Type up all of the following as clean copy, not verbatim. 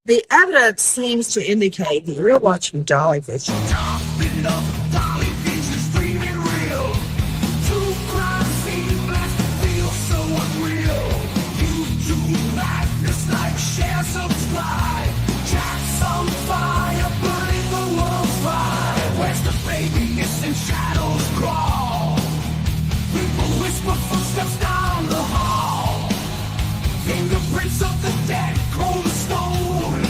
The evidence seems to indicate that you're watching dolly fishing. Topping up, dolly fishes dreaming real. Two crime scene blast feel so unreal. YouTube madness like share, subscribe. Jack's on fire, burning the world's fire. Where's the baby? Missing shadows crawl. People whisper footsteps down the hall. Fingerprints of the dead, cold as stone.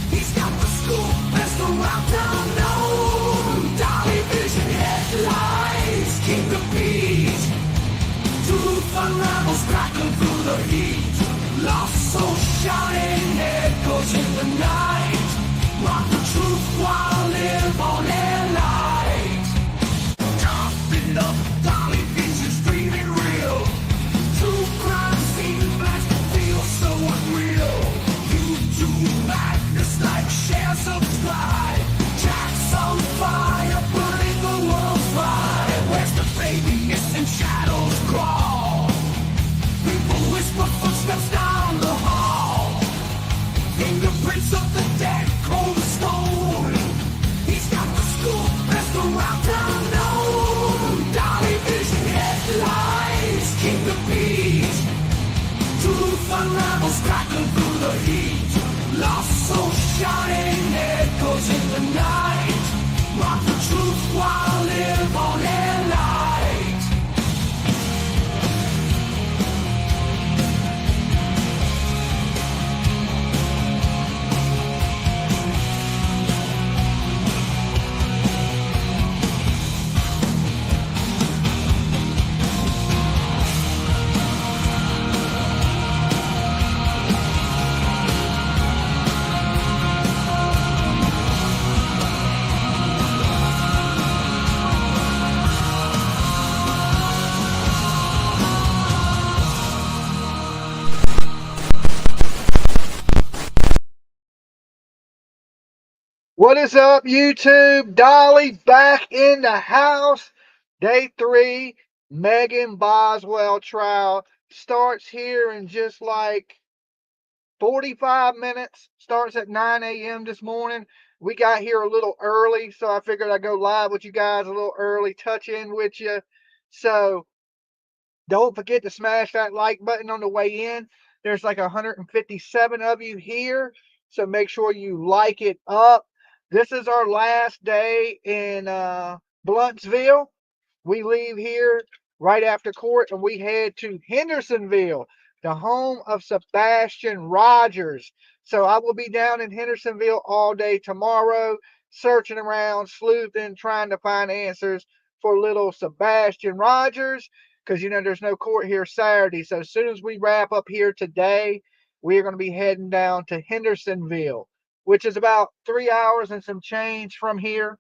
He's got the scoop, best around town known. Dolly vision headlights, king of beat. Tooth unravels, crackling through the heat. Lost soul shouting, echoes in the night. Mark the truth while live on air light. Topping up, Dolly vision's dreaming real. True crime scene blast feel so unreal. YouTube madness like share, subscribe. Jack's on fire, burning the world's fire. Where's the baby? Missing shadows crawl. People whisper footsteps down the hall. Fingerprints of the dead, cold as stone. He's got the scoop, best around town known. Dolly vision headlights, king of beat. Truth unravels, crackling through the heat. Lost soul shouting, echoes in the night. Mark the truth while live on air light. What is up, YouTube? Dolly back in the house. Day 3, Megan Boswell trial starts here in just like 45 minutes. Starts at 9 a.m. this morning. We got here a little early, so I figured I'd go live with you guys a little early, touch in with you. So don't forget to smash that like button on the way in. There's like 157 of you here, so make sure you like it up. This is our last day in Bluntsville. We leave here right after court and we head to Hendersonville, the home of Sebastian Rogers. So I will be down in Hendersonville all day tomorrow, searching around, sleuthing, trying to find answers for little Sebastian Rogers, because there's no court here Saturday. So as soon as we wrap up here today, we are going to be heading down to Hendersonville, which is about 3 hours and some change from here.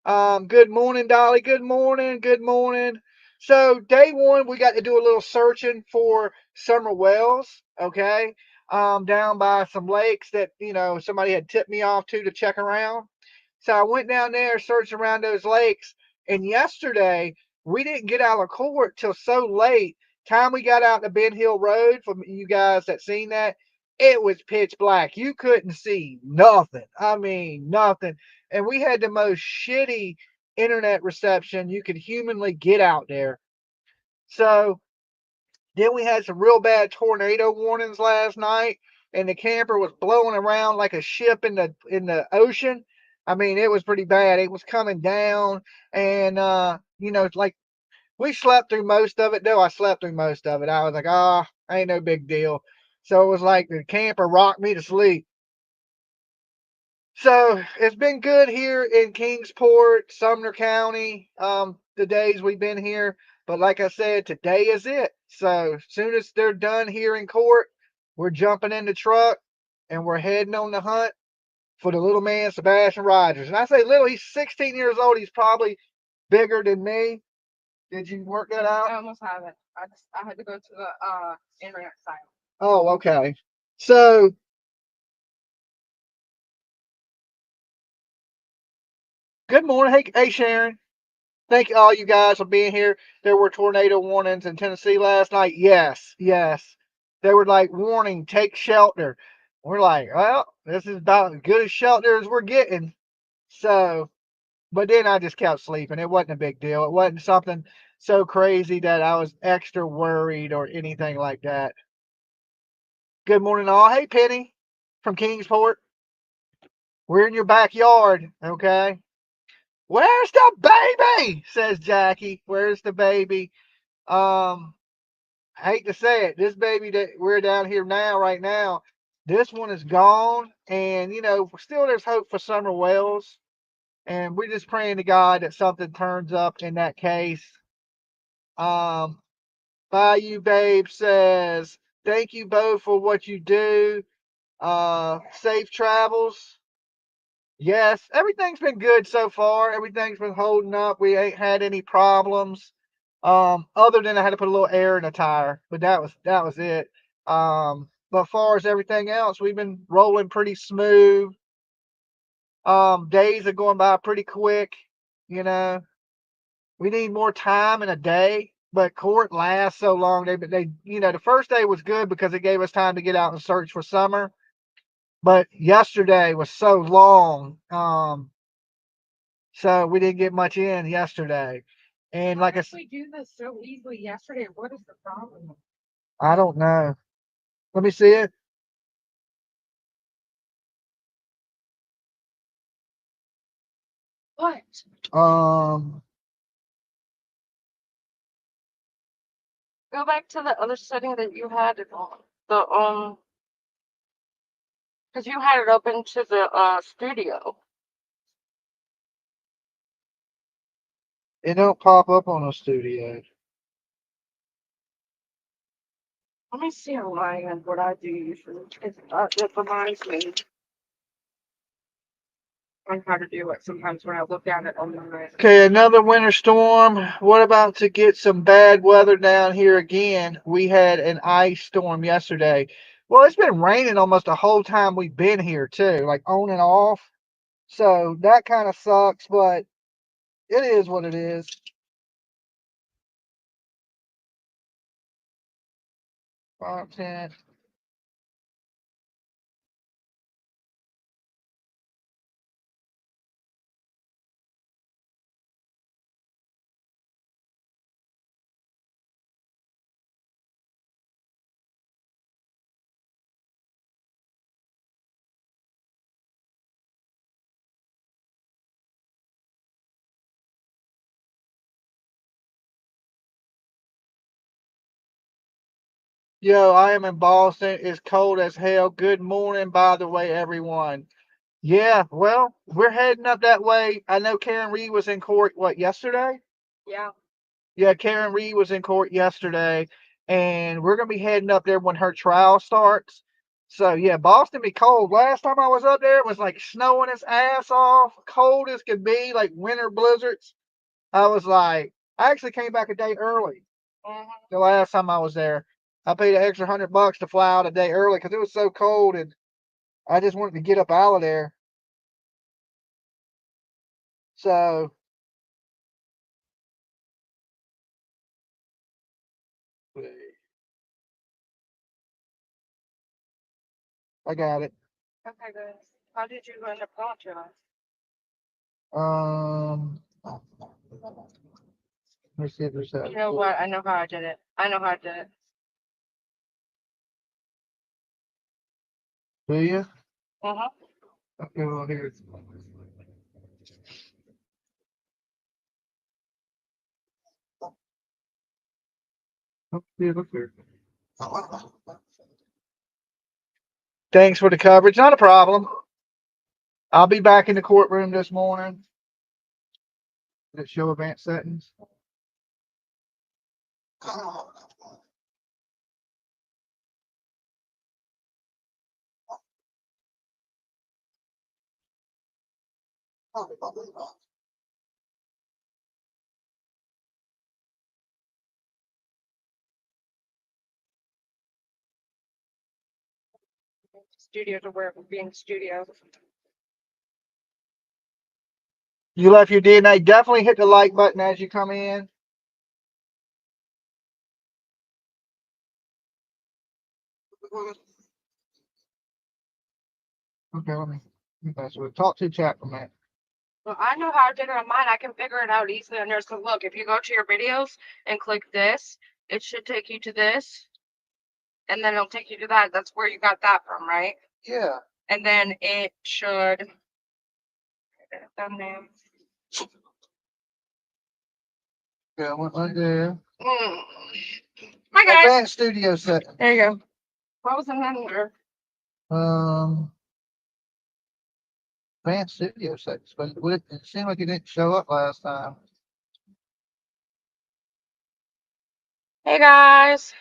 Good morning, Dolly. Good morning. Good morning. So day 1, we got to do a little searching for summer wells. Okay. Down by some lakes that, somebody had tipped me off to check around. So I went down there, searched around those lakes. And yesterday we didn't get out of court till so late. Time we got out to Ben Hill Road, for you guys that seen that, it was pitch black. You couldn't see nothing. I mean, nothing. And we had the most shitty internet reception you could humanly get out there. So then we had some real bad tornado warnings last night, and the camper was blowing around like a ship in the ocean. I mean, it was pretty bad. It was coming down, and like we slept through most of it. Though I slept through most of it. I was like, ain't no big deal. So it was like the camper rocked me to sleep. So it's been good here in Kingsport, Sumner County, the days we've been here. But like I said, today is it. So as soon as they're done here in court, we're jumping in the truck and we're heading on the hunt for the little man, Sebastian Rogers. And I say little, he's 16 years old. He's probably bigger than me. Did you work that out? I almost have it. I had to go to the internet site. Oh, okay. So good morning. Hey, Sharon. Thank all you guys for being here. There were tornado warnings in Tennessee last night. Yes, yes. They were like, warning, take shelter. We're like, well, this is about as good a shelter as we're getting. So, but then I just kept sleeping. It wasn't a big deal. It wasn't something so crazy that I was extra worried or anything like that. Good morning, all. Hey, Penny from Kingsport. We're in your backyard, okay? Where's the baby? Says Jackie. Where's the baby? I hate to say it. This baby that we're down here now, right now, this one is gone. And, still there's hope for Summer Wells. And we're just praying to God that something turns up in that case. Um, Bayou Babe says, thank you both for what you do. Safe travels. Yes, everything's been good so far. Everything's been holding up. We ain't had any problems. Other than I had to put a little air in the tire, but that was it. But as far as everything else, we've been rolling pretty smooth. Days are going by pretty quick. You know, we need more time in a day, but court lasts so long. The first day was good because it gave us time to get out and search for Summer. But yesterday was so long. So we didn't get much in yesterday. And like I said, we do this so easily yesterday. What is the problem? I don't know. Let me see it. What? Um, Go back to the other setting that you had it on. Because you had it open to the studio. it don't pop up on a studio. Let me see on my end what I do usually. It reminds me on how to do it sometimes when I look at it on the right. Okay, another winter storm. What about to get some bad weather down here again? We had an ice storm yesterday. Well, it's been raining almost the whole time we've been here too, like on and off. So that kind of sucks, but it is what it is. Content. Yo, I am in Boston. It's cold as hell. Good morning, by the way, everyone. Yeah, well, we're heading up that way. I know Karen Reed was in court, what, yesterday? Yeah. Yeah, Karen Reed was in court yesterday, and we're going to be heading up there when her trial starts. So, yeah, Boston be cold. Last time I was up there, it was like snowing its ass off, cold as could be, like winter blizzards. I was like, I actually came back a day early the last time I was there. I paid an extra $100 to fly out a day early because it was so cold, and I just wanted to get up out of there. So, I got it. Okay, guys. How did you end up going to us? Let's see if there's that. You know what? I know how I did it. I know how I did it. Do you? Uh-huh. Okay, well, here. Okay, look here. Thanks for the coverage. Not a problem. I'll be back in the courtroom this morning. Did it show advanced settings? Studio to where it would be in studio. You left your DNA. Definitely hit the like button as you come in. Okay, let me mess with it. Talk to chat for a minute. Well, I know how to do it on mine. I can figure it out easily on yours. So look, if you go to your videos and click this, it should take you to this, and then it'll take you to that. That's where you got that from, right? Yeah. And then it should thumbnail. Yeah, I went right there. Hi guys. Advanced studio setting. There you go. What was the number? Advanced studio settings, but it seemed like it didn't show up last time. Hey guys.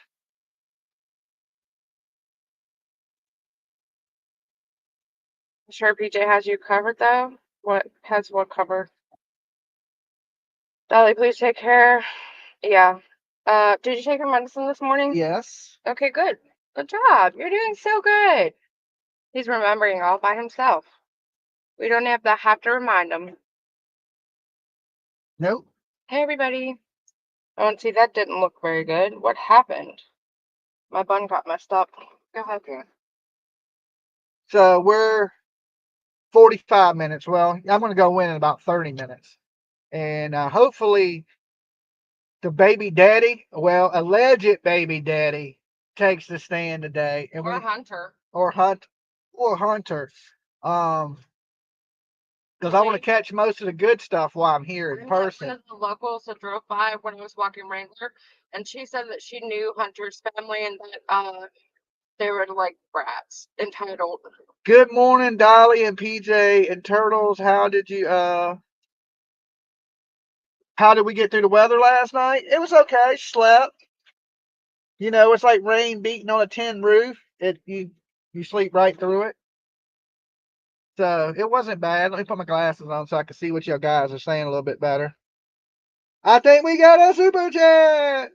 I'm sure PJ has you covered though. What has what covered? Dolly, please take care. Yeah. Did you take your medicine this morning? Yes. Okay, good. Good job. You're doing so good. He's remembering all by himself. We don't have to remind him. Nope. Hey everybody. Oh, and see, that didn't look very good. What happened? My bun got messed up. Go ahead. Okay. So we're 45 minutes. Well, I'm going to go in about 30 minutes. And hopefully the baby daddy, well, alleged baby daddy, takes the stand today. And Or Hunter. Or Hunter. Because I want to catch most of the good stuff while I'm here in person. One of the locals that drove by when I was walking Wrangler, and she said that she knew Hunter's family and that they were like brats, entitled. Good morning, Dolly and PJ and Turtles. How did we get through the weather last night? It was okay. Slept. You know, it's like rain beating on a tin roof. You sleep right through it. So it wasn't bad. Let me put my glasses on so I can see what you guys are saying a little bit better. I think we got a super chat.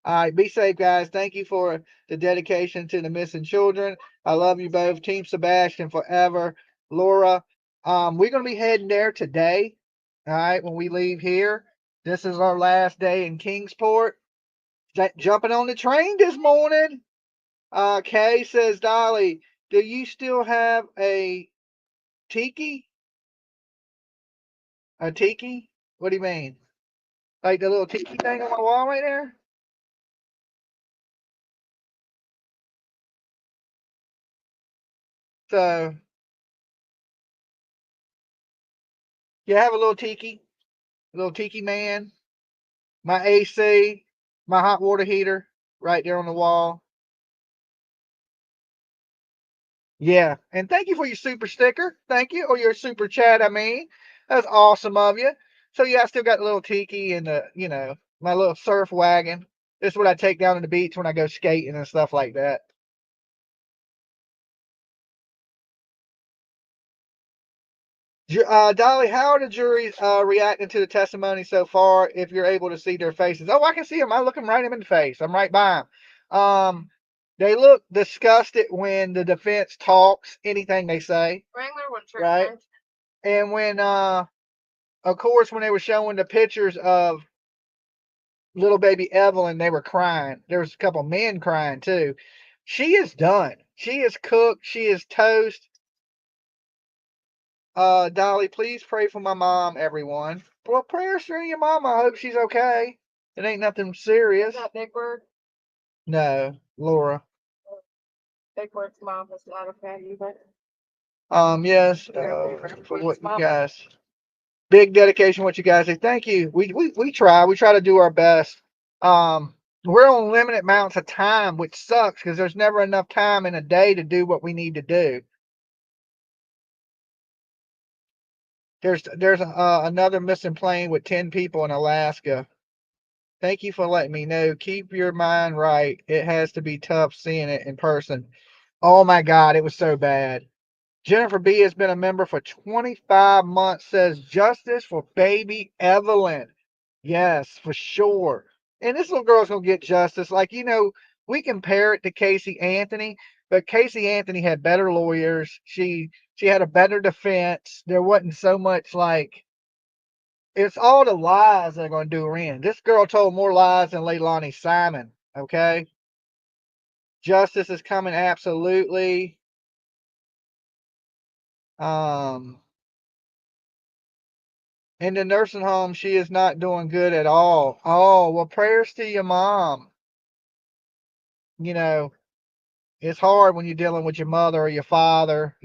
All right, be safe, guys. Thank you for the dedication to the missing children. I love you both. Team Sebastian forever. Laura, we're going to be heading there today. All right, when we leave here. This is our last day in Kingsport. Jumping on the train this morning. Kay says, Dolly, do you still have a tiki? A tiki? What do you mean? Like the little tiki thing on my wall right there? So, you have a little tiki man, my AC, my hot water heater right there on the wall. Yeah, and thank you for your super sticker. Thank you, or your super chat. I mean, that's awesome of you. So yeah, I still got the little tiki and my little surf wagon. This is what I take down to the beach when I go skating and stuff like that. Dolly, how are the juries reacting to the testimony so far? If you're able to see their faces, oh, I can see them. I look them right in the face. I'm right by them. They look disgusted when the defense talks anything they say. Wrangler would Right. And when, of course, when they were showing the pictures of little baby Evelyn, they were crying. There was a couple men crying too. She is done. She is cooked. She is toast. Dolly, please pray for my mom, everyone. Well, prayers for your mom. I hope she's okay. It ain't nothing serious. Is that Big Bird? No, Laura. Big Bird's mom is not a fan either. Yes, for what you guys, big dedication, what you guys say. Thank you. We try. We try to do our best. We're on limited amounts of time, which sucks because there's never enough time in a day to do what we need to do. There's another missing plane with 10 people in Alaska. Thank you for letting me know. Keep your mind right. It has to be tough seeing it in person. Oh my God, it was so bad. Jennifer B has been a member for 25 months, says justice for baby Evelyn. Yes, for sure. And this little girl's going to get justice. Like, we compare it to Casey Anthony, but Casey Anthony had better lawyers. She had a better defense. There wasn't so much like, it's all the lies that are going to do her in. This girl told more lies than Leilani Simon, okay? Justice is coming, absolutely. Um, in the nursing home, she is not doing good at all. Oh, well, prayers to your mom. You know, it's hard when you're dealing with your mother or your father,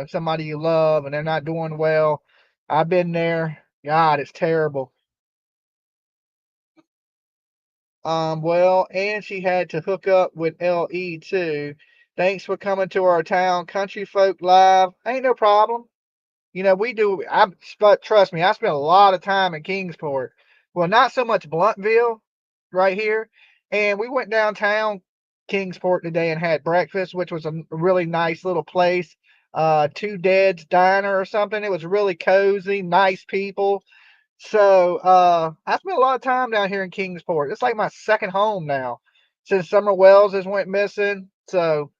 somebody you love, and they're not doing well. I've been there. God, it's terrible. Well, and she had to hook up with LE too. Thanks for coming to our town. Country Folk Live. Ain't no problem. We do. But trust me, I spent a lot of time in Kingsport. Well, not so much Bluntville, right here. And we went downtown Kingsport today and had breakfast, which was a really nice little place. Two Dead's Diner or something. It was really cozy, nice people. So I spent a lot of time down here in Kingsport. It's like my second home now since Summer Wells has went missing. So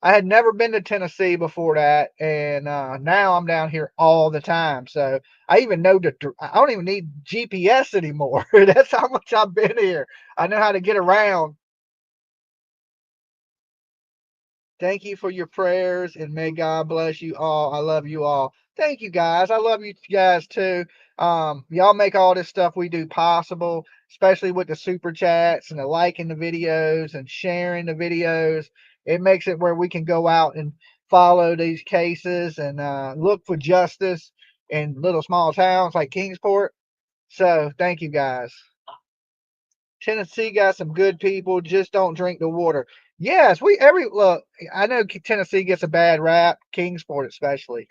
I had never been to Tennessee before that, and now I'm down here all the time. So I even know I don't even need GPS anymore. That's how much I've been here. I know how to get around. Thank you for your prayers, and may God bless you all. I love you all. Thank you guys. I love you guys too. Y'all make all this stuff we do possible, especially with the super chats and the liking the videos and sharing the videos. It makes it where we can go out and follow these cases and look for justice in little small towns like Kingsport. So thank you guys. Tennessee got some good people. Just don't drink the water. Yes, we every look. I know Tennessee gets a bad rap, Kingsport especially.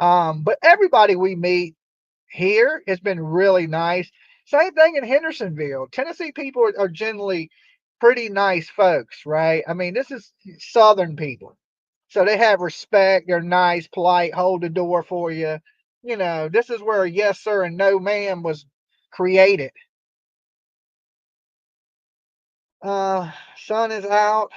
But everybody we meet here has been really nice. Same thing in Hendersonville. Tennessee people are generally pretty nice folks, right? I mean, this is Southern people, so they have respect. They're nice, polite, hold the door for you. This is where yes sir and no ma'am was created. Sun is out.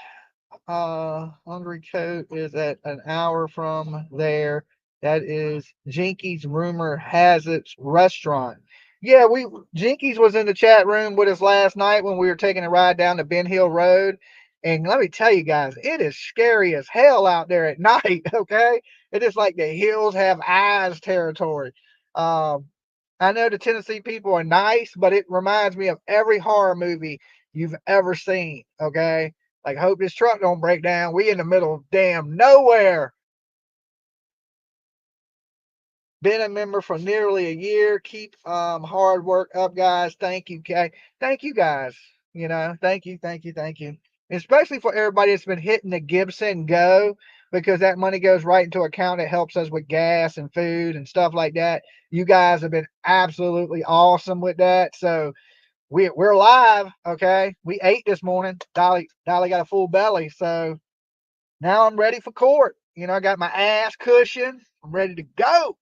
Hungry Coat is at an hour from there. That is Jinky's Rumor Has It's restaurant. Yeah, Jinky's was in the chat room with us last night when we were taking a ride down the Ben Hill Road. And let me tell you guys, it is scary as hell out there at night, okay? It is like the hills have eyes territory. Um, I know the Tennessee people are nice, but it reminds me of every horror movie you've ever seen, okay? Like, hope this truck don't break down. We in the middle of damn nowhere. Been a member for nearly a year. Keep hard work up, guys. Thank you, Kay. Thank you, guys. Thank you, thank you, thank you. Especially for everybody that's been hitting the Gibson Go, because that money goes right into account. It helps us with gas and food and stuff like that. You guys have been absolutely awesome with that. So we're live. Okay, we ate this morning. Dolly got a full belly, so now I'm ready for court. I got my ass cushion. I'm ready to go.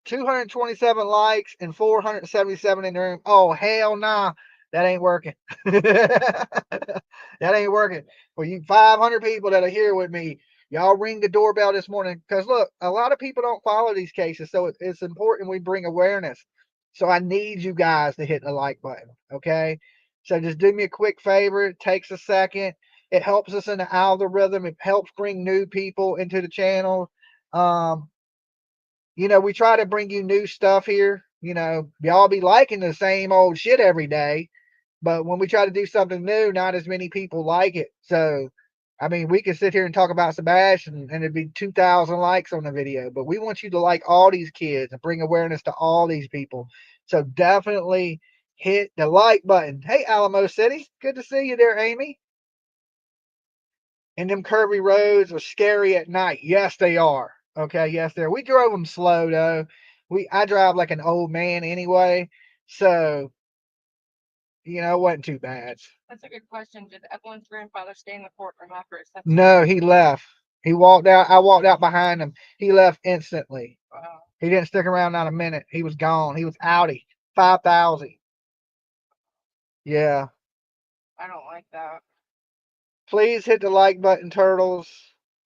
227 likes and 477 in the room. Oh, hell nah. That ain't working. That ain't working. For you 500 people that are here with me, y'all ring the doorbell this morning. Because look, a lot of people don't follow these cases. So it's important we bring awareness. So I need you guys to hit the like button. Okay. So just do me a quick favor. It takes a second. It helps us in the algorithm. It helps bring new people into the channel. Um, we try to bring you new stuff here. Y'all be liking the same old shit every day, but when we try to do something new, not as many people like it. So, I mean, we could sit here and talk about Sebastian and it'd be 2,000 likes on the video, but we want you to like all these kids and bring awareness to all these people. So definitely hit the like button. Hey, Alamo City. Good to see you there, Amy. And them curvy roads are scary at night. Yes, they are. Okay, yes, they are. We drove them slow though. I drive like an old man anyway, so it wasn't too bad. That's a good question. Did Evelyn's grandfather stay in the courtroom after his No, he left. He walked out. I walked out behind him. He left instantly. Wow. He didn't stick around not a minute. He was gone. He was outie. 5,000. Yeah. I don't like that. Please hit the like button, turtles.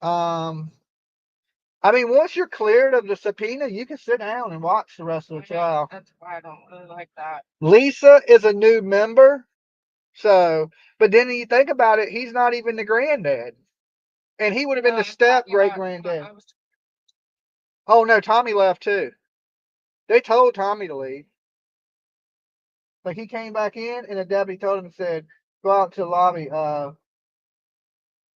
Um, I mean, once you're cleared of the subpoena, you can sit down and watch the rest of the trial. That's why I don't really like that. Lisa is a new member. So, but then you think about it, he's not even the granddad. And he would have been the step great granddad. Oh no, Tommy left too. They told Tommy to leave. Like he came back in, and the deputy told him and said, "Go out to the lobby,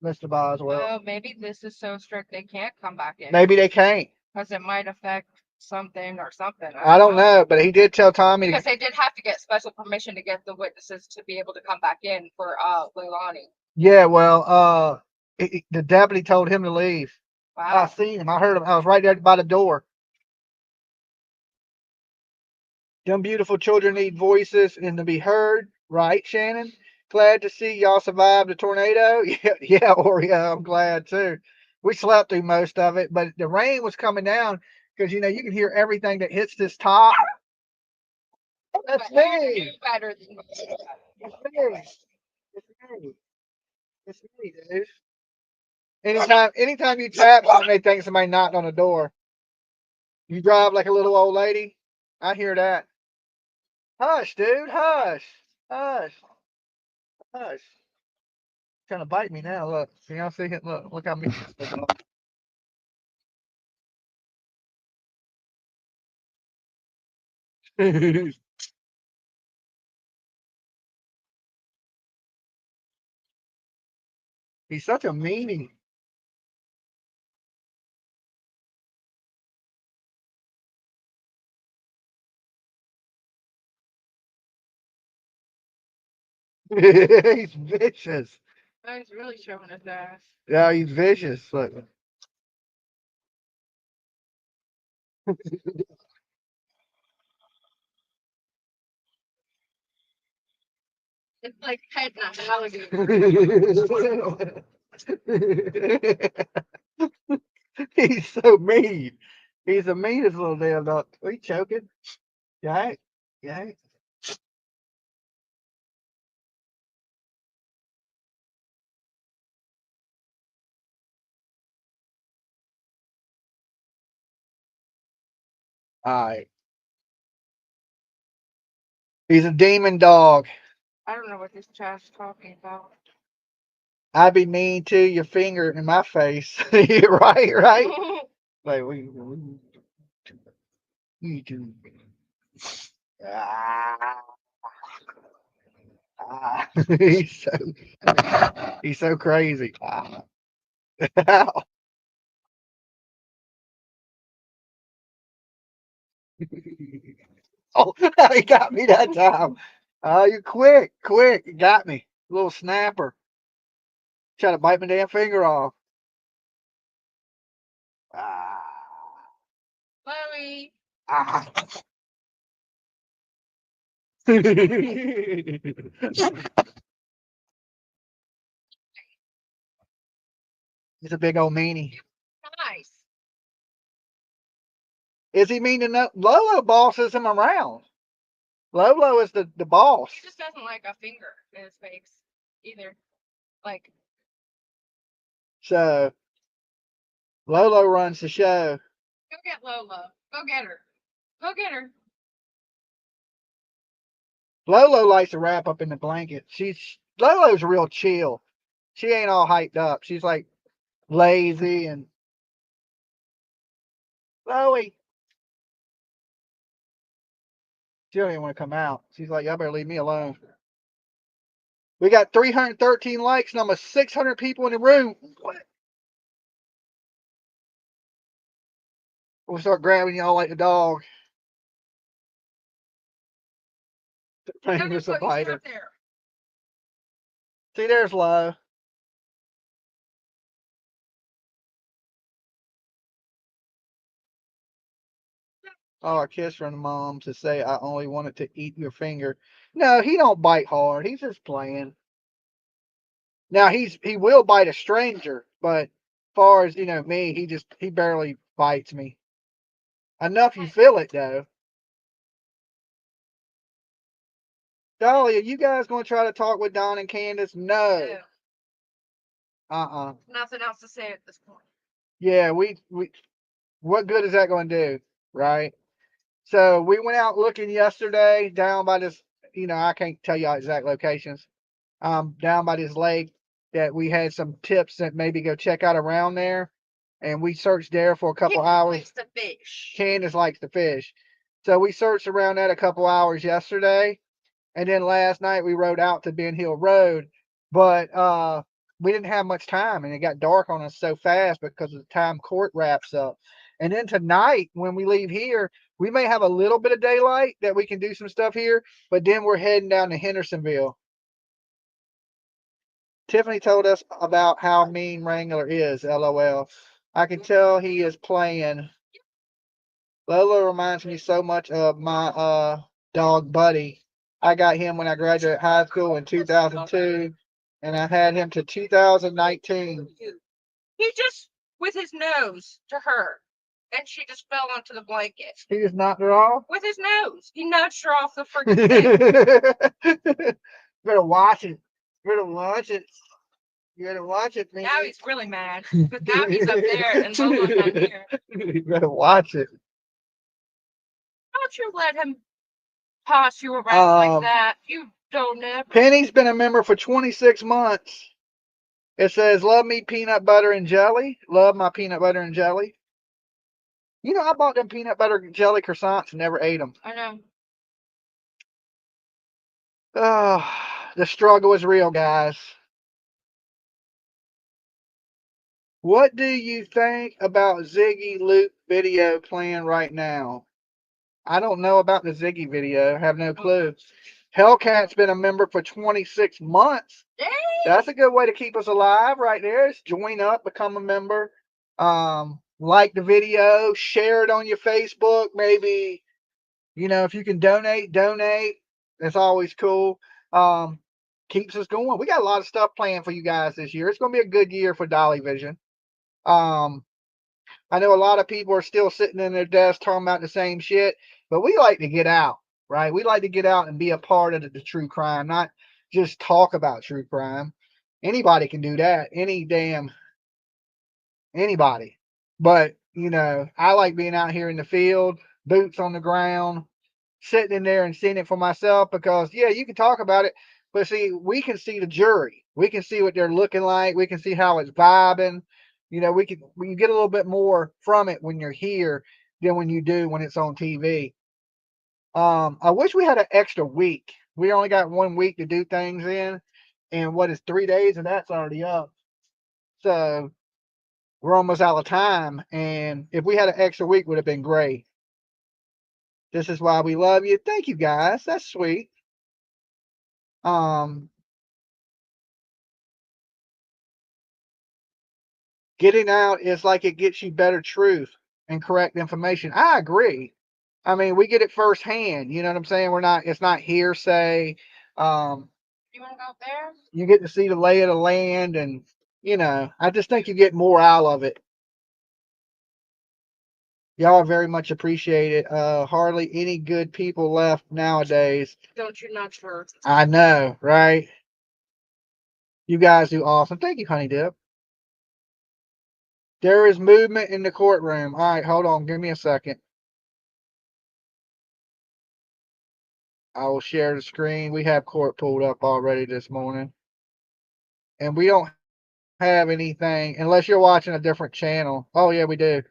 Mr. Boswell." Well, maybe this is so strict they can't come back in Maybe they can't. because it might affect something or something. I don't know, but he did tell Tommy Because to. they did have to get special permission to get the witnesses to be able to come back in for Leilani. Yeah, well, the deputy told him to leave. I Wow. seen him. I heard him. I was right there by the door. Them beautiful children need voices and to be heard, right, Shannon? Glad to see y'all survived the tornado. Yeah, Oreo, I'm glad too. We slept through most of it, but the rain was coming down because you can hear everything that hits this top. That's But you me. knew better than It's me. It's me. It's me, dude. Anytime you tap something, they think somebody knocked on the door. You drive like a little old lady. I hear that. Hush, dude. Hush. Hush. Hush. Trying to bite me now. Look. Can y'all see it? Look how me. He's such a meanie. He's vicious. he's really showing his ass. Yeah, he's vicious. Look. It's like petting an alligator. He's so mean. He's the meanest little damn dog. Are you choking? Yeah. Yeah. All right. He's a demon dog. I don't know what this chat's talking about. I'd be mean too. Your finger in my face. Right, right. Like we do. Ah, ah. He's so crazy. Ah. Oh, he got me that time. Oh, you quick. You got me. Little snapper. Try to bite my damn finger off. Ah, Chloe. ah. He's a big old meanie. Nice. Is he mean enough? Lolo bosses him around. Lolo is the boss. He just doesn't like a finger in his face either. Like, So Lolo runs the show. go get Lola. Go get her. Go get her. Lolo likes to wrap up in the blanket. Lolo's real chill. She ain't all hyped up. She's like lazy and Chloe. She don't even want to come out. She's like, y'all better leave me alone. We got 313 likes and almost 600 people in the room. What? We'll start grabbing y'all like the dog. Playing with a biter. There. See, there's Lo. Oh, a kiss from the mom to say I only wanted to eat your finger. No, he don't bite hard. He's just playing. Now he will bite a stranger, but as far as me, he barely bites me. Enough you feel it though. Dolly, are you guys gonna try to talk with Don and Candace? No. Yeah. Nothing else to say at this point. Yeah, we what good is that gonna do? Right? So we went out looking yesterday down by this, I can't tell you all exact locations. Down by this lake that we had some tips that maybe go check out around there. and we searched there for a couple Candace hours. likes to fish. Candace likes to fish. So we searched around that a couple hours yesterday. And then last night we rode out to Ben Hill Road. But we didn't have much time, and it got dark on us so fast because of the time court wraps up. And then tonight, when we leave here, we may have a little bit of daylight that we can do some stuff here, but then we're heading down to Hendersonville. Tiffany told us about how mean Wrangler is, LOL. I can tell he is playing. Lola reminds me so much of my dog Buddy. I got him when I graduated high school in 2002, and I had him to 2019. He just with his nose to her, and she just fell onto the blanket. He just knocked her off? With his nose. He nudged her off the freaking thing. Better watch it. Better watch it. You better watch it, man. Now he's really mad. But now he's up there and Lola's down here. You better watch it. Don't you let him toss you around like that. You don't ever. Penny's been a member for 26 months. It says, love me peanut butter and jelly. Love my peanut butter and jelly. You know, I bought them peanut butter and jelly croissants and never ate them. I know. Oh, the struggle is real, guys. What do you think about Ziggy Luke video playing right now? I don't know about the Ziggy video. I have no clue. Hellcat's been a member for 26 months. Dang. That's a good way to keep us alive right there. Is join up, become a member. Like the video, share it on your Facebook. Maybe, you know, if you can donate. That's always cool. Keeps us going. We got a lot of stuff planned for you guys this year. It's going to be a good year for Dolly Vision. I know a lot of people are still sitting in their desk talking about the same shit, but we like to get out, right? We like to get out and be a part of the true crime, not just talk about true crime. Anybody can do that. Anybody. But, you know, I like being out here in the field, boots on the ground, sitting in there and seeing it for myself because, yeah, you can talk about it, but see, we can see the jury. We can see what they're looking like. We can see how it's vibing. You know, we get a little bit more from it when you're here than when you do when it's on TV. I wish we had an extra week. We only got 1 week to do things in, and what is 3 days, and that's already up. So we're almost out of time, and if we had an extra week, would have been great. This is why we love you. Thank you, guys. That's sweet. Getting out is like it gets you better truth and correct information. I agree. I mean, we get it firsthand. You know what I'm saying? It's not hearsay. You want to go there? You get to see the lay of the land, and, you know, I just think you get more out of it. Y'all are very much appreciated. Hardly any good people left nowadays. Don't you not sure? I know, right? You guys do awesome. Thank you, Honey Dip. There is movement in the courtroom. All right, hold on. Give me a second. I will share the screen. We have court pulled up already this morning. And we don't have anything, unless you're watching a different channel. Oh, yeah, we do.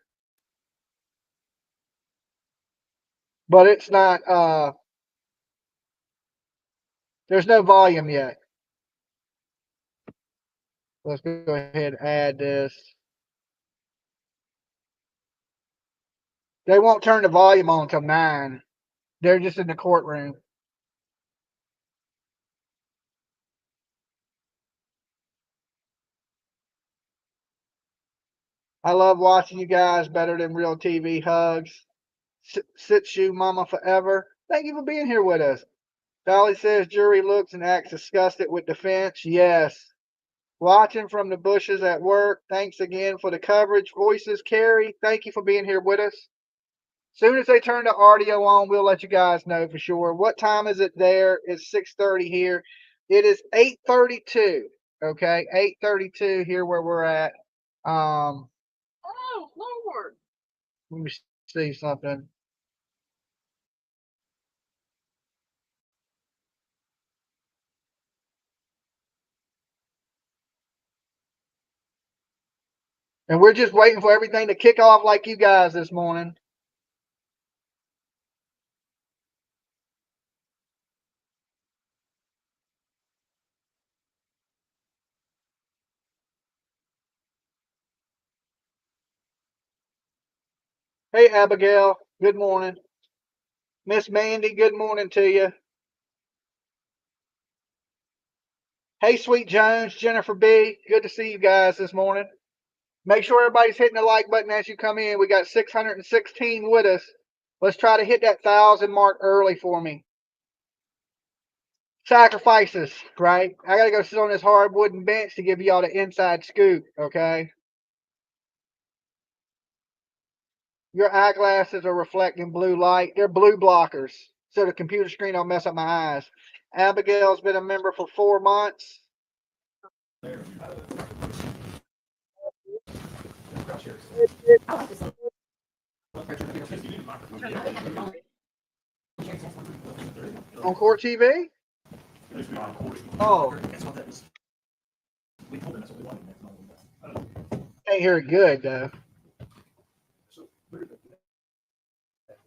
But it's not, there's no volume yet. Let's go ahead and add this. They won't turn the volume on until 9. They're just in the courtroom. I love watching you guys, better than real TV. Hugs. Sits you, mama, forever. Thank you for being here with us. Dolly says jury looks and acts disgusted with defense. Yes. Watching from the bushes at work. Thanks again for the coverage. Voices, Carrie, thank you for being here with us. Soon as they turn the audio on, we'll let you guys know for sure. What time is it there? It's 6:30 here. It is 8:32. Okay, 8:32 here where we're at. Oh, Lord. Let me see something. And we're just waiting for everything to kick off like you guys this morning. Hey, Abigail. Good morning. Miss Mandy, good morning to you. Hey, Sweet Jones, Jennifer B. Good to see you guys this morning. Make sure everybody's hitting the like button as you come in. We got 616 with us. Let's try to hit that 1,000 mark early for me. Sacrifices, right? I got to go sit on this hard wooden bench to give y'all the inside scoop, okay? Your eyeglasses are reflecting blue light. They're blue blockers, so the computer screen don't mess up my eyes. Abigail's been a member for 4 months. On Court TV? Oh, can't hear it good, though.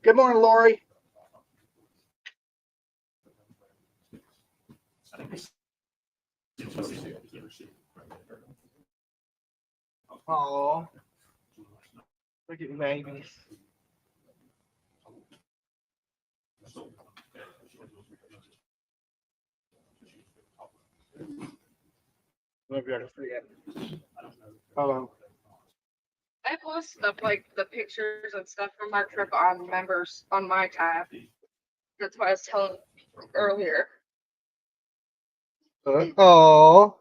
Good morning, Lori. Oh, look at the babies. Maybe I can forget. Hello. I post stuff like the pictures and stuff from our trip on members on my tab. That's what I was telling people earlier. Oh,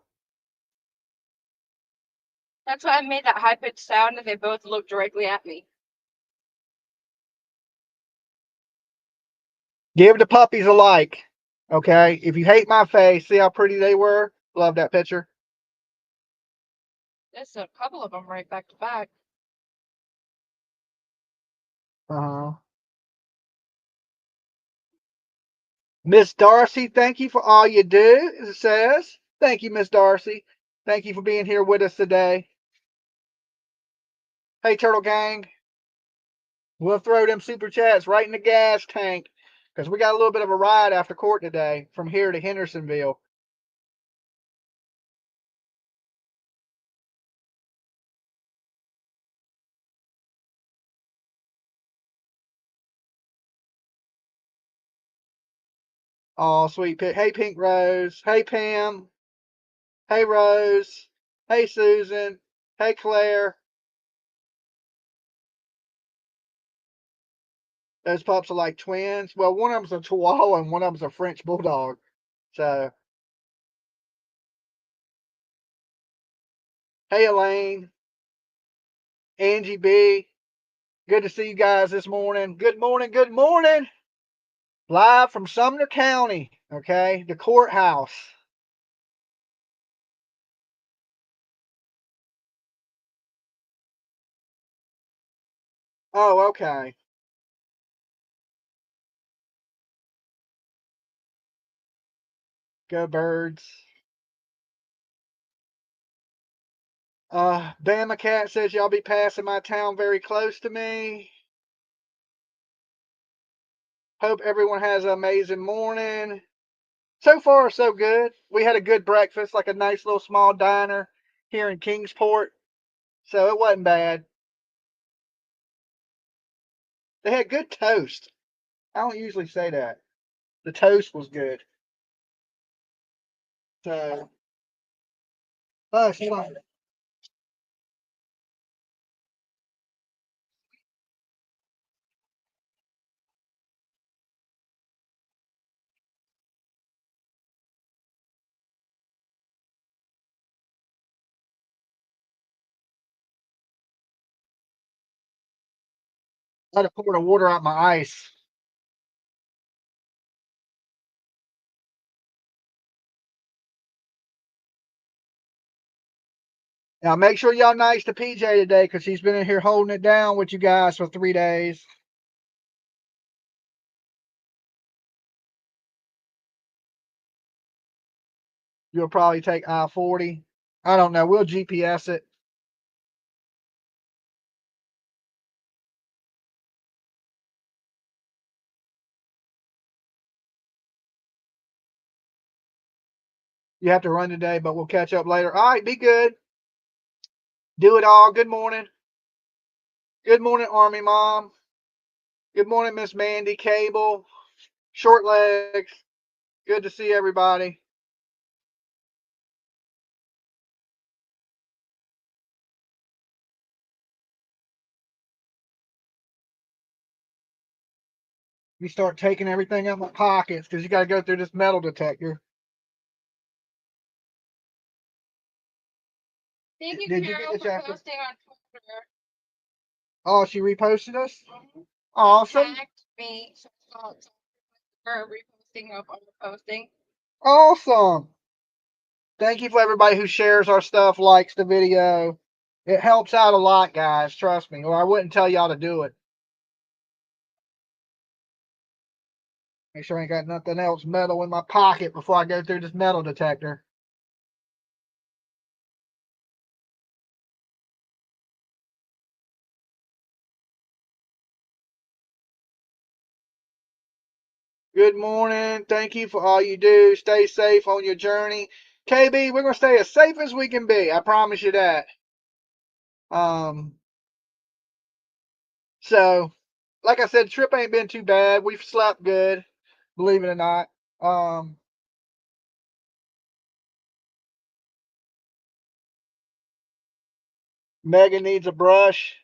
That's why I made that high pitched sound and they both looked directly at me. give the puppies a like, okay? If you hate my face, see how pretty they were? Love that picture. There's a couple of them right back to back. Uh-huh. Miss Darcy, thank you for all you do, it says. Thank you, Miss Darcy. Thank you for being here with us today. Hey, Turtle Gang. We'll throw them super chats right in the gas tank because we got a little bit of a ride after court today from here to Hendersonville. Oh, sweet pig. Hey, Pink Rose. Hey, Pam. Hey, Rose. Hey, Susan. Hey, Claire. Those pups are like twins. Well, one of them's a Chihuahua and one of them's a French Bulldog. So, hey, Elaine. Angie B. Good to see you guys this morning. Good morning. Good morning. Live from Sumner County. Okay. The courthouse. Oh, okay. Go Birds. Bama Cat says y'all be passing my town very close to me. Hope everyone has an amazing morning. So far, so good. We had a good breakfast, like a nice little small diner here in Kingsport. So it wasn't bad. They had good toast. I don't usually say that. The toast was good. So, oh, hold on. I had to pour the water out my ice. Now, make sure y'all nice to PJ today because she's been in here holding it down with you guys for 3 days. You'll probably take I-40. I don't know. We'll GPS it. You have to run today, but we'll catch up later. All right, be good. Do it all. Good morning. Good morning, Army Mom. Good morning, Miss Mandy Cable. Short legs. Good to see everybody. You start taking everything out of my pockets because you got to go through this metal detector. Thank you, Did you Carol, get the for chapter? posting on Twitter. Oh, she reposted us? Mm-hmm. Awesome. Tagged me, so it's for reposting of our posting. Awesome. Thank you for everybody who shares our stuff, likes the video. It helps out a lot, guys. Trust me, or I wouldn't tell y'all to do it. Make sure I ain't got nothing else metal in my pocket before I go through this metal detector. Good morning. Thank you for all you do. Stay safe on your journey. KB, we're going to stay as safe as we can be. I promise you that. So, like I said, the trip ain't been too bad. We've slept good, believe it or not. Megan needs a brush.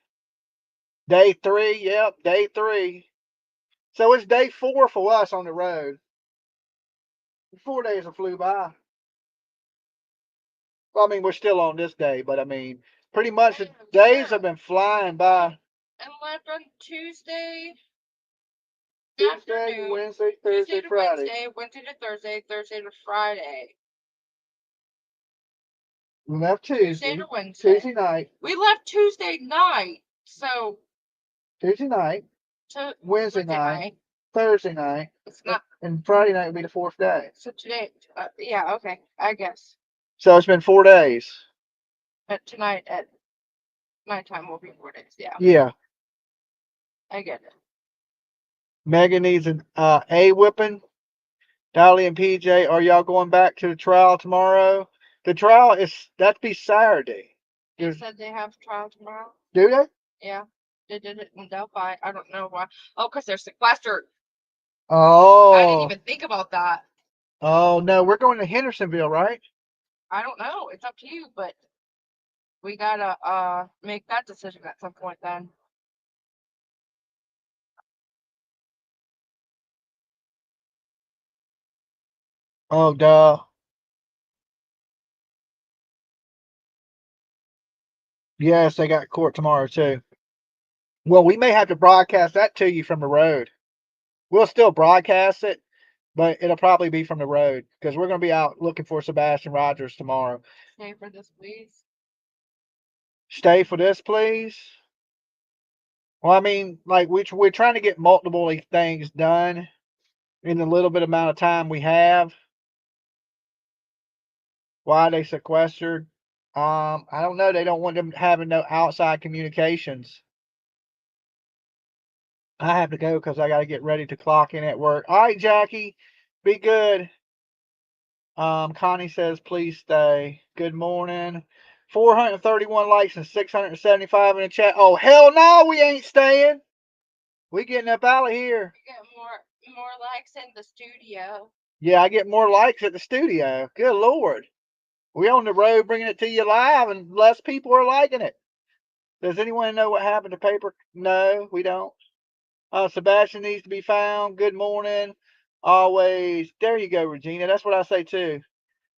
Day 3. Yep, day 3. So it's day 4 for us on the road. 4 days have flew by. Well, I mean, we're still on this day, but I mean, pretty much the days have been flying by. And left on Tuesday. Tuesday, Afternoon. Wednesday, Tuesday Thursday, to Friday. Wednesday to Thursday, Thursday to Friday. We left Tuesday to Wednesday. Tuesday night. We left Tuesday night, so Tuesday night, to Wednesday night, Thursday night, it's not. and Friday night would be the 4th day. So today, yeah, okay, I guess. So it's been 4 days. But tonight at nighttime will be 4 days. Yeah, Yeah. I get it. Megan needs an A whipping. Dolly and PJ, are y'all going back to the trial tomorrow? The trial is that be Saturday. They said they have trial tomorrow. Do they? Yeah, they did it in Delphi. I don't know why. Oh, because they're sequestered. Oh. I didn't even think about that. Oh no, we're going to Hendersonville, right? I don't know. It's up to you, but we gotta make that decision at some point then. Oh duh. Yes, they got court tomorrow too. Well, we may have to broadcast that to you from the road. We'll still broadcast it, but it'll probably be from the road because we're going to be out looking for Sebastian Rogers tomorrow. Stay for this, please. Stay for this, please. Well, I mean, like we're trying to get multiple things done in the little bit amount of time we have. Why they sequestered? I don't know. They don't want them having no outside communications. I have to go because I got to get ready to clock in at work. All right, Jackie, be good. Connie says, please stay. Good morning. 431 likes and 675 in the chat. Oh, hell no, we ain't staying. We getting up out of here. You get more likes in the studio. Yeah, I get more likes at the studio. Good Lord. We on the road bringing it to you live and less people are liking it. Does anyone know what happened to paper? No, we don't. Sebastian needs to be found. Good morning. Always. There you go, Regina. That's what I say too.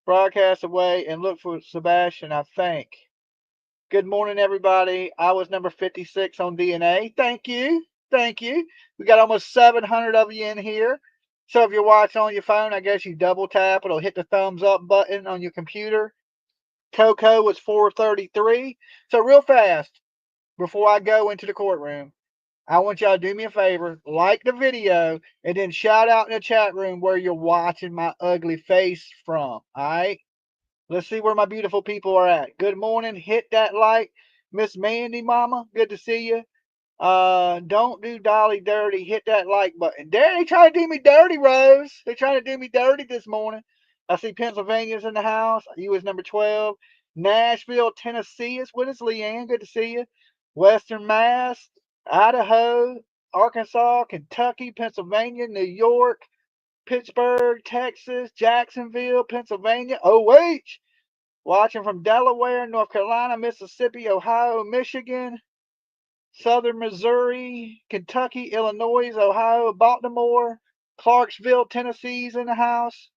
Broadcast away and look for Sebastian, I think. Good morning, everybody. I was number 56 on DNA. Thank you. Thank you. We got almost 700 of you in here. So if you're watching on your phone, I guess you double tap. It'll hit the thumbs up button on your computer. Coco was 433. So real fast, before I go into the courtroom, I want y'all to do me a favor, like the video, and then shout out in the chat room where you're watching my ugly face from. All right? Let's see where my beautiful people are at. Good morning. Hit that like. Miss Mandy, mama, good to see you. Don't do Dolly dirty. Hit that like button. There, they trying to do me dirty, Rose. They trying to do me dirty this morning. I see Pennsylvania's in the house. You was number 12. Nashville, Tennessee is with us. Leanne, good to see you. Western Mass, Idaho, Arkansas, Kentucky, Pennsylvania, New York, Pittsburgh, Texas, Jacksonville, Pennsylvania, OH. Watching from Delaware, North Carolina, Mississippi, Ohio, Michigan, Southern Missouri, Kentucky, Illinois, Ohio, Baltimore, Clarksville, Tennessee's in the house.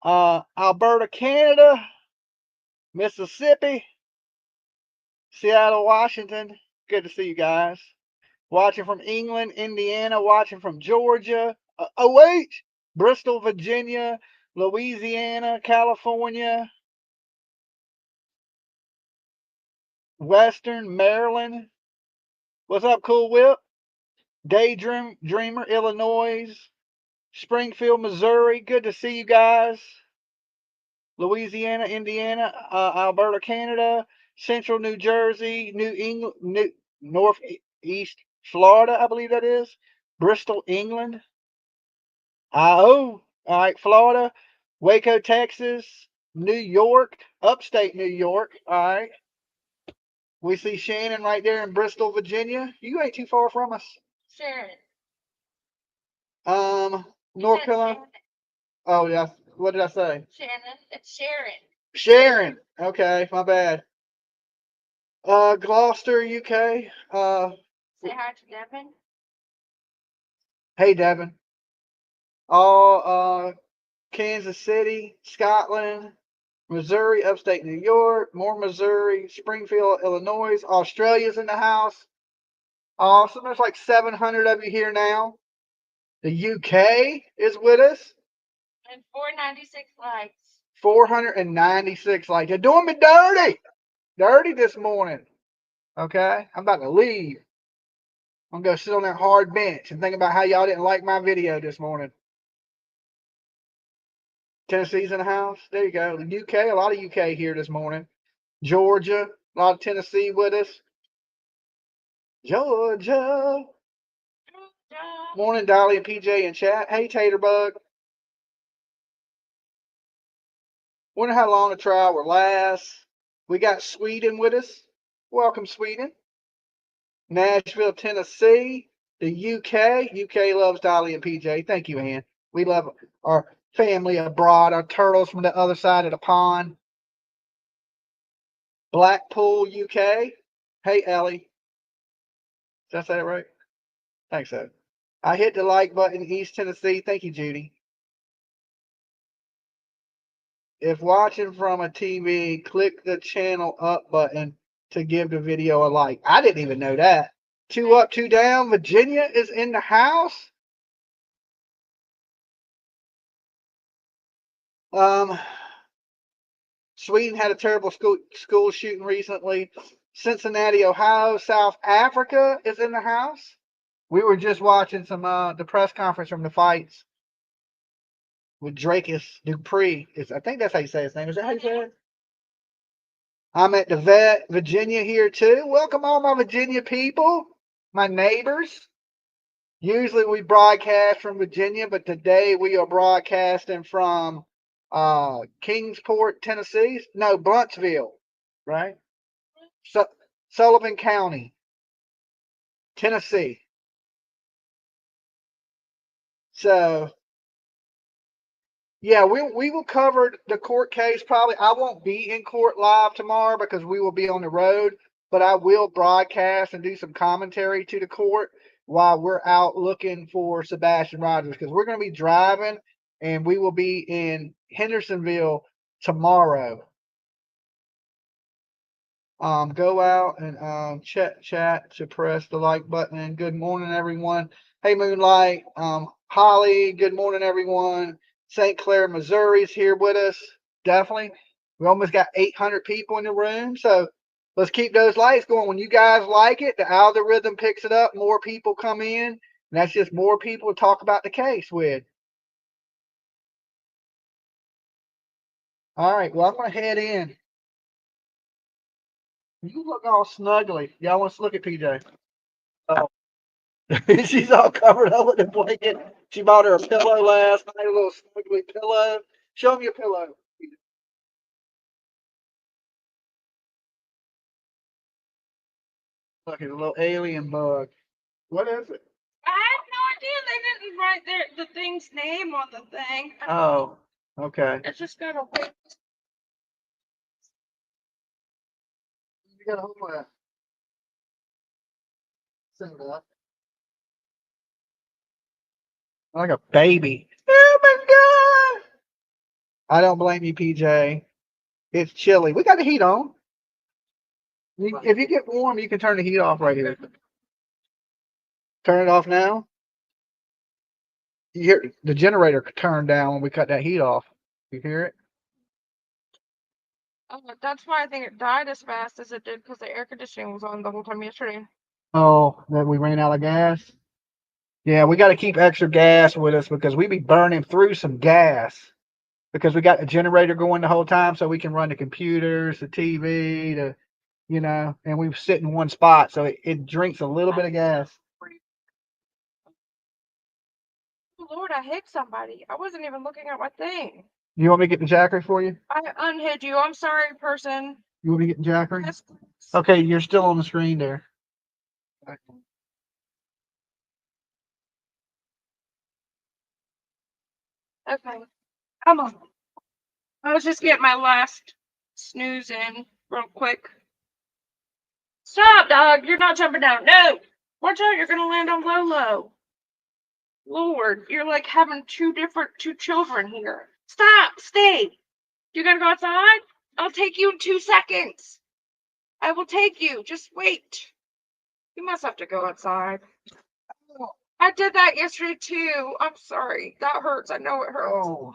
Alberta, Canada, Mississippi, Seattle, Washington. Good to see you guys. Watching from England, Indiana, watching from Georgia. OH, Bristol, Virginia, Louisiana, California, Western Maryland. What's up, Cool Whip? Dreamer, Illinois, Springfield, Missouri. Good to see you guys. Louisiana, Indiana, Alberta, Canada, Central New Jersey, New England, Northeast Florida, I believe that is. Bristol, England. All right, Florida, Waco, Texas, New York, upstate New York. All right. We see Shannon right there in Bristol, Virginia. You ain't too far from us. Sharon. North Carolina. Oh yeah. What did I say? Shannon. It's Sharon. Sharon. Okay, my bad. Gloucester, UK. Say hi to Devin. Hey, Devin. All Kansas City, Scotland, Missouri, upstate New York, more Missouri, Springfield, Illinois. Australia's in the house. Awesome. There's like 700 of you here now. The UK is with us. And 496 likes. 496 likes. You're doing me dirty. Dirty this morning. Okay? I'm about to leave. I'm going to go sit on that hard bench and think about how y'all didn't like my video this morning. Tennessee's in the house. There you go. The UK, a lot of UK here this morning. Georgia, a lot of Tennessee with us. Georgia. Morning, Dolly and PJ in chat. Hey, Taterbug. Wonder how long the trial will last. We got Sweden with us. Welcome, Sweden. Nashville, Tennessee. The UK. UK loves Dolly and PJ. Thank you, Ann. We love our family abroad, our turtles from the other side of the pond. Blackpool, UK. Hey, Ellie. Did I say that right? I think so. I hit the like button, East Tennessee. Thank you, Judy. If watching from a TV, click the channel up button to give the video a like. I didn't even know that. 2 up, 2 down. Virginia is in the house. Sweden had a terrible school shooting recently. Cincinnati, Ohio, South Africa is in the house. We were just watching some the press conference from the fights with Drakus Dupree. I think that's how you say his name. Is that how you say it? I'm at the vet, Virginia here too. Welcome all my Virginia people, my neighbors. Usually we broadcast from Virginia, but today we are broadcasting from Kingsport, Tennessee. No, Blunsville, right? Sullivan County, Tennessee. So, yeah, we will cover the court case probably. I won't be in court live tomorrow because we will be on the road, but I will broadcast and do some commentary to the court while we're out looking for Sebastian Rogers because we're going to be driving and we will be in Hendersonville tomorrow. Go out and chat to press the like button. And good morning, everyone. Hey, Moonlight. Holly, good morning, everyone. St. Clair, Missouri is here with us. Definitely. We almost got 800 people in the room. So let's keep those likes going. When you guys like it, the algorithm picks it up. More people come in. And that's just more people to talk about the case with. All right. Well, I'm going to head in. You look all snuggly. Y'all want to look at PJ? Oh. She's all covered up with the blanket. She bought her a pillow last night, a little snuggly pillow. Show me your pillow. Look, it's a little alien bug. What is it? I have no idea. They didn't write the thing's name on the thing. Oh, okay. It's just got a wait. You got a whole send it up. Like a baby. Oh my god! I don't blame you, PJ. It's chilly. We got the heat on. If you get warm, you can turn the heat off right here. Turn it off now. You hear the generator turned down when we cut that heat off. You hear it? Oh, that's why I think it died as fast as it did because the air conditioning was on the whole time yesterday. Oh, that we ran out of gas. Yeah, we got to keep extra gas with us because we be burning through some gas because we got the generator going the whole time, so we can run the computers, the TV, and we sit in one spot, so it drinks a little bit of gas. Oh, Lord, I hit somebody. I wasn't even looking at my thing. You want me to get the jacker for you? I unhid you. I'm sorry, person. You want me to get the jacker? Yes. Okay, you're still on the screen there. Okay. Come on. I was just getting my last snooze in real quick. Stop, dog. You're not jumping down. No. Watch out. You're going to land on Lolo. Lord, you're like having two children here. Stop. Stay. You got to go outside? I'll take you in 2 seconds. I will take you. Just wait. You must have to go outside. I did that yesterday too. I'm sorry. That hurts. I know it hurts. Oh,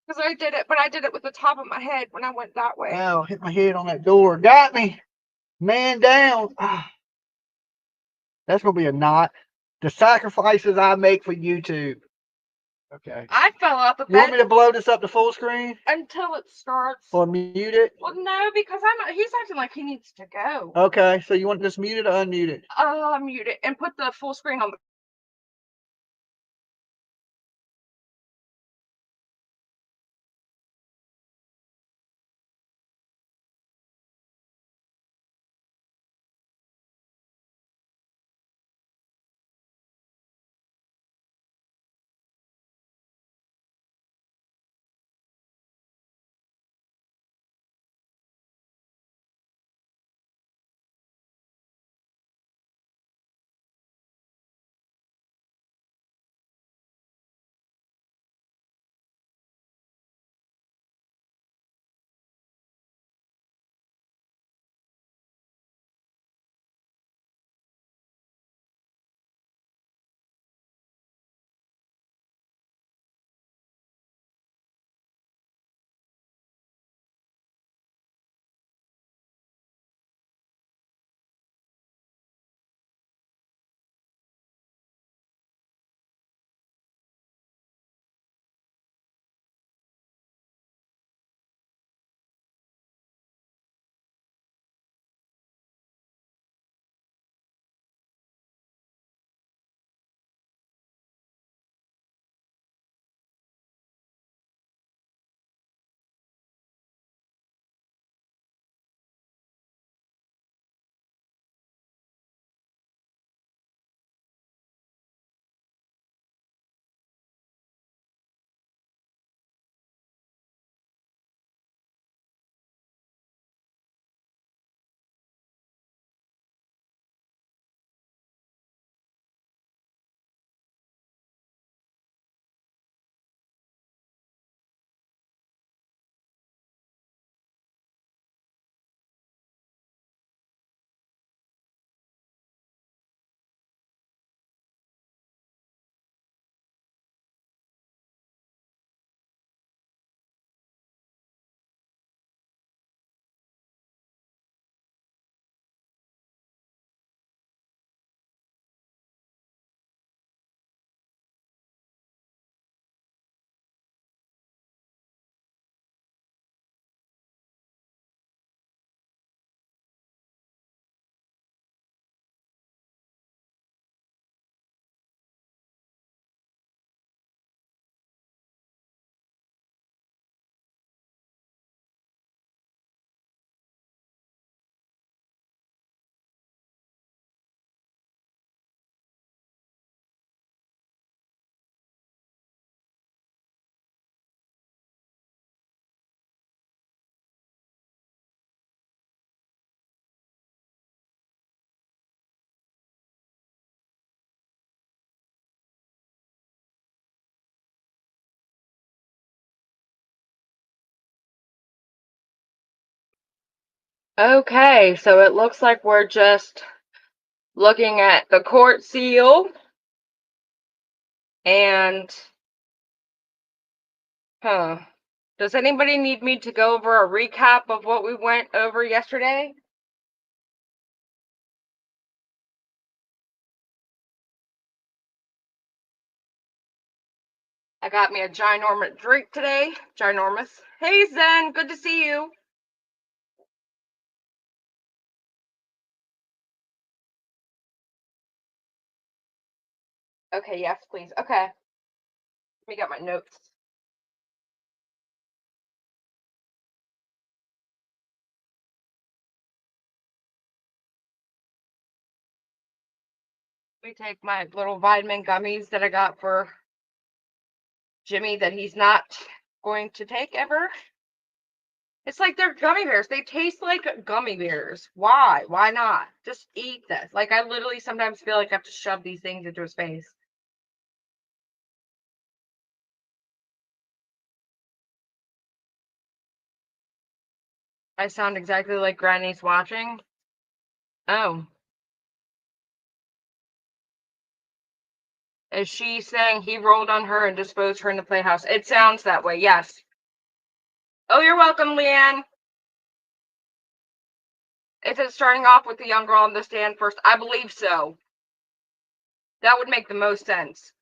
Because I did it, but I did it with the top of my head when I went that way. ow, hit my head on that door. Got me. Man down. That's going to be a knot. The sacrifices I make for YouTube. Okay. I fell out the You want bed me to blow this up to full screen until it starts. or mute it? Well, no, because he's acting like he needs to go. Okay, so you want this muted or unmuted? Mute it and put the full screen on the Okay, so it looks like we're just looking at the court seal and, does anybody need me to go over a recap of what we went over yesterday? I got me a ginormous drink today. Ginormous. Hey, Zen, good to see you. Okay, yes, please. Okay. Let me get my notes. Let me take my little vitamin gummies that I got for Jimmy that he's not going to take ever. It's like they're gummy bears. They taste like gummy bears. Why? Why not? Just eat this. Like, I literally sometimes feel like I have to shove these things into his face. I sound exactly like Granny's watching. Oh. Is she saying he rolled on her and disposed her in the playhouse? It sounds that way, yes. Oh, you're welcome, Leanne. Is it starting off with the young girl on the stand first? I believe so. That would make the most sense.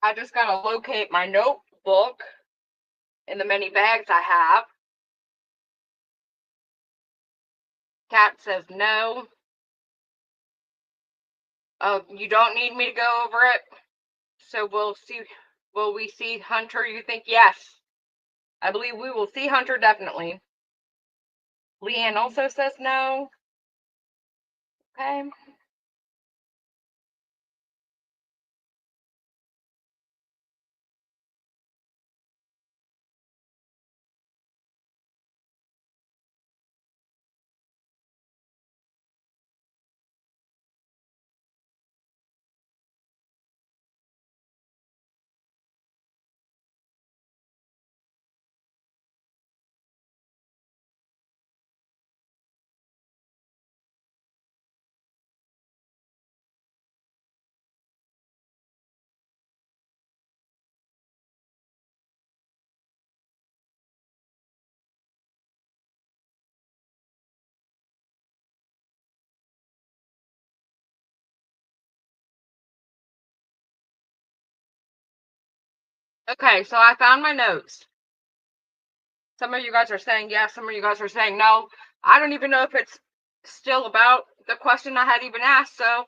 I just gotta locate my notebook in the many bags I have. Cat says no. You don't need me to go over it. So we'll see. Will we see Hunter? You think yes? I believe we will see Hunter definitely. Leanne also says no. Okay. Okay, so I found my notes. Some of you guys are saying yes, some of you guys are saying no. I don't even know if it's still about the question I had even asked, so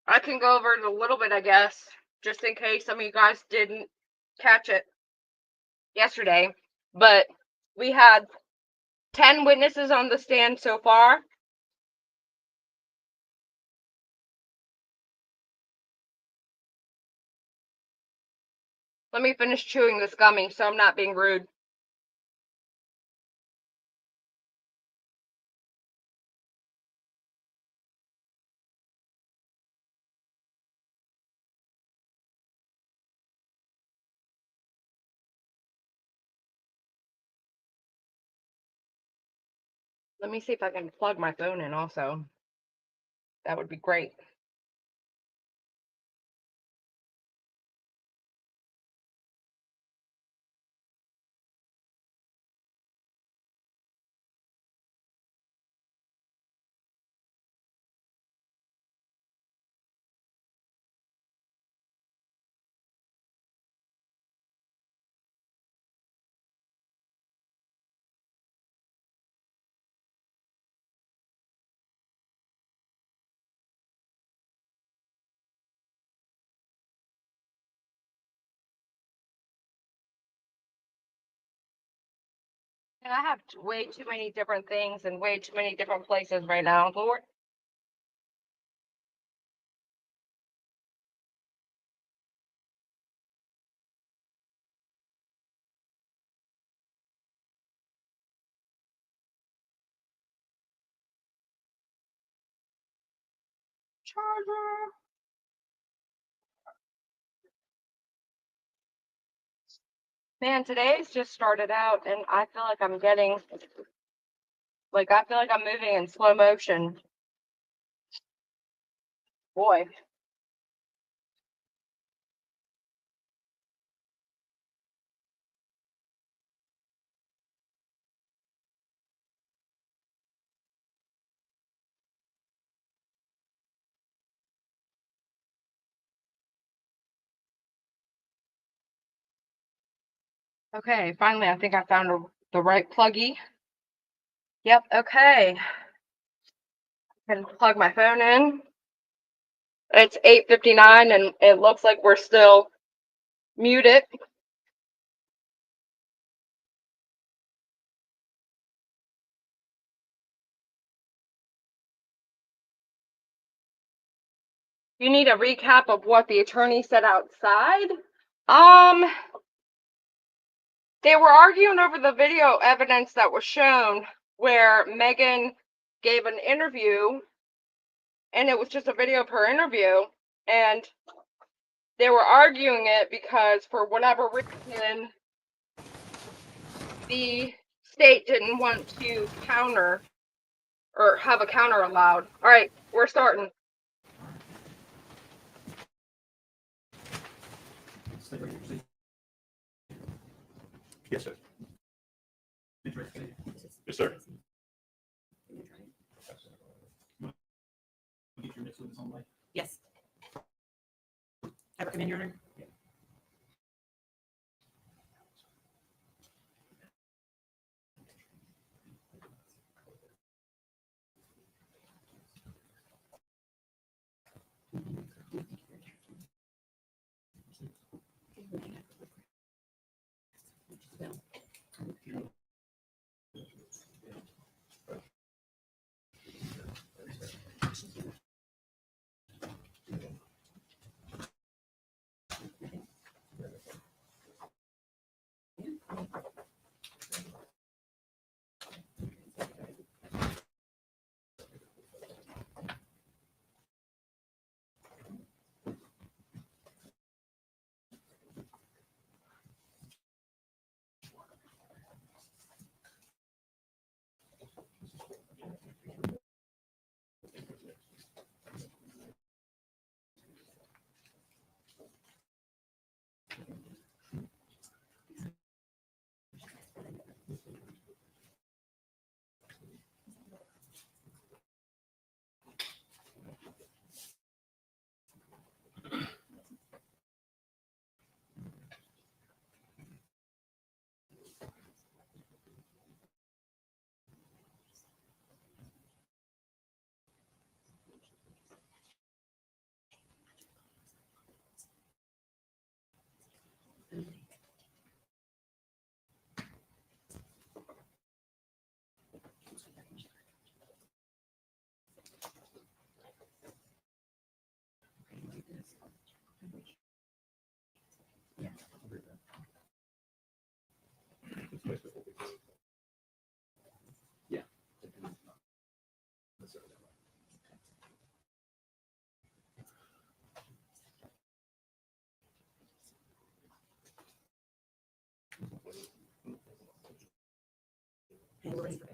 I can go over it a little bit, I guess, just in case some of you guys didn't catch it yesterday. But we had 10 witnesses on the stand so far. Let me finish chewing this gummy so I'm not being rude. Let me see if I can plug my phone in also. That would be great. And I have way too many different things and way too many different places right now, Lord. charger. Man, today's just started out, and I feel like I'm getting, like, I feel like I'm moving in slow motion. Boy. Okay, finally, I think I found the right pluggy. Yep, okay. I can plug my phone in. It's 8:59, and it looks like we're still muted. You need a recap of what the attorney said outside. They were arguing over the video evidence that was shown where Megan gave an interview, and it was just a video per interview, and they were arguing it because for whatever reason the state didn't want to counter or have a counter allowed. All right, we're starting. Yes, sir. Yes, sir. Get your next witness on the way. Yes. I recommend your honor. Yeah. And we're ready for it.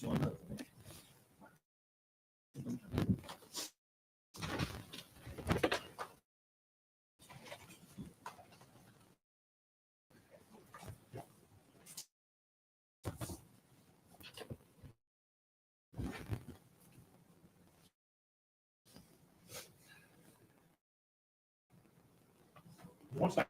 one up. One second.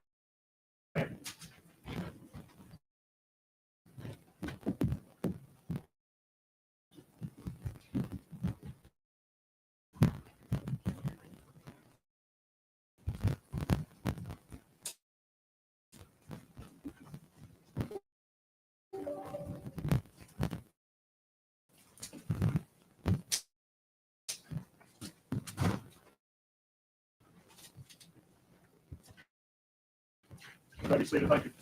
Ready, Stephen, thank you.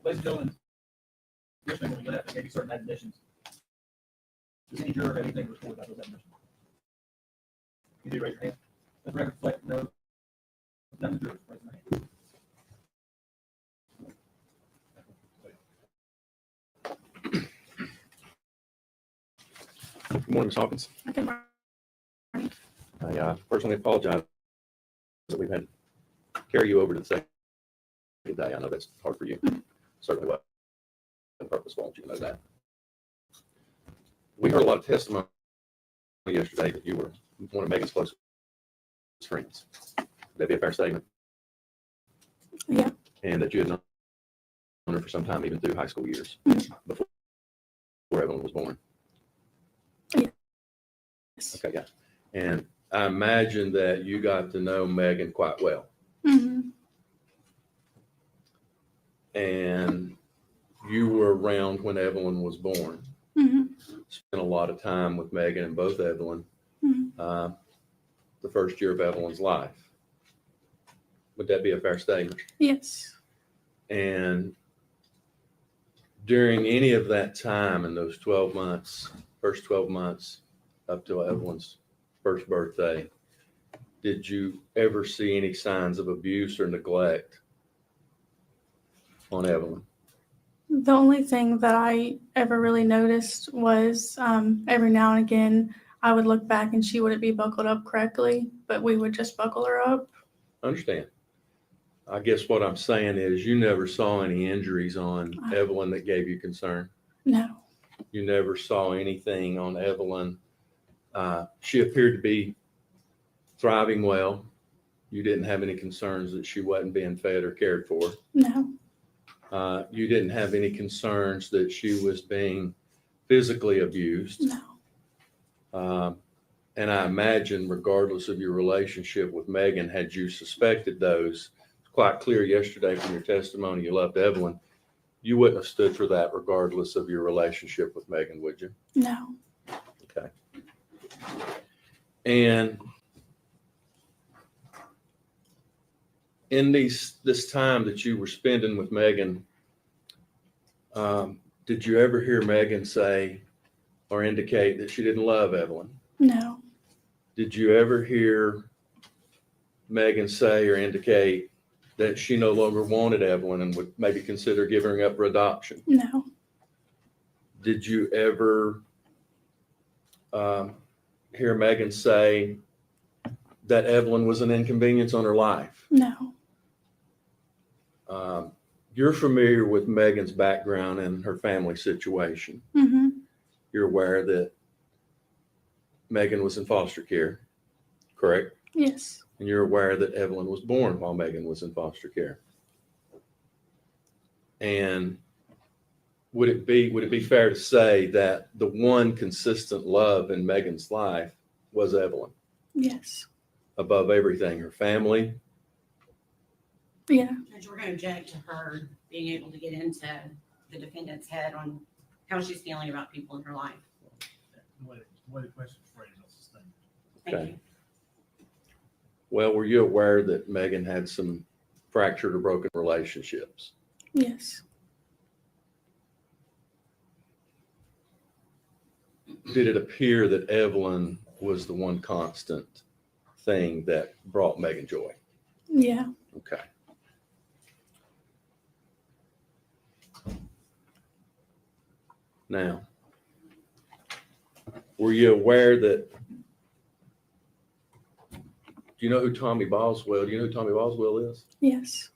Ladies and gentlemen, yesterday when we left, I gave you certain admonitions. Does any juror have anything to report about those admonitions? You do raise your hand. Let the record reflect no. None of the jurors raise their hand. Good morning, Ms. Hawkins. Okay, Mark. I personally apologize that we've had to carry you over to the second day. I know that's hard for you. Certainly wasn't purposeful. I want you to know that. We heard a lot of testimony yesterday that you were one of Megan's closest friends. Would that be a fair statement? Yeah. And that you had known her for some time, even through high school years, before Evelyn was born. Yes. Okay, yeah. And I imagine that you got to know Megan quite well. Mm-hmm. And you were around when Evelyn was born. Mm-hmm. Spent a lot of time with Megan and both Evelyn, Mm-hmm. the first year of Evelyn's life. Would that be a fair statement? Yes. And during any of that time in those 12 months, first 12 months up to Evelyn's first birthday, did you ever see any signs of abuse or neglect on Evelyn? The only thing that I ever really noticed was every now and again I would look back and she wouldn't be buckled up correctly, but we would just buckle her up. Understand. I guess what I'm saying is you never saw any injuries on Evelyn that gave you concern. No. You never saw anything on Evelyn. She appeared to be thriving well. You didn't have any concerns that she wasn't being fed or cared for. No. You didn't have any concerns that she was being physically abused. No. And I imagine, regardless of your relationship with Megan, had you suspected those, it's quite clear yesterday from your testimony you loved Evelyn, you wouldn't have stood for that regardless of your relationship with Megan, would you? No. Okay. And in this time that you were spending with Megan, did you ever hear Megan say or indicate that she didn't love Evelyn? No. Did you ever hear Megan say or indicate that she no longer wanted Evelyn and would maybe consider giving her up for adoption? No. Did you ever hear Megan say that Evelyn was an inconvenience on her life? No. You're familiar with Megan's background and her family situation. Mm-hmm. You're aware that Megan was in foster care, correct? Yes. And you're aware that Evelyn was born while Megan was in foster care. And would it be fair to say that the one consistent love in Megan's life was Evelyn? Yes. Above everything, her family? Yeah. Judge, we're going to object to her being able to get into the defendant's head on how she's feeling about people in her life. The way the question's phrased, that's the thing. Thank Okay. you. Well, were you aware that Megan had some fractured or broken relationships? Yes. Did it appear that Evelyn was the one constant thing that brought Megan joy. Yeah. Okay. Now, were you aware that, do you know who Tommy Boswell, do you know who Tommy Boswell is? Yes.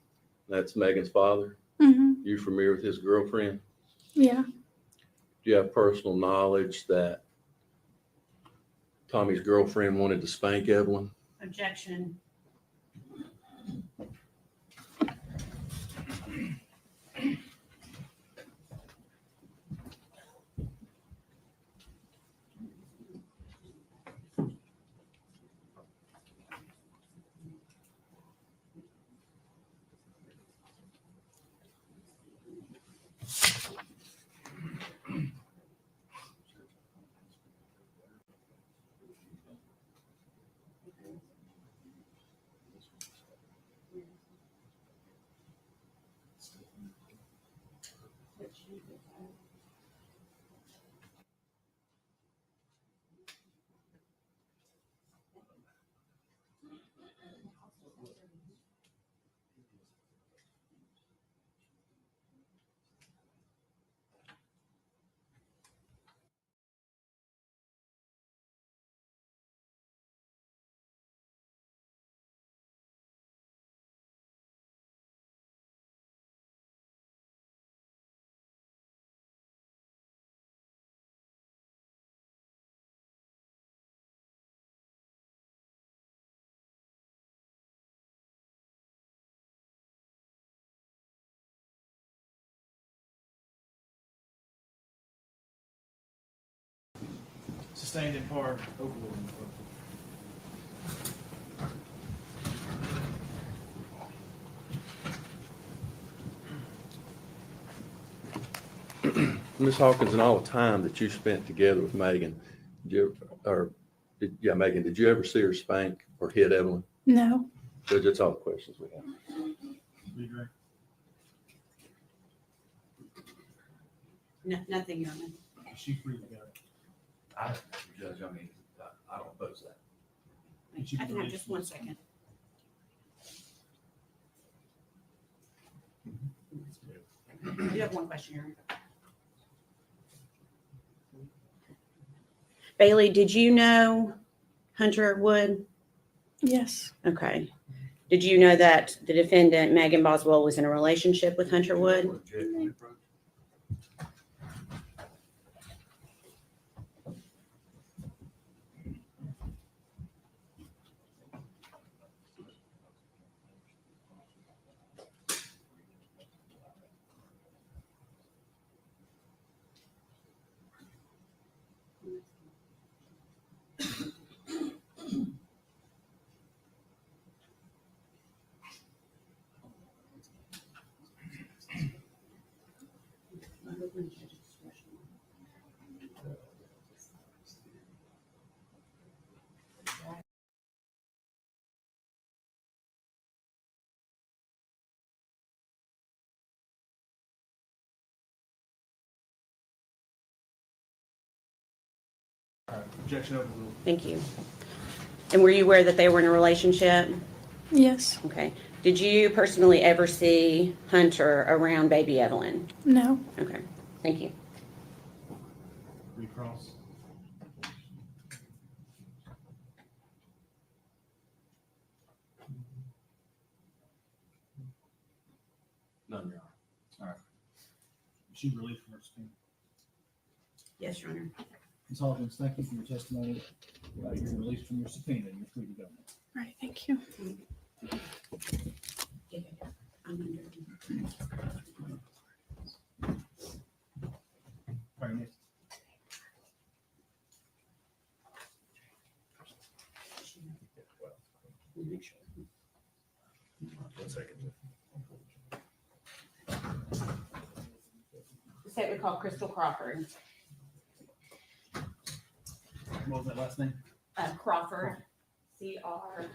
That's Megan's father. Mm-hmm. You familiar with his girlfriend? Yeah. Do you have personal knowledge that Tommy's girlfriend wanted to spank Evelyn? Objection. Sustained in part, overruled in part. Ms. Hawkins, in all the time that you spent together with Megan, Megan, did you ever see her spank or hit Evelyn? No. Judge, that's all the questions we have. We agree. No, nothing, Your Honor. Is she free to go? Judge, I don't oppose that. I can have just 1 second. I do have one question, Your Honor. Bailey, did you know Hunter Wood? Yes. Okay. Did you know that the defendant, Megan Boswell, was in a relationship with Hunter Wood? All right, objection overruled. Thank you. And were you aware that they were in a relationship? Yes. Okay. Did you personally ever see Hunter around baby Evelyn? No. Okay. Thank you. Recross. None, Your Honor. All right. Is she released from her subpoena? Yes, Your Honor. Ms. Hawkins, thank you for your testimony. You're released from your subpoena. You're free to go. All right. Thank you. I'm under. All right, next. One second. The statement called Crystal Crawford. What was that last name? Crawford, CRAWFORD.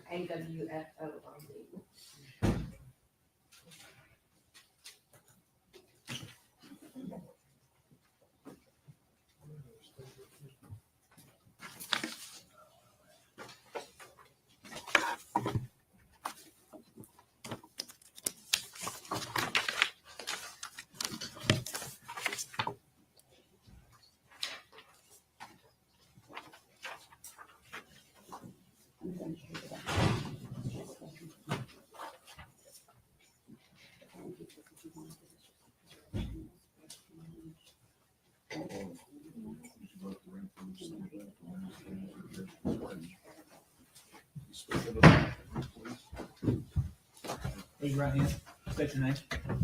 Raise your right hand. State your name.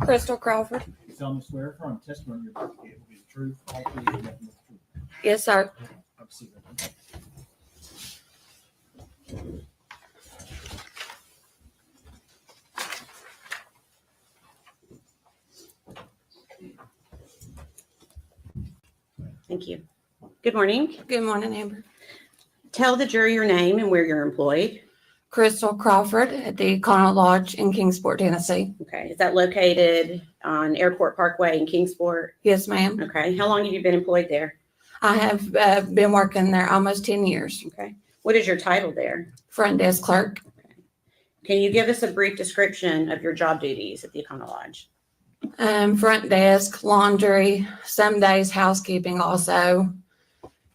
Crystal Crawford. You solemnly swear affirm testimony you're about to give will be the truth, all truth, and nothing but the truth. Yes, sir. Have a seat, okay? Thank you. Good morning. Good morning, Amber. Tell the jury your name and where you're employed. Crystal Crawford at the Econo Lodge in Kingsport, Tennessee. Okay. Is that located on Airport Parkway in Kingsport? Yes, ma'am. Okay. How long have you been employed there? I have been working there almost 10 years. Okay. What is your title there? Front desk clerk. Can you give us a brief description of your job duties at the Econo Lodge? Front desk, laundry, some days housekeeping also.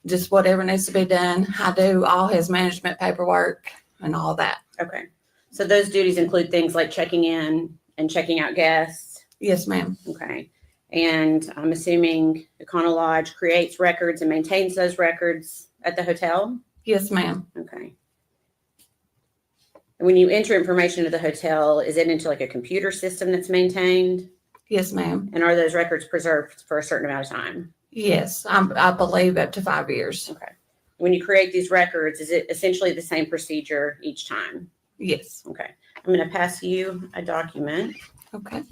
Just whatever needs to be done. I do all his management paperwork and all that. Okay. So those duties include things like checking in and checking out guests. Yes, ma'am. Okay. And I'm assuming Econo Lodge creates records and maintains those records at the hotel? Yes, ma'am. Okay. And when you enter information to the hotel, is it into like a computer system that's maintained? Yes, ma'am. And are those records preserved for a certain amount of time? Yes, I believe up to 5 years. Okay. When you create these records, is it essentially the same procedure each time? Yes. Okay. I'm going to pass you a document. Okay.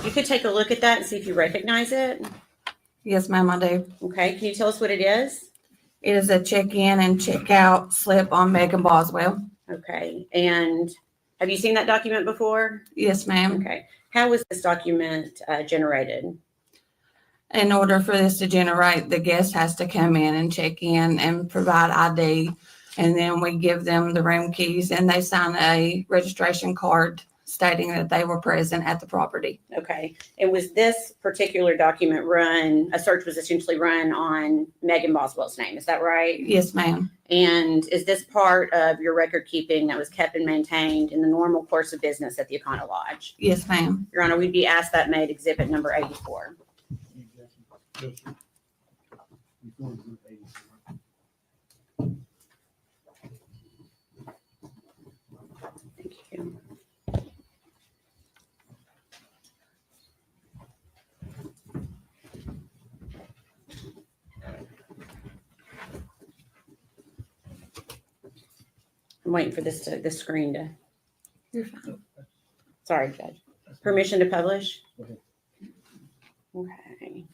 You could take a look at that and see if you recognize it. Yes, ma'am, I do. Okay. Can you tell us what it is? It is a check-in and check-out slip on Megan Boswell. Okay. And have you seen that document before? Yes, ma'am. Okay. How was this document generated? In order for this to generate, the guest has to come in and check in and provide ID. And then we give them the room keys and they sign a registration card stating that they were present at the property. Okay. And was this particular document run, a search was essentially run on Megan Boswell's name, is that right? Yes, ma'am. And is this part of your record keeping that was kept and maintained in the normal course of business at the Econo Lodge? Yes, ma'am. Your Honor, we'd be asked that made exhibit number 84. Thank you. I'm waiting for this screen to, You're fine. sorry, Judge. Permission to publish? Go ahead. Okay.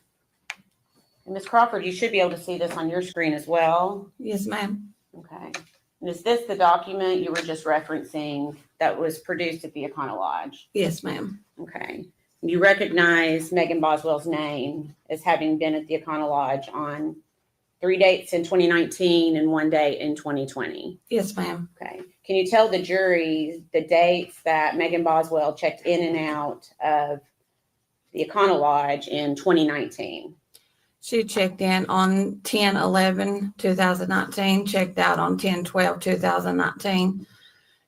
And Ms. Crawford, you should be able to see this on your screen as well. Yes, ma'am. Okay. And is this the document you were just referencing that was produced at the Econo Lodge? Yes, ma'am. Okay. You recognize Megan Boswell's name as having been at the Econo Lodge on 3 dates in 2019 and 1 date in 2020. Yes, ma'am. Okay. Can you tell the jury the dates that Megan Boswell checked in and out of the Econo Lodge in 2019? She checked in on 10/11/2019, checked out on 10/12/2019,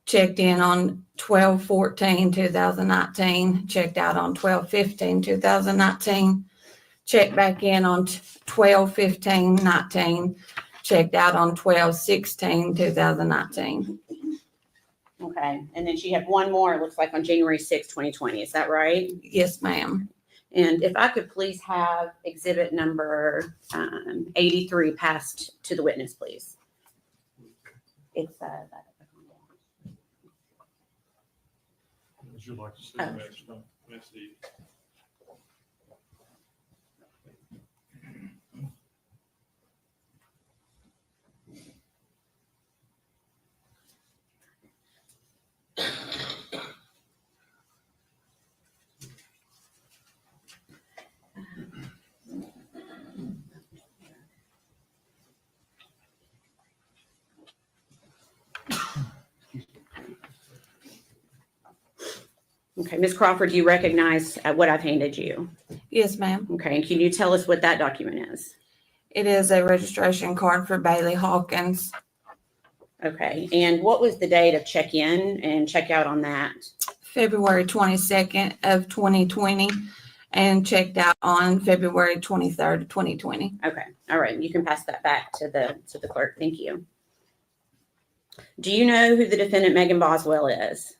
checked in on 12/14/2019, checked out on 12/15/2019, checked back in on 12/15/19, checked out on 12/16/2019. Okay. And then she had one more, it looks like on January 6, 2020. Is that right? Yes, ma'am. And if I could please have exhibit number 83 passed to the witness, please. It's Would you like to see Oh. the next one? That's the. okay. Ms. Crawford, do you recognize what I've handed you? Yes, ma'am. Okay. And can you tell us what that document is? It is a registration card for Bailey Hawkins. Okay. And what was the date of check-in and check-out on that? February 22nd of 2020. and checked out on February 23rd, 2020. Okay, all right, you can pass that back to the clerk, thank you. Do you know who the defendant Megan Boswell is?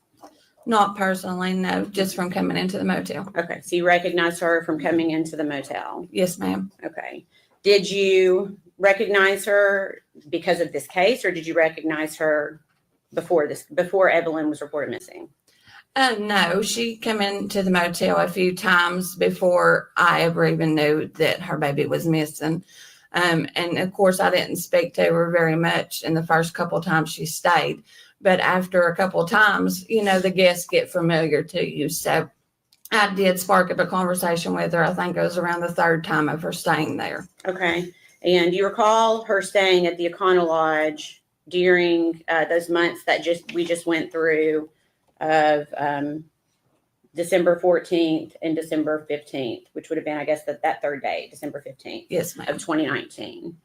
Not personally, no, just from coming into the motel. Okay, so you recognize her from coming into the motel? Yes, ma'am. Okay. Did you recognize her because of this case, or did you recognize her before Evelyn was reported missing? No, she came into the motel a few times before I ever even knew that her baby was missing. And of course, I didn't speak to her very much in the first couple of times she stayed. But after a couple of times, you know, the guests get familiar to you. So I did spark up a conversation with her. I think it was around the third time of her staying there. Okay. And you recall her staying at the Econo Lodge during those months that we just went through of December 14th and December 15th, which would have been, I guess, that third day, December 15th Yes, ma'am. of 2019.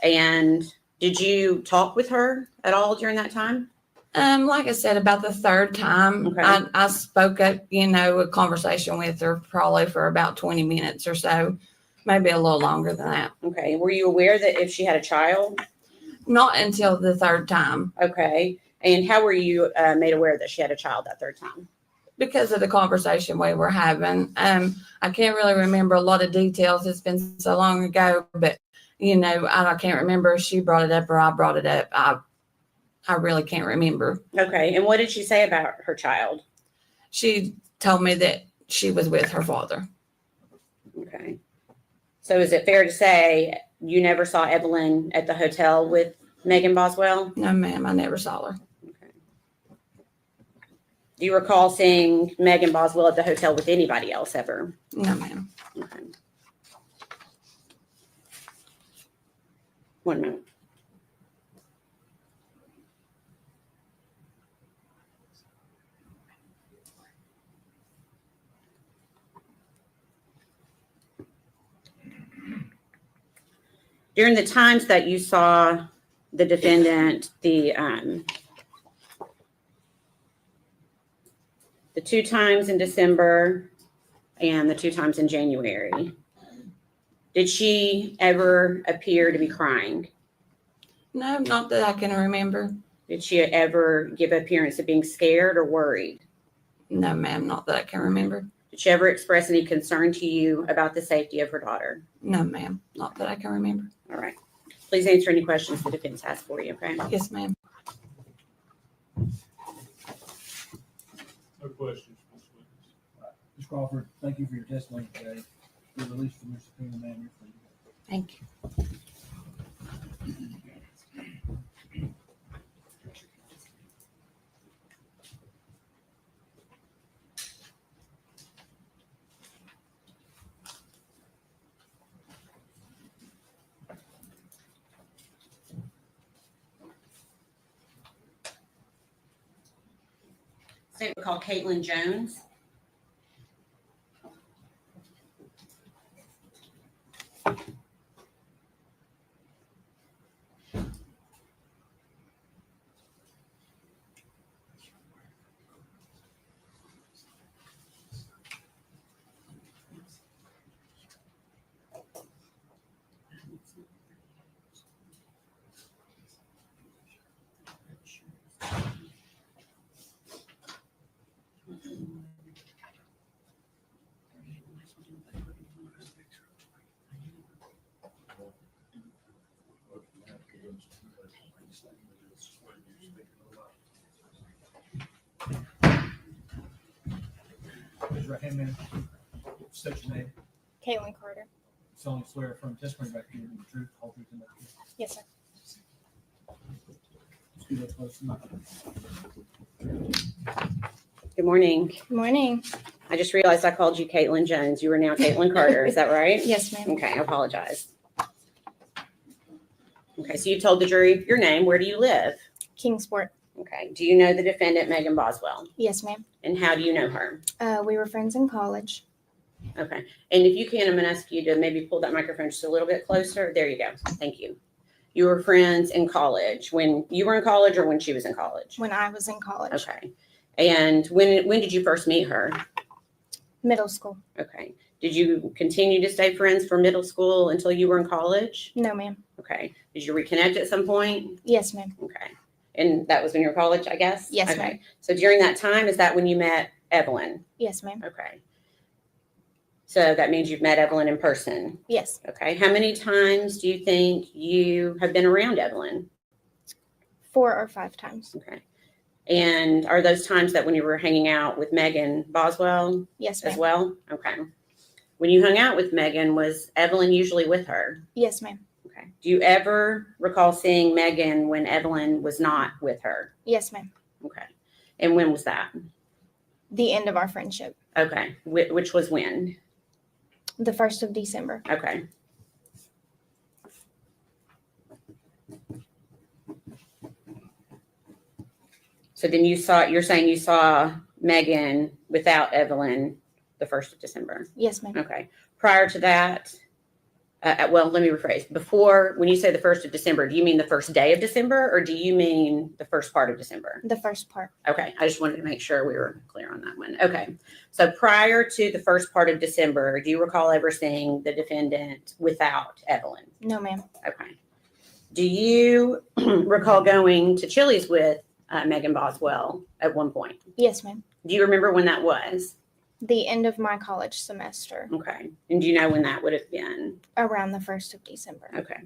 And did you talk with her at all during that time? Like I said, about the third time, Okay. I spoke up, you know, a conversation with her probably for about 20 minutes or so, maybe a little longer than that. Okay. Were you aware that if she had a child? Not until the third time. Okay. And how were you made aware that she had a child that third time? Because of the conversation we were having. I can't really remember a lot of details. It's been so long ago, but, you know, I can't remember if she brought it up or I brought it up. I really can't remember. Okay. And what did she say about her child? She told me that she was with her father. Okay. So is it fair to say you never saw Evelyn at the hotel with Megan Boswell? No, ma'am, I never saw her. Okay. Do you recall seeing Megan Boswell at the hotel with anybody else ever? No, ma'am. Okay. One minute. During the times that you saw the defendant, the 2 times in December and the 2 times in January, did she ever appear to be crying? No, not that I can remember. Did she ever give appearance of being scared or worried? No, ma'am, not that I can remember. Did she ever express any concern to you about the safety of her daughter? No, ma'am, not that I can remember. All right. Please answer any questions the defense has for you, okay? Yes, ma'am. No questions, Ms. Williams. All right. Ms. Crawford, thank you for your testimony today. You're released from your subpoena, ma'am. You're free to go. Thank you. Statement called Caitlin Jones. Raise your right hand, ma'am. State your name. Caitlin Carter. Solemnly swear from testimony back here in the truth, whole truth, and nothing but the truth. Yes, sir. Scoot up close to the microphone. Good morning. Good morning. I just realized I called you Caitlin Jones. You are now Caitlin Carter. Is that right? Yes, ma'am. Okay, I apologize. Okay, so you told the jury your name. Where do you live? Kingsport. Okay. Do you know the defendant, Megan Boswell? Yes, ma'am. And how do you know her? We were friends in college. Okay. And if you can, I'm going to ask you to maybe pull that microphone just a little bit closer. There you go. Thank you. You were friends in college. When you were in college or when she was in college? When I was in college. Okay. And when did you first meet her? Middle school. Okay. Did you continue to stay friends from middle school until you were in college? No, ma'am. Okay. Did you reconnect at some point? Yes, ma'am. Okay. And that was when you were in college, I guess? Yes, Okay. ma'am. So during that time, is that when you met Evelyn? Yes, ma'am. Okay. So that means you've met Evelyn in person. Yes. Okay. How many times do you think you have been around Evelyn? 4 or 5 times. Okay. And are those times that when you were hanging out with Megan Boswell Yes, as ma'am. well? Okay. When you hung out with Megan, was Evelyn usually with her? Yes, ma'am. Okay. Do you ever recall seeing Megan when Evelyn was not with her? Yes, ma'am. Okay. And when was that? The end of our friendship. Okay. Which was when? The 1st of December. Okay. So then you're saying you saw Megan without Evelyn the 1st of December. Yes, ma'am. Okay. Prior to that, well, let me rephrase. Before, when you say the 1st of December, do you mean the first day of December or do you mean the first part of December? The first part. Okay. I just wanted to make sure we were clear on that one. Okay. So prior to the first part of December, do you recall ever seeing the defendant without Evelyn? No, ma'am. Okay. Do you recall going to Chili's with Megan Boswell at one point? Yes, ma'am. Do you remember when that was? The end of my college semester, Okay. And do you know when that would have been? around the 1st of December. Okay.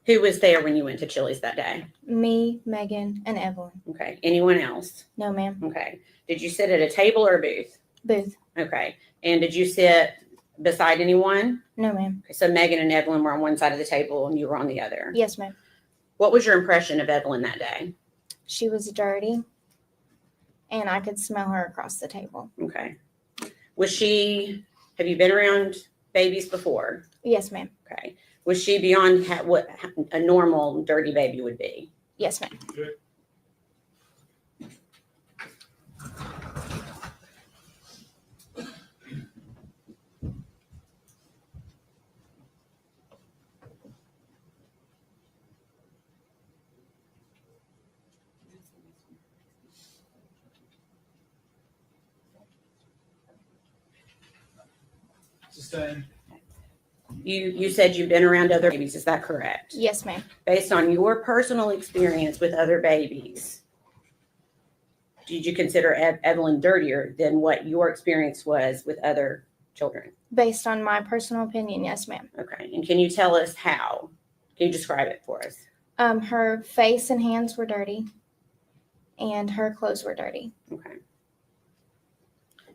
Who was there when you went to Chili's that day? Me, Megan, and Evelyn. Okay. Anyone else? No, ma'am. Okay. Did you sit at a table or a booth? Booth. Okay. And did you sit beside anyone? No, ma'am. Okay, so Megan and Evelyn were on one side of the table and you were on the other. Yes, ma'am. What was your impression of Evelyn that day? She was dirty, and I could smell her across the table. Okay. Have you been around babies before? Yes, ma'am. Okay. Was she beyond what a normal dirty baby would be? Yes, ma'am. Sustain. You said you've been around other babies. Is that correct? Yes, ma'am. Based on your personal experience with other babies, did you consider Evelyn dirtier than what your experience was with other children? Based on my personal opinion, yes, ma'am. Okay. And can you tell us how? Can you describe it for us? Her face and hands were dirty, and her clothes were dirty. Okay.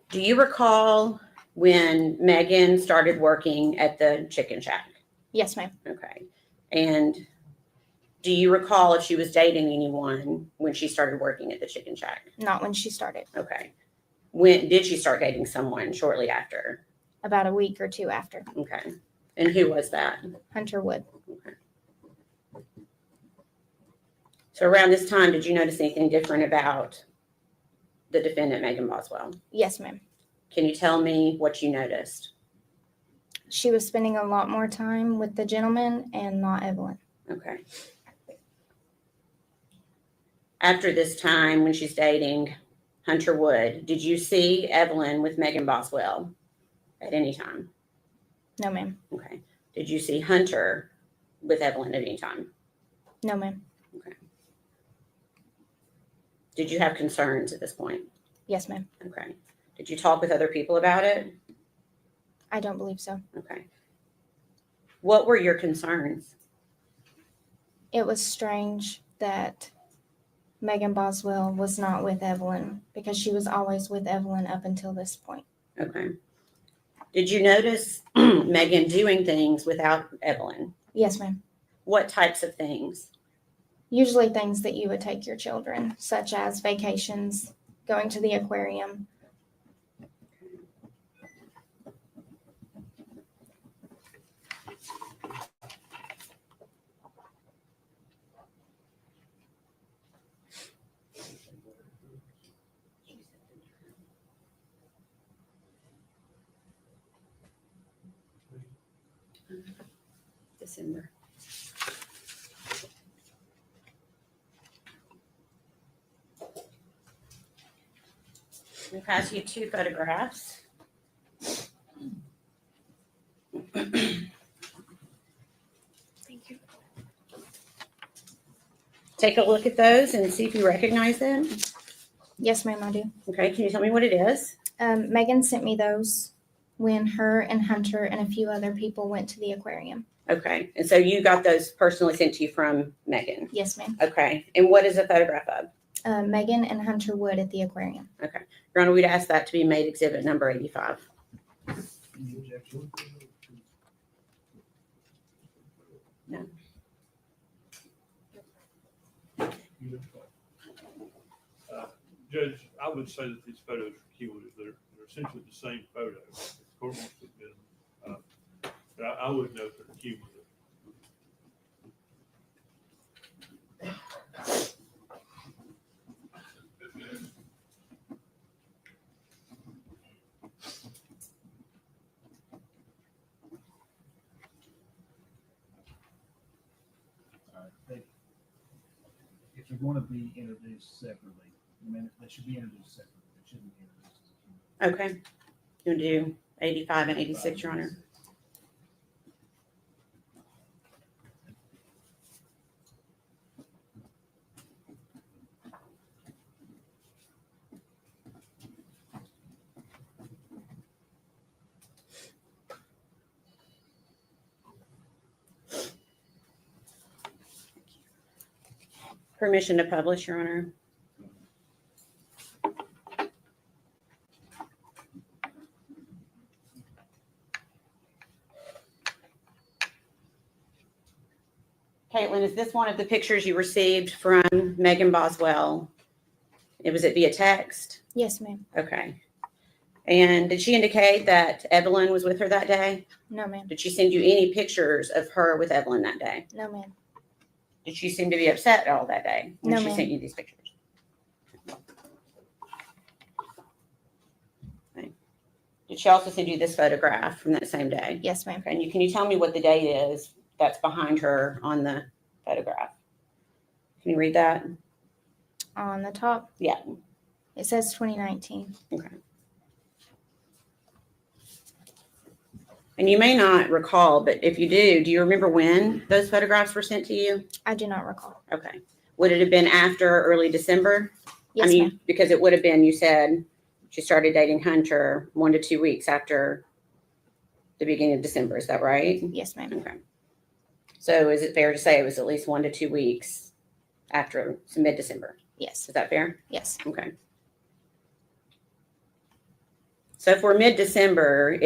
Do you recall when Megan started working at the chicken shack? Yes, ma'am. Okay. And do you recall if she was dating anyone when she started working at the chicken shack? Not when she started. Okay. When did she start dating someone shortly after? About a week or 2 after. Okay. And who was that? Hunter Wood. Okay. So around this time, did you notice anything different about the defendant, Megan Boswell? Yes, ma'am. Can you tell me what you noticed? She was spending a lot more time with the gentleman and not Evelyn. Okay. After this time, when she's dating Hunter Wood, did you see Evelyn with Megan Boswell at any time? No, ma'am. Okay. Did you see Hunter with Evelyn at any time? No, ma'am. Okay. Did you have concerns at this point? Yes, ma'am. Okay. Did you talk with other people about it? I don't believe so. Okay. What were your concerns? It was strange that Megan Boswell was not with Evelyn because she was always with Evelyn up until this point. Okay. Did you notice Megan doing things without Evelyn? Yes, ma'am. What types of things? Usually things that you would take your children, such as vacations, going to the aquarium. December. I'm going to pass you 2 photographs. Thank you. Take a look at those and see if you recognize them. Yes, ma'am, I do. Okay, can you tell me what it is? Megan sent me those when her and Hunter and a few other people went to the aquarium. Okay, and so you got those personally sent to you from Megan? Yes, ma'am. Okay, and what is a photograph of? Megan and Hunter Wood at the aquarium. Okay, Your Honor, we'd ask that to be made exhibit number 85. Any objection? No. Judge, I would say that these photos are cumulative. They're essentially the same photo. The court wants to admit them. But I would note they're cumulative. All right, if they're going to be introduced separately, I mean, they should be introduced separately. They shouldn't be introduced as a cumulative. Okay, you want to do 85 and 86, Your Honor? Permission to publish, Your Honor. Caitlin, is this one of the pictures you received from Megan Boswell? Was it via text? Yes, ma'am. Okay. And did she indicate that Evelyn was with her that day? No, ma'am. Did she send you any pictures of her with Evelyn that day? No, ma'am. Did she seem to be upset at all that day when No, she ma'am. sent you these pictures? Okay. Did she also send you this photograph from that same day? Yes, ma'am. Okay. And can you tell me what the date is that's behind her on the photograph? Can you read that? On the top, Yeah. it says 2019. Okay. And you may not recall, but if you do you remember when those photographs were sent to you? I do not recall. Okay. Would it have been after early December? Yes, I mean, ma'am. because it would have been, you said she started dating Hunter 1 to 2 weeks after the beginning of December. Is that right? Yes, ma'am. Okay. So is it fair to say it was at least 1 to 2 weeks after mid-December? Yes. Is that fair? Yes. Okay. So for mid-December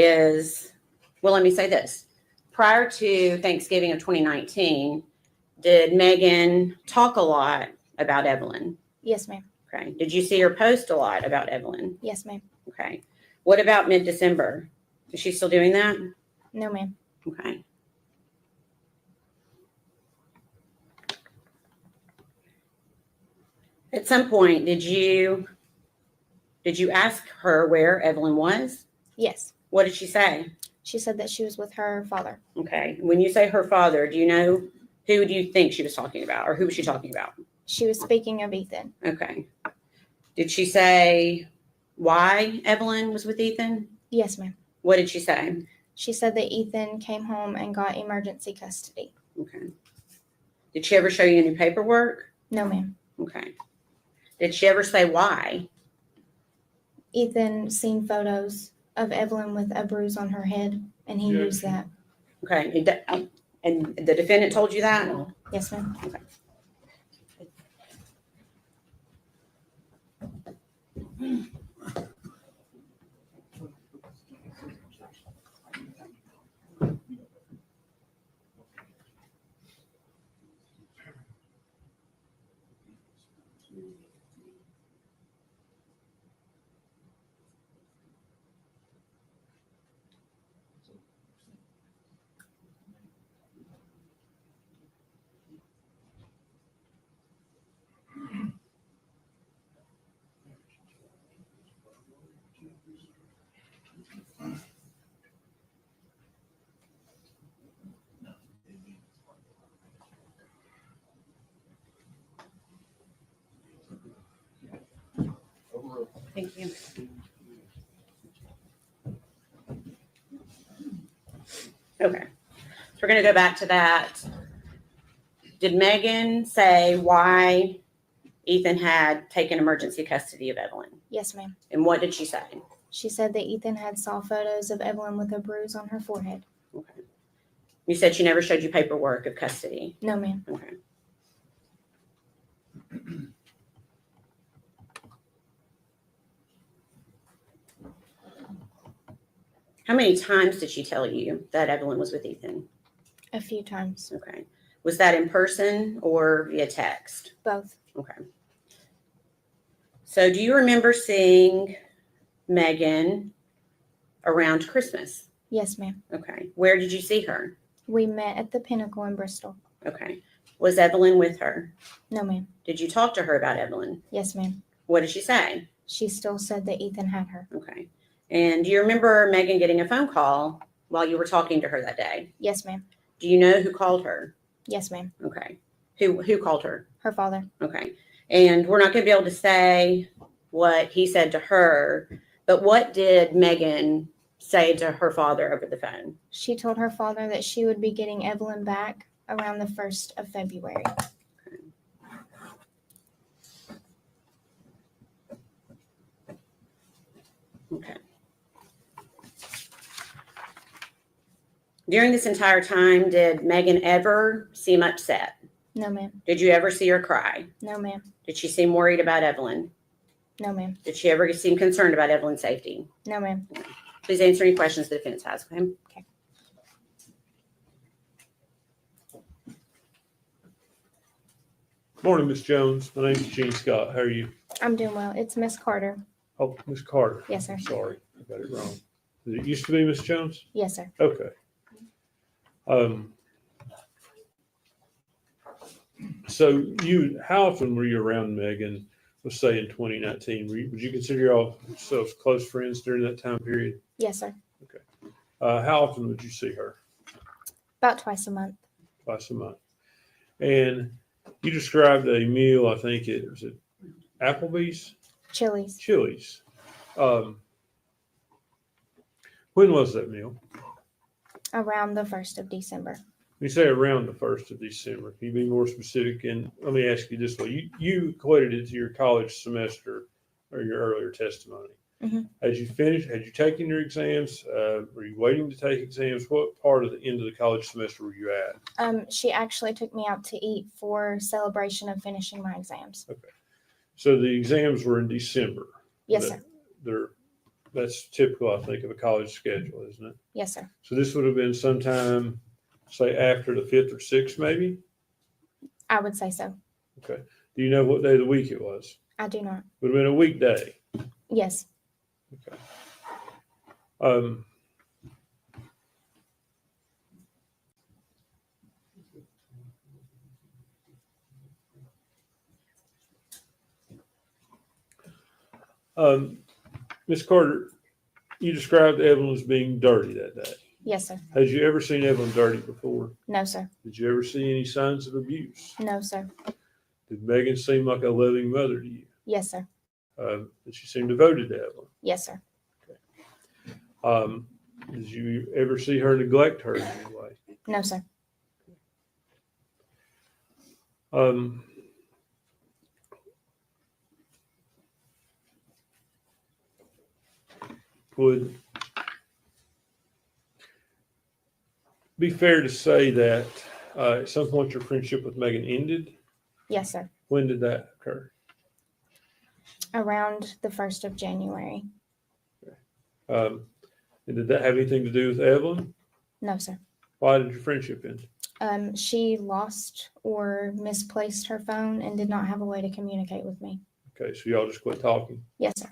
well, let me say this. Prior to Thanksgiving of 2019, did Megan talk a lot about Evelyn? Yes, ma'am. Okay. Did you see her post a lot about Evelyn? Yes, ma'am. Okay. What about mid-December? Is she still doing that? No, ma'am. Okay. At some point, did you ask her where Evelyn was? Yes. What did she say? She said that she was with her father. Okay. When you say her father, do you know who do you think she was talking about, or who was she talking about? She was speaking of Ethan. Okay. Did she say why Evelyn was with Ethan? Yes, ma'am. What did she say? She said that Ethan came home and got emergency custody. Okay. Did she ever show you any paperwork? No, ma'am. Okay. Did she ever say why? Ethan seen photos of Evelyn with a bruise on her head, and he Yeah, used that. Okay. And the defendant told you that? Yes, ma'am. Thank you. Okay. So we're going to go back to that. Did Megan say why Ethan had taken emergency custody of Evelyn? Yes, ma'am. And what did she say? She said that Ethan had saw photos of Evelyn with a bruise on her forehead. Okay. You said she never showed you paperwork of custody. No, ma'am. Okay. How many times did she tell you that Evelyn was with Ethan? A few times. Okay. Was that in person or via text? Both. Okay. So do you remember seeing Megan around Christmas? Yes, ma'am. Okay. Where did you see her? We met at the Pinnacle in Bristol. Okay. Was Evelyn with her? No, ma'am. Did you talk to her about Evelyn? Yes, ma'am. What did she say? She still said that Ethan had her. Okay. And do you remember Megan getting a phone call while you were talking to her that day? Yes, ma'am. Do you know who called her? Yes, ma'am. Okay. Who called her? Her father. Okay. And we're not going to be able to say what he said to her, but what did Megan say to her father over the phone? She told her father that she would be getting Evelyn back around the 1st of February. Okay. During this entire time, did Megan ever seem upset? No, ma'am. Did you ever see her cry? No, ma'am. Did she seem worried about Evelyn? No, ma'am. Did she ever seem concerned about Evelyn's safety? No, ma'am. Please answer any questions the defense has. Okay. Okay. Morning, Miss Jones. My name's Gene Scott. How are you? I'm doing well. It's Miss Carter. Oh, Miss Carter. Yes, sir. Sorry, I got it wrong. Did it used to be Miss Jones? Yes, sir. Okay. So how often were you around Megan, let's say in 2019? Would you consider yourselves close friends during that time period? Yes, sir. How often would you see her? About twice a month. Twice a month. And you described a meal, I think it was at Applebee's? Chili's. Chili's. When was that meal? Around the 1st of December. You say around the 1st of December. Can you be more specific? And let me ask you this way. You equated it to your college semester or your earlier testimony. Mhm. Had you taken your exams? Were you waiting to take exams? What part of the end of the college semester were you at? She actually took me out to eat for celebration of finishing my exams. So the exams were in December. Yes, sir. That's typical, I think, of a college schedule, isn't it? Yes, sir. So this would have been sometime, say, after the 5th or 6th, maybe? I would say so. Okay. Do you know what day of the week it was? I do not. Would have been a weekday. Yes. Okay. Ms. Carter, you described Evelyn as being dirty that day. Yes, sir. Had you ever seen Evelyn dirty before? No, sir. Did you ever see any signs of abuse? No, sir. Did Megan seem like a loving mother to you? Yes, sir. Did she seem devoted to Evelyn? Yes, sir. Did you ever see her neglect her in any way? No, sir. Would be fair to say that at some point your friendship with Megan ended? Yes, sir. When did that occur? Around the 1st of January. And did that have anything to do with Evelyn? No, sir. Why did your friendship end? She lost or misplaced her phone and did not have a way to communicate with me. Okay, so y'all just quit talking. Yes, sir.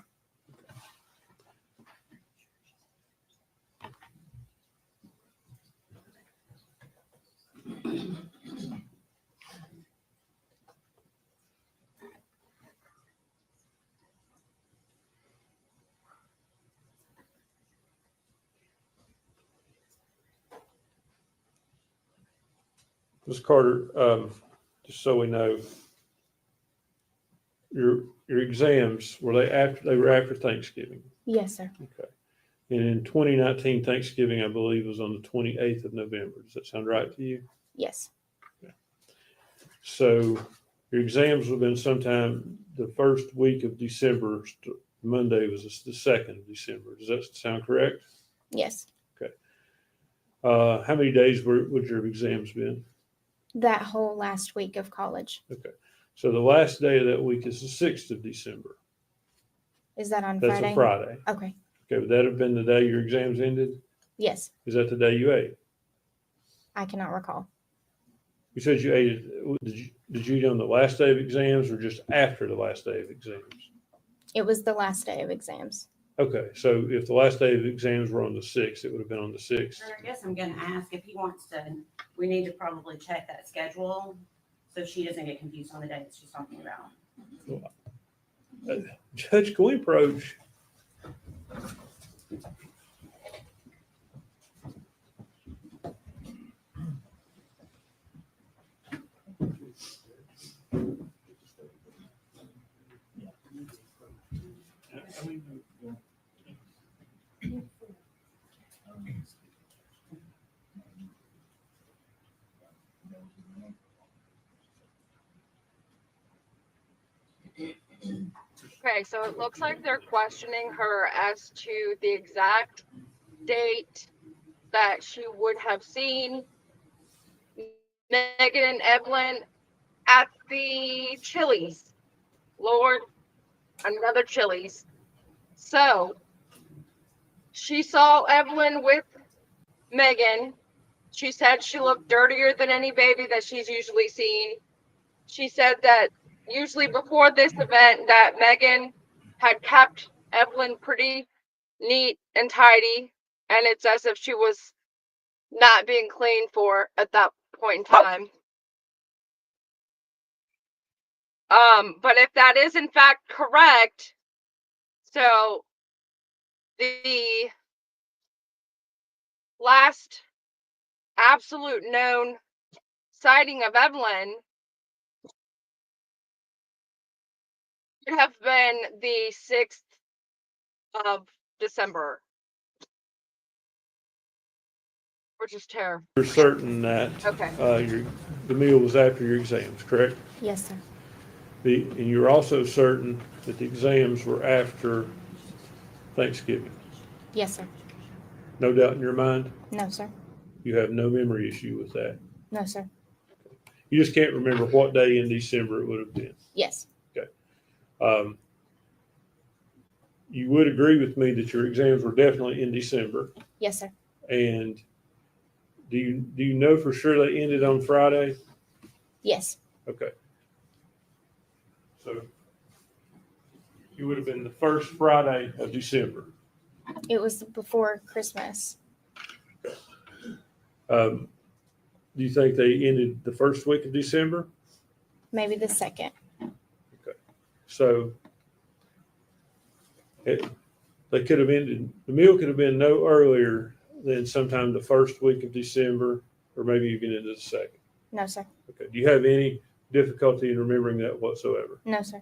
Ms. Carter, just so we know, your exams, were they after Thanksgiving? Yes, sir. Okay. And in 2019, Thanksgiving, I believe, was on the 28th of November. Does that sound right to you? Yes. So your exams would have been sometime the first week of December. Monday was the 2nd of December. Does that sound correct? Yes. How many days would your exams been? That whole last week of college. Okay. So the last day of that week is the 6th of December. Is that on That's Friday? a Friday. Okay. Okay, would that have been the day your exams ended? Yes. Is that the day you ate? I cannot recall. You said you ate it. Did you eat on the last day of exams or just after the last day of exams? It was the last day of exams. Okay, so if the last day of exams were on the 6th, it would have been on the 6th. I guess I'm gonna ask if he wants to, we need to probably check that schedule so she doesn't get confused on the dates she's talking about. Judge, can we approach? Okay, so it looks like they're questioning her as to the exact date that she would have seen Megan and Evelyn at the Chili's. Lord, another Chili's. So she saw Evelyn with Megan. She said she looked dirtier than any baby that she's usually seen. She said that usually before this event that Megan had kept Evelyn pretty neat and tidy, and it's as if she was not being cleaned for at that point in time. But if that is in fact correct, so the last absolute known sighting of Evelyn would have been the 6th of December, which is terrible. You're certain that Okay. the meal was after your exams, correct? Yes, sir. And you're also certain that the exams were after Thanksgiving. Yes, sir. No doubt in your mind? No, sir. You have no memory issue with that? No, sir. You just can't remember what day in December it would have been? Yes. You would agree with me that your exams were definitely in December. Yes, sir. And do you know for sure they ended on Friday? Yes. Okay. So you would have been the first Friday of December. It was before Christmas. Do you think they ended the first week of December? Maybe the 2nd. So they could have ended, the meal could have been no earlier than sometime the first week of December, or maybe even into the 2nd. No, sir. Okay. Do you have any difficulty in remembering that whatsoever? No, sir.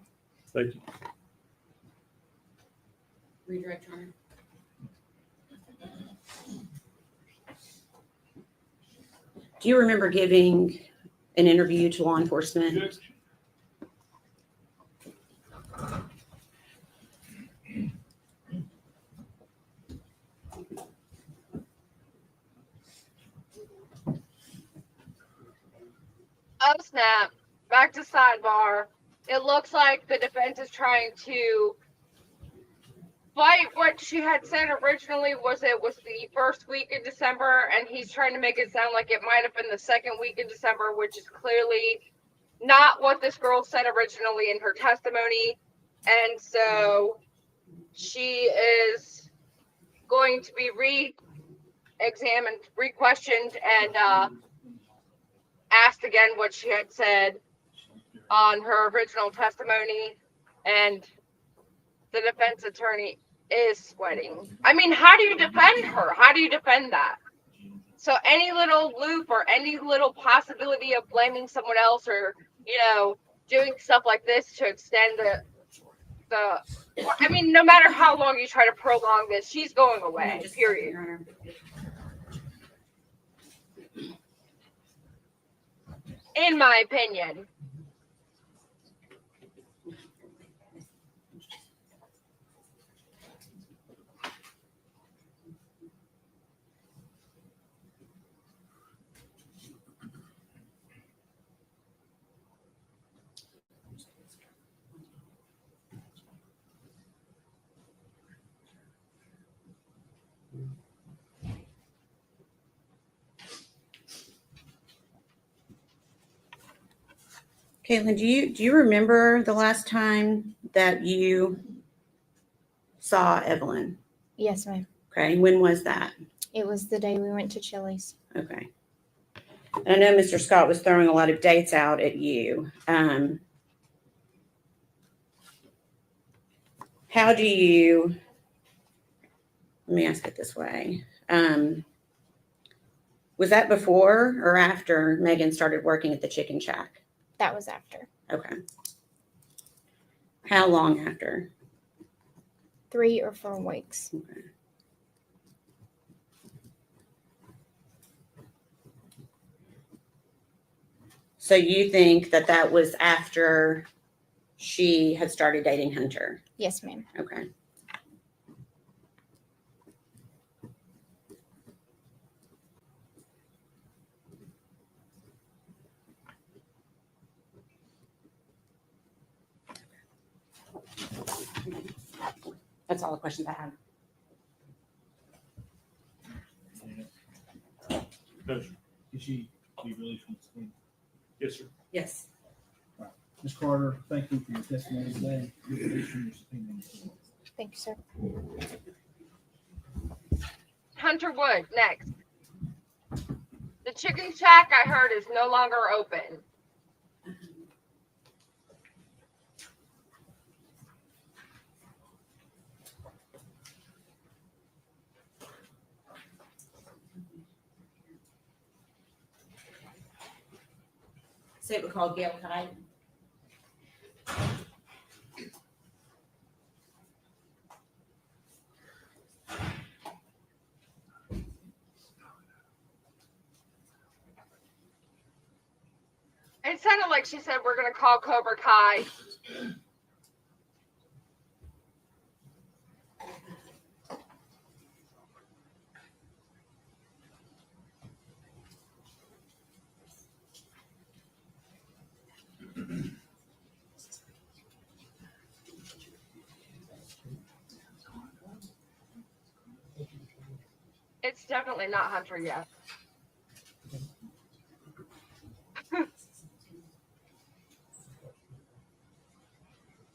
Thank you. Redirect Turner. Do you remember giving an interview to law enforcement? Oh snap. Back to sidebar. It looks like the defense is trying to fight what she had said originally was it was the first week in December, and he's trying to make it sound like it might have been the second week in December, which is clearly not what this girl said originally in her testimony. And so she is going to be re-examined, re-questioned, and asked again what she had said on her original testimony. And the defense attorney is sweating. I mean, how do you defend her? How do you defend that? So any little loop or any little possibility of blaming someone else or, doing stuff like this to extend I mean, no matter how long you try to prolong this, she's going away. No, just a second, Period. Your Honor. In my opinion. Caitlin, do you remember the last time that you saw Evelyn? Yes, ma'am. Okay, when was that? It was the day we went to Chili's. Okay. And I know Mr. Scott was throwing a lot of dates out at you. How do you, let me ask it this way. Was that before or after Megan started working at the Chicken Shack? That was after. Okay. How long after? 3 or 4 weeks. Okay. So you think that that was after she had started dating Hunter? Yes, ma'am. Okay. That's all the questions I have. No, sir. Did she be released from the screen? Yes, sir. Yes. Ms. Carter, thank you for your testimony today. You're released from your subpoena. Thank you, sir. Hunter Wood, next. The Chicken Shack, I heard, is no longer open. Say it was called Gail Tide. It sounded like she said we're gonna call Cobra Kai. It's definitely not Hunter yet.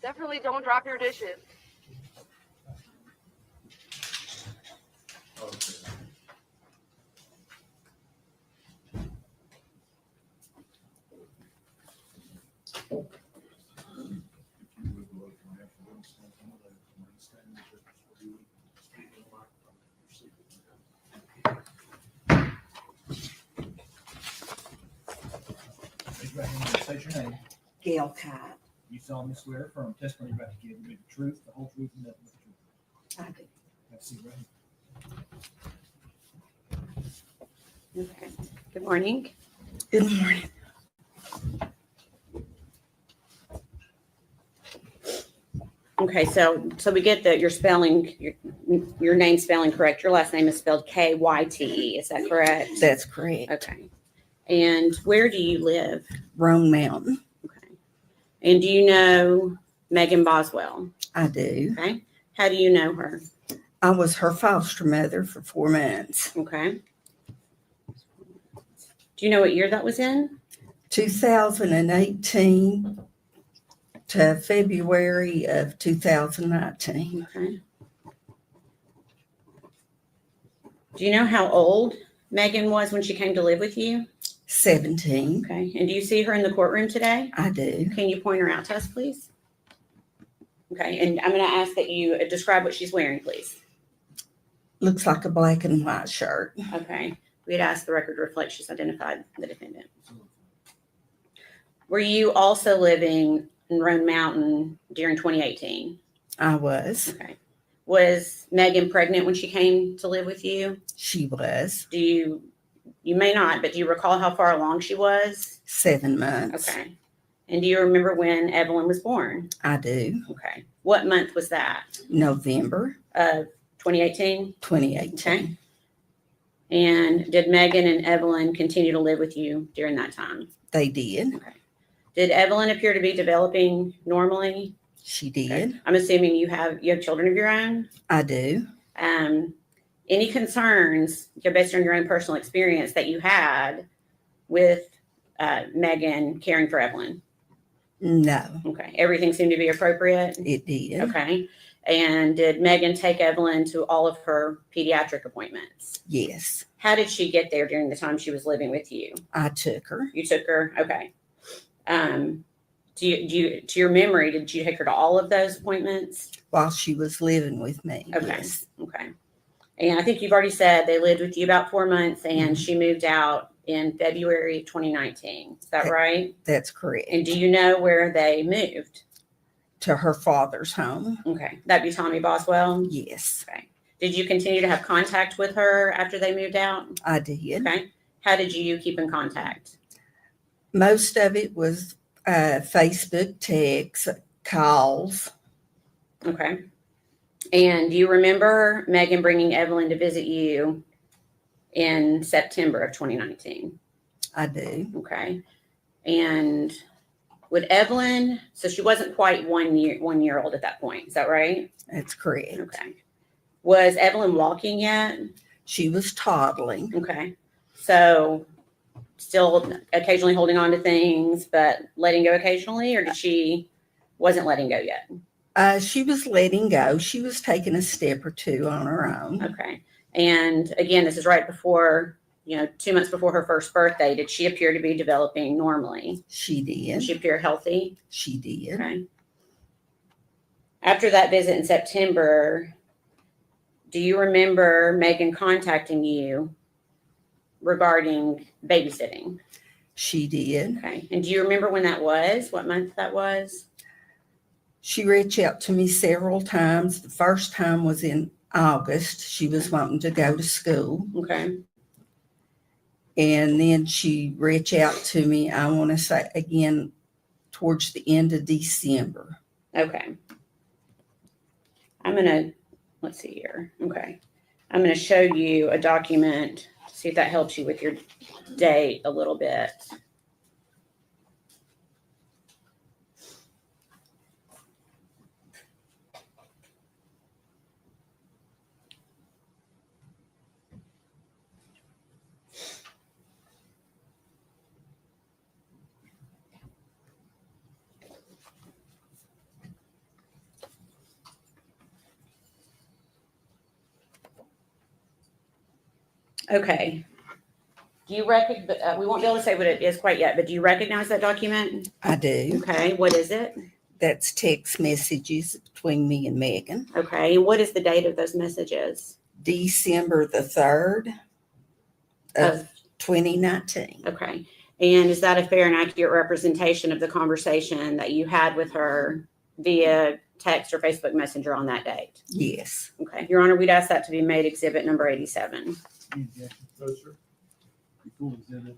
Definitely don't drop your dishes. Raise your right hand and state your name. Gail Cott. You solemnly swear or affirm testimony you're about to give will be the truth, the whole truth, and nothing but the truth. I do. Have a seat, right? Okay. Good morning. Good morning. Okay, so we get that you're spelling your name spelling correct. Your last name is spelled Kyte. Is that correct? That's correct. Okay. And where do you live? Roan Mountain. Okay. And do you know Megan Boswell? I do. Okay. How do you know her? I was her foster mother for 4 months. Okay. Do you know what year that was in? 2018 to February of 2019. Okay. Do you know how old Megan was when she came to live with you? 17. Okay. And do you see her in the courtroom today? I do. Can you point her out to us, please? Okay. And I'm going to ask that you describe what she's wearing, please. Looks like a black and white shirt. Okay. We'd ask the record to reflect she's identified the defendant. Were you also living in Roan Mountain during 2018? I was. Okay. Was Megan pregnant when she came to live with you? She was. Do you may not, but do you recall how far along she was? 7 months. Okay. And do you remember when Evelyn was born? I do. Okay. What month was that? November 2018? 2018. Okay. And did Megan and Evelyn continue to live with you during that time? They did. Okay. Did Evelyn appear to be developing normally? She did. Okay. I'm assuming you have children of your own? I do. Any concerns, based on your own personal experience, that you had with Megan caring for Evelyn? No, Okay. Everything seemed to be appropriate? it did. Okay. And did Megan take Evelyn to all of her pediatric appointments? Yes, How did she get there during the time she was living with you? I took her. You took her? Okay. To your memory, did you take her to all of those appointments? While she was living with me. Okay. Yes. Okay. And I think you've already said they lived with you about 4 months and Mhm. she moved out in February 2019. Is that right? That's correct. And do you know where they moved? To her father's home. Okay. That'd be Tommy Boswell? Yes, Okay. Did you continue to have contact with her after they moved out? I did. Okay. How did you keep in contact? Most of it was Facebook, texts, calls. Okay. And do you remember Megan bringing Evelyn to visit you in September of 2019? I do. Okay. And would Evelyn, so she wasn't quite 1 year old at that point, is that right? That's correct. Okay. Was Evelyn walking yet? She was toddling. Okay. So still occasionally holding on to things, but letting go occasionally, or did she wasn't letting go yet? She was letting go. She was taking a step or two on her own. Okay. And again, this is right before, 2 months before her first birthday. Did she appear to be developing normally? She Did did. she appear healthy? She did. Okay. After that visit in September, do you remember Megan contacting you regarding babysitting? She did. Okay. And do you remember when that was? What month that was? She reached out to me several times. The first time was in August. She was wanting to go to school. Okay. And then she reached out to me, I want to say again, towards the end of December. Okay. Let's see here. Okay. I'm going to show you a document, see if that helps you with your date a little bit. Okay. Do you we won't be able to say what it is quite yet, but do you recognize that document? I do. Okay. What is it? That's text messages between me and Megan. Okay. And what is the date of those messages? December the 3rd of 2019. Okay. And is that a fair and accurate representation of the conversation that you had with her via text or Facebook Messenger on that date? Yes. Okay. Your Honor, we'd ask that to be made exhibit number 87. No, sir. Full exhibit.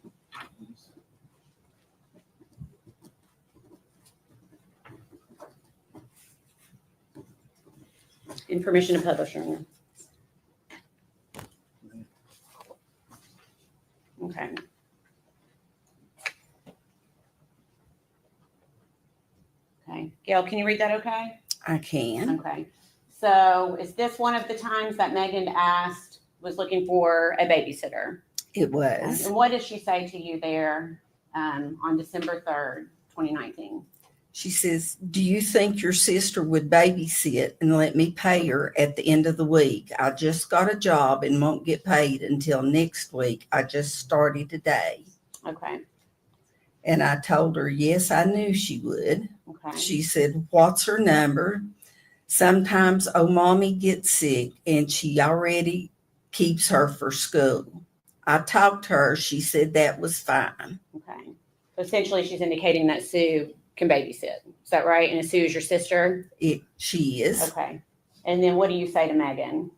In permission to publish, Your Honor. Okay. Okay. Gail, can you read that okay? I can. Okay. So is this one of the times that Megan was looking for a babysitter? It was. And what did she say to you there on December 3rd, 2019? She says, do you think your sister would babysit and let me pay her at the end of the week? I just got a job and won't get paid until next week. I just started today. Okay. And I told her, yes, I knew she would. Okay. She said, what's her number? Sometimes, mommy gets sick and she already keeps her for school. I talked to her. She said that was fine. Okay. So essentially, she's indicating that Sue can babysit. Is that right? And Sue is your sister? She is. Okay. And then what do you say to Megan?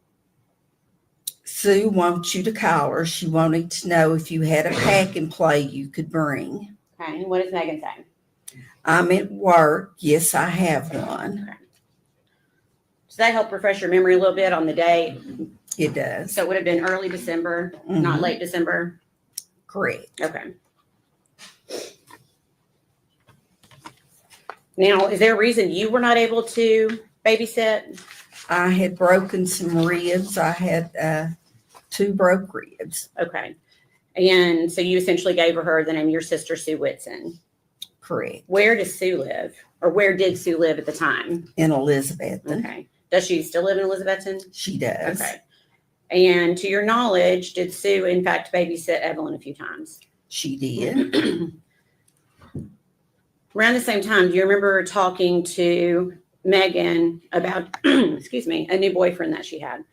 Sue wants you to call her. She wanted to know if you had a pack and play you could bring. Okay. And what does Megan say? I'm at work. Yes, I have one. Okay. Does that help refresh your memory a little bit on the date? It does. So it would have been early December, not Mhm. late December? Correct. Okay. Now, is there a reason you were not able to babysit? I had broken some ribs. I had 2 broke ribs. Okay. And so you essentially gave her the name of your sister, Sue Whitson. Correct. Where does Sue live? Or where did Sue live at the time? In Elizabethton. Okay. Does she still live in Elizabethton? She does. Okay. And to your knowledge, did Sue in fact babysit Evelyn a few times? She did. Around the same time, do you remember talking to Megan about, excuse me, a new boyfriend that she had?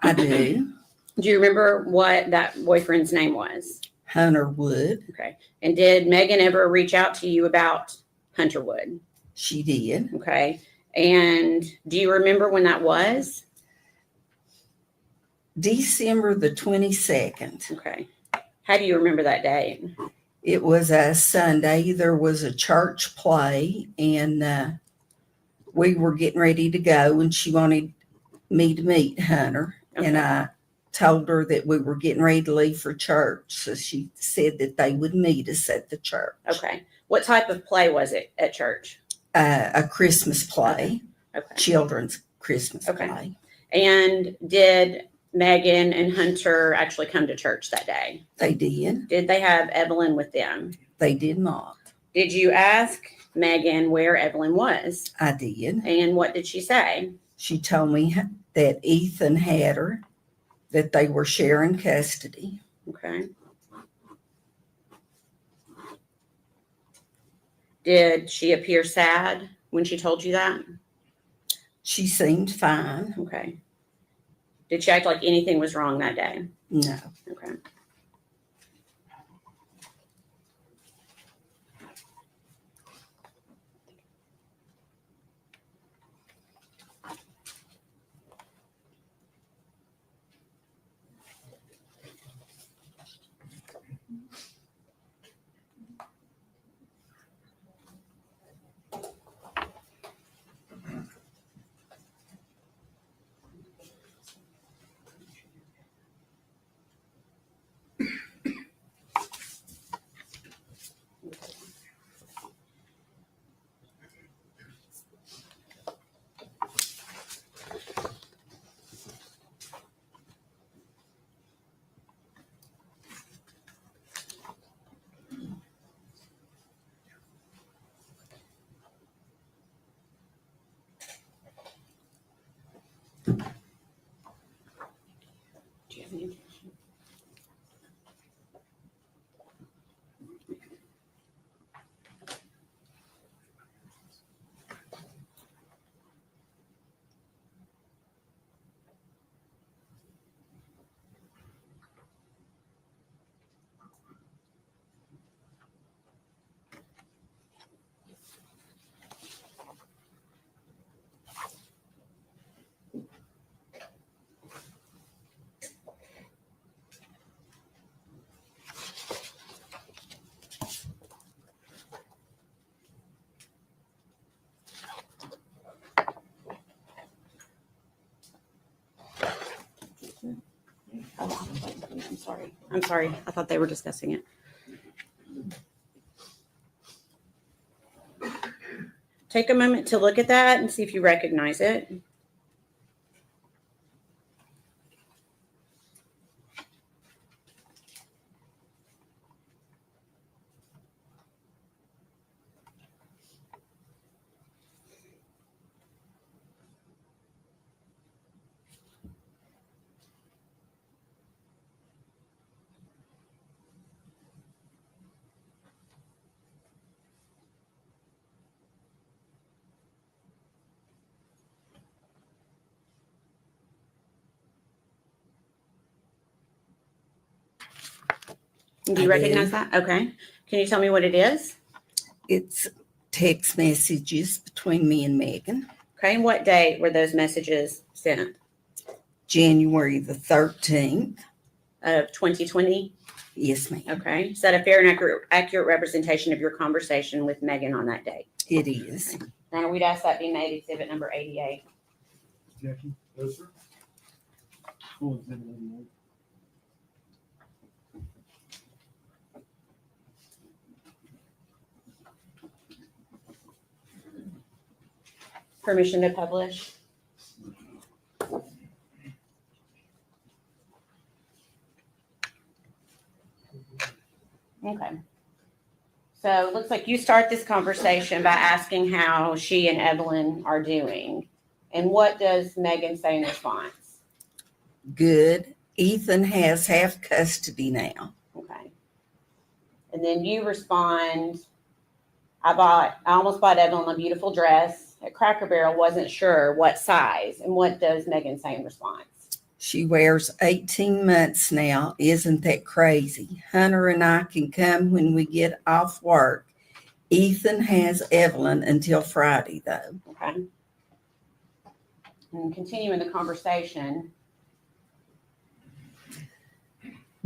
I do. Do you remember what that boyfriend's name was? Hunter Wood. Okay. And did Megan ever reach out to you about Hunter Wood? She did. Okay. And do you remember when that was? December the 22nd. Okay. How do you remember that date? It was a Sunday. There was a church play, and we were getting ready to go, and she wanted me to meet Hunter. Okay. And I told her that we were getting ready to leave for church. So she said that they would meet us at the church. Okay. What type of play was it at church? A Christmas play, Okay. children's Christmas Okay. play. And did Megan and Hunter actually come to church that day? They did. Did they have Evelyn with them? They did not. Did you ask Megan where Evelyn was? I did. And what did she say? She told me that Ethan had her, that they were sharing custody. Okay. Did she appear sad when she told you that? She seemed fine. Okay. Did she act like anything was wrong that day? No. Okay. Do you have any information? Oh, I'm sorry. I'm sorry. I thought they were discussing it. Take a moment to look at that and see if you recognize it. Do you I recognize do. that? Okay. Can you tell me what it is? It's text messages between me and Megan. Okay, and what date were those messages sent? January the 13th. Of 2020? Yes, ma'am. Okay. Is that a fair and accurate representation of your conversation with Megan on that date? It is. Now, we'd ask that be made exhibit number 88. Jackie? No, sir. Full exhibit 88. Permission to publish? Okay. So it looks like you start this conversation by asking how she and Evelyn are doing. And what does Megan say in response? Good. Ethan has half custody now. Okay. And then you respond, I almost bought Evelyn a beautiful dress at Cracker Barrel, wasn't sure what size. And what does Megan say in response? She wears 18 months now. Isn't that crazy? Hunter and I can come when we get off work. Ethan has Evelyn until Friday, though. Okay. And continuing the conversation.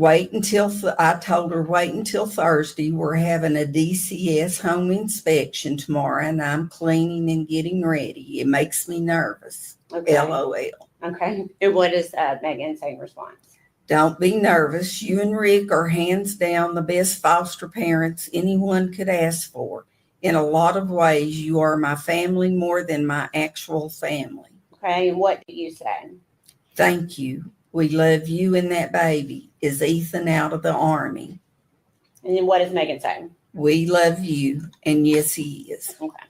I told her, wait until Thursday. We're having a DCS home inspection tomorrow, and I'm cleaning and getting ready. It makes me nervous. Okay. LOL. Okay. And what does Megan say in response? Don't be nervous. You and Rick are hands down the best foster parents anyone could ask for. In a lot of ways, you are my family more than my actual family. Okay. And what do you say? Thank you. We love you and that baby. Is Ethan out of the Army? And then what does Megan say? We love you. And yes, he is. Okay.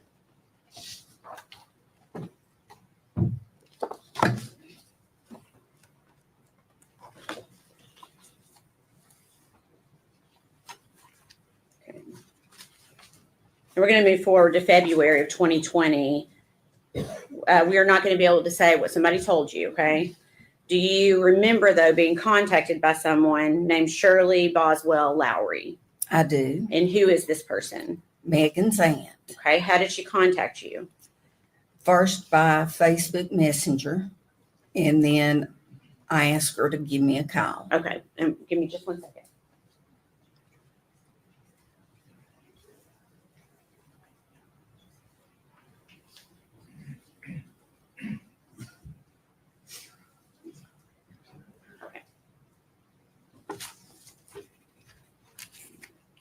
We're going to move forward to February of 2020. We are not going to be able to say what somebody told you, okay? Do you remember, though, being contacted by someone named Shirley Boswell Lowry? I do. And who is this person? Megan's aunt. Okay, how did she contact you? First by Facebook Messenger, and then I asked her to give me a call. Okay, and give me just 1 second.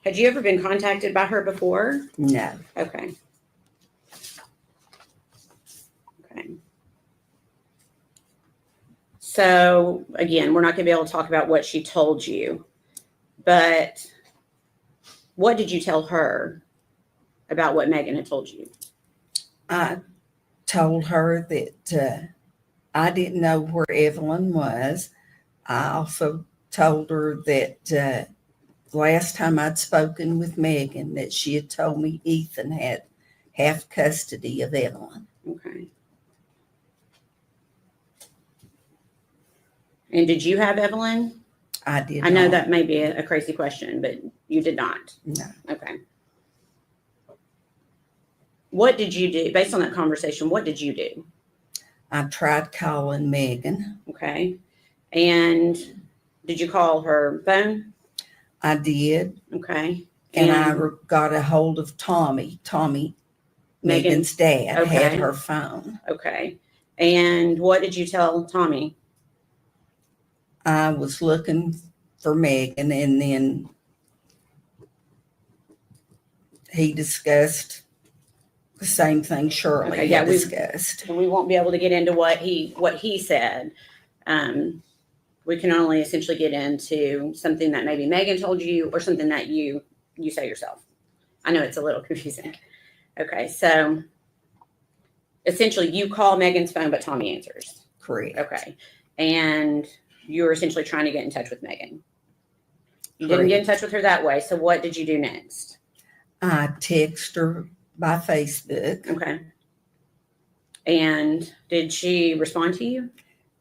Had you ever been contacted by her before? No. Okay. Okay. So again, we're not going to be able to talk about what she told you, but what did you tell her about what Megan had told you? I told her that I didn't know where Evelyn was. I also told her that last time I'd spoken with Megan that she had told me Ethan had half custody of Evelyn. Okay. And did you have Evelyn? I did I know not. that may be a crazy question, but you did not. No. Okay. What did you do? Based on that conversation, what did you do? I tried calling Megan. Okay. And did you call her phone? I did. Okay. And I got a hold of Tommy. Tommy, Megan's dad, had Okay. her phone. Okay. And what did you tell Tommy? I was looking for Megan, and then he discussed the same thing Shirley Okay, yeah, had we- discussed. And we won't be able to get into what he said. We can only essentially get into something that maybe Megan told you or something that you say yourself. I know it's a little confusing. Okay, so essentially you call Megan's phone, but Tommy answers. Correct. Okay. And you were essentially trying to get in touch with Megan. You didn't get in touch with her that way. So what did you do next? I texted her by Facebook. Okay. And did she respond to you?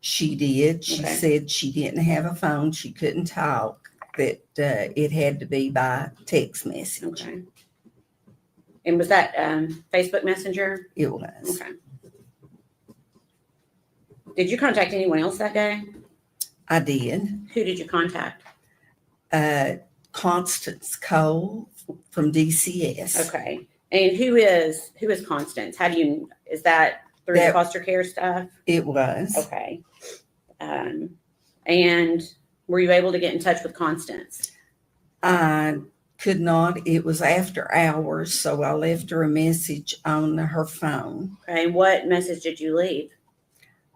She did. She Okay. said she didn't have a phone. She couldn't talk, that it had to be by text message. Okay. And was that Facebook Messenger? It was. Okay. Did you contact anyone else that day? I did. Who did you contact? Constance Cole from DCS. Okay. And who is Constance? How do you, is that through the That- foster care stuff? It was. Okay. And were you able to get in touch with Constance? I could not. It was after hours, so I left her a message on her phone. Okay. What message did you leave?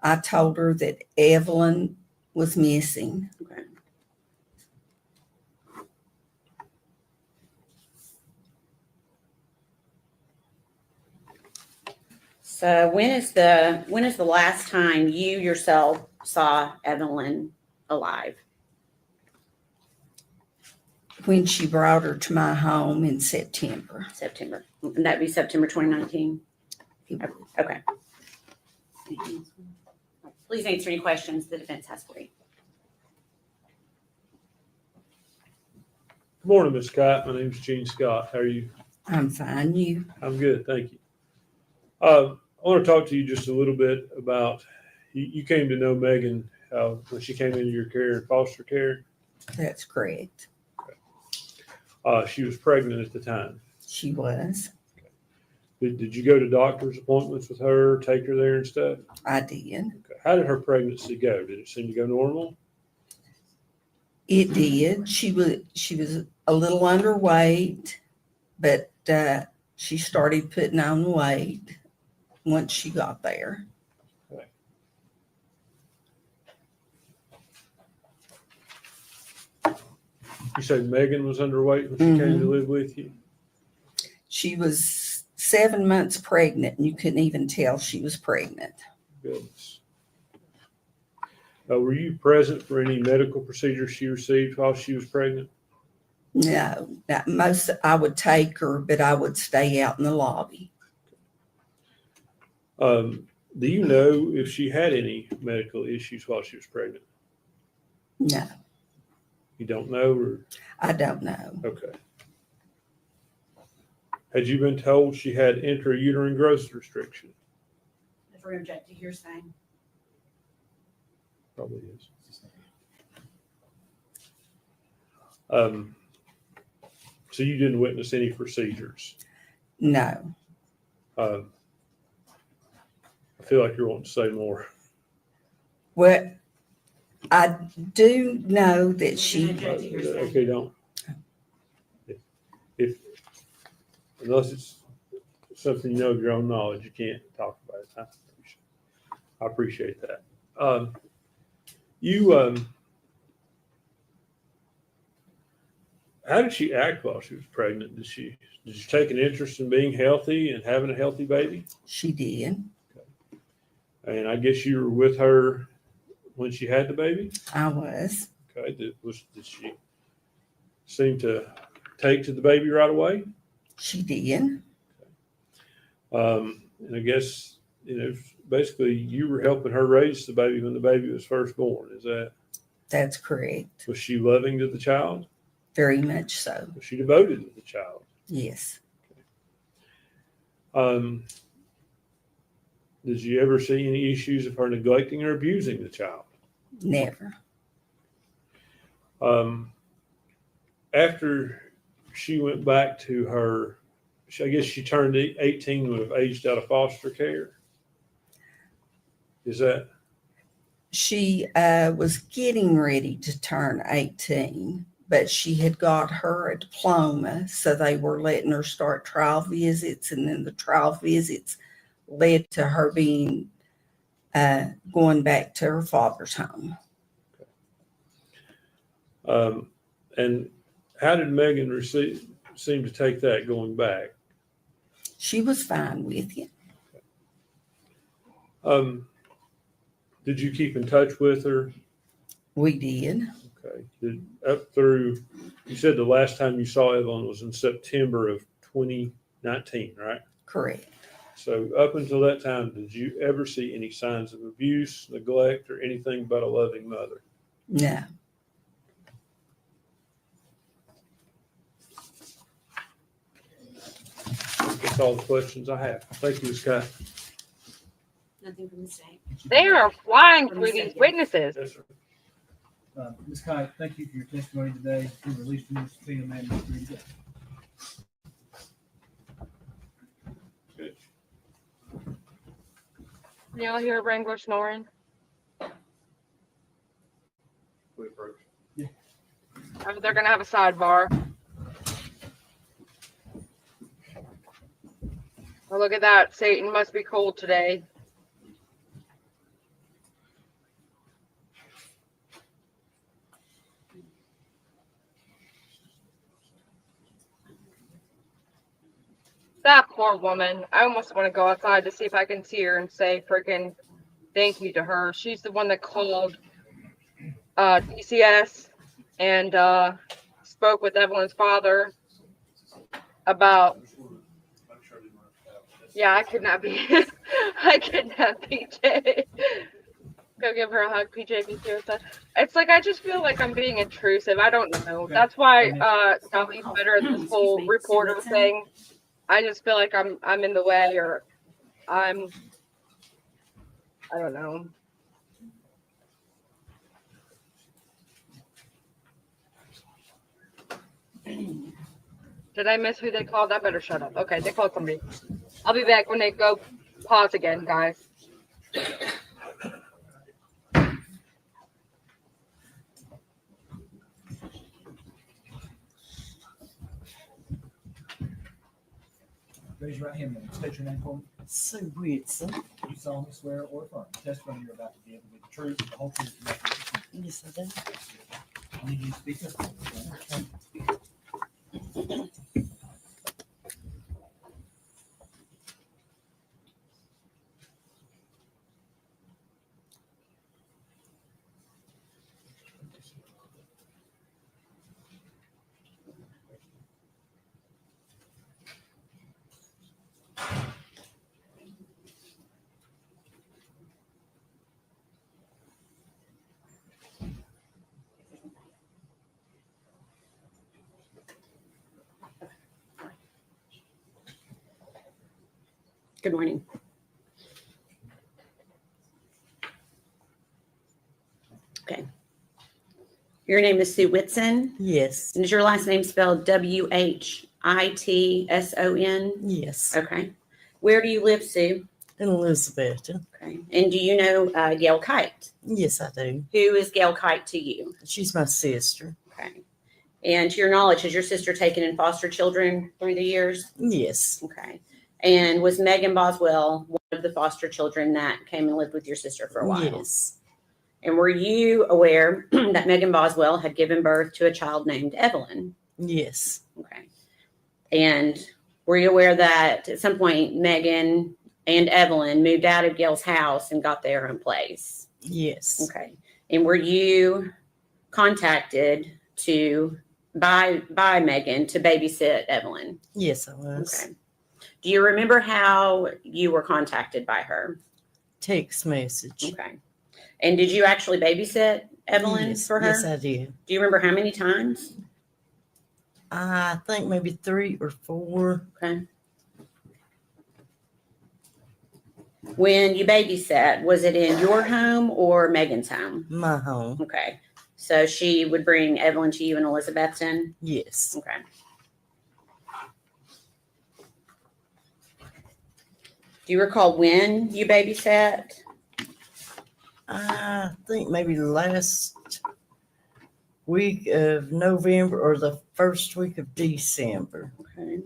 I told her that Evelyn was missing. Okay. So when is the last time you yourself saw Evelyn alive? When she brought her to my home in September. September. And that'd be September 2019. Okay. Please answer any questions the defense has for you. Good morning, Ms. Scott. My name's Gene Scott. How are you? I'm fine. You? I'm good, thank you. I want to talk to you just a little bit about, you came to know Megan when she came into your care in foster care. That's correct. She was pregnant at the time. She was. Did you go to doctor's appointments with her, take her there and stuff? I did. Okay. How did her pregnancy go? Did it seem to go normal? It did. She was a little underweight, but she started putting on weight once she got there. Okay. You said Megan was underweight when she came to live with you? She was 7 months pregnant, and you couldn't even tell she was pregnant. Goodness. Were you present for any medical procedures she received while she was pregnant? No, not most. I would take her, but I would stay out in the lobby. Do you know if she had any medical issues while she was pregnant? No, You don't know, or? I don't know. Okay. Had you been told she had intrauterine growth restriction? If we're objecting, you're saying. Probably is. So you didn't witness any procedures? No, I feel like you're wanting to say more. well, I do know that she. Okay, don't. If unless it's something you know of your own knowledge, you can't talk about it. I appreciate that. How did she act while she was pregnant? Did she take an interest in being healthy and having a healthy baby? She did. And I guess you were with her when she had the baby? I was. Okay. Did she seem to take to the baby right away? She did. And I guess, basically you were helping her raise the baby when the baby was first born. That's correct. Was she loving to the child? Very much so. Was she devoted to the child? Yes. Did you ever see any issues of her neglecting or abusing the child? Never. After she went back to her, I guess she turned 18 when have aged out of foster care. Is that? She was getting ready to turn 18, but she had got her a diploma, so they were letting her start trial visits, and then the trial visits led to her being going back to her father's home. And how did Megan seem to take that going back? She was fine with it. Did you keep in touch with her? We did. Okay. You said the last time you saw Evelyn was in September of 2019, right? Correct. So up until that time, did you ever see any signs of abuse, neglect, or anything but a loving mother? No. That's all the questions I have. Thank you, Ms. Scott. Nothing from the state. They are flying through these witnesses. Yes, sir. Ms. Kite, thank you for your testimony today. You released your subpoena mandate for today. Y'all hear Wrangler snoring? We approach. Oh, they're gonna have a sidebar. Oh, look at that. Satan must be cold today. That poor woman. I almost want to go outside to see if I can see her and say freaking thank you to her. She's the one that called DCS and spoke with Evelyn's father about. Yeah, I could not be. I could not PJ. Go give her a hug, PJ. Be serious. It's like I just feel like I'm being intrusive. I don't know. That's why Dolly's better at this whole reporter thing. I just feel like I'm in the way, or I don't know. Did I miss who they called? I better shut up. Okay, they called somebody. I'll be back when they go pause again, guys. Raise your right hand and state your name for me. Sue Whitson. You solemnly swear or affirm the testimony you're about to give will be the truth, the whole truth, and nothing Yes, I do. I need you to speak up. Good morning. Okay. Your name is Sue Whitson, Yes. and is your last name spelled Whitson? Yes. Okay. Where do you live, Sue? In Elizabeth. Okay. And do you know Gail Kite? Yes, I do. Who is Gail Kite to you? She's my sister. Okay. And to your knowledge, has your sister taken in foster children through the years? Yes. Okay. And was Megan Boswell one of the foster children that came and lived with your sister for a while? Yes. And were you aware that Megan Boswell had given birth to a child named Evelyn? Yes. Okay. And were you aware that at some point Megan and Evelyn moved out of Gail's house and got their own place? Yes. Okay. And were you contacted by Megan to babysit Evelyn? Yes, I was. Okay. Do you remember how you were contacted by her? Text message. Okay. And did you actually babysit Evelyn Yes. for her? Yes, I did. Do you remember how many times? I think maybe 3 or 4. Okay. When you babysat, was it in your home or Megan's home? My home. Okay. So she would bring Evelyn to you in Elizabethton? Yes. Okay. Do you recall when you babysat? I think maybe the last week of November or the first week of December. Okay.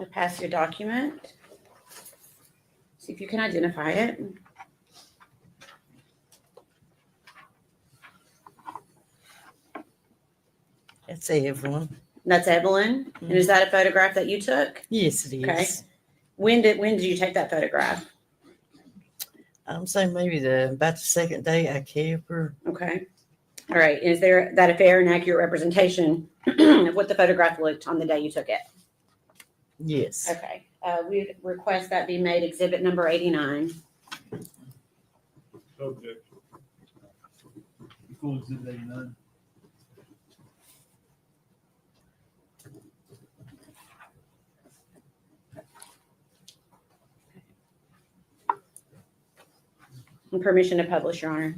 I'll pass your document. See if you can identify it. That's Evelyn. That's Evelyn. And is that a photograph that you took? Yes, it is. Okay. When did you take that photograph? I'm saying maybe about the second day I kept her. Okay. All right. Is there that a fair and accurate representation of what the photograph looked on the day you took it? Yes. Okay. We request that be made exhibit number 89. No objection. Full exhibit 89. And permission to publish, Your Honor.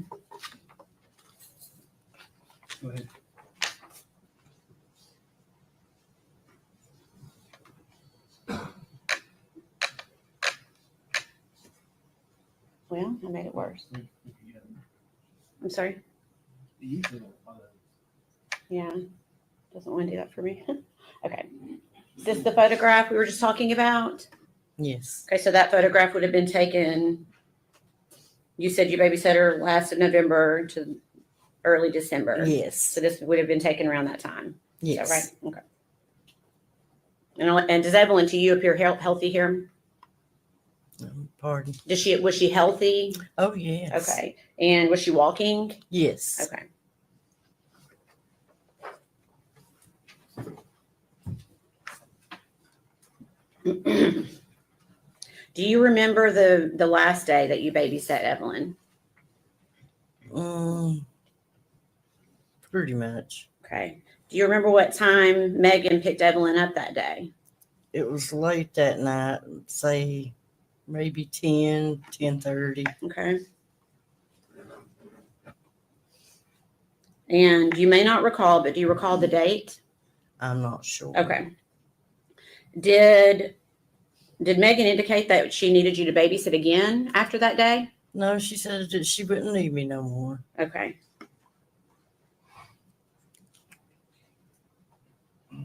Go ahead. Well, I made it worse. We can get it. I'm sorry. You usually don't follow. Yeah. Doesn't want to do that for me. Okay. Is this the photograph we were just talking about? Yes. Okay, so that photograph would have been taken, you said you babysat her last of November to early December. Yes. So this would have been taken around that time. Yes. Is that right? Okay. And does Evelyn to you appear healthy here? Pardon. Was she healthy? Oh, yes. Okay. And was she walking? Yes. Okay. Do you remember the last day that you babysat Evelyn? Pretty much. Okay. Do you remember what time Megan picked Evelyn up that day? It was late that night, say maybe 10:30. Okay. And you may not recall, but do you recall the date? I'm not sure. Okay. Did Megan indicate that she needed you to babysit again after that day? No, she said that she wouldn't need me no more. Okay.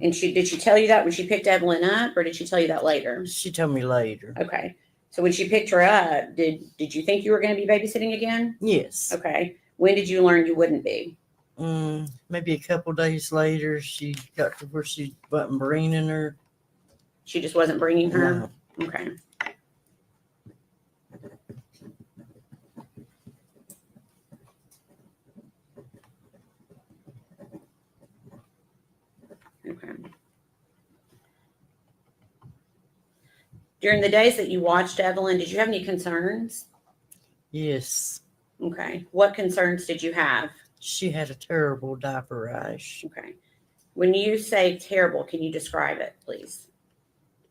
And did she tell you that when she picked Evelyn up, or did she tell you that later? She told me later. Okay. So when she picked her up, did you think you were going to be babysitting again? Yes. Okay. When did you learn you wouldn't be? Maybe a couple days later, she got to where she wasn't bringing her. She just wasn't bringing her? No. Okay. Okay. During the days that you watched Evelyn, did you have any concerns? Yes. Okay. What concerns did you have? She had a terrible diaper rash. Okay. When you say terrible, can you describe it, please?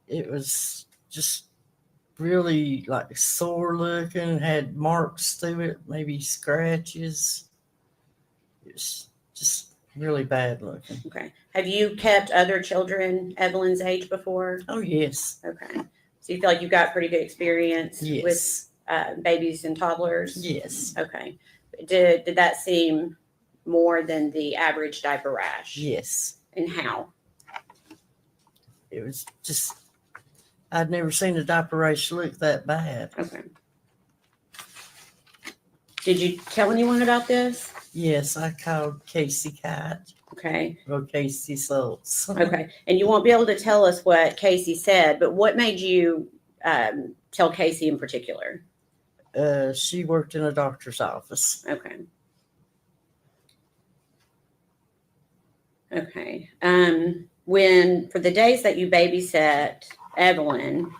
It was just really like sore looking, had marks through it, maybe scratches. It was just really bad looking. Okay. Have you kept other children Evelyn's age before? Oh, yes. Okay. So you feel like you've got pretty good experience Yes. with babies and toddlers? Yes. Okay. Did that seem more than the average diaper rash? Yes. And how? It was just, I'd never seen a diaper rash look that bad. Okay. Did you tell anyone about this? Yes, I called Casey Kite. Okay. Or Casey Schultz. Okay. And you won't be able to tell us what Casey said, but what made you tell Casey in particular? She worked in a doctor's office. Okay. Okay. When, for the days that you babysat Evelyn,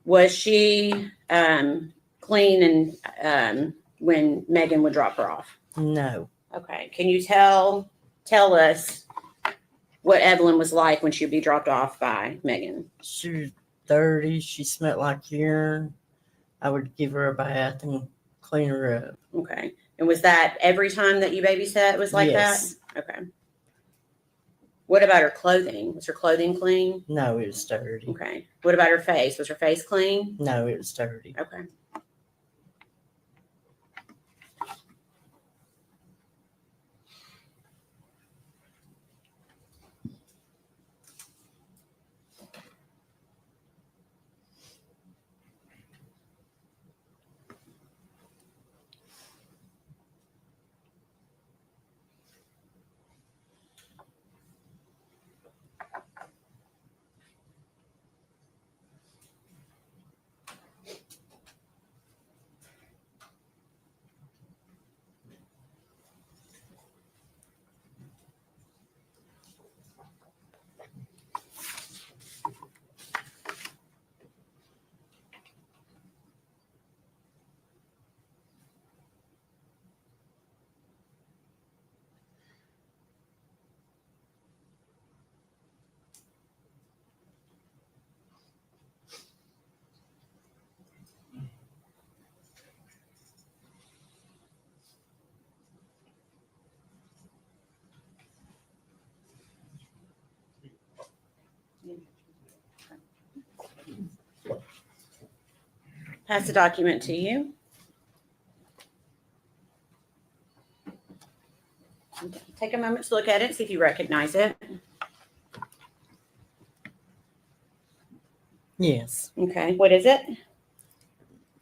was she clean and when Megan would drop her off? No. Okay. Can you tell us what Evelyn was like when she would be dropped off by Megan? She was dirty. She smelled like urine. I would give her a bath and clean her up. Okay. And was that every time that you babysat was like Yes. that? Okay. What about her clothing? Was her clothing clean? No, it was dirty. Okay. What about her face? Was her face clean? No, it was dirty. Okay. pass the document to you. Take a moment to look at it, see if you recognize it. Yes. Okay, what is it?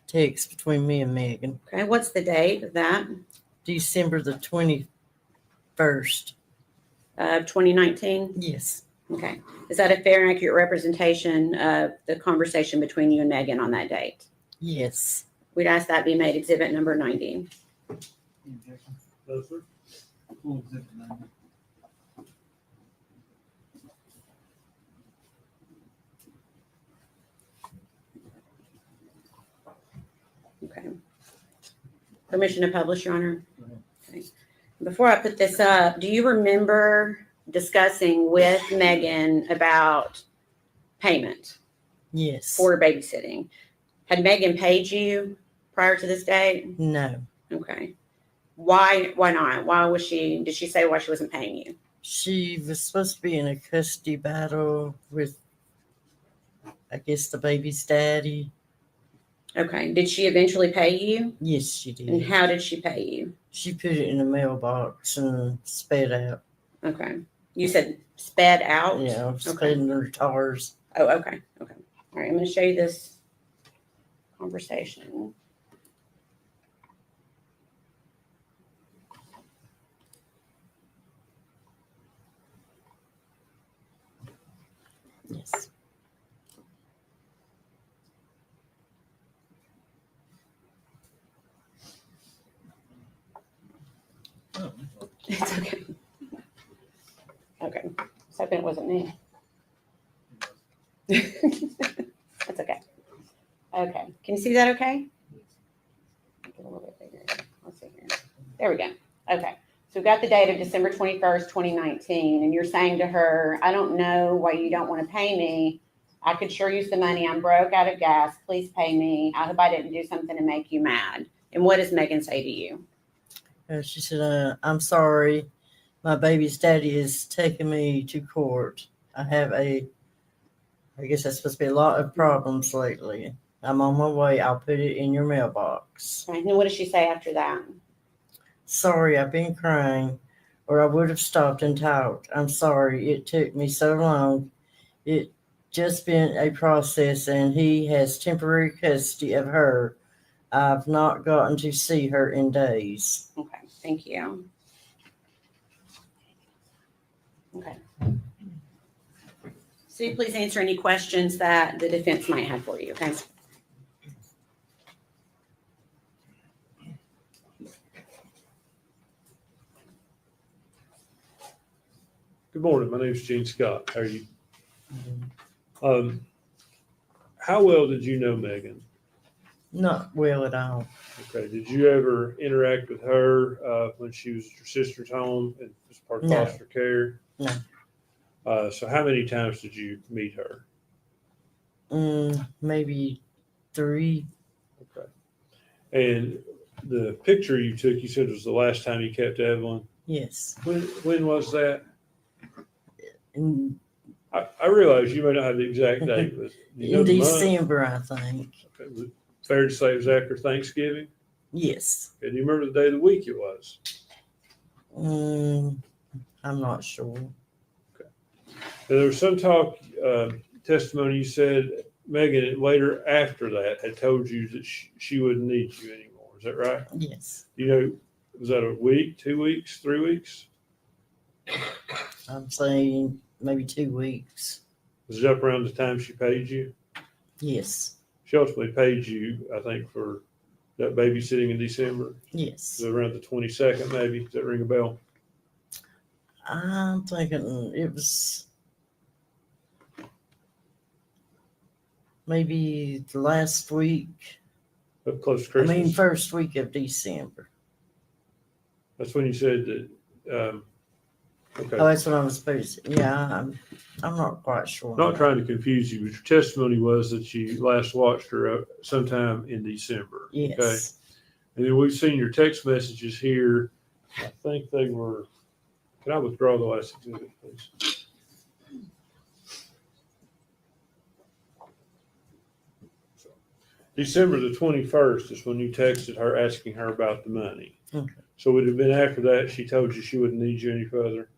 Text between me and Megan. Okay, what's the date of that? December the 21st. 2019? Yes. Okay. Is that a fair and accurate representation of the conversation between you and Megan on that date? Yes. We'd ask that be made exhibit number 90. No, sir. Full exhibit 90. Okay. Permission to publish, Your Honor? Okay. Before I put this up, do you remember discussing with Megan about payment Yes. for babysitting? Had Megan paid you prior to this date? No. Okay. Why not? Did she say why she wasn't paying you? She was supposed to be in a custody battle with, I guess, the baby's daddy. Okay. Did she eventually pay you? Yes, she did. And how did she pay you? She put it in a mailbox and sped out. Okay. You said sped out? Yeah, sped in her tires. Oh, okay. Okay. All right. I'm going to show you this conversation. Yes. It's okay. Okay. I was hoping it wasn't me. That's okay. Okay. Can you see that okay? Get a little bit bigger. Let's see here. There we go. Okay. So we've got the date of December 21st, 2019, and you're saying to her, I don't know why you don't want to pay me. I could sure use the money. I'm broke out of gas. Please pay me. I hope I didn't do something to make you mad. And what does Megan say to you? She said, I'm sorry. My baby's daddy is taking me to court. I guess that's supposed to be a lot of problems lately. I'm on my way. I'll put it in your mailbox. Right. And what does she say after that? Sorry, I've been crying, or I would have stopped and talked. I'm sorry. It took me so long. It just been a process, and he has temporary custody of her. I've not gotten to see her in days. Okay. Thank you. Okay. Sue, please answer any questions that the defense might have for you, okay? Good morning. My name is Gene Scott. How are you? How well did you know Megan? Not well at all. Okay. Did you ever interact with her when she was at your sister's home and was part of No. foster care? No. So how many times did you meet her? Maybe 3. Okay. And the picture you took, you said was the last time you kept Evelyn. Yes. When was that? In I realize you may not have the exact date, but you know in the month? December, I think. Okay. Was it fair to say it was after Thanksgiving? Yes. And do you remember the day of the week it was? I'm not sure. And there was some talk, testimony, you said Megan later after that had told you that she wouldn't need you anymore. Is that right? Yes. You know, was that a week, 2 weeks, 3 weeks? I'm saying maybe 2 weeks. Was it up around the time she paid you? Yes. She ultimately paid you, I think, for that babysitting in December. Yes. So around the 22nd, maybe. Does that ring a bell? I'm thinking it was maybe the last week. Up close to Christmas? First week of December. That's when you said that, okay. Oh, that's what I was supposed to. Yeah, I'm not quite sure. Not trying to confuse you, but your testimony was that you last watched her sometime in December. Okay. Yes. And then we've seen your text messages here. I think they were, can I withdraw the last exhibit, please? December the 21st is when you texted her asking her about the money. Okay. So would it have been after that she told you she wouldn't need you any further?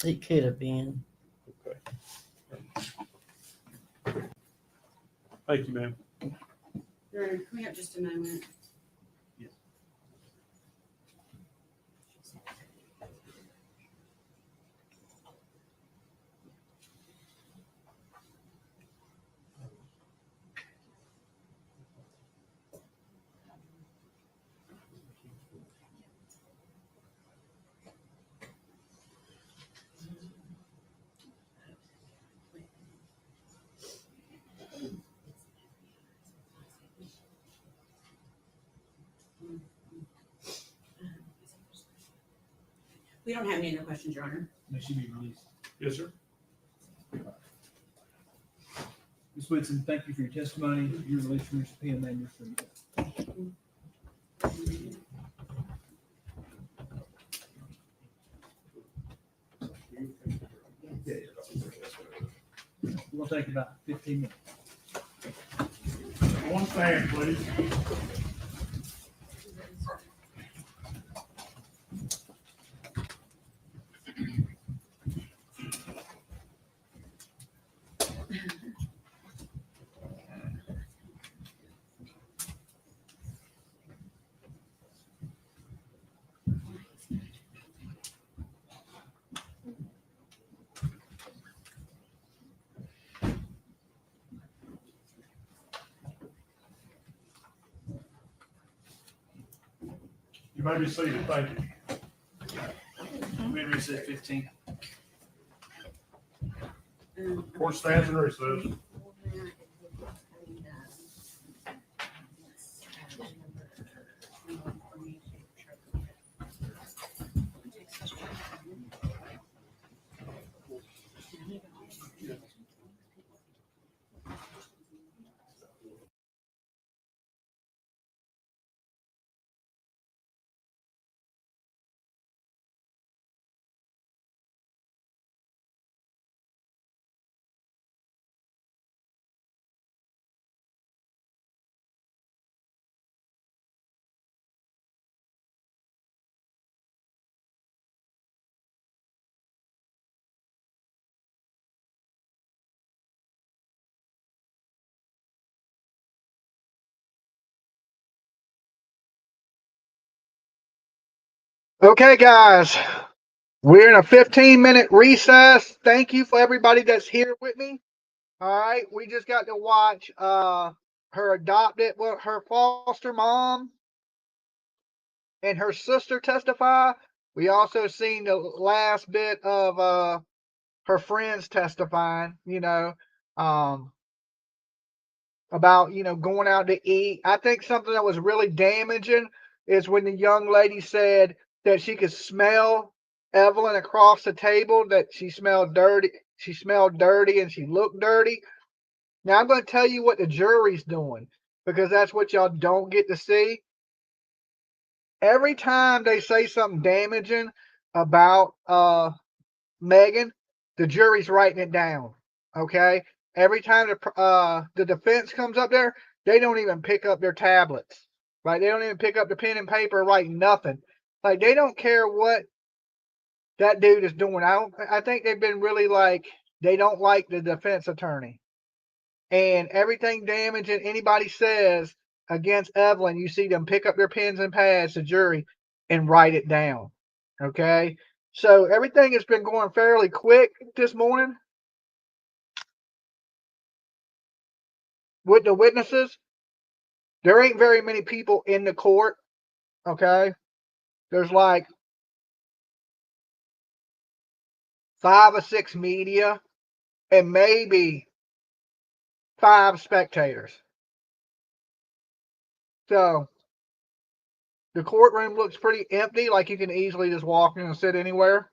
It could have been. Okay. Thank you, ma'am. Come here just a moment. We don't have any other questions, Your Honor. May she be released. Yes, sir. Ms. Whitson, thank you for your testimony. You're released from your subpoena and you're free. We'll take about 15 minutes. One fan, please. You may be seated. Thank you. We recess 15. Court stands in recess. Okay, guys, we're in a 15-minute recess. Thank you for everybody that's here with me. All right, we just got to watch her foster mom and her sister testify. We also seen the last bit of her friends testifying, about, going out to eat. I think something that was really damaging is when the young lady said that she could smell Evelyn across the table, that she smelled dirty. She smelled dirty and she looked dirty. Now I'm going to tell you what the jury's doing, because that's what y'all don't get to see. Every time they say something damaging about Megan, the jury's writing it down. Okay? Every time the defense comes up there, they don't even pick up their tablets. Right? They don't even pick up the pen and paper, write nothing. Like, they don't care what that dude is doing. I think they've been really like, they don't like the defense attorney. And everything damaging anybody says against Evelyn, you see them pick up their pens and pads, the jury, and write it down. Okay? So everything has been going fairly quick this morning with the witnesses. There ain't very many people in the court. Okay? There's like 5 or 6 media and maybe 5 spectators. So the courtroom looks pretty empty, like you can easily just walk in and sit anywhere.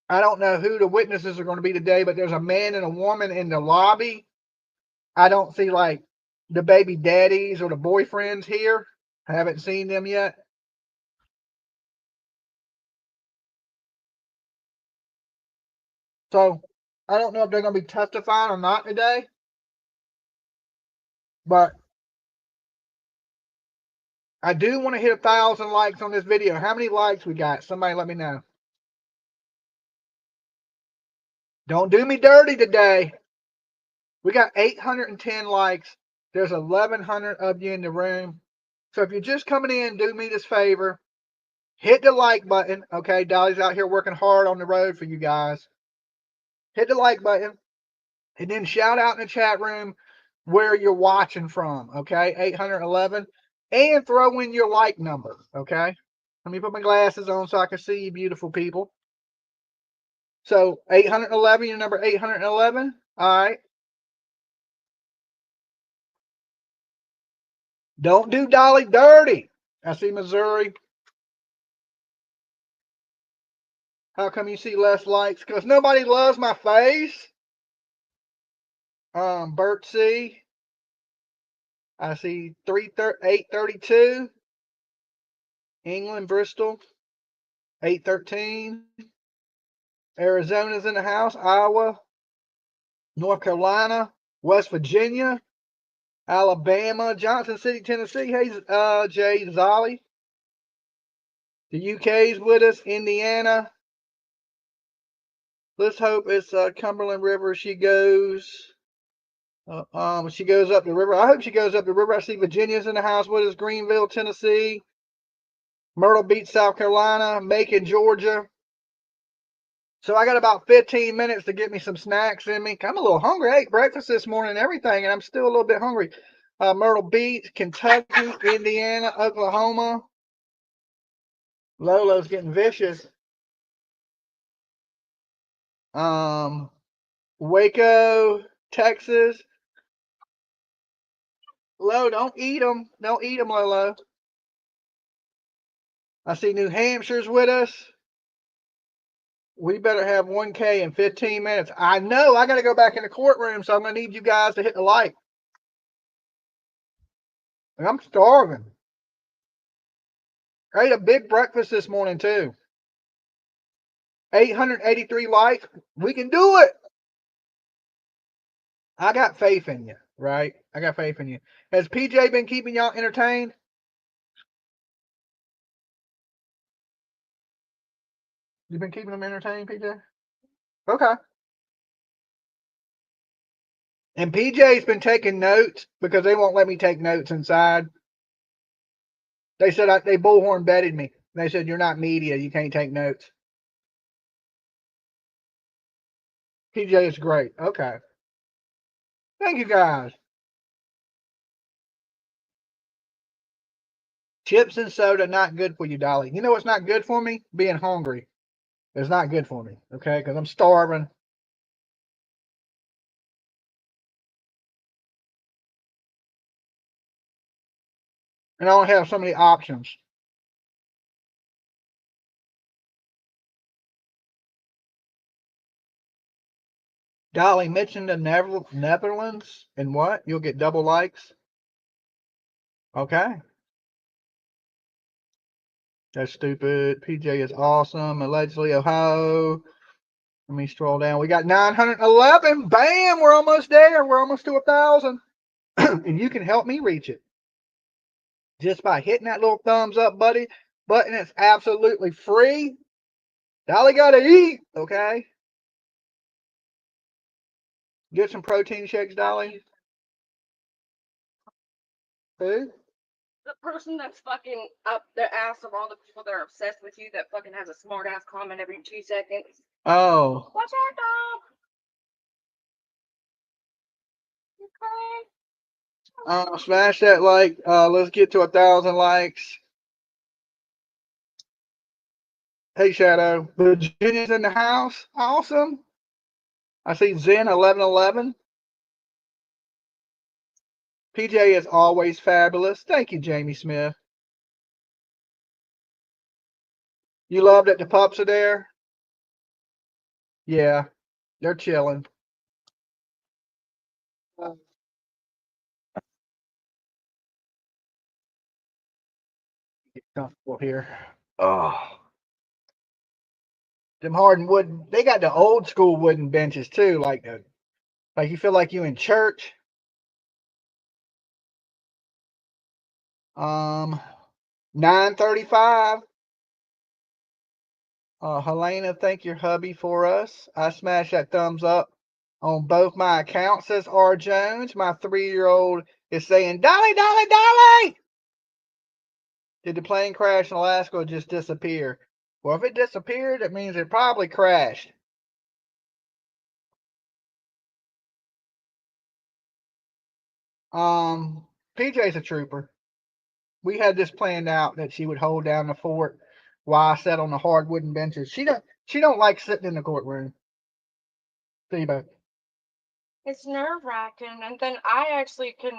I don't know who the witnesses are going to be today, but there's a man and a woman in the lobby. I don't see like the baby daddies or the boyfriends here. I haven't seen them yet. So I don't know if they're going to be testifying or not today, but I do want to hit 1,000 likes on this video. How many likes we got? Somebody let me know. Don't do me dirty today. We got 810 likes. There's 1,100 of you in the room. So if you're just coming in, do me this favor. Hit the like button. Okay, Dolly's out here working hard on the road for you guys. Hit the like button. And then shout out in the chat room where you're watching from. Okay, 811. And throw in your like number. Okay. Let me put my glasses on so I can see you beautiful people. So 811, your number 811. All right. Don't do Dolly dirty. I see Missouri. How come you see less likes? Because nobody loves my face. Bert C. I see 832. England, Bristol, 813. Arizona's in the house. Iowa, North Carolina, West Virginia, Alabama, Johnson City, Tennessee. Hey, Jay Zolly. The UK's with us. Indiana. Let's hope it's Cumberland River. She goes. She goes up the river. I hope she goes up the river. I see Virginia's in the house with us. Greenville, Tennessee. Myrtle Beach, South Carolina. Macon, Georgia. So I got about 15 minutes to get me some snacks in me. I'm a little hungry. I ate breakfast this morning and everything, and I'm still a little bit hungry. Myrtle Beach, Kentucky, Indiana, Oklahoma. Lolo's getting vicious. Waco, Texas. Lo, don't eat them. Don't eat them, Lolo. I see New Hampshire's with us. We better have 1K in 15 minutes. I know I got to go back in the courtroom, so I'm going to need you guys to hit the like. I'm starving. I ate a big breakfast this morning, too. 883 likes. We can do it. I got faith in you, right? I got faith in you. Has PJ been keeping y'all entertained? You been keeping them entertained, PJ? Okay. And PJ's been taking notes because they won't let me take notes inside. They said they bullhorn betted me. They said, you're not media. You can't take notes. PJ is great. Okay. Thank you, guys. Chips and soda, not good for you, Dolly. You know what's not good for me? Being hungry. It's not good for me, okay? Because I'm starving. And I don't have so many options. Dolly mentioned the Netherlands and what? You'll get double likes? Okay. That's stupid. PJ is awesome. Allegedly, Ohio. Let me scroll down. We got 911. Bam! We're almost there. We're almost to 1,000. And you can help me reach it just by hitting that little thumbs up button. It's absolutely free. Dolly got to eat. Okay. Get some protein shakes, Dolly. Who? The person that's fucking up the ass of all the people that are obsessed with you that fucking has a smart ass comment every 2 seconds. Oh. Watch out, dog. Okay. Smash that like. Let's get to 1,000 likes. Hey, Shadow. Virginia's in the house. Awesome. I see Zen 1111. PJ is always fabulous. Thank you, Jamie Smith. You love that the pups are there? Yeah, they're chilling. Get comfortable here. Oh. Them hardened wooden. They got the old school wooden benches too, like you feel like you in church. 9:35. Helena, thank your hubby for us. I smashed that thumbs up on both my accounts, says R. Jones. My 3-year-old is saying, Dolly, Dolly, Dolly! Did the plane crash in Alaska or just disappear? Well, if it disappeared, it means it probably crashed. PJ's a trooper. We had this planned out that she would hold down the fort while I sat on the hard wooden benches. She don't like sitting in the courtroom. Steve-O. It's nerve wracking, and then I actually can.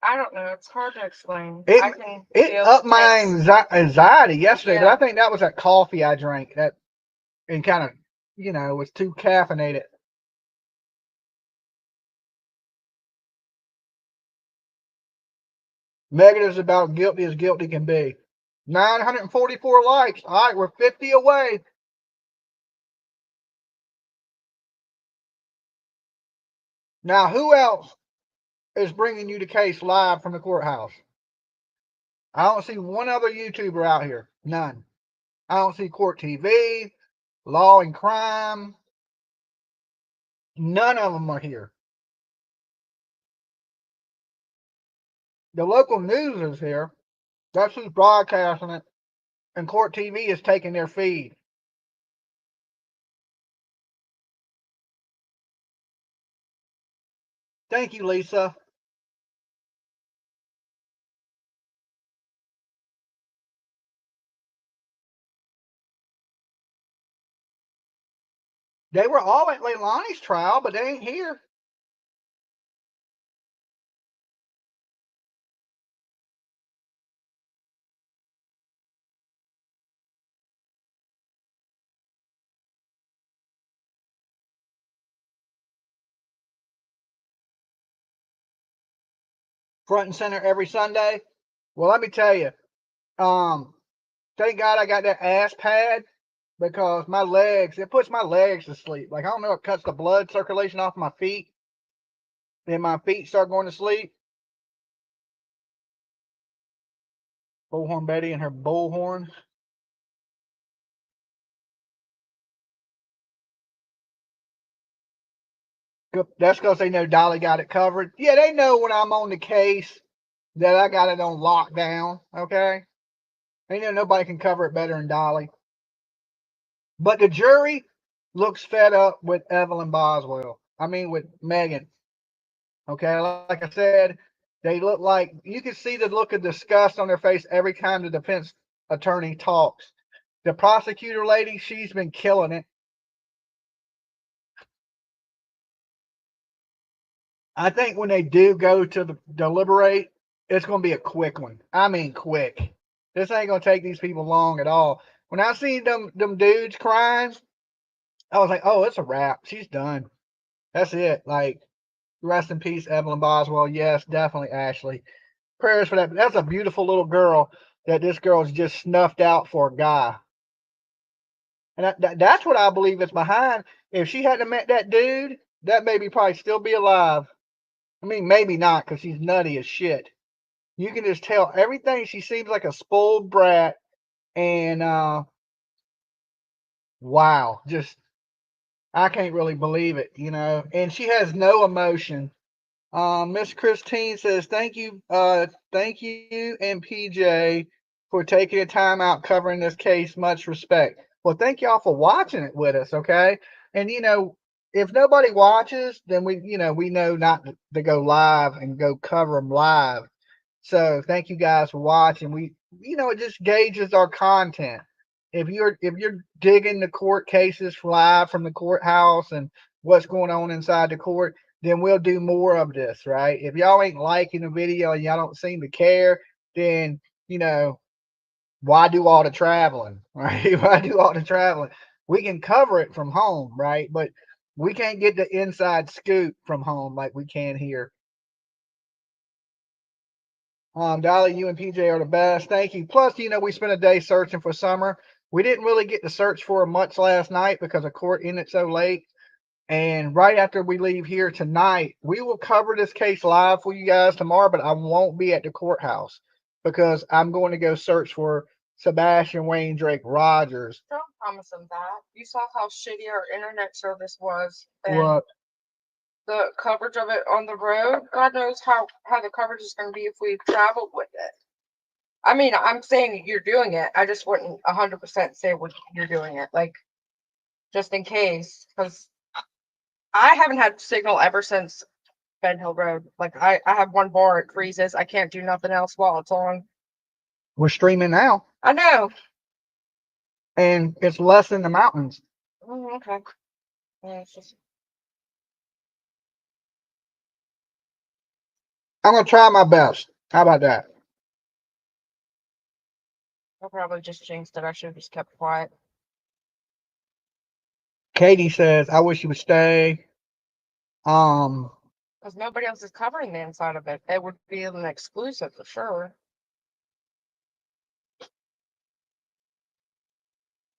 I don't know. It's hard to explain. I can It feel upped my tense. anxiety yesterday. Yeah. I think that was that coffee I drank that and kind of, was too caffeinated. Megan is about guilty as guilty can be. 944 likes. All right, we're 50 away. Now, who else is bringing you the case live from the courthouse? I don't see one other YouTuber out here. None. I don't see Court TV, Law and Crime. None of them are here. The local news is here. That's who's broadcasting it. And Court TV is taking their feed. Thank you, Lisa. They were all at Leilani's trial, but they ain't here. Front and center every Sunday. Well, let me tell you, thank God I got that ass pad because it puts my legs to sleep. Like, I don't know, it cuts the blood circulation off my feet. Then my feet start going to sleep. Bullhorn Betty and her bullhorn. That's because they know Dolly got it covered. Yeah, they know when I'm on the case that I got it on lockdown. Okay. They know nobody can cover it better than Dolly. But the jury looks fed up with Evelyn Boswell. I mean, with Megan. Okay. Like I said, they look like you can see the look of disgust on their face every time the defense attorney talks. The prosecutor lady, she's been killing it. I think when they do go to deliberate, it's going to be a quick one. I mean, quick. This ain't going to take these people long at all. When I seen them dudes crying, I was like, oh, it's a wrap. She's done. That's it. Like, rest in peace, Evelyn Boswell. Yes, definitely, Ashley. Prayers for that. That's a beautiful little girl that this girl's just snuffed out for a guy. And that's what I believe is behind. If she hadn't met that dude, that baby probably still be alive. I mean, maybe not because she's nutty as shit. You can just tell everything. She seems like a spoiled brat. And wow, just I can't really believe it, And she has no emotion. Miss Christine says, thank you and PJ for taking the time out covering this case. Much respect. Well, thank y'all for watching it with us, okay? And if nobody watches, then we know not to go live and go cover them live. So thank you guys for watching. It just gauges our content. If you're digging the court cases live from the courthouse and what's going on inside the court, then we'll do more of this, right? If y'all ain't liking the video and y'all don't seem to care, then why do all the traveling, right? Why do all the traveling? We can cover it from home, right? But we can't get the inside scoop from home like we can here. Dolly, you and PJ are the best. Thank you. Plus, we spent a day searching for Summer. We didn't really get to search for her much last night because the court ended so late. And right after we leave here tonight, we will cover this case live for you guys tomorrow, but I won't be at the courthouse because I'm going to go search for Sebastian Wayne Drake Rogers. Don't promise them that. You saw how shitty our internet service was. And What? the coverage of it on the road. God knows how the coverage is going to be if we travel with it. I mean, I'm saying you're doing it. I just wouldn't 100% say what you're doing it. Like, just in case. Because I haven't had signal ever since Ben Hill Road. Like, I have one bar, it freezes. I can't do nothing else while it's on. We're streaming now, I know. and it's less in the mountains. Oh, okay. Yeah, it's just, I'm going to try my best. How about that? I probably just jinxed it. I should have just kept quiet. Katie says, I wish you would stay. Because nobody else is covering the inside of it. It would be an exclusive for sure.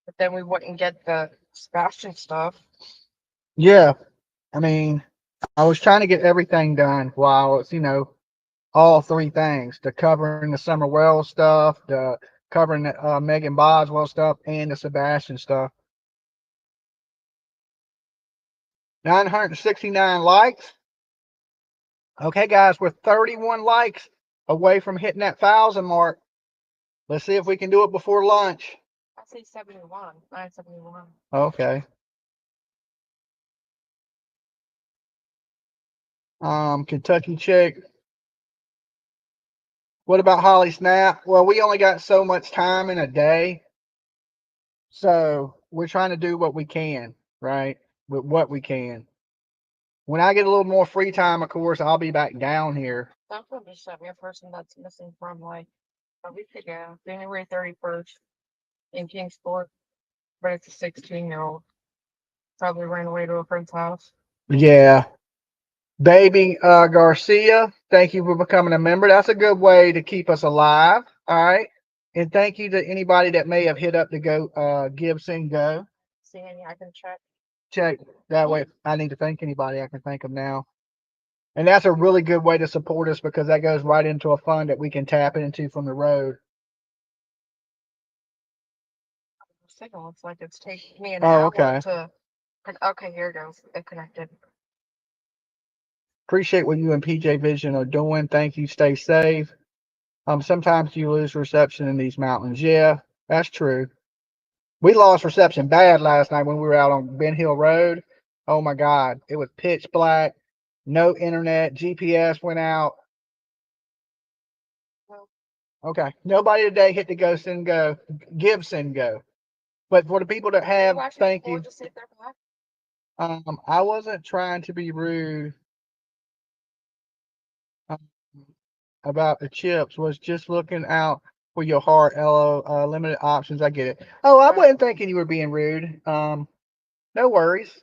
But then we wouldn't get the Sebastian stuff. Yeah. I mean, I was trying to get everything done while it's, all three things, the covering the Summer Wells stuff, the covering the Megan Boswell stuff, and the Sebastian stuff. 969 likes. Okay, guys, we're 31 likes away from hitting that 1,000 mark. Let's see if we can do it before lunch. I say 71, 971. Okay. Kentucky Chick. What about Holly Snap? Well, we only got so much time in a day. So we're trying to do what we can, right? With what we can. When I get a little more free time, of course, I'll be back down here. Someone just sent me a person that's missing from like a week ago, January 31st in Kingsport. But it's a 16-year-old. Probably ran away to a friend's house. Yeah. Baby Garcia, thank you for becoming a member. That's a good way to keep us alive. All right. And thank you to anybody that may have hit up the Go Gibson Go. See any I can check. Check that way. If I need to thank anybody, I can thank them now. And that's a really good way to support us because that goes right into a fund that we can tap into from the road. Signal. It's like it's taking me an Oh, hour okay. to. Okay, here it goes. It connected. Appreciate what you and PJ Vision are doing. Thank you. Stay safe. Sometimes you lose reception in these mountains. Yeah, that's true. We lost reception bad last night when we were out on Ben Hill Road. Oh my God. It was pitch black, no internet, GPS went out. Okay. Nobody today hit the Gibson Go. But for the people that have, thank you. To see if they're back. I wasn't trying to be rude about the chips, was just looking out for your heart, LO, limited options. I get it. Oh, I wasn't thinking you were being rude. No worries.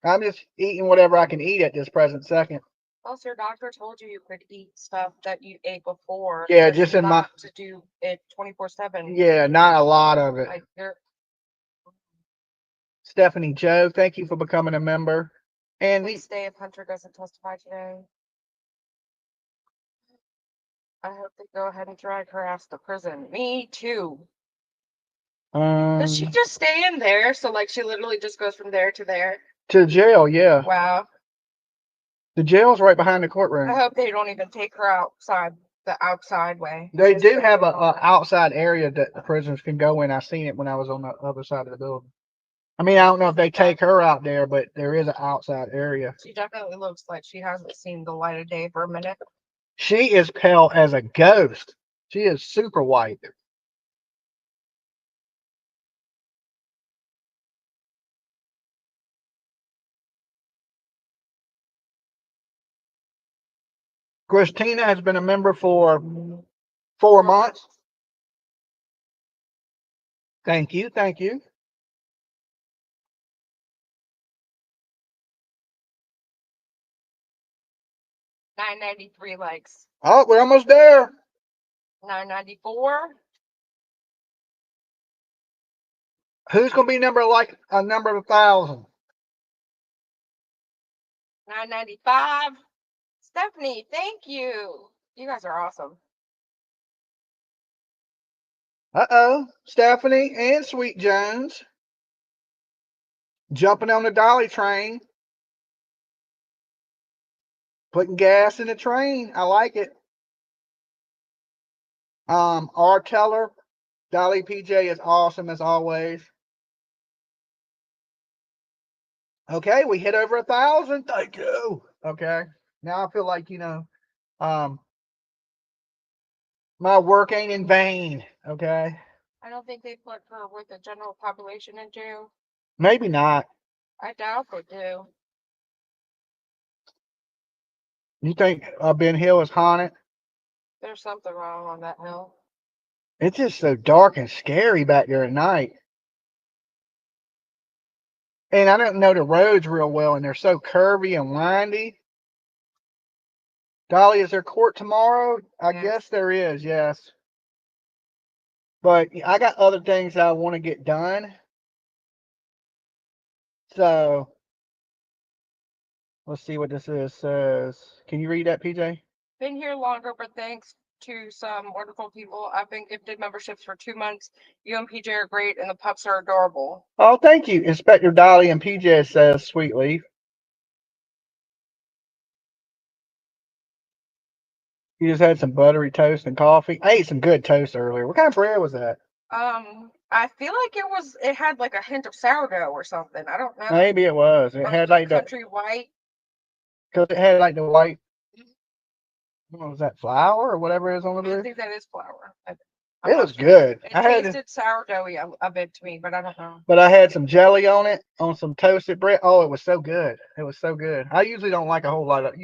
I'm just eating whatever I can eat at this present second. Plus, your doctor told you could eat stuff that you ate before. Yeah, just in not to do it 24/7. Yeah, not a lot of it. Like you're. Stephanie Joe, thank you for becoming a member. And Please stay if Hunter doesn't testify today. I hope they go ahead and drag her ass to prison. Me too. Does she just stay in there? So like she literally just goes from there to there. To jail, yeah. Wow. The jail's right behind the courtroom. I hope they don't even take her outside the outside way. They do have a outside area that the prisoners can go in. I seen it when I was on the other side of the building. I mean, I don't know if they take her out there, but there is an outside area. She definitely looks like she hasn't seen the light of day for a minute. She is pale as a ghost. She is super white. Christina has been a member for 4 months. Thank you. Thank you. $9.93 likes. Oh, we're almost there. 9.94. Who's gonna be number 1,000? 995. Stephanie, thank you. You guys are awesome. Stephanie and Sweet Jones jumping on the Dolly train, putting gas in the train. I like it. R. Teller, Dolly PJ is awesome as always. Okay, we hit over 1,000. Thank you. Okay, now I feel like my work ain't in vain. Okay, I don't think they put her with the general population in jail. maybe not. I doubt they do. You think Ben Hill is haunted? There's something wrong on that hill. It's just so dark and scary back there at night. And I don't know the roads real well, and they're so curvy and windy. Dolly, is there court tomorrow? I Yes. guess there is, yes. But I got other things I want to get done. So let's see what this says. Can you read that, PJ? Been here longer, but thanks to some wonderful people, I've been gifted memberships for 2 months. You and PJ are great, and the pups are adorable. Oh, thank you. Inspector Dolly and PJ says sweetly. You just had some buttery toast and coffee. I ate some good toast earlier. What kind of bread was that? I feel like it had like a hint of sourdough or something. I don't know. Maybe it was. It Or had like the, country white. because it had like the white, what was that, flour or whatever is on the I bread? think that is flour. It was good. It I had tasted sourdoughy a bit to me, but I don't know. but I had some jelly on it, on some toasted bread. Oh, it was so good. It was so good. I usually don't like a whole lot of,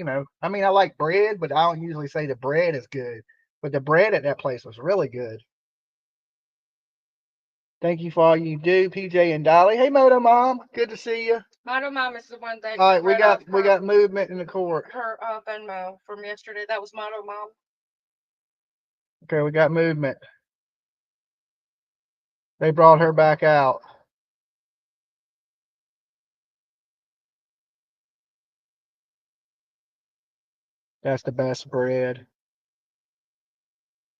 I mean, I like bread, but I don't usually say the bread is good. But the bread at that place was really good. Thank you for all you do, PJ and Dolly. Hey, Moto Mom. Good to see you. Moto Mom is the one that All right, we read off got movement in the court. her Venmo from yesterday. That was Moto Mom. Okay, we got movement. They brought her back out. That's the best bread.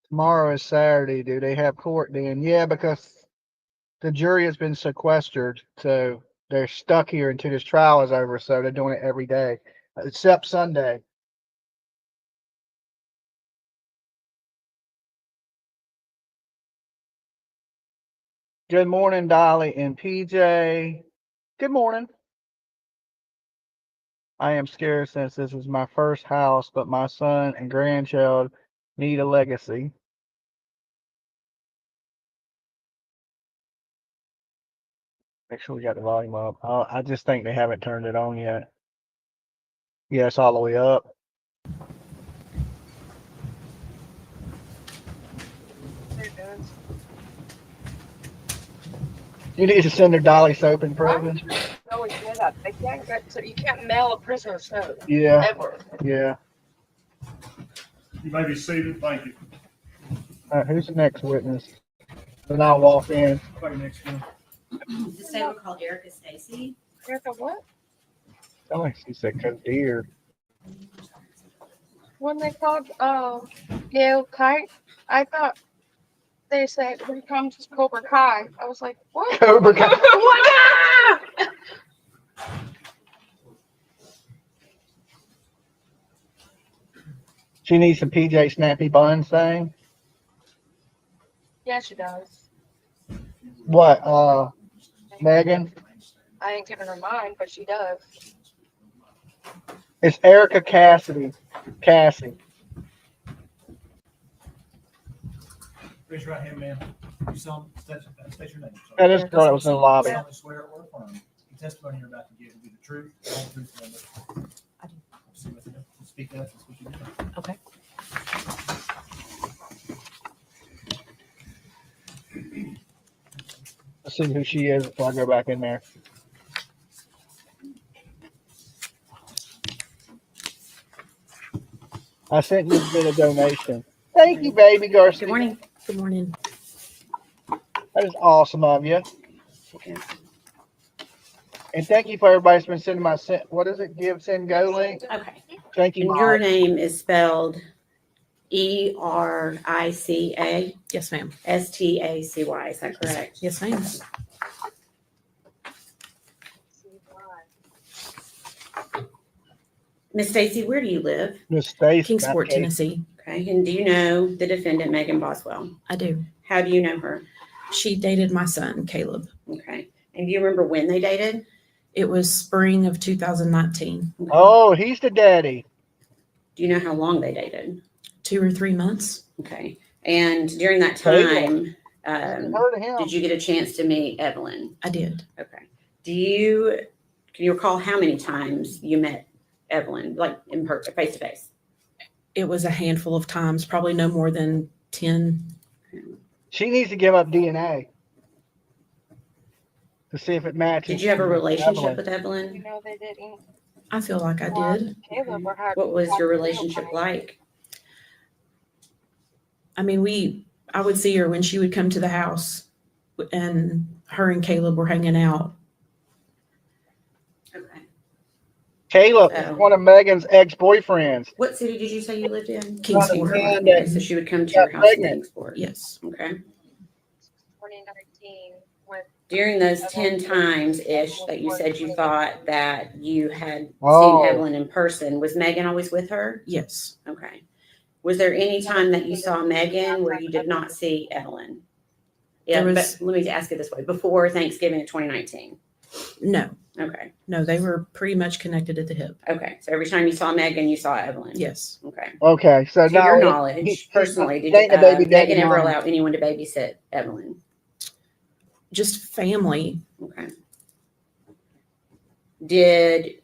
Tomorrow is Saturday. Do they have court then? Yeah, because the jury has been sequestered, so they're stuck here until this trial is over. So they're doing it every day, except Sunday. Good morning, Dolly and PJ. Good morning. I am scared since this is my first house, but my son and grandchild need a legacy. Make sure we got the volume up. I just think they haven't turned it on yet. Yeah, it's all the way up. You need to send her Dolly soap and frozen. No, we did that. They can't get, so you can't mail a prisoner soap. Yeah, Ever. yeah. You may be seated. Thank you. All right, who's the next witness? Then I'll walk in. Next one. This neighbor called Erica Stacy. Erica, what? I think she said "Cause deer." When they called Gail Kite, I thought they said, "Here comes Cobra Kai." I was like, "What?" Cobra Kai. What? She needs some PJ Snappy Buns thing. Yeah, she does. What, Megan? I ain't giving her mine, but she does. It's Erica Cassie. Raise your right hand, ma'am. You solemnly state your name. That is the girl that was in the lobby. You solemnly swear or affirm the testimony you're about to give will be the truth, the whole truth, and nothing but the truth. I do. See what you do. Speak up. That's what you do. Okay. Let's see who she is before I go back in there. I sent you a bit of donation. Thank you, baby Garcia. Good morning. Good morning. That is awesome of you. And thank you for everybody that's been sending my what is it? Give, send, go link. Okay. Thank you. And your Mike. name is spelled ERICA Yes, ma'am. STACY. Is that correct? Yes, ma'am. Miss Stacy, where do you live? Miss Stacy. Kingsport, Tennessee. Okay. And do you know the defendant, Megan Boswell? I do. How do you know her? She dated my son, Caleb. Okay. And do you remember when they dated? It was spring of 2019. Okay. Oh, he's the daddy. Do you know how long they dated? 2 or 3 months. Okay. And during that Caleb. time, Heard of him. did you get a chance to meet Evelyn? I did. Okay. Can you recall how many times you met Evelyn, like in person, face to face? It was a handful of times, probably no more than 10. She needs to give up DNA to see if it matches. Did you have a relationship Evelyn. with Evelyn? You know they didn't. I feel like I did. Caleb or had. What was your relationship like? I mean, I would see her when she would come to the house, and her and Caleb were hanging out. Okay. Caleb, Oh. one of Megan's ex-boyfriends. What city did you say you lived in? Kingsport. And, Okay, so she would come to your got house in pregnant. Kingsport. Yes. Okay. 2019 with. During those 10 times ish that you said you thought that you had Oh. seen Evelyn in person, was Megan always with her? Yes. Okay. Was there any time that you saw Megan where you did not see Evelyn? Yeah, There was- but let me ask it this way: before Thanksgiving of 2019. No. Okay. No, they were pretty much connected at the hip. Okay. So every time you saw Megan, you saw Evelyn. Yes. Okay. Okay, so To now your knowledge, personally, did dating a baby Megan daddy ever mom. allow anyone to babysit Evelyn? Just family. Okay. Did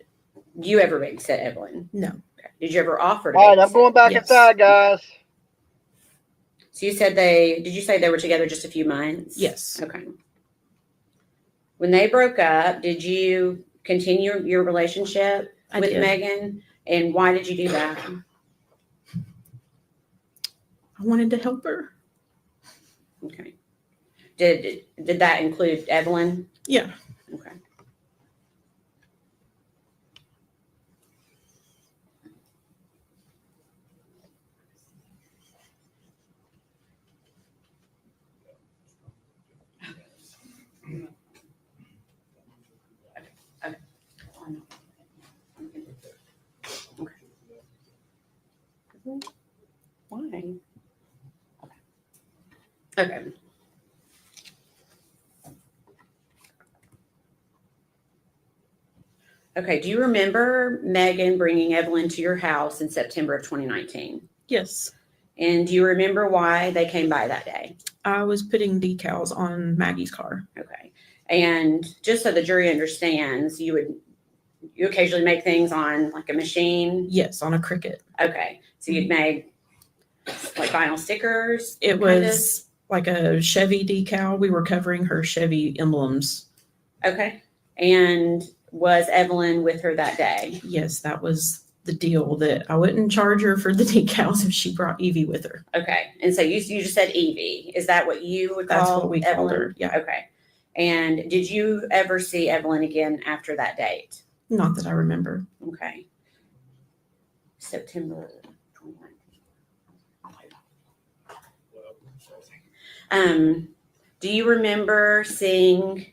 you ever babysit Evelyn? No. Okay. Did you ever offer to All right, I'm babysit? going back Yes. inside, guys. So you said did you say they were together just a few months? Yes. Okay. When they broke up, did you continue your relationship I with did. Megan? And why did you do that? I wanted to help her. Okay. Did that include Evelyn? Yeah. Okay. Why? Okay. Okay. Do you remember Megan bringing Evelyn to your house in September of 2019? Yes. And do you remember why they came by that day? I was putting decals on Maggie's car. Okay. And just so the jury understands, you occasionally make things on like a machine? Yes, on a Cricut. Okay. So you'd made like vinyl stickers? It kind of? was like a Chevy decal. We were covering her Chevy emblems. Okay. And was Evelyn with her that day? Yes, that was the deal, that I wouldn't charge her for the decals if she brought Evie with her. Okay. And so you just said Evie. Is that what you would call That's what we called Evelyn? her. Yeah. Okay. And did you ever see Evelyn again after that date? Not that I remember. Okay. September 29th. Do you remember seeing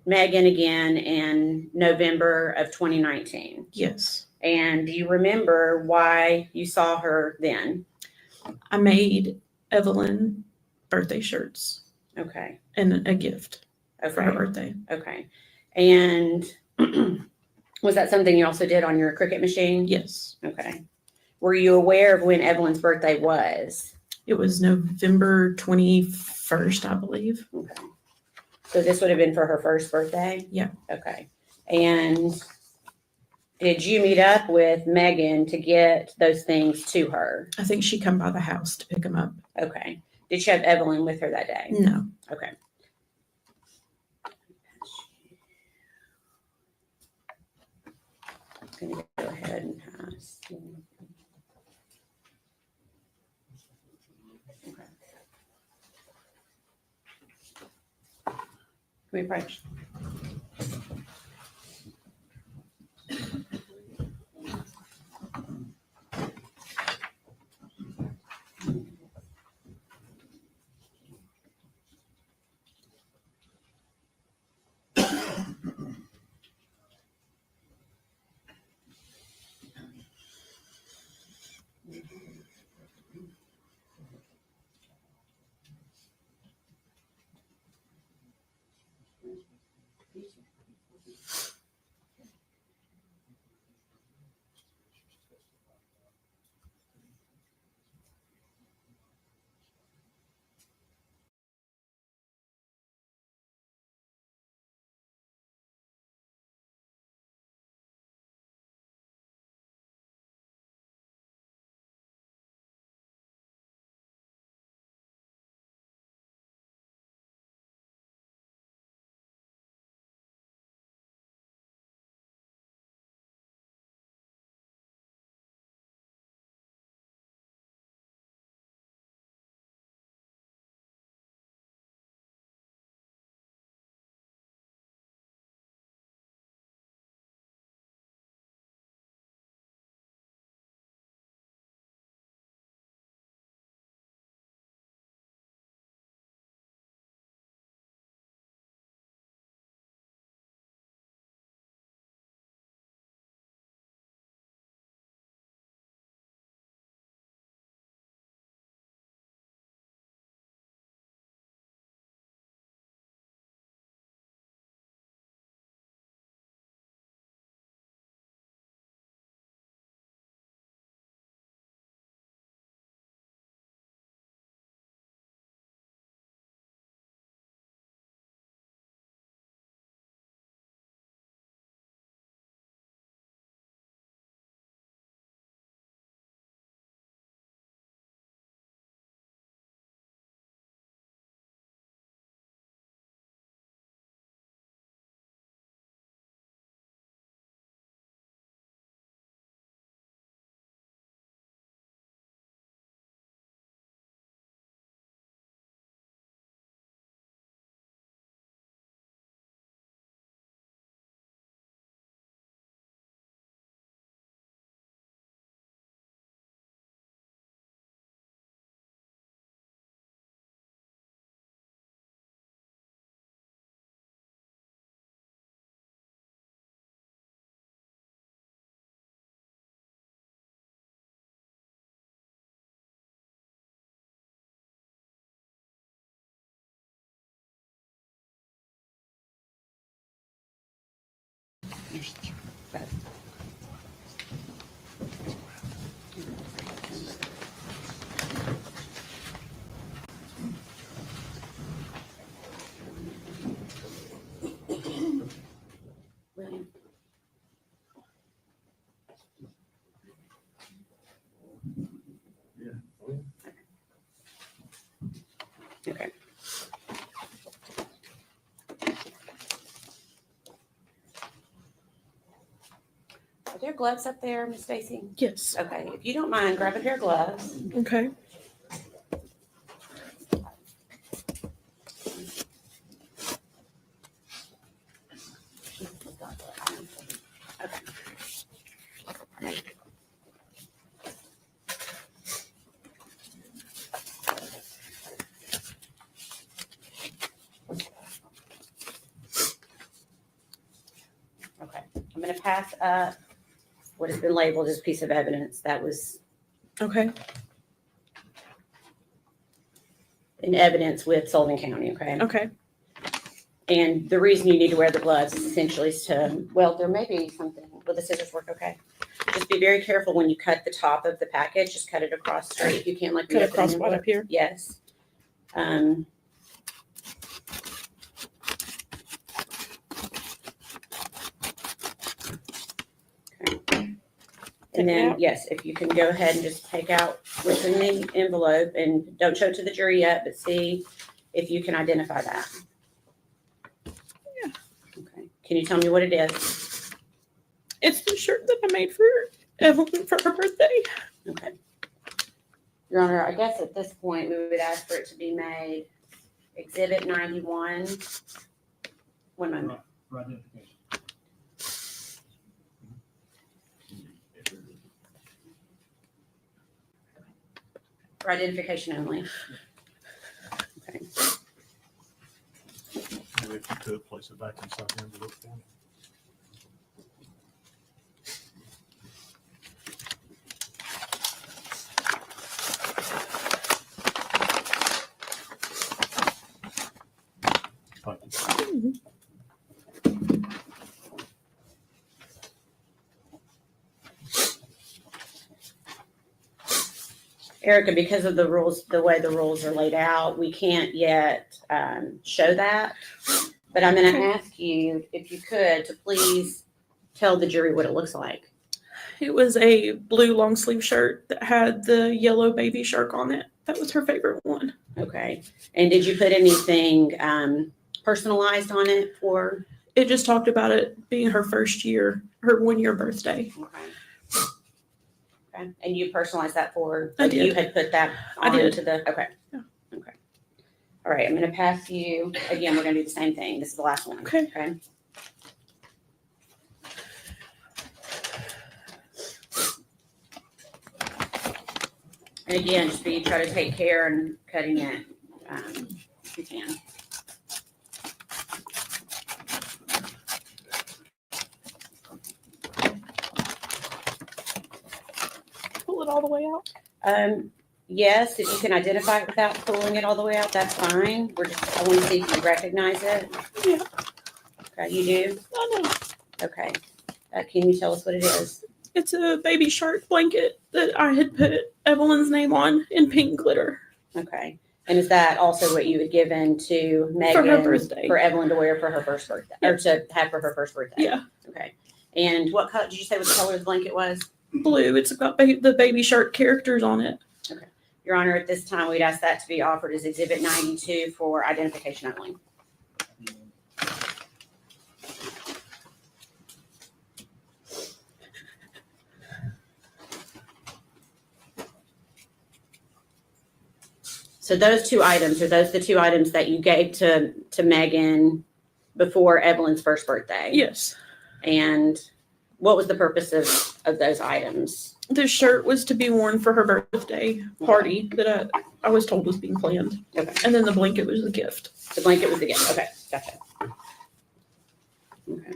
Megan again in November of 2019? Yes. And do you remember why you saw her then? I made Evelyn birthday shirts Okay. and a gift for her Okay. birthday. Okay. And was that something you also did on your Cricut machine? Yes. Okay. Were you aware of when Evelyn's birthday was? It was November 21st, I believe. Okay. So this would have been for her first birthday? Yeah. Okay. And did you meet up with Megan to get those things to her? I think she come by the house to pick them up. Okay. Did she have Evelyn with her that day? No. Okay. I'm going to go ahead and pass. Okay. Can we approach? gloves up there, Miss Stacy? Yes. Okay, if you don't mind, grab a pair of gloves. Okay. Okay, I'm gonna pass up what has been labeled as a piece of evidence that was Okay. in evidence with Sullivan County, okay? Okay. And the reason you need to wear the gloves is essentially to, well, there may be something, will the scissors work okay? Just be very careful when you cut the top of the package, just cut it across straight if you can, like. Cut across right up here. Yes. And then, yes, if you can go ahead and just take out what's in the envelope and don't show it to the jury yet, but see if you can identify that. Yeah. Okay. Can you tell me what it is? It's the shirt that I made for Evelyn for her birthday. Okay. Your Honor, I guess at this point, we would ask for it to be made Exhibit 91. One moment. For identification. For identification only. Okay. If you could place it back inside the envelope for me. Thank you. Erica, because of the rules, the way the rules are laid out, we can't yet show that. But I'm going to ask you, if you could, to please tell the jury what it looks like. It was a blue long sleeve shirt that had the yellow baby shark on it. That was her favorite one. Okay. And did you put anything personalized on it for? It just talked about it being her first year, her 1 year birthday. Okay. Okay. And you personalized that for? I did. You had put that I on did. to the, okay. Yeah. Okay. All right. I'm going to pass you, again, we're going to do the same thing. This is the last one. Okay. Okay. And again, just be, try to take care and cutting it, if you can. Pull it all the way out. Yes, if you can identify it without pulling it all the way out, that's fine. We're just, I want to see if you recognize it. Yeah. Okay, you do? I know. Okay. Can you tell us what it is? It's a baby shark blanket that I had put Evelyn's name on in pink glitter. Okay. And is that also what you had given to Megan? For her birthday. For Evelyn to wear for her first birthday, or to have for her first birthday? Yeah. Okay. And what color, did you say what the color of the blanket was? Blue. It's got the baby shark characters on it. Okay. Your Honor, at this time, we'd ask that to be offered as Exhibit 92 for identification only. So those two items, are those the two items that you gave to Megan before Evelyn's first birthday? Yes. And what was the purpose of those items? The shirt was to be worn for her birthday party that I was told was being planned. Okay. And then the blanket was the gift. The blanket was the gift. Okay, gotcha. Okay.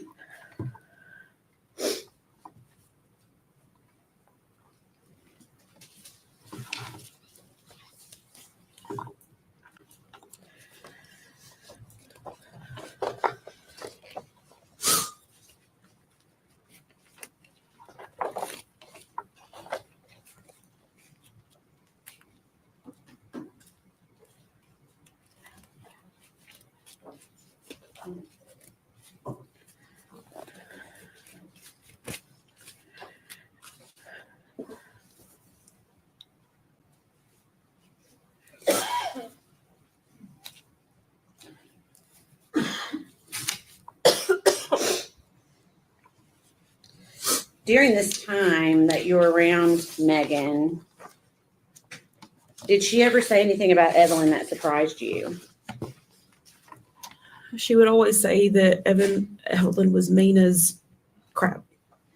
During this time that you were around Megan, did she ever say anything about Evelyn that surprised you? She would always say that Evelyn was mean as crap.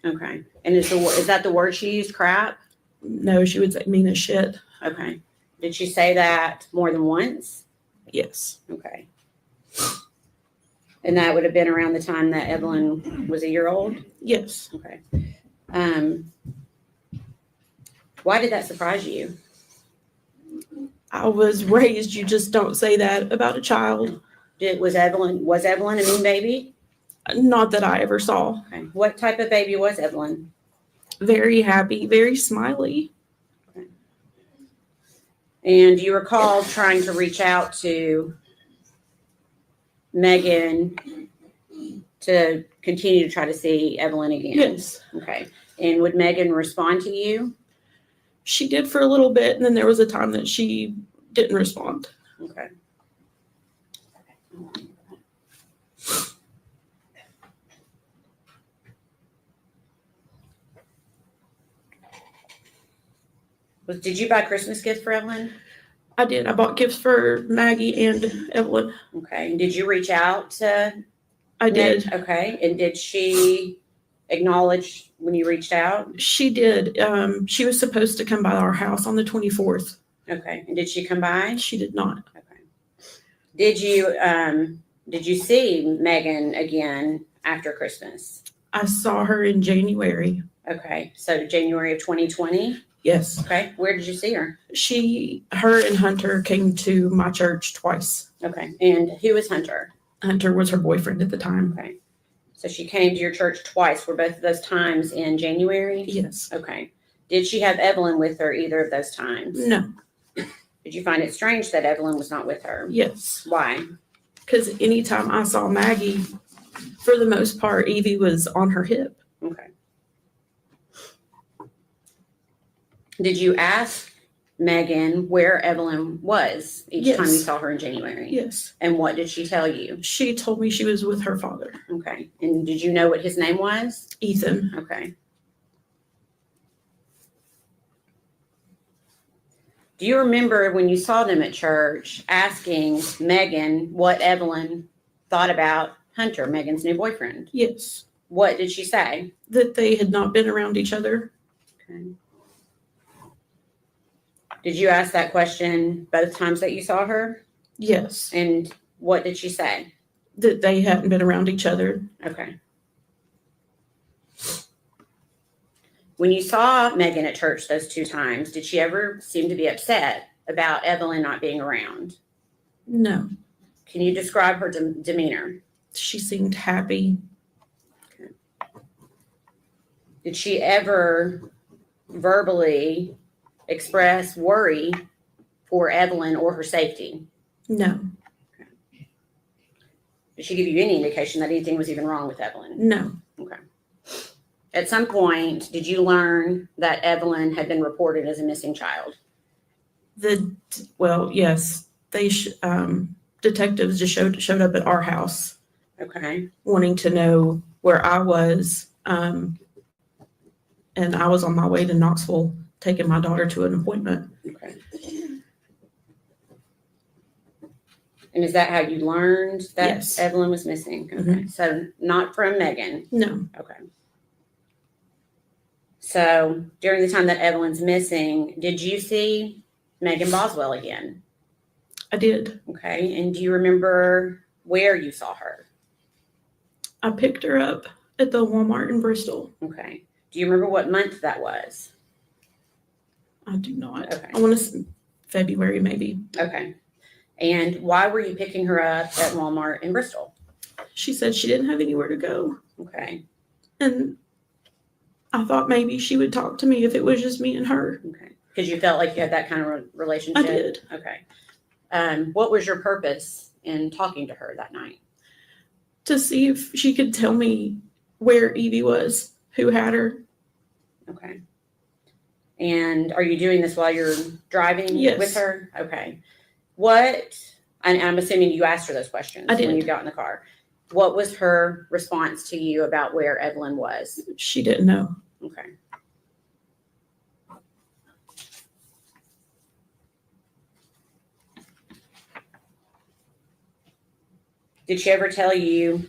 Okay. And is that the word she used, crap? No, she would say mean as shit. Okay. Did she say that more than once? Yes. Okay. And that would have been around the time that Evelyn was a year old? Yes. Okay. Why did that surprise you? I was raised, you just don't say that about a child. Was Evelyn a mean baby? Not that I ever saw. Okay. What type of baby was Evelyn? Very happy, very smiley. Okay. And do you recall trying to reach out to Megan to continue to try to see Evelyn again? Yes. Okay. And would Megan respond to you? She did for a little bit, and then there was a time that she didn't respond. Okay. Did you buy Christmas gifts for Evelyn? I did. I bought gifts for Maggie and Evelyn. Okay. And did you reach out to? I did. Okay. And did she acknowledge when you reached out? She did. She was supposed to come by our house on the 24th. Okay. And did she come by? She did not. Okay. Did you see Megan again after Christmas? I saw her in January. Okay. So January of 2020? Yes. Okay. Where did you see her? Her and Hunter came to my church twice. Okay. And who was Hunter? Hunter was her boyfriend at the time. Okay. So she came to your church twice. Were both of those times in January? Yes. Okay. Did she have Evelyn with her either of those times? No. Did you find it strange that Evelyn was not with her? Yes. Why? Because anytime I saw Maggie, for the most part, Evie was on her hip. Okay. Did you ask Megan where Evelyn was each time you saw her in January? Yes. And what did she tell you? She told me she was with her father. Okay. And did you know what his name was? Ethan. Okay. Do you remember when you saw them at church asking Megan what Evelyn thought about Hunter, Megan's new boyfriend? Yes. What did she say? That they had not been around each other. Okay. Did you ask that question both times that you saw her? Yes. And what did she say? That they hadn't been around each other. Okay. When you saw Megan at church those two times, did she ever seem to be upset about Evelyn not being around? No. Can you describe her demeanor? She seemed happy. Okay. Did she ever verbally express worry for Evelyn or her safety? No. Okay. Did she give you any indication that anything was even wrong with Evelyn? No. Okay. At some point, did you learn that Evelyn had been reported as a missing child? Yes. They detectives just showed up at our house. Okay. Wanting to know where I was. And I was on my way to Knoxville taking my daughter to an appointment. Okay. And is that how you learned that Yes. Evelyn was missing? Okay. Mm-hmm. So not from Megan. No. Okay. So during the time that Evelyn's missing, did you see Megan Boswell again? I did. Okay. And do you remember where you saw her? I picked her up at the Walmart in Bristol. Okay. Do you remember what month that was? I do not. Okay. I want to say February maybe. Okay. And why were you picking her up at Walmart in Bristol? She said she didn't have anywhere to go. Okay. And I thought maybe she would talk to me if it was just me and her. Okay. Because you felt like you had that kind of relationship? I did. Okay. What was your purpose in talking to her that night? To see if she could tell me where Evie was, who had her. Okay. And are you doing this while you're driving Yes. with her? Okay. And I'm assuming you asked her those questions I did. when you got in the car. What was her response to you about where Evelyn was? She didn't know. Okay. Did she ever tell you,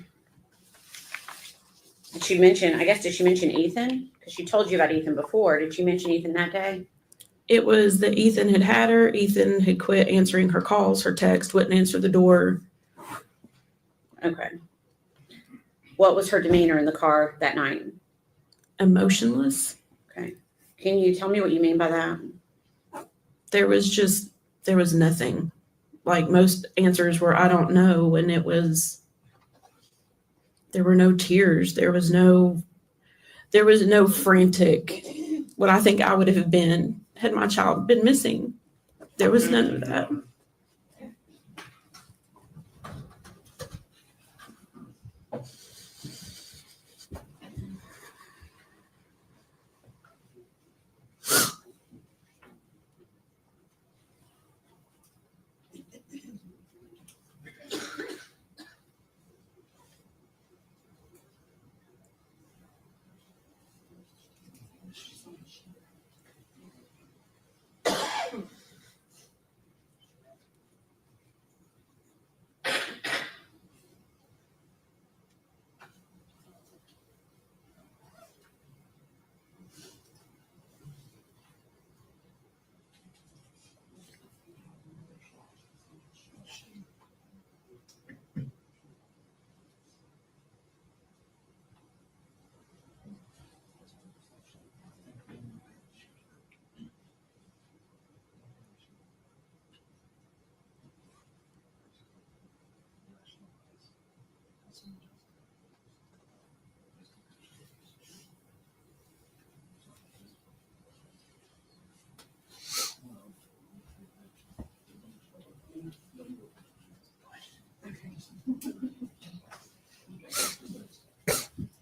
did she mention Ethan? Because she told you about Ethan before. Did she mention Ethan that day? It was that Ethan had her. Ethan had quit answering her calls, her text, wouldn't answer the door. Okay. What was her demeanor in the car that night? Emotionless. Okay. Can you tell me what you mean by that? There was nothing. Like most answers were, I don't know. And there were no tears. There was no frantic, what I think I would have been had my child been missing. There was none of that.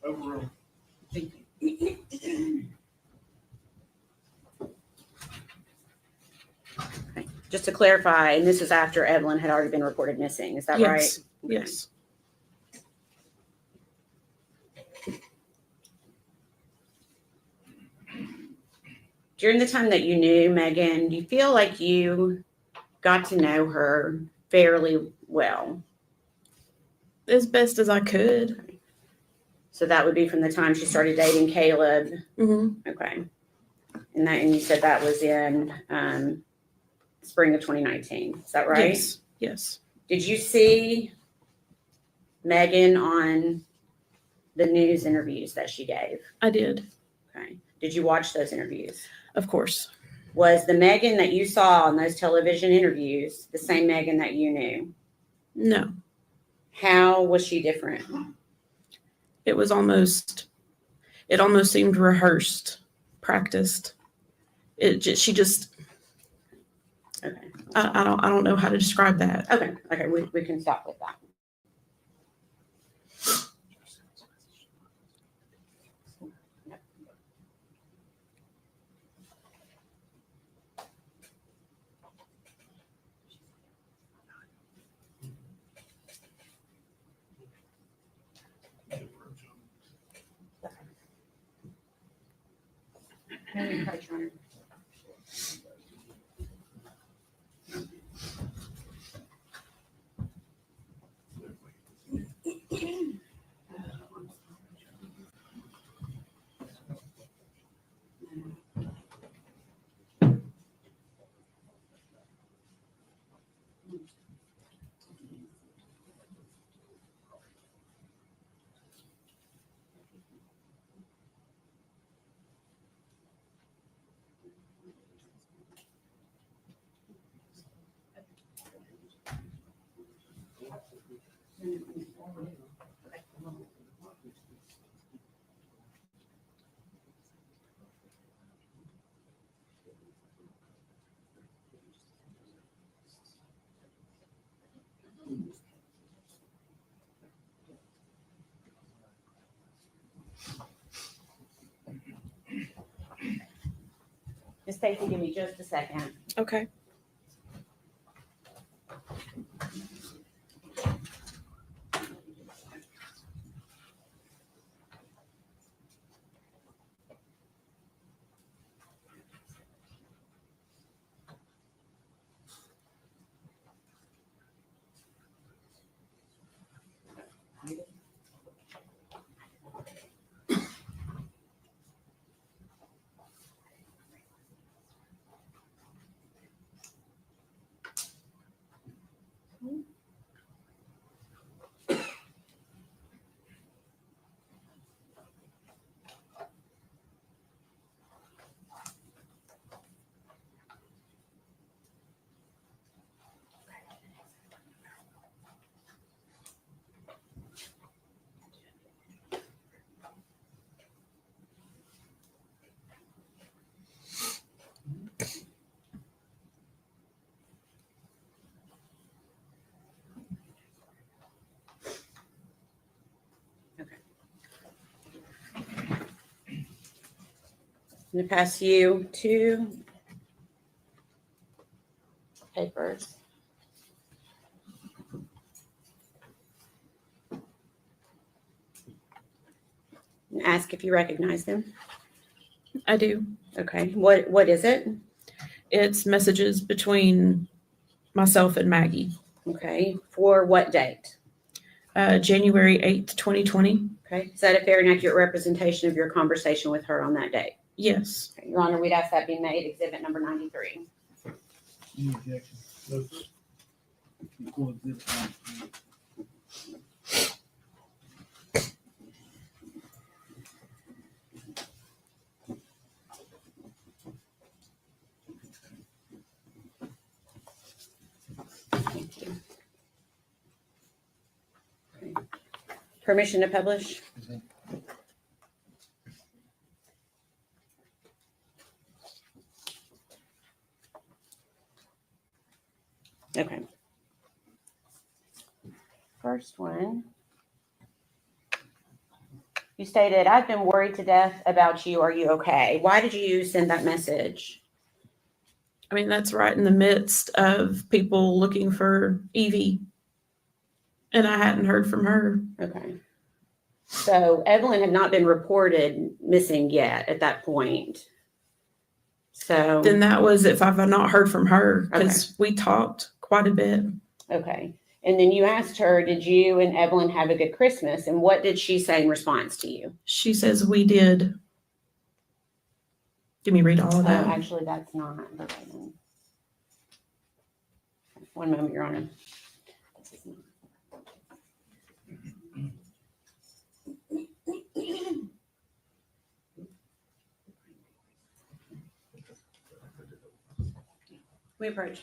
Overruled. Just to clarify, and this is after Evelyn had already been reported missing. Is that Yes. right? Okay. Yes. During the time that you knew Megan, do you feel like you got to know her fairly well? As best as I could. So that would be from the time she started dating Caleb. Mm-hmm. Okay. And you said that was in spring of 2019. Is that right? Yes. Yes. Did you see Megan on the news interviews that she gave? I did. Okay. Did you watch those interviews? Of course. Was the Megan that you saw on those television interviews the same Megan that you knew? No. How was she different? It almost seemed rehearsed, practiced. She just, Okay. I don't know how to describe that. Okay. Okay. We can stop with that. Miss Stacy, give me just a second. Okay. going to pass you two papers. And ask if you recognize them. I do. Okay. What is it? It's messages between myself and Maggie. Okay. For what date? January 8th, 2020. Okay. Is that a fair and accurate representation of your conversation with her on that date? Yes. Okay. Your Honor, we'd ask that be made exhibit number 93. Any objection? Equal exhibit 93. Thank you. Okay. Permission to publish? Okay. First one. You stated, I've been worried to death about you. Are you okay? Why did you send that message? I mean, that's right in the midst of people looking for Evie. And I hadn't heard from her. Okay. So Evelyn had not been reported missing yet at that point. So Then that was if I've not heard from her, because we talked quite a bit. okay. And then you asked her, did you and Evelyn have a good Christmas? And what did she say in response to you? She says we did. Give me read all of that. Actually, that's not verbatim. One moment, Your Honor. This is not. We approach.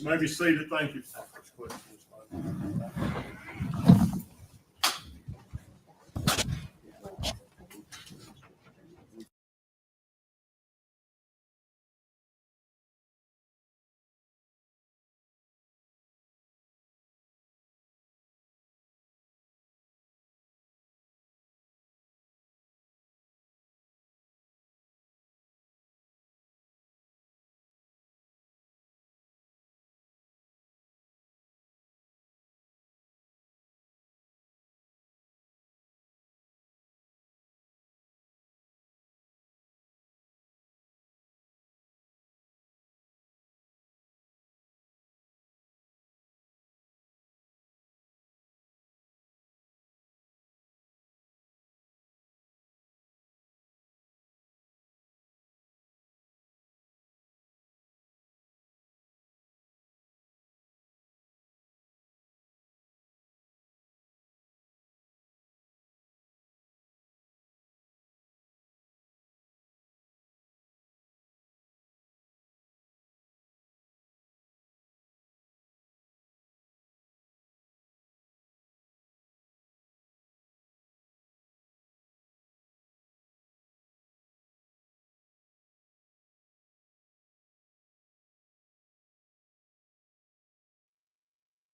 Maybe seated. Thank you.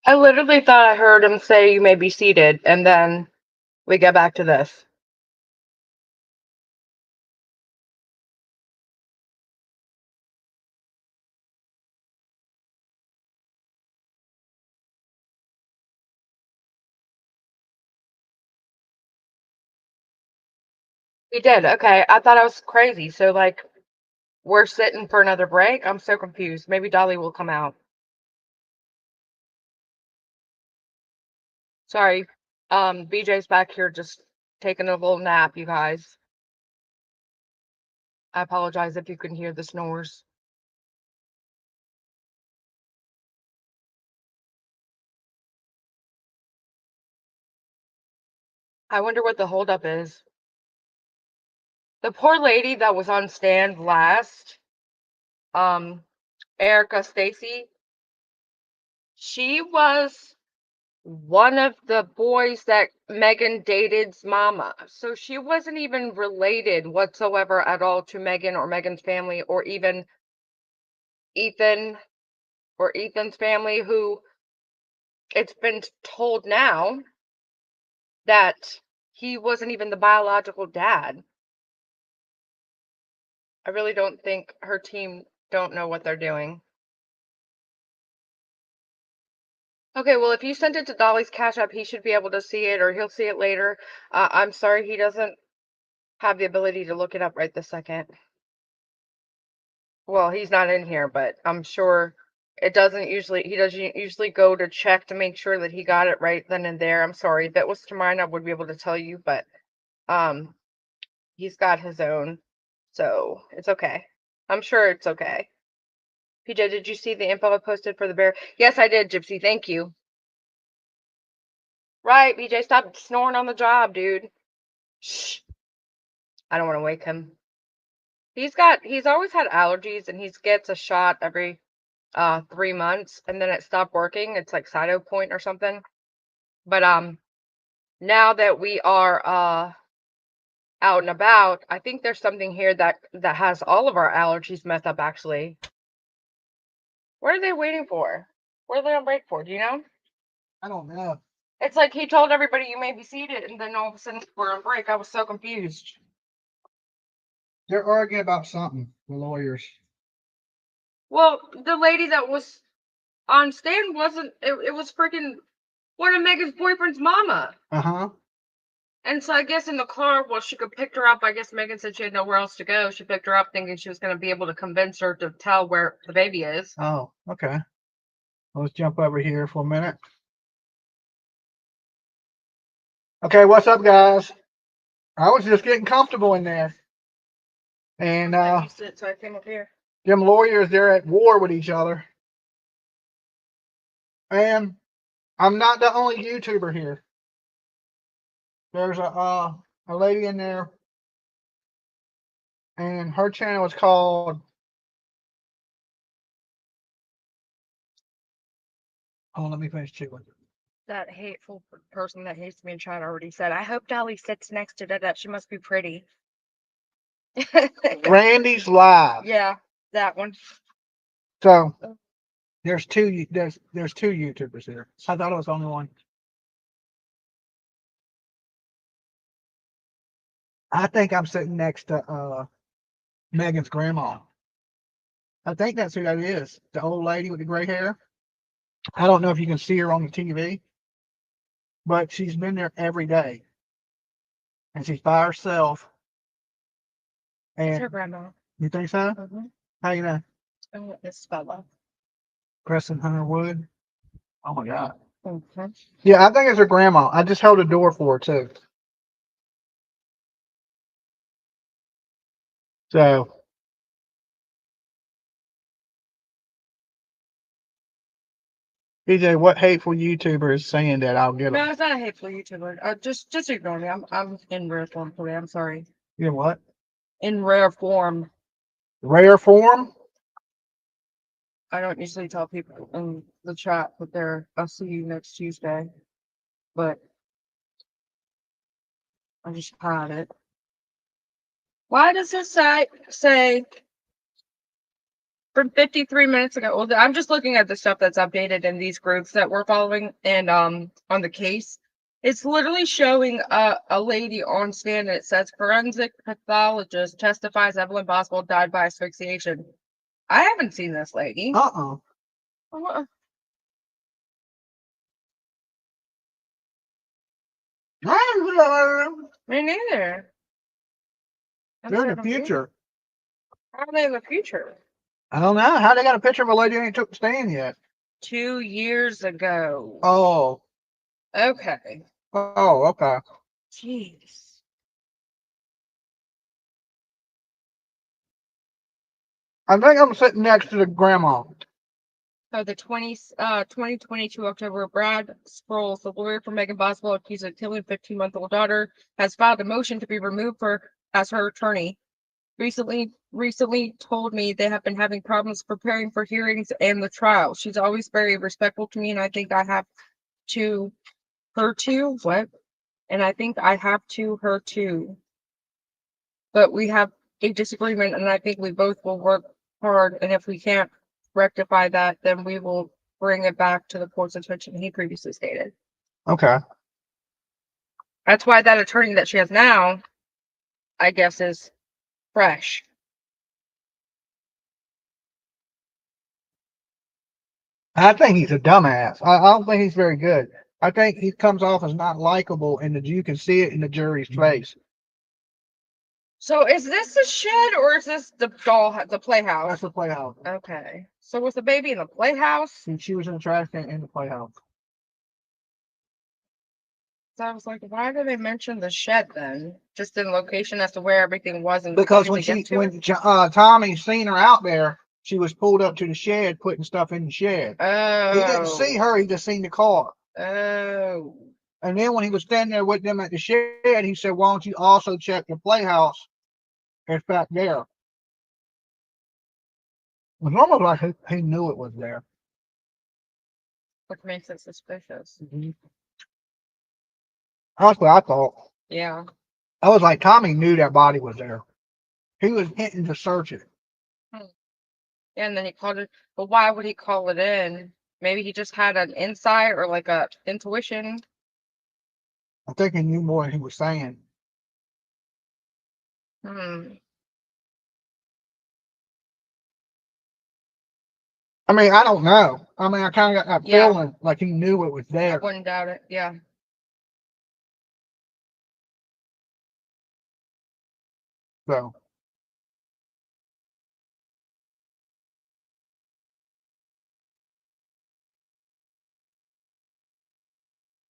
I literally thought I heard him say you may be seated, and then we get back to this. He did. Okay. I thought I was crazy. So, like, we're sitting for another break? I'm so confused. Maybe Dolly will come out. Sorry. BJ's back here just taking a little nap, you guys. I apologize if you can hear the snores. I wonder what the holdup is. The poor lady that was on stand last, Erica Stacy, she was one of the boys that Megan dated's mama. So she wasn't even related whatsoever at all to Megan or Megan's family or even Ethan or Ethan's family, who it's been told now that he wasn't even the biological dad. I really don't think her team don't know what they're doing. Okay, well, if you sent it to Dolly's Cash App, he should be able to see it, or he'll see it later. I'm sorry, he doesn't have the ability to look it up right this second. Well, he's not in here, but I'm sure he doesn't usually go to check to make sure that he got it right then and there. I'm sorry. If it was to mine, I would be able to tell you, but he's got his own, so it's okay. I'm sure it's okay. PJ, did you see the info I posted for the bear? Yes, I did, Gypsy. Thank you. Right, BJ, stop snoring on the job, dude. Shh. I don't want to wake him. He's always had allergies, and he gets a shot every 3 months, and then it stopped working. It's like Cyto Point or something. But now that we are out and about, I think there's something here that has all of our allergies messed up, actually. What are they waiting for? What are they on break for? Do you know? I don't know. It's like he told everybody you may be seated, and then all of a sudden we're on break. I was so confused. They're arguing about something, the lawyers. Well, the lady that was on stand wasn't. It was freaking one of Megan's boyfriend's mama. Uh-huh. And so I guess in the car, well, she could pick her up. I guess Megan said she had nowhere else to go. She picked her up thinking she was going to be able to convince her to tell where the baby is. Oh, okay. Let's jump over here for a minute. Okay, what's up, guys? I was just getting comfortable in there. And So I came up here. them lawyers, they're at war with each other. And I'm not the only YouTuber here. There's a lady in there, and her channel is called, oh, let me finish chewing. That hateful person that hates me in chat already said, I hope Dolly sits next to that. She must be pretty. Randy's Live. Yeah, that one. So there's two YouTubers here. I thought it was only one. I think I'm sitting next to Megan's grandma. I think that's who that is. The old lady with the gray hair. I don't know if you can see her on the TV, but she's been there every day. And she's by herself. It's And her grandma. you think so? Mm-hmm. How you know? Oh, this fella. Crescent Hunter Wood. Oh my God. Mm-hmm. Yeah, I think it's her grandma. I just held a door for her too. So PJ, what hateful YouTuber is saying that I'll get No, them? it's not a hateful YouTuber. Just ignore me. I'm in rare form today. I'm sorry. You know what? In rare form. Rare form? I don't usually tell people in the chat that I'll see you next Tuesday, but I just had it. Why does this say from 53 minutes ago. Well, I'm just looking at the stuff that's updated in these groups that we're following and on the case. It's literally showing a lady on stand and it says forensic pathologist testifies Evelyn Boswell died by asphyxiation. I haven't seen this lady. Uh-uh. What? Me neither. I'm They're in so the confused. future. How are they in the future? I don't know. How they got a picture of a lady who ain't took the stand yet? 2 years ago. Oh. Okay. Oh, okay. Jeez. I think I'm sitting next to the grandma. So the 2022 October, Brad Sproles, the lawyer for Megan Boswell, accused of killing a 15-month-old daughter, has filed a motion to be removed as her attorney. Recently told me they have been having problems preparing for hearings and the trial. She's always very respectful to me, and I think I have to her too. What? And I think I have to her too. But we have a disagreement, and I think we both will work hard. And if we can't rectify that, then we will bring it back to the court's attention, he previously stated. Okay. That's why that attorney that she has now, I guess, is fresh. I think he's a dumbass. I don't think he's very good. I think he comes off as not likable, and you can see it in the jury's face. So is this the shed or is this the the playhouse? That's the playhouse. Okay. So was the baby in the playhouse? And she was in the trash can in the playhouse. So I was like, why did they mention the shed then? Just in location as to where everything was and Because couldn't even get to it? Tommy seen her out there, she was pulled up to the shed, putting stuff in the shed. Oh. He didn't see her; he just seen the car. Oh. And then when he was standing there with them at the shed, he said, "Why don't you also check the playhouse? It's back there." It was almost like he knew it was there. Which makes it suspicious. That's what I thought. Yeah. I was like, Tommy knew that body was there. He was hinting to search it. And then he called it, but why would he call it in? Maybe he just had an insight or like a intuition. I think he knew more than he was saying. Hmm. I mean, I don't know. I mean, I kind of got that Yeah. feeling like he knew it was I there. wouldn't doubt it. Yeah. So,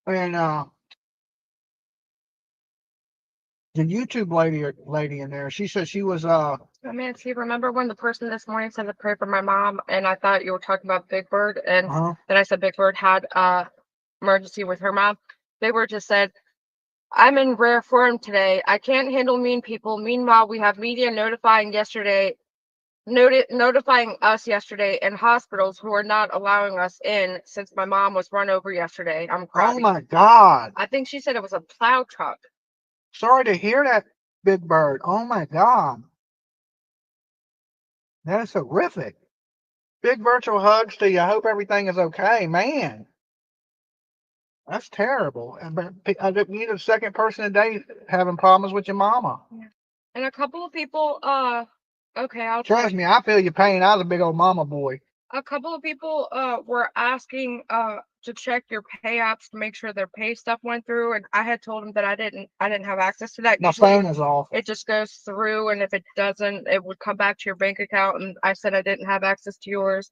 and the YouTube lady in there, she said she was I mean, see, remember when the person this morning said to pray for my mom, and I thought you were talking about Big Bird, and then I said Big Bird had emergency with her mom. They were just said, I'm in rare form today. I can't handle mean people. Meanwhile, we have media notifying us yesterday and hospitals who are not allowing us in since my mom was run over yesterday. I'm crying. Oh my God. I think she said it was a plow truck. Sorry to hear that, Big Bird. Oh my God. That's horrific. Big virtual hugs to you. I hope everything is okay, man. That's terrible. You're the second person today having problems with your mama. Yeah. And a couple of people, okay, I'll Trust me, I feel your pain. I was a big old mama boy. a couple of people were asking to check your pay apps to make sure their pay stuff went through, and I had told them that I didn't have access to that. My Usually phone is off. it just goes through, and if it doesn't, it would come back to your bank account, and I said I didn't have access to yours.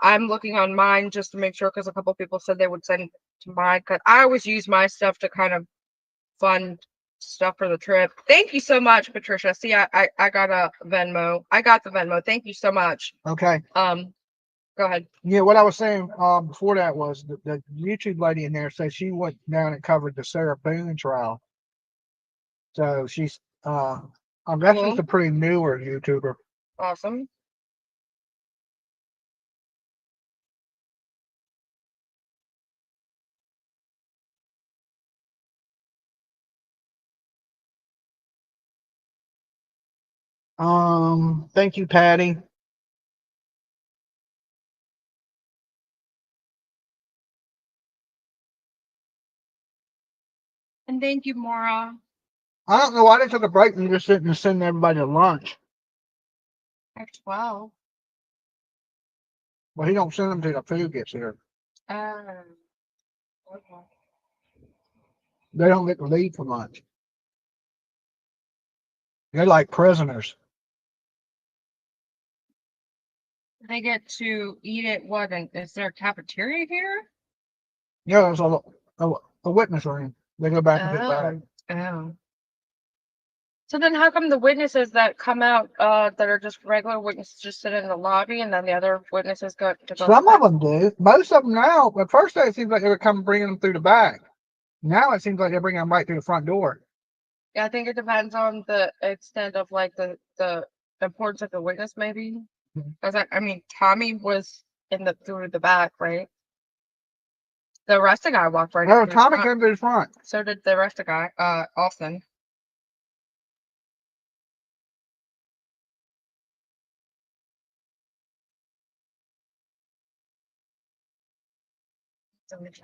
I'm looking on mine just to make sure, because a couple of people said they would send to mine, because I always use my stuff to kind of fund stuff for the trip. Thank you so much, Patricia. See, I got a Venmo. I got the Venmo. Thank you so much. Okay. Go ahead. Yeah, what I was saying before that was the YouTube lady in there said she went down and covered the Sarah Boone trial. So she's I'm guessing Cool. it's a pretty newer YouTuber. Awesome. Thank you, Patty. And thank you, Maura. I don't know why they took a break and just sitting and sending everybody to lunch. At 12. Well, he don't send them till the food gets here. Okay. They don't get to leave for lunch. They're like prisoners. They get to eat at what? And is there a cafeteria here? Yeah, there's a witness room. They go back and sit back. Oh. So then how come the witnesses that come out that are just regular witnesses just sit in the lobby and then the other witnesses go to go? Some of them do. Most of them now. At first, it seems like they were coming bringing them through the back. Now it seems like they're bringing them right through the front door. Yeah, I think it depends on the extent of like the importance of the witness, maybe. Because I mean, Tommy was in the through the back, right? The rest of the guy walked right No, into the Tommy front. came to the front. So did the rest of the guy, Austin.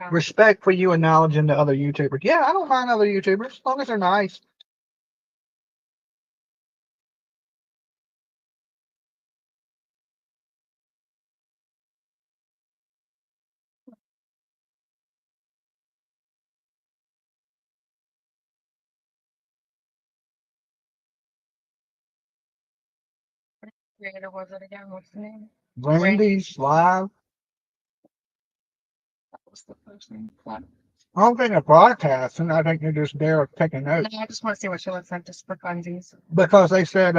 Respect for you acknowledging the other YouTubers. Yeah, I don't mind other YouTubers as long as they're nice. Creator was it again? What's the name? Randy's live. That was the first name. What? I don't think they're broadcasting. I think they're just there taking No, notes. I just want to see what she looks like just for funsies. Because they said,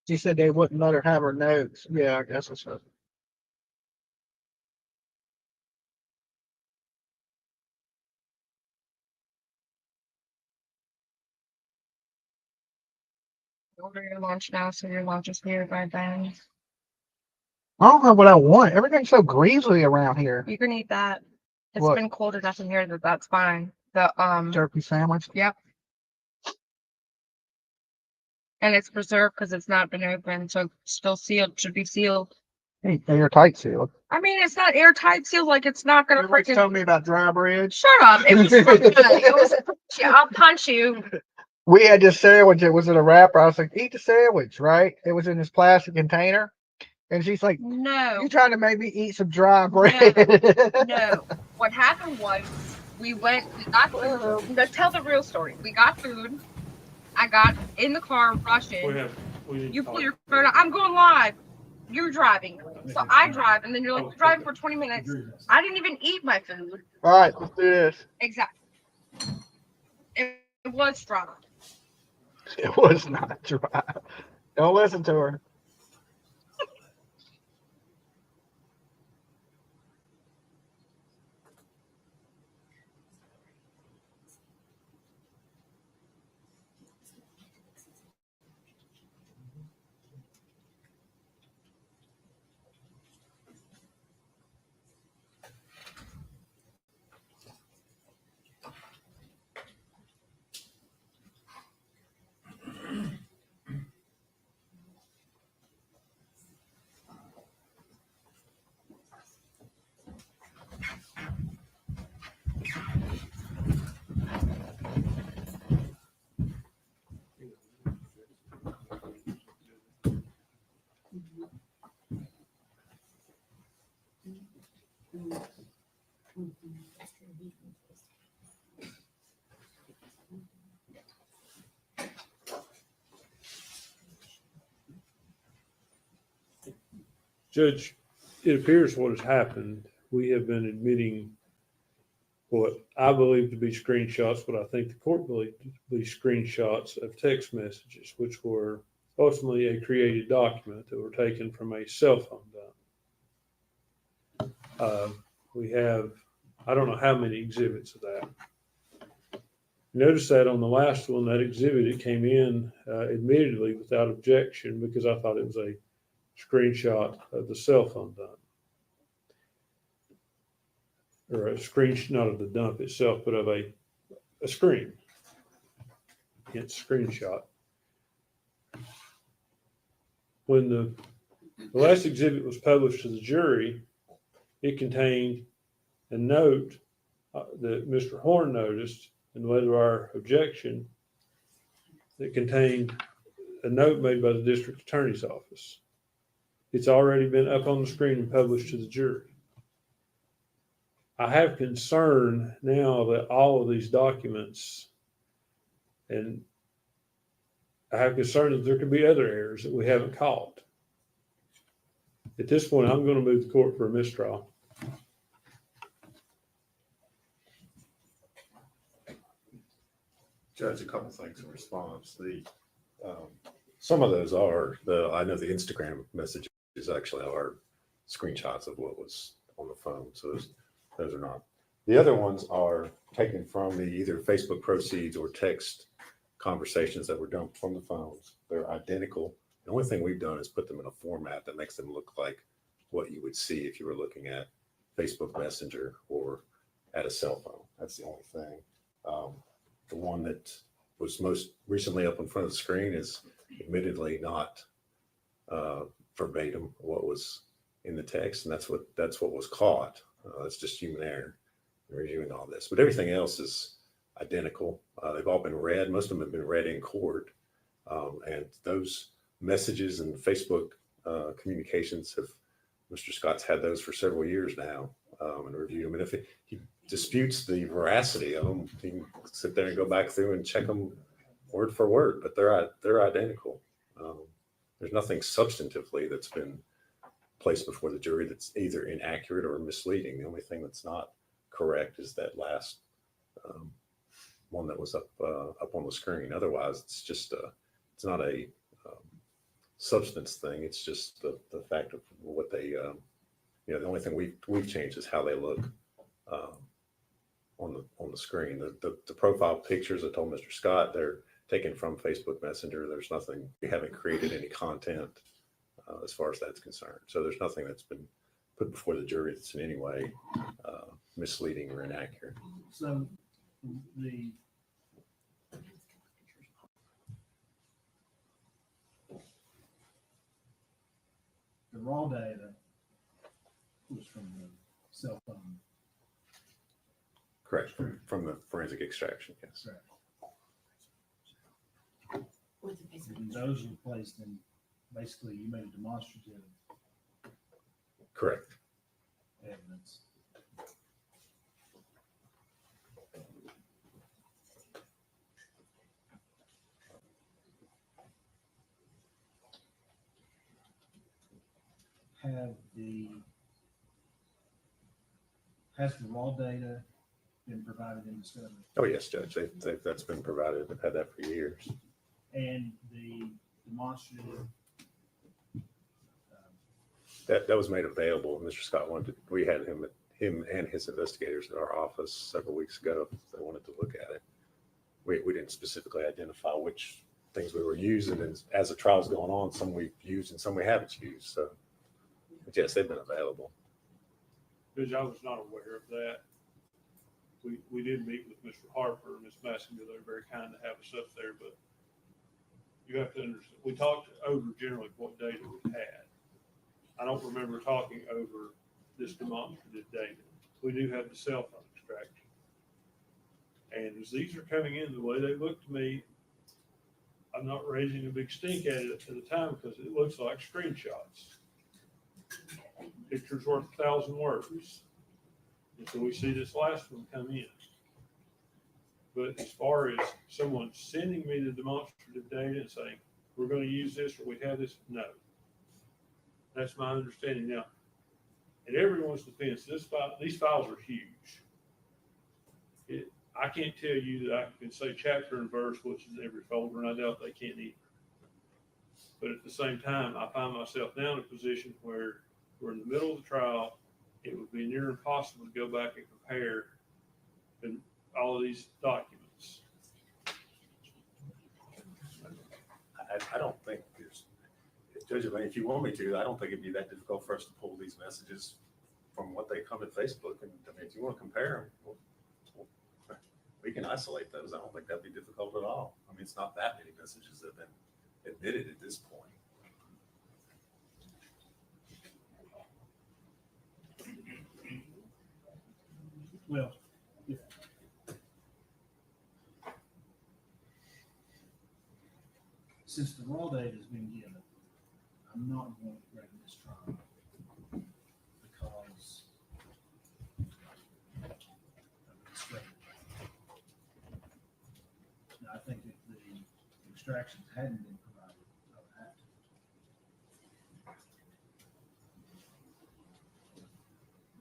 she said they wouldn't let her have her notes. Yeah, I guess it's. Order your lunch now, so your lunch is here by then. I don't know what I want. Everything's so greasy around here. You can eat that. It's What? been cold enough in here that that's fine. The Turkey sandwich. Yep. And it's preserved because it's not been opened, so it's still sealed. Should be sealed. Hey, airtight sealed. I mean, it's not airtight sealed. Like it's not gonna Everybody's freaking. telling me about dry bread. Shut up! It was so good. It was. Yeah, I'll punch you. We had this sandwich. It was in a wrapper. I was like, eat the sandwich, right? It was in this plastic container. And she's like, No. you trying to make me eat some dry bread? No. What happened was we got food. Let's tell the real story. We got food. I got in the car rushing. You pull your phone out. I'm going live. You're driving. So I drive, and then you're like driving for 20 minutes. I didn't even eat my food. All right, let's do this. Exactly. It was dry. It was not dry. Don't listen to her. Judge, it appears what has happened, we have been admitting what I believe to be screenshots, what I think the court believed to be screenshots of text messages, which were ultimately a created document that were taken from a cell phone dump. We have, I don't know how many exhibits of that. Notice that on the last one, that exhibit, it came in admittedly without objection because I thought it was a screenshot of the cell phone dump. Or a screenshot, not of the dump itself, but of a screen. Hence screenshot. When the The last exhibit was published to the jury. It contained a note that Mr. Horn noticed in the letter of our objection that contained a note made by the district attorney's office. It's already been up on the screen and published to the jury. I have concern now that all of these documents, and I have concern that there could be other errors that we haven't caught. At this point, I'm going to move the court for a mistrial. Judge, a couple things in response. Some of those are I know the Instagram messages actually are screenshots of what was on the phone. So those are not. The other ones are taken from the either Facebook proceeds or text conversations that were dumped from the phones. They're identical. The only thing we've done is put them in a format that makes them look like what you would see if you were looking at Facebook Messenger or at a cell phone. That's the only thing. The one that was most recently up in front of the screen is admittedly not verbatim what was in the text, and that's what was caught. It's just human error in reviewing all this. But everything else is identical. They've all been read. Most of them have been read in court, and those messages and Facebook communications have Mr. Scott's had those for severed years now and reviewed them. And if he disputes the veracity of them, he can sit there and go back through and check them word for word, but they're identical. There's nothing substantively that's been placed before the jury that's either inaccurate or misleading. The only thing that's not correct is that last one that was up on the screen. Otherwise, it's just it's not a substance thing. It's just the fact of what they the only thing we've changed is how they look on the screen. The profile pictures, I told Mr. Scott, they're taken from Facebook Messenger. There's nothing, we haven't created any content as far as that's concerned. So there's nothing that's been put before the jury that's in any way misleading or inaccurate. So the raw data was from the cell phone. Correct. From the forensic extraction, yes. Correct. And those were placed in, basically, you made a demonstrative Correct. evidence. Has the raw data been provided in discovery? Oh, yes, Judge. That's been provided. They've had that for years. And the demonstrative. That was made available. Mr. Scott we had him and his investigators at our office several weeks ago. They wanted to look at it. We didn't specifically identify which things we were using. And as the trial's going on, some we've used and some we haven't used. So, but yes, they've been available. Judge, I was not aware of that. We did meet with Mr. Harper and Ms. Massinger. They were very kind to have us up there, but you have to understand, we talked over generally what data we had. I don't remember talking over this demonstrative data. We do have the cell phone extraction. And as these are coming in, the way they look to me, I'm not raising a big stink at it at the time because it looks like screenshots. Picture's worth 1,000 words. And so we see this last one come in. But as far as someone sending me the demonstrative data and saying, we're going to use this or we have this, no. That's my understanding. Now, in everyone's defense, these files are huge. I can't tell you that I can say chapter and verse, which is every folder, and I doubt they can either. But at the same time, I find myself now in a position where we're in the middle of the trial. It would be near impossible to go back and compare all of these documents. I don't think there's, Judge Elaine, if you want me to, I don't think it'd be that difficult for us to pull these messages from what they come at Facebook. And I mean, if you want to compare them, we can isolate those. I don't think that'd be difficult at all. I mean, it's not that many messages that have been admitted at this point. Well, if, since the raw date has been given, I'm not going to bring this trial because of the discrepancy. Now, I think if the extractions hadn't been provided, I would have to.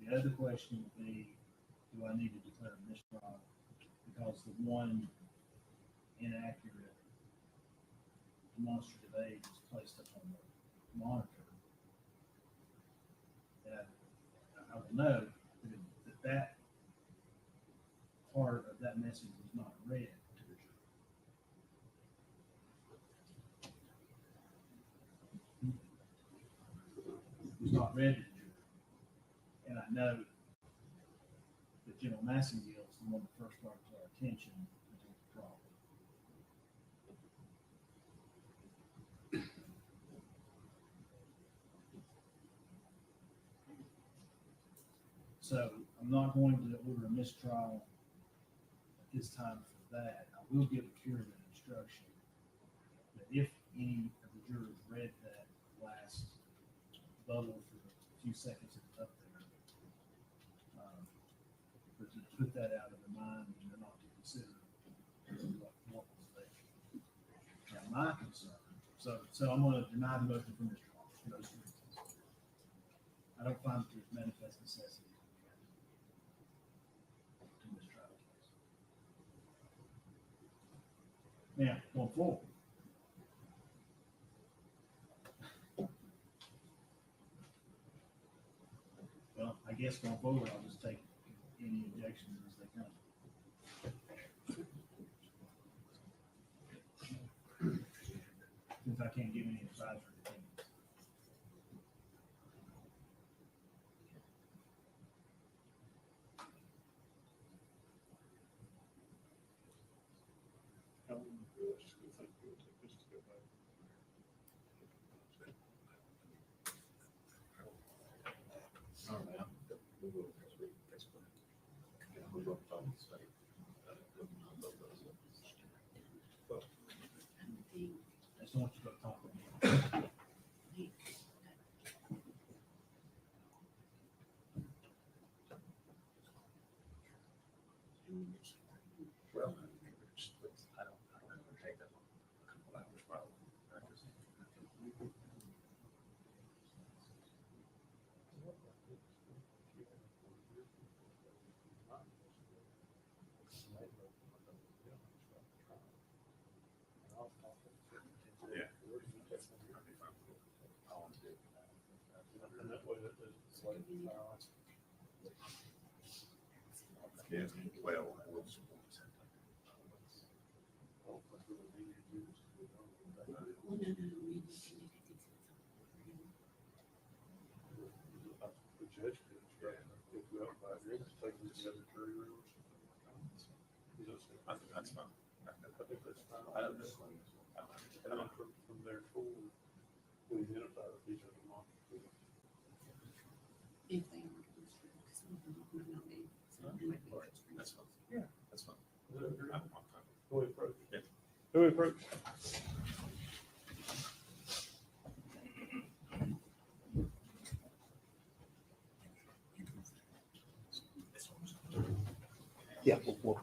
The other question would be, do I need to declare a mistrial because the one inaccurate demonstrative aid is placed up on the monitor? That I will know that part of that message was not read to the jury. It was not read to the jury. And I know that General Massengill is the one that first brought it to our attention as a problem. So I'm not going to order a mistrial at this time for that. I will give a curative instruction that if any of the jurors read that last bubble for the few seconds it was up there, but to put that out of their mind and they're not to consider what was there. Now, my concern, so I'm going to deny the motion for mistrial for those reasons. I don't find that there's manifest necessity to mistrial the case. Now, going forward, well, I guess going forward, I'll just take any objections as they come. Since I can't give any advisory opinions. I just don't want you to talk about it. Well, I don't ever take that long. A couple hours probably. Yeah. Yeah, well, that's fine. I think that's fine. I don't know. From there forward, we identify that these are demonstrative. If they are, because some of them might not be. Some of them might be. That's fine. Yeah, that's fine. I'm fine. Go ahead, approach. Yeah. Go ahead, approach. Yeah, we'll.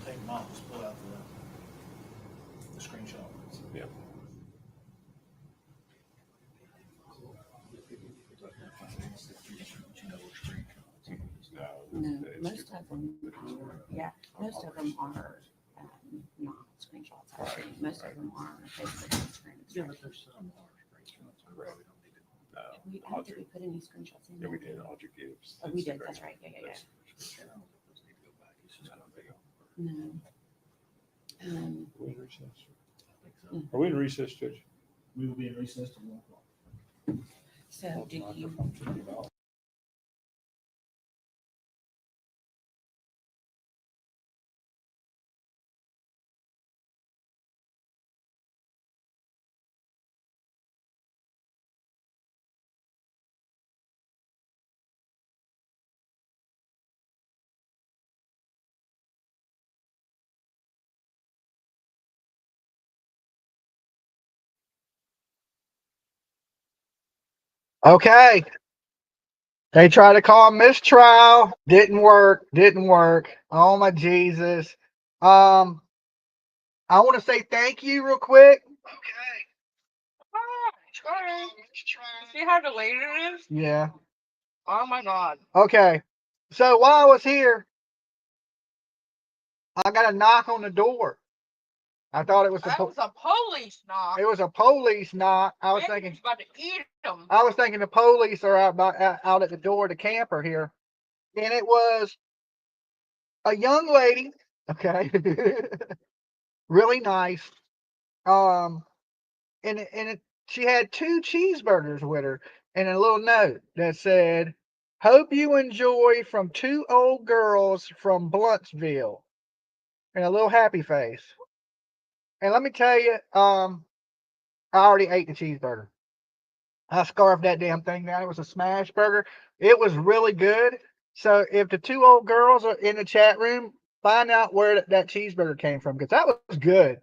take them off, just pull out the screenshot. Yeah. No, most of them, yeah, most of them are not screenshots. Actually, most of them are Facebook screenshots. Yeah, but there's some screenshots. Right. I don't think we put any screenshots in. Yeah, we there. did. Audrey gives. Oh, we did. That's right. Yeah. No. Are we in recess? Are we in recess, Judge? We will be in recess till 1 o'clock. So do you? Okay. They tried to call mistrial. Didn't work. Didn't work. Oh my Jesus. I want to say thank you real quick. See how delayed it is? Yeah. Oh my god. Okay. So while I was here, I got a knock on the door. I thought it was That was a police knock. it was a police knock. I was Maybe thinking he's about to eat them. I was thinking the police are out at the door of the camper here, and it was a young lady. Okay. Really nice. Um, she had 2 cheeseburgers with her and a little note that said, "Hope you enjoy from 2 old girls from Bluntsville," and a little happy face. And let me tell you, I already ate the cheeseburger. I scarfed that damn thing down. It was a smash burger. It was really good. So if the 2 old girls are in the chat room, find out where that cheeseburger came from, because that was good.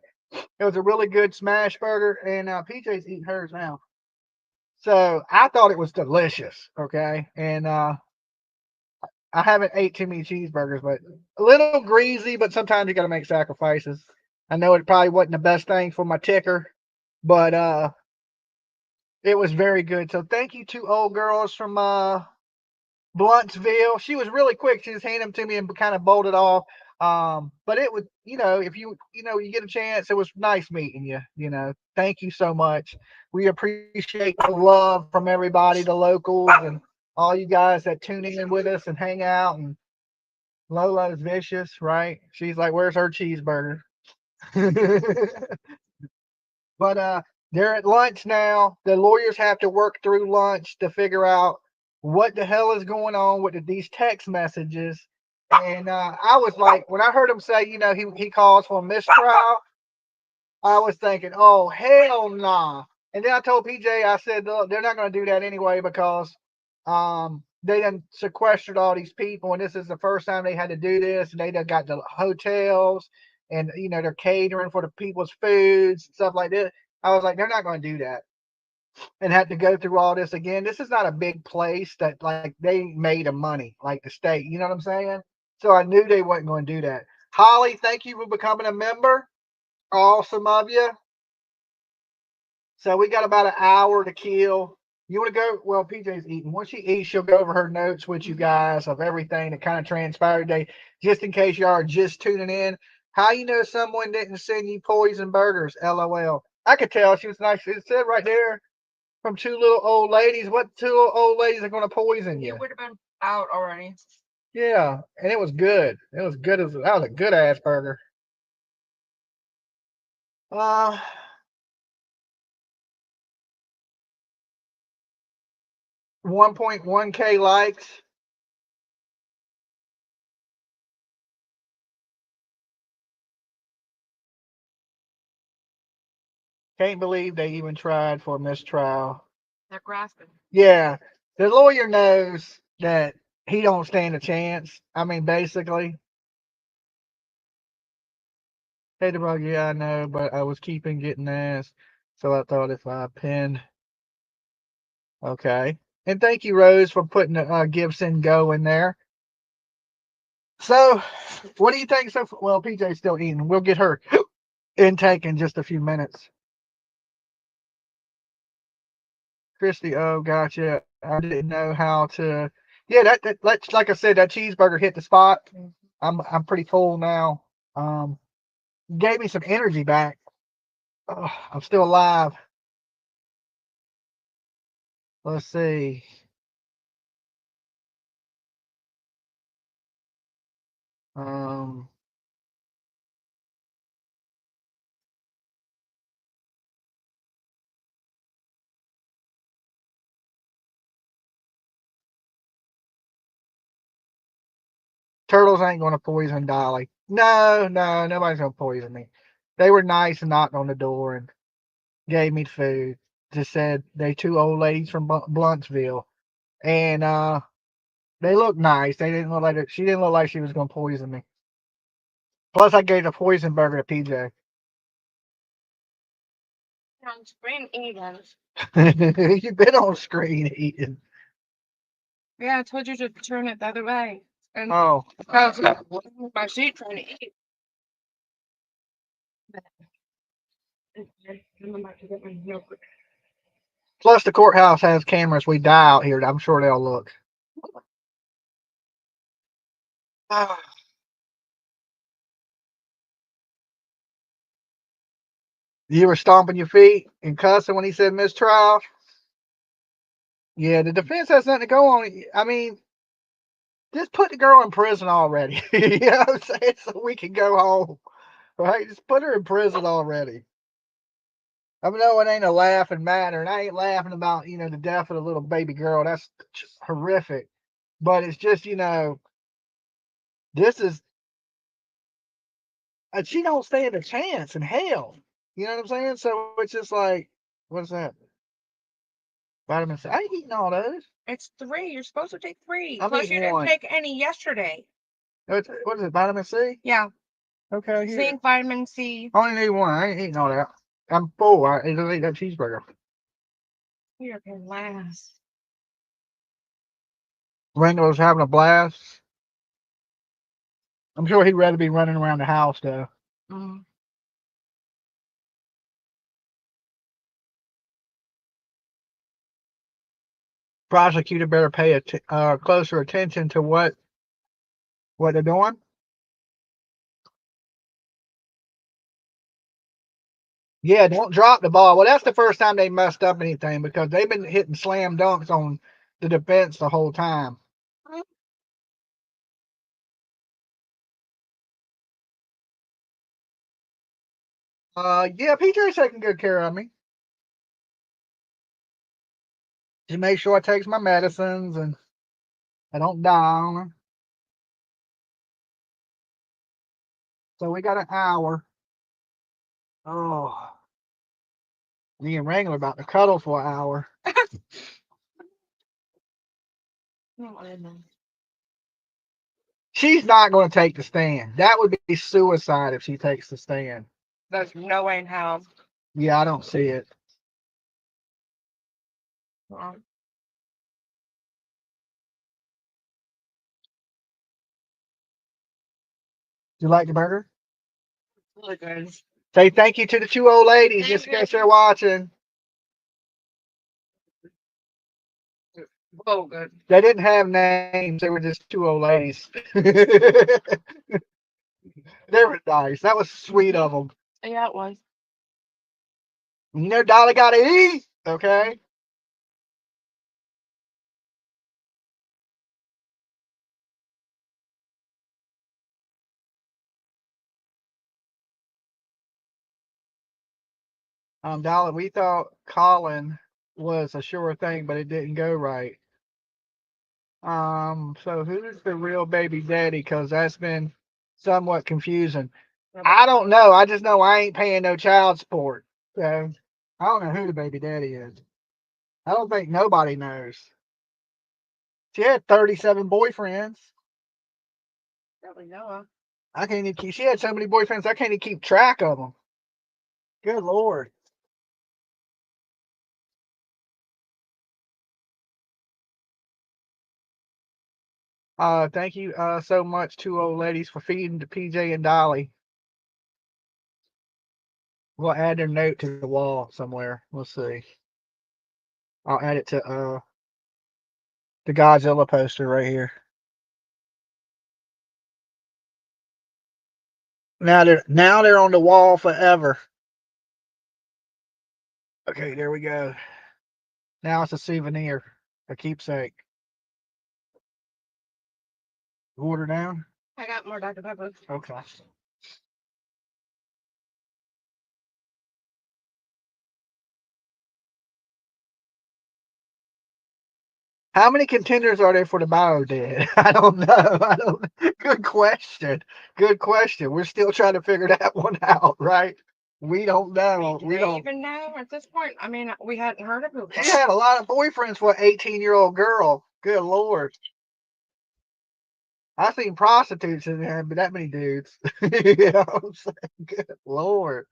It was a really good smash burger, and PJ's eating hers now. So I thought it was delicious. Okay, and I haven't ate too many cheeseburgers, but a little greasy. But sometimes you got to make sacrifices. I know it probably wasn't the best thing for my ticker, but it was very good. So thank you, 2 old girls from Bluntsville. She was really quick. She just handed them to me and kind of bolted off. But it was, if you get a chance, it was nice meeting you. Thank you so much. We appreciate the love from everybody, the locals, and all you guys that tune in with us and hang out. And Lola is vicious, right? She's like, "Where's her cheeseburger?" But they're at lunch now. The lawyers have to work through lunch to figure out what the hell is going on with these text messages. And I was like, when I heard him say, he calls for a mistrial, I was thinking, oh, hell nah. And then I told PJ, I said, look, they're not going to do that anyway, because they done sequestered all these people, and this is the first time they had to do this, and they done got the hotels, and they're catering for the people's foods and stuff like this. I was like, they're not going to do that and have to go through all this again. This is not a big place that like they made of money like the state. You know what I'm saying? So I knew they wasn't going to do that. Holly, thank you for becoming a member. Awesome of you. So we got about an hour to kill. You want to go? Well, PJ's eating. Once she eats, she'll go over her notes with you guys of everything that kind of transpired today, just in case y'all are just tuning in. How you know someone didn't send you poison burgers? LOL. I could tell she was nice. It said right there from 2 little old ladies. What 2 little old ladies are going to poison you? It would have been out already. Yeah, and it was good. It was good as that was a good ass burger. 1.1K likes. Can't believe they even tried for a mistrial. They're grasping. Yeah, the lawyer knows that he don't stand a chance. I mean, basically. Hey, the bug, yeah, I know, but I was keeping getting asked, so I thought if I pinned. Okay. And thank you, Rose, for putting the Gibson Go in there. So, what do you think? So, well, PJ's still eating. We'll get her intake in just a few minutes. Christy, oh, gotcha. I didn't know how to. Yeah, like I said, that cheeseburger hit the spot. I'm pretty full now. Gave me some energy back. Oh, I'm still alive. Let's see. Um, Turtles ain't gonna poison Dolly. No, nobody's gonna poison me. They were nice and knocked on the door and gave me food. Just said they two old ladies from Bluntsville, and they looked nice. They didn't look like she didn't look like she was gonna poison me. Plus, I gave a poison burger to PJ. On screen eating. You've been on screen eating. Yeah, I told you to turn it the other way. And Oh, I was on my seat trying to eat. I'm about to get my milk. plus the courthouse has cameras. We die out here. I'm sure they'll look. You were stomping your feet and cussing when he said mistrial. Yeah, the defense has nothing to go on. I mean, just put the girl in prison already. You know what I'm saying? So we can go home. Right? Just put her in prison already. I know it ain't a laughing matter, and I ain't laughing about, the death of the little baby girl. That's horrific. But it's just, this is, she don't stand a chance in hell. You know what I'm saying? So it's just like, what's that? Vitamin C. I ain't eating all those. It's 3. You're supposed to take 3. I'm Plus, eating you didn't one. take any yesterday. What is it? Vitamin C? Yeah. Okay, here. Zinc, vitamin C. I only need one. I ain't eating all that. I'm full. I just eat that cheeseburger. You're gonna last. Randall's having a blast. I'm sure he'd rather be running around the house, though. Mm. Prosecutor better pay closer attention to what they're doing. Yeah, don't drop the ball. Well, that's the first time they messed up anything because they've been hitting slam dunks on the defense the whole time. Yeah, PJ's taking good care of me. He makes sure I takes my medicines and I don't die on her. So we got an hour. Oh, me and Wrangler about to cuddle for an hour. She's not going to take the stand. That would be suicide if she takes the stand. There's no way in hell. Yeah, I don't see it. You like the burger? Really good. Say thank you to the two old ladies just in case they're watching. Oh, good. They didn't have names. They were just two old ladies. They were nice. That was sweet of them. Yeah, it was. Dolly got to eat. Okay. Dolly, we thought Colin was a sure thing, but it didn't go right. So who's the real baby daddy? Because that's been somewhat confusing. I don't know. I just know I ain't paying no child support. So I don't know who the baby daddy is. I don't think nobody knows. She had 37 boyfriends. Probably Noah. I can't even keep. She had so many boyfriends. I can't even keep track of them. Good Lord. Thank you so much, two old ladies, for feeding to PJ and Dolly. We'll add their note to the wall somewhere. We'll see. I'll add it to the Godzilla poster right here. Now they're on the wall forever. Okay, there we go. Now it's a souvenir, a keepsake. Water down. I got more Dr. Pepper. Okay. How many contenders are there for the Bio Dead? I don't know. Good question. Good question. We're still trying to figure that one out, right? We don't know. Do We they don't. even know at this point? I mean, we hadn't heard of it. She had a lot of boyfriends for an 18-year-old girl. Good Lord. I seen prostitutes in there, but that many dudes. You know what I'm saying? Good Lord.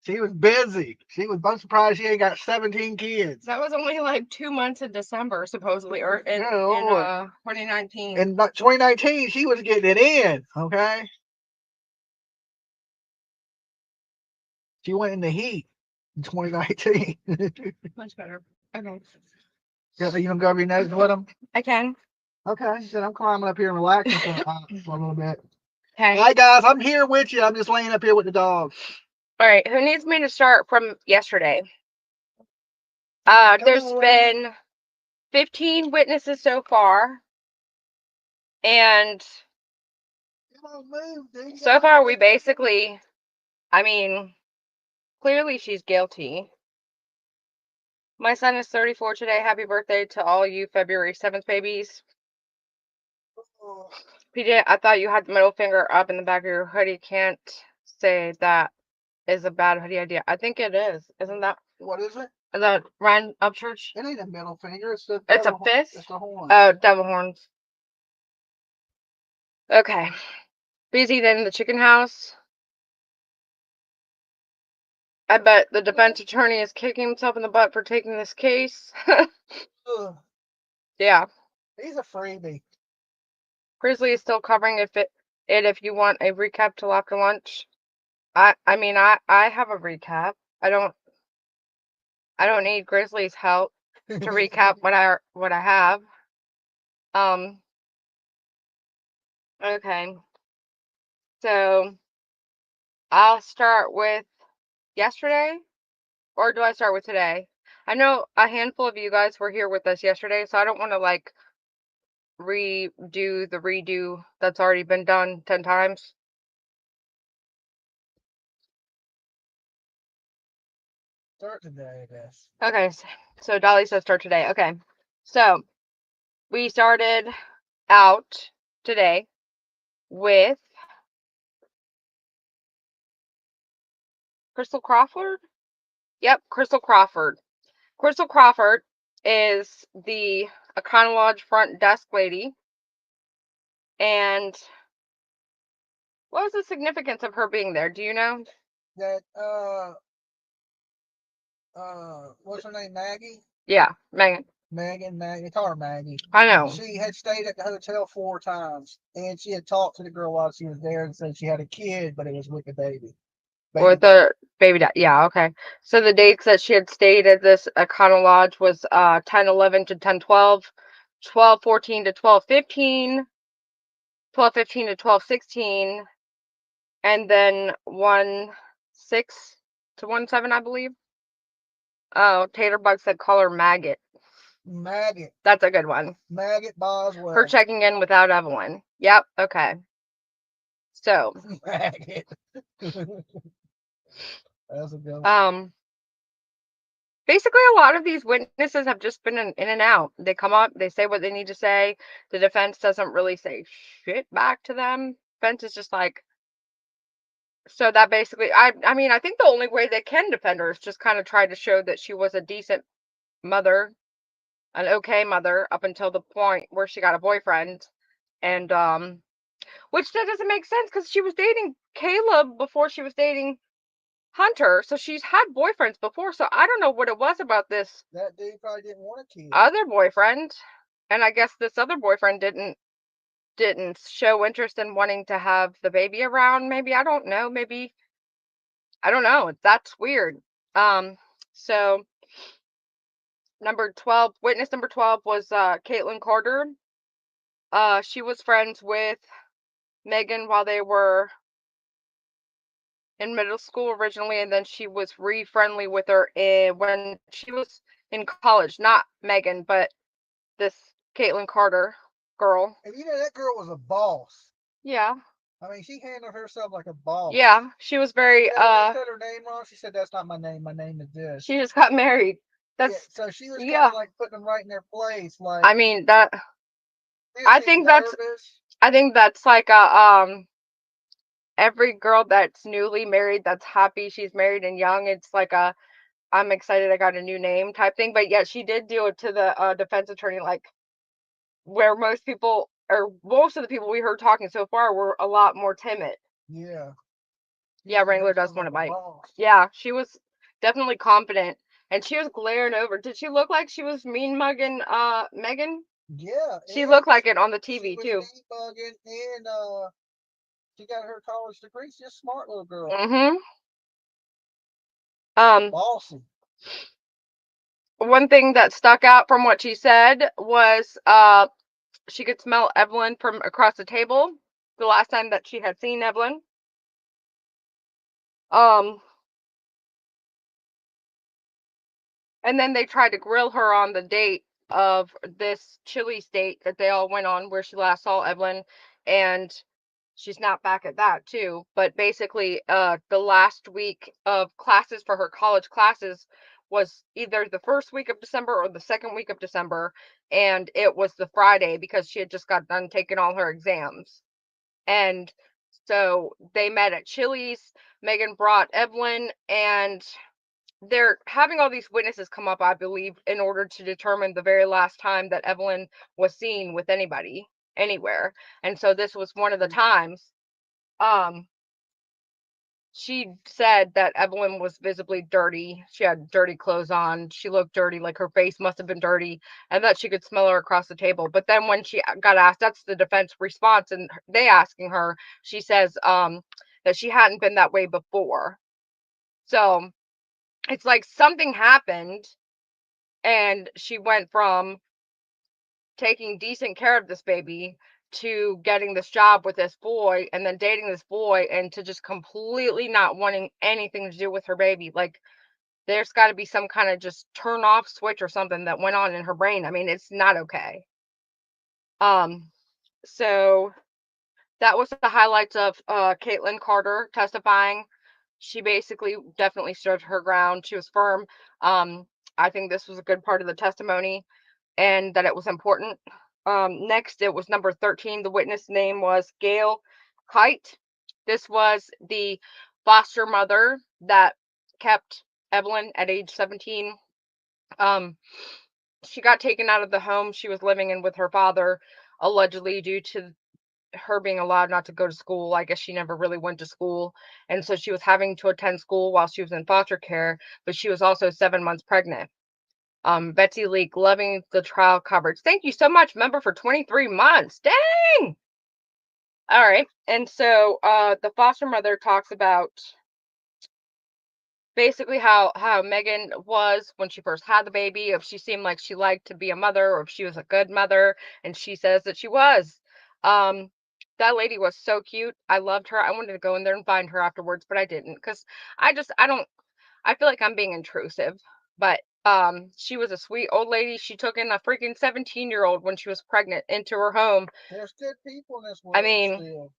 She was busy. I'm surprised she ain't got 17 kids. That was only like 2 months in December, supposedly, or in, Good Lord. 2019. In 2019, she was getting it in, okay? She went in the heat in 2019. Much better. Okay. You gonna go over your nose with them? I can. Okay, then I'm climbing up here and relaxing for a little bit. Okay. Hi guys, I'm here with you. I'm just laying up here with the dog. All right. Who needs me to start from yesterday? There's been 15 witnesses so far. And so far, we basically, I mean, clearly she's guilty. My son is 34 today. Happy birthday to all you February 7th babies. PJ, I thought you had the middle finger up in the back of your hoodie. Can't say that is a bad hoodie idea. I think it is. Isn't that? What is it? The Ryan Upchurch? It ain't a middle finger. It's a fist? It's a horn. Oh, devil horns. Okay. Busy then in the chicken house. I bet the defense attorney is kicking himself in the butt for taking this case. Yeah. He's a freebie. Grizzly is still covering if you want a recap till after lunch. I mean I have a recap. I don't need Grizzly's help to recap what I have. Okay. So I'll start with yesterday, or do I start with today? I know a handful of you guys were here with us yesterday, so I don't want to like redo the redo that's already been done 10 times. Start today, I guess. Okay, so Dolly says start today. Okay, so we started out today with Crystal Crawford. Yep, Crystal Crawford. Crystal Crawford is the Econo Lodge front desk lady. And what was the significance of her being there? Do you know? That what's her name? Maggie? Yeah, Megan. Maggie, call her Maggie. I know. She had stayed at the hotel 4 times, and she had talked to the girl while she was there and said she had a kid, but it was with the baby. With the baby dad. Yeah, okay. So the dates that she had stayed at this Econo Lodge was 10/11 to 10/12, 12/14 to 12/15, 12/15 to 12/16, and then 1/6 to 1/7, I believe. Oh, Taterbug said call her Maggot. Maggot. That's a good one. Maggot Boswell. Her checking in without Evelyn. Yep, okay. So Maggot. That's a good one. Basically a lot of these witnesses have just been in and out. They come up, they say what they need to say. The defense doesn't really say shit back to them. Defense is just like, so that basically, I mean, I think the only way they can defend her is just kind of try to show that she was a decent mother, an okay mother, up until the point where she got a boyfriend. And which that doesn't make sense because she was dating Caleb before she was dating Hunter, so she's had boyfriends before. So I don't know what it was about this. That dude probably didn't want a kid. Other boyfriend, and I guess this other boyfriend didn't didn't show interest in wanting to have the baby around. Maybe, I don't know. Maybe, I don't know. That's weird. So witness number 12 was Caitlin Carter. She was friends with Megan while they were in middle school originally, and then she was re-friendly with her when she was in college. Not Megan, but this Caitlin Carter girl. And you know, that girl was a boss. Yeah. I mean, she handled herself like a boss. Yeah, she was very They said her name wrong. She said, "That's not my name. My name is this." she just got married. That's Yeah, so she was kind yeah. of like putting them right in their place. Like, I mean that they I seemed think nervous. that's like a every girl that's newly married that's happy she's married and young, it's like a I'm excited I got a new name type thing. But yet she did do it to the defense attorney, like where most of the people we heard talking so far were a lot more timid. Yeah. Yeah, Wrangler does want to bite. Yeah, she was definitely confident, and she was glaring over. Did she look like she was mean mugging Megan? Yeah. She looked like it on the TV was too. mean bugging, and she got her college degree. She's a smart little girl. Mm-hmm. Bossy. One thing that stuck out from what she said was she could smell Evelyn from across the table the last time that she had seen Evelyn. And then they tried to grill her on the date of this Chili's date that they all went on where she last saw Evelyn, and she snapped back at that too. But basically, the last week of classes for her college classes was either the first week of December or the second week of December, and it was the Friday because she had just got done taking all her exams. And so they met at Chili's. Megan brought Evelyn, and they're having all these witnesses come up, I believe, in order to determine the very last time that Evelyn was seen with anybody anywhere. And so this was one of the times. She said that Evelyn was visibly dirty. She had dirty clothes on. She looked dirty, like her face must have been dirty, and that she could smell her across the table. But then when she got asked, that's the defense response, and they asking her, she says that she hadn't been that way before. So it's like something happened, and she went from taking decent care of this baby to getting this job with this boy and then dating this boy, and to just completely not wanting anything to do with her baby. Like, there's got to be some kind of just turn off switch or something that went on in her brain. I mean, it's not okay. So that was the highlights of Caitlin Carter testifying. She basically definitely stood her ground. She was firm. I think this was a good part of the testimony, and that it was important. Next, it was number 13. The witness name was Gail Kite. This was the foster mother that kept Evelyn at age 17. She got taken out of the home she was living in with her father, allegedly due to her being allowed not to go to school. I guess she never really went to school, and so she was having to attend school while she was in foster care, but she was also 7 months pregnant. Betsy Leak, loving the trial coverage. Thank you so much, member, for 23 months. Dang! All right. And so the foster mother talks about basically how Megan was when she first had the baby, if she seemed like she liked to be a mother or if she was a good mother, and she says that she was. That lady was so cute. I loved her. I wanted to go in there and find her afterwards, but I didn't, because I feel like I'm being intrusive. But she was a sweet old lady. She took in a freaking 17-year-old when she was pregnant into her home. There's good people in this world. I mean, still.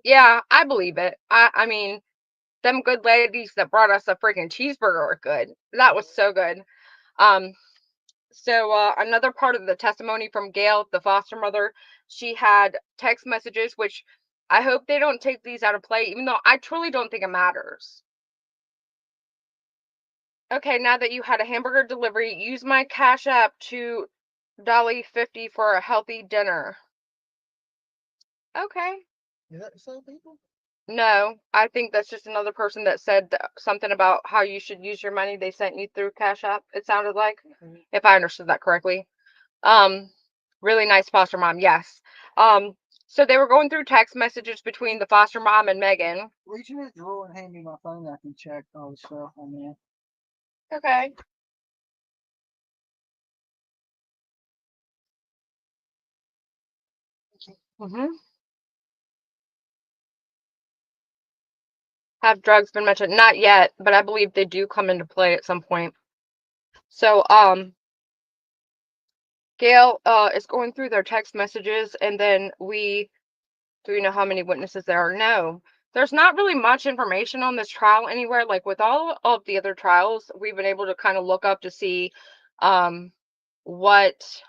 yeah, I believe it. I mean, them good ladies that brought us a freaking cheeseburger were good. That was so good. So another part of the testimony from Gail, the foster mother, she had text messages, which I hope they don't take these out of play, even though I truly don't think it matters. Okay, now that you had a hamburger delivery, use my Cash App to $50 for a healthy dinner. Okay. Is that the same people? No, I think that's just another person that said something about how you should use your money they sent you through Cash App, it sounded like, if I understood that correctly. Really nice foster mom, yes. So they were going through text messages between the foster mom and Megan. Reach in the drawer and hand me my phone. I can check all the stuff on there. Okay. Have drugs been mentioned? Not yet, but I believe they do come into play at some point. So, Gail is going through their text messages, and then do we know how many witnesses there are? No. There's not really much information on this trial anywhere. Like with all of the other trials, we've been able to kind of look up to see what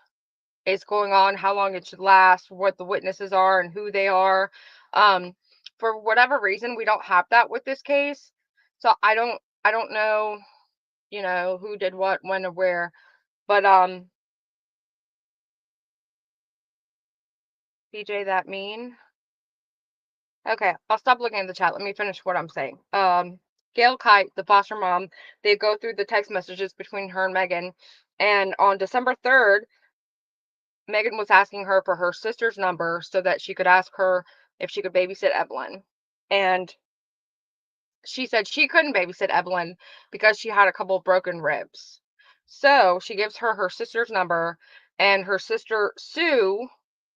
is going on, how long it should last, what the witnesses are, and who they are. For whatever reason, we don't have that with this case. So I don't know, who did what, when, or where. But BJ, that mean? Okay, I'll stop looking at the chat. Let me finish what I'm saying. Gail Kite, the foster mom, they go through the text messages between her and Megan. And on December 3rd, Megan was asking her for her sister's number so that she could ask her if she could babysit Evelyn. And she said she couldn't babysit Evelyn because she had a couple of broken ribs. So she gives her sister's number, and her sister, Sue,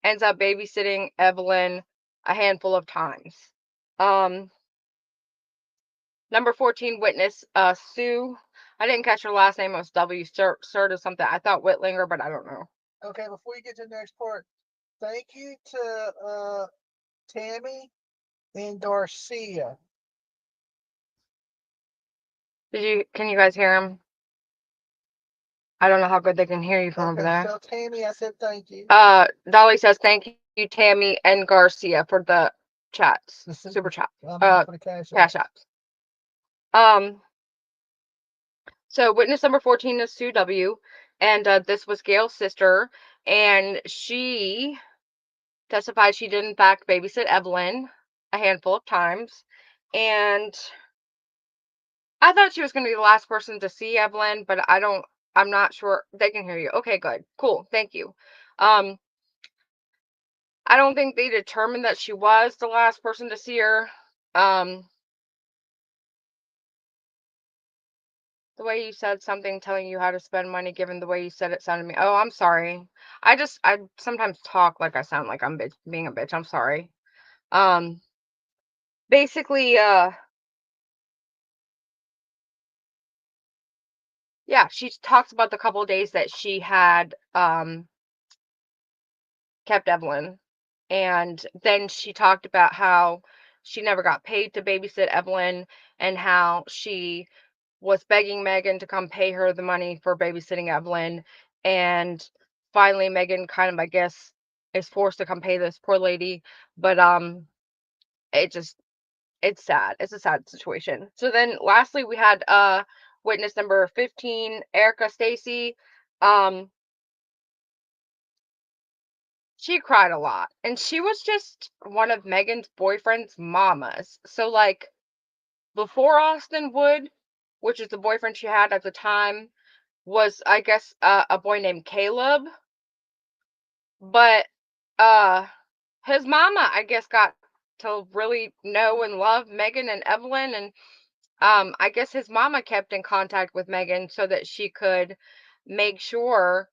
ends up babysitting Evelyn a handful of times. Number 14 witness, Sue. I didn't catch her last name. It was W. Surt or something. I thought Whitlinger, but I don't know. Okay, before you get to the next part, thank you to Tammy and Garcia. Can you guys hear him? I don't know how good they can hear you from over there. So Tammy, I said thank you. Dolly says thank you, Tammy and Garcia, for the chats, super chat, for the cash apps. So witness number 14 is Sue W, and this was Gail's sister, and she testified she did in fact babysit Evelyn a handful of times, and I thought she was going to be the last person to see Evelyn, but I'm not sure. They can hear you. Okay, good. Cool. Thank you. I don't think they determined that she was the last person to see her. The way you said something telling you how to spend money, given the way you said it sounded to me. Oh, I'm sorry. I sometimes talk like I sound like I'm being a bitch. I'm sorry. Basically, yeah, she talks about the couple of days that she had kept Evelyn, and then she talked about how she never got paid to babysit Evelyn, and how she was begging Megan to come pay her the money for babysitting Evelyn, and finally Megan kind of, I guess, is forced to come pay this poor lady. But it's sad. It's a sad situation. So then lastly we had witness number 15, Erica Stacy. She cried a lot, and she was just one of Megan's boyfriend's mamas. So like before Austin Wood, which is the boyfriend she had at the time, was, I guess, a boy named Caleb. But his mama, I guess, got to really know and love Megan and Evelyn, and I guess his mama kept in contact with Megan so that she could make sure,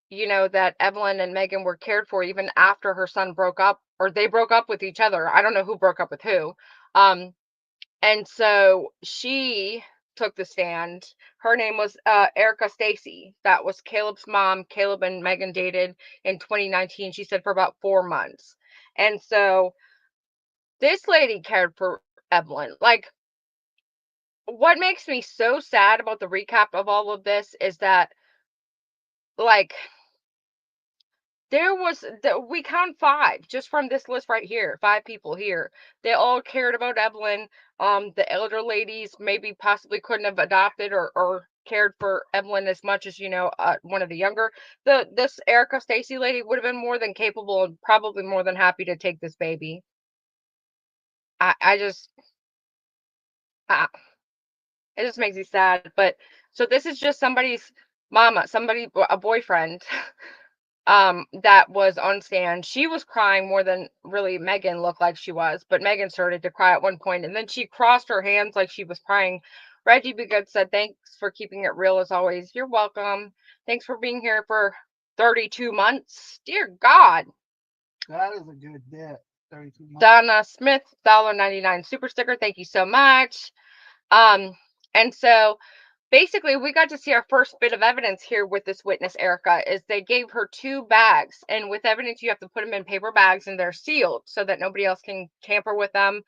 that Evelyn and Megan were cared for even after her son broke up, or they broke up with each other. I don't know who broke up with who. And so she took the stand. Her name was Erica Stacy. That was Caleb's mom. Caleb and Megan dated in 2019. She said for about 4 months. And so this lady cared for Evelyn. Like, what makes me so sad about the recap of all of this is that, like, we count 5 just from this list right here. 5 people here. They all cared about Evelyn. The elder ladies maybe possibly couldn't have adopted or cared for Evelyn as much as, one of the younger. This Erica Stacy lady would have been more than capable and probably more than happy to take this baby. It just makes me sad. But so this is just somebody's mama, a boyfriend that was on stand. She was crying more than really Megan looked like she was, but Megan started to cry at one point, and then she crossed her hands like she was crying. Reggie Be Good said, "Thanks for keeping it real as always." You're welcome. Thanks for being here for 32 months. Dear God. That is a good debt. 32 months. Donna Smith, $1.99 super sticker. Thank you so much. And so basically we got to see our first bit of evidence here with this witness, Erica, is they gave her 2 bags, and with evidence you have to put them in paper bags and they're sealed so that nobody else can tamper with them.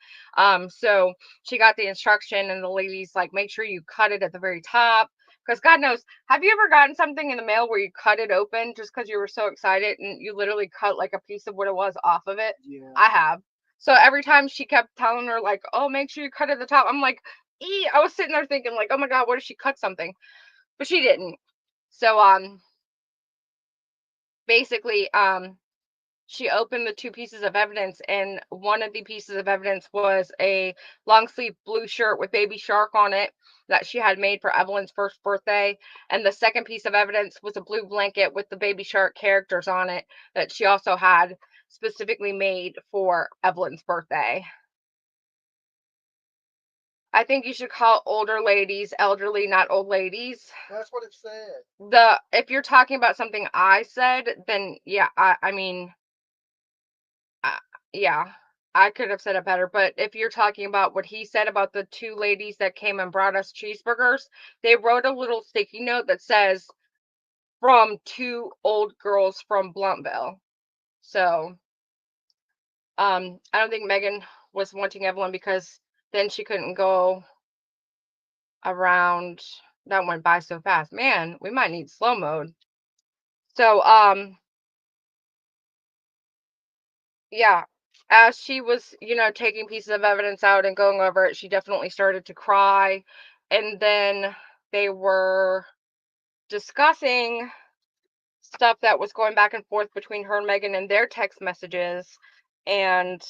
So she got the instruction, and the lady's like, make sure you cut it at the very top, because God knows, have you ever gotten something in the mail where you cut it open just because you were so excited and you literally cut like a piece of what it was off of it? Yeah. I have. So every time she kept telling her like, oh, make sure you cut at the top, I'm like, I was sitting there thinking like, oh my God, what if she cut something? But she didn't. So basically she opened the 2 pieces of evidence, and one of the pieces of evidence was a long sleeve blue shirt with Baby Shark on it that she had made for Evelyn's first birthday, and the second piece of evidence was a blue blanket with the Baby Shark characters on it that she also had specifically made for Evelyn's birthday. I think you should call older ladies elderly, not old ladies. That's what it said. If you're talking about something I said, then yeah, I mean, yeah, I could have said it better. But if you're talking about what he said about the 2 ladies that came and brought us cheeseburgers, they wrote a little sticky note that says from 2 old girls from Bluntville. So, I don't think Megan was wanting Evelyn because then she couldn't go around. That went by so fast. Man, we might need slow mode. So, yeah, as she was, taking pieces of evidence out and going over it, she definitely started to cry. And then they were discussing stuff that was going back and forth between her and Megan and their text messages. And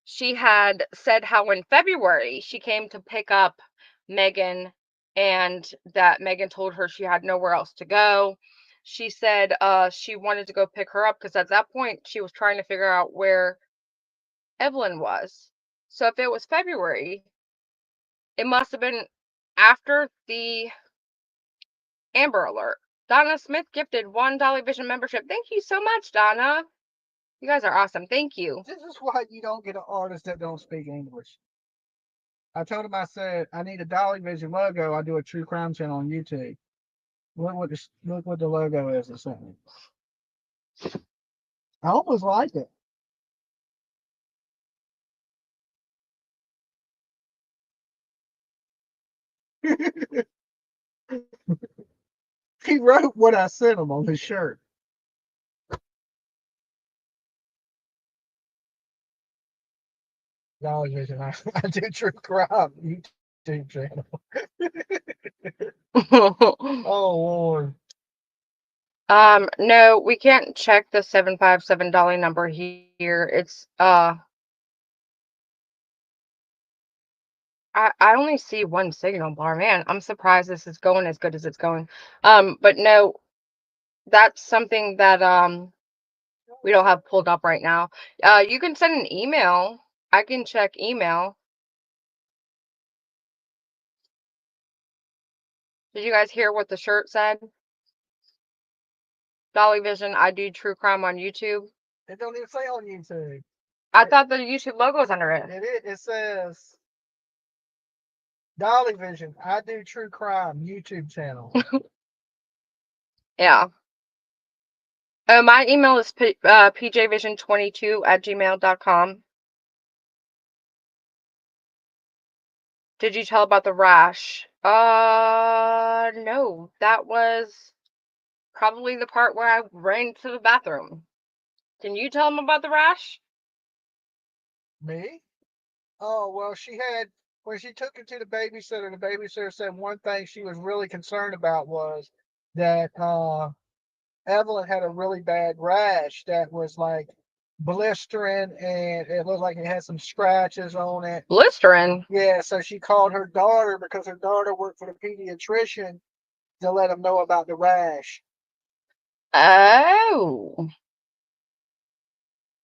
she had said how in February she came to pick up Megan, and that Megan told her she had nowhere else to go. She said she wanted to go pick her up because at that point she was trying to figure out where Evelyn was. So if it was February, it must have been after the Amber Alert. Donna Smith gifted $1 Dolly Vision membership. Thank you so much, Donna. You guys are awesome. Thank you. This is why you don't get an artist that don't speak English. I told him, I said, I need a Dolly Vision logo. I do a true crime channel on YouTube. Look what the logo is or something. I almost like it. He wrote what I sent him on his shirt. Dolly Vision, I do true crime YouTube channel. Oh Lord. No, we can't check the 757 Dolly number here. It's I only see one signal bar. Man, I'm surprised this is going as good as it's going. But no, that's something that we don't have pulled up right now. You can send an email. I can check email. Did you guys hear what the shirt said? Dolly Vision, I do true crime on YouTube. It don't even say on YouTube. I thought the YouTube logo was under it. It says Dolly Vision, I do true crime YouTube channel. Yeah. My email is pjvision22@gmail.com. Did you tell about the rash? No. That was probably the part where I ran to the bathroom. Can you tell them about the rash? Me? Oh, well, when she took it to the babysitter said one thing she was really concerned about was that Evelyn had a really bad rash that was like blistering, and it looked like it had some scratches on it. Blistering? Yeah, so she called her daughter because her daughter worked for the pediatrician to let them know about the rash. Oh.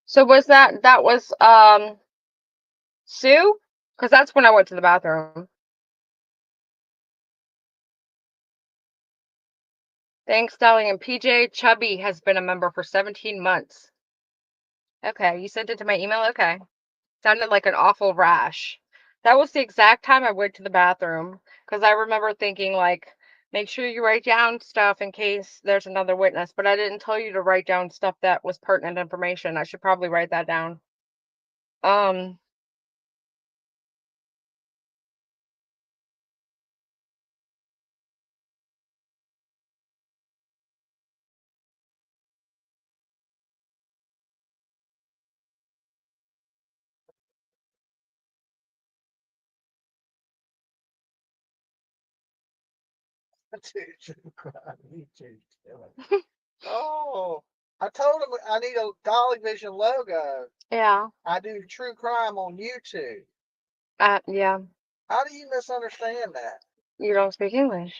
So was that was Sue? Because that's when I went to the bathroom. Thanks, darling. And PJ Chubby has been a member for 17 months. Okay, you sent it to my email? Okay. Sounded like an awful rash. That was the exact time I went to the bathroom because I remember thinking, like, make sure you write down stuff in case there's another witness. But I didn't tell you to write down stuff that was pertinent information. I should probably write that down. Oh, I told him I need a Dolly Vision logo. Yeah. I do true crime on YouTube. Yeah. How do you misunderstand that? You don't speak English.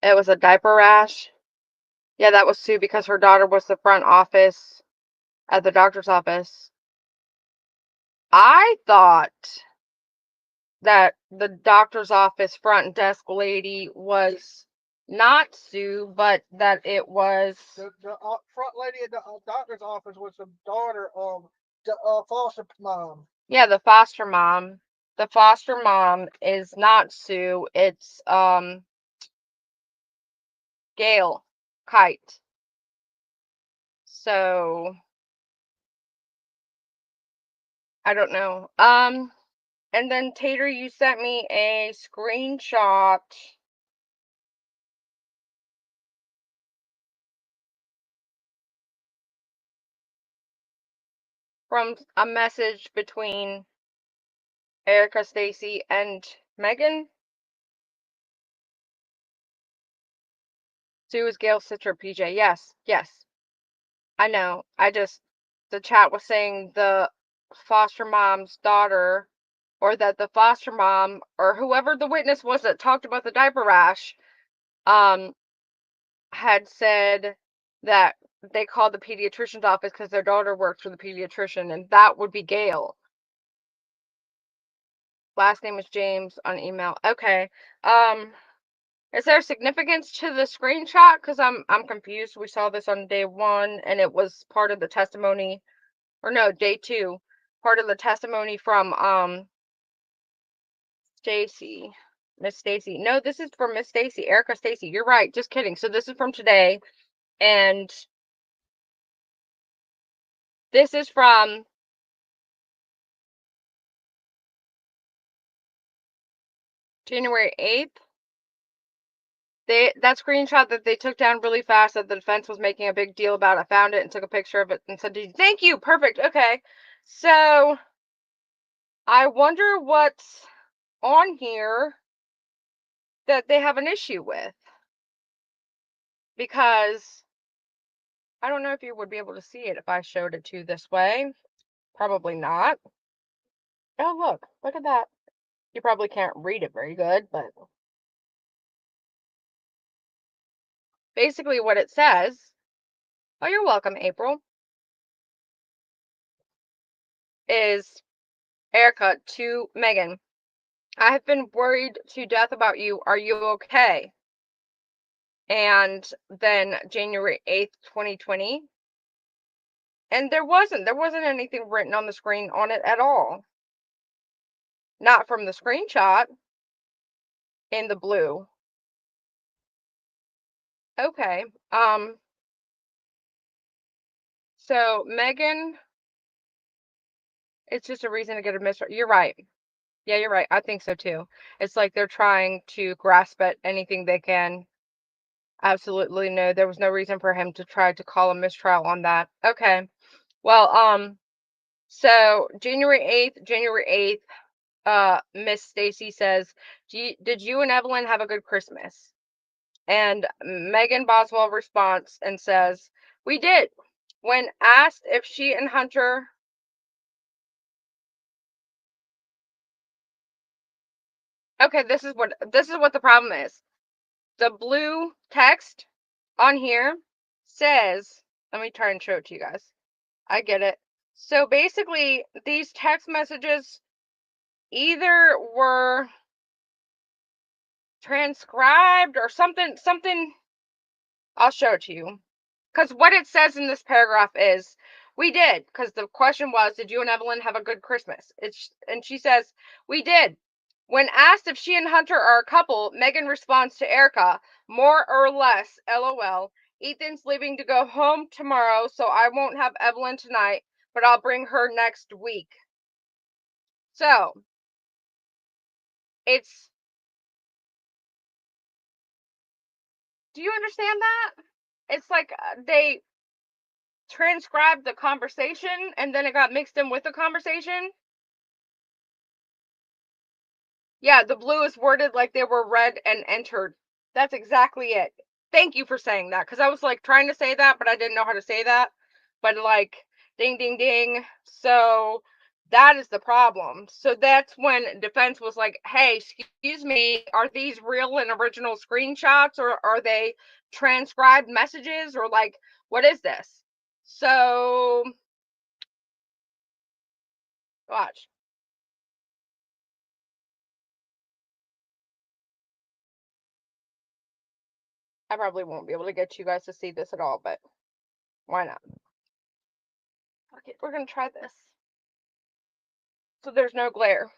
It was a diaper rash. Yeah, that was Sue because her daughter was the front office at the doctor's office. I thought that the doctor's office front desk lady was not Sue, but that it was The front lady at the doctor's office was the daughter of the foster mom. yeah, the foster mom. The foster mom is not Sue, it's Gail Kite. So I don't know. And then Tater, you sent me a screenshot from a message between Erica, Stacy, and Megan. Sue is Gail's sister, PJ. Yes, yes. I know. The chat was saying the foster mom's daughter, or that the foster mom, or whoever the witness was that talked about the diaper rash, had said that they called the pediatrician's office because their daughter works for the pediatrician, and that would be Gail. Last name is James on email. Okay. Is there significance to the screenshot? Because I'm confused. We saw this on day 1, and it was part of the testimony, or no, day 2, part of the testimony from Stacy, Miss Stacy. No, this is from Miss Stacy, Erica Stacy. You're right. Just kidding. So this is from today, and this is from January 8th. That screenshot that they took down really fast that the defense was making a big deal about. I found it and took a picture of it and said, "Thank you, perfect, okay." So I wonder what's on here that they have an issue with, because I don't know if you would be able to see it if I showed it to you this way. Probably not. Oh, look at that. You probably can't read it very good, but basically what it says. Oh, you're welcome, April. Is Erica to Megan. I have been worried to death about you. Are you okay? And then January 8th, 2020. And there wasn't anything written on the screen on it at all. Not from the screenshot in the blue. Okay. So Megan, it's just a reason to get a mistrial. You're right. Yeah, you're right. I think so too. It's like they're trying to grasp at anything they can. Absolutely no. There was no reason for him to try to call a mistrial on that. Okay. Well, so January 8th, Miss Stacy says, did you and Evelyn have a good Christmas? And Megan Boswell responds and says, we did. When asked if she and Hunter okay, this is what the problem is. the blue text on here says, let me try and show it to you guys. I get it. So basically, these text messages either were transcribed or something. I'll show it to you. Because what it says in this paragraph is, we did. Because the question was, did you and Evelyn have a good Christmas? And she says, we did. When asked if she and Hunter are a couple, Megan responds to Erica, more or less, LOL. Ethan's leaving to go home tomorrow, so I won't have Evelyn tonight, but I'll bring her next week. So, it's... Do you understand that? It's like they transcribed the conversation and then it got mixed in with the conversation. Yeah, the blue is worded like they were read and entered. That's exactly it. Thank you for saying that, because I was like trying to say that, but I didn't know how to say that. But like, ding, ding, ding. So that is the problem. So that's when defense was like, hey, excuse me, are these real and original screenshots, or are they transcribed messages, or like, what is this? So watch. I probably won't be able to get you guys to see this at all, but why not? Okay, we're gonna try this. So there's no glare.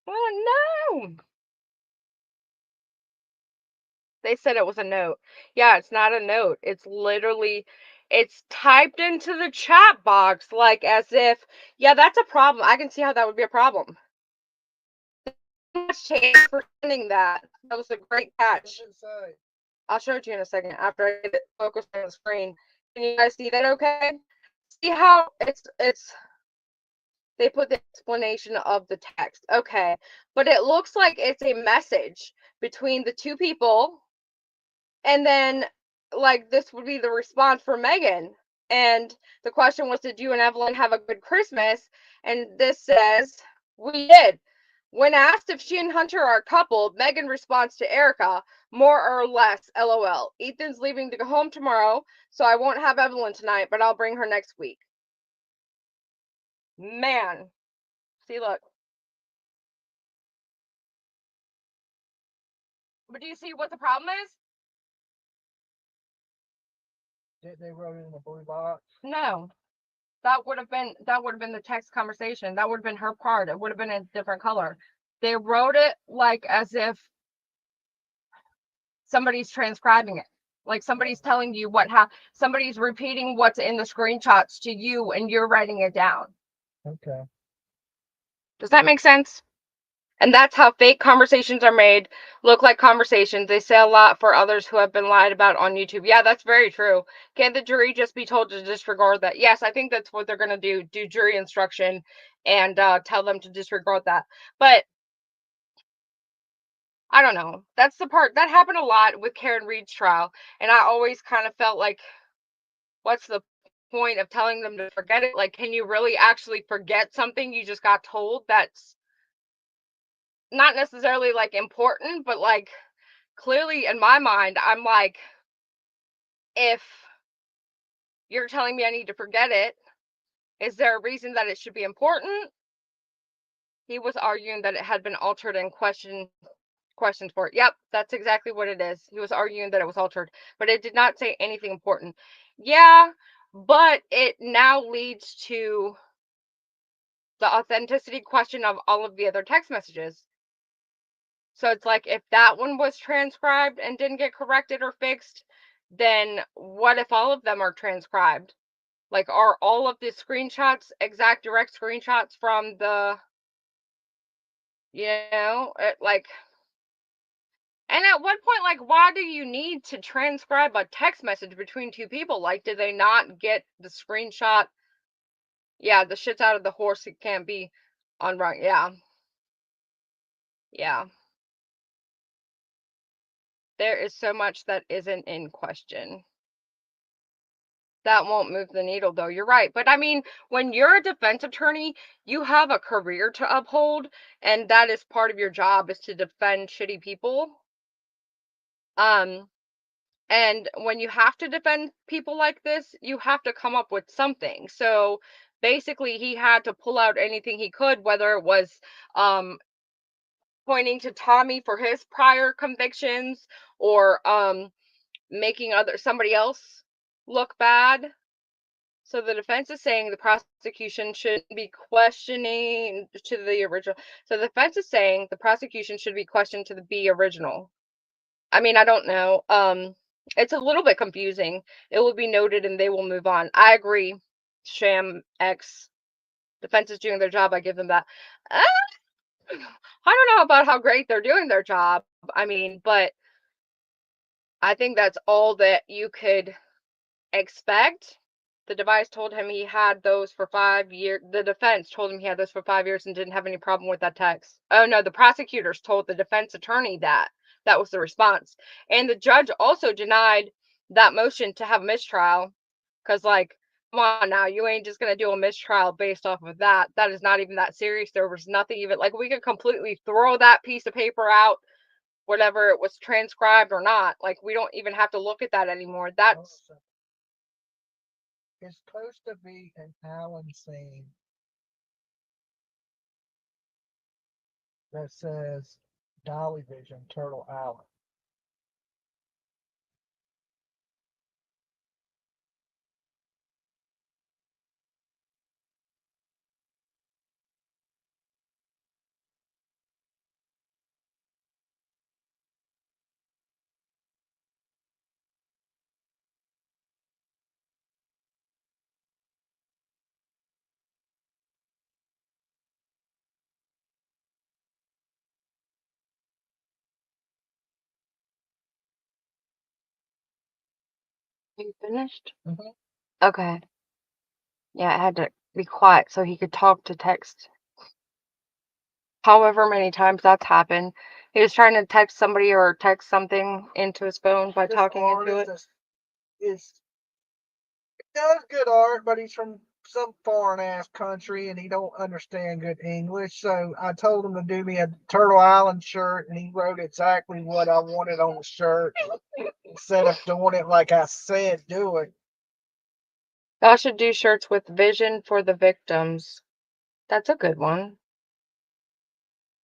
Oh no! They said it was a note. Yeah, it's not a note. It's literally, it's typed into the chat box like as if, yeah, that's a problem. I can see how that would be a problem. For sending that. That was a great catch. I'll show it to you in a second after I get it focused on the screen. Can you guys see that okay? See how it's they put the explanation of the text. Okay. But it looks like it's a message between the two people. And then, like, this would be the response for Megan. And the question was, did you and Evelyn have a good Christmas? And this says, we did. When asked if she and Hunter are a couple, Megan responds to Erica, more or less, LOL. Ethan's leaving to go home tomorrow, so I won't have Evelyn tonight, but I'll bring her next week. Man. See, look. But do you see what the problem is? They wrote it in the blue box. No. That would have been the text conversation. That would have been her part. It would have been a different color. They wrote it like as if somebody's transcribing it. Like somebody's telling you somebody's repeating what's in the screenshots to you and you're writing it down. Okay. Does that make sense? And that's how fake conversations are made look like conversations. They say a lot for others who have been lied about on YouTube. Yeah, that's very true. Can't the jury just be told to disregard that? Yes, I think that's what they're going to do jury instruction and tell them to disregard that. But I don't know. That's the part that happened a lot with Karen Reed's trial. And I always kind of felt like, what's the point of telling them to forget it? Like, can you really actually forget something you just got told that's not necessarily like important, but like clearly in my mind, I'm like, if you're telling me I need to forget it, is there a reason that it should be important? He was arguing that it had been altered and questions for it. Yep, that's exactly what it is. He was arguing that it was altered, but it did not say anything important. Yeah, but it now leads to the authenticity question of all of the other text messages. So it's like, if that one was transcribed and didn't get corrected or fixed, then what if all of them are transcribed? Like, are all of the screenshots exact direct screenshots from the, like, and at what point, like, why do you need to transcribe a text message between two people? Like, did they not get the screenshot? Yeah, the shit's out of the horse. It can't be on right. Yeah. Yeah. There is so much that isn't in question. That won't move the needle, though. You're right. But I mean, when you're a defense attorney, you have a career to uphold, and that is part of your job is to defend shitty people. And when you have to defend people like this, you have to come up with something. So basically, he had to pull out anything he could, whether it was pointing to Tommy for his prior convictions or making somebody else look bad. So the defense is saying the prosecution shouldn't be questioning to the original. So the defense is saying the prosecution should be questioned to the B original. I mean, I don't know. It's a little bit confusing. It will be noted and they will move on. I agree. Sham X. Defense is doing their job. I give them that. I don't know about how great they're doing their job. I mean, but I think that's all that you could expect. The device told him he had those for 5 years. The defense told him he had those for 5 years and didn't have any problem with that text. Oh no, the prosecutors told the defense attorney that. That was the response. And the judge also denied that motion to have a mistrial. Because, like, come on now, you ain't just going to do a mistrial based off of that. That is not even that serious. There was nothing even, like, we could completely throw that piece of paper out, whatever it was transcribed or not. Like, we don't even have to look at that anymore. That's. It's supposed to be an Allen scene that says Dolly Vision Turtle Allen. You finished? Mm-hmm. Okay. Yeah, I had to be quiet so he could talk to text. However many times that's happened. He was trying to text somebody or text something into his phone by This talking into it. artist does good art, but he's from some foreign ass country and he don't understand good English. So I told him to do me a Turtle Island shirt, and he wrote exactly what I wanted on the shirt instead of doing it like I said do it. Y'all should do shirts with vision for the victims. That's a good one.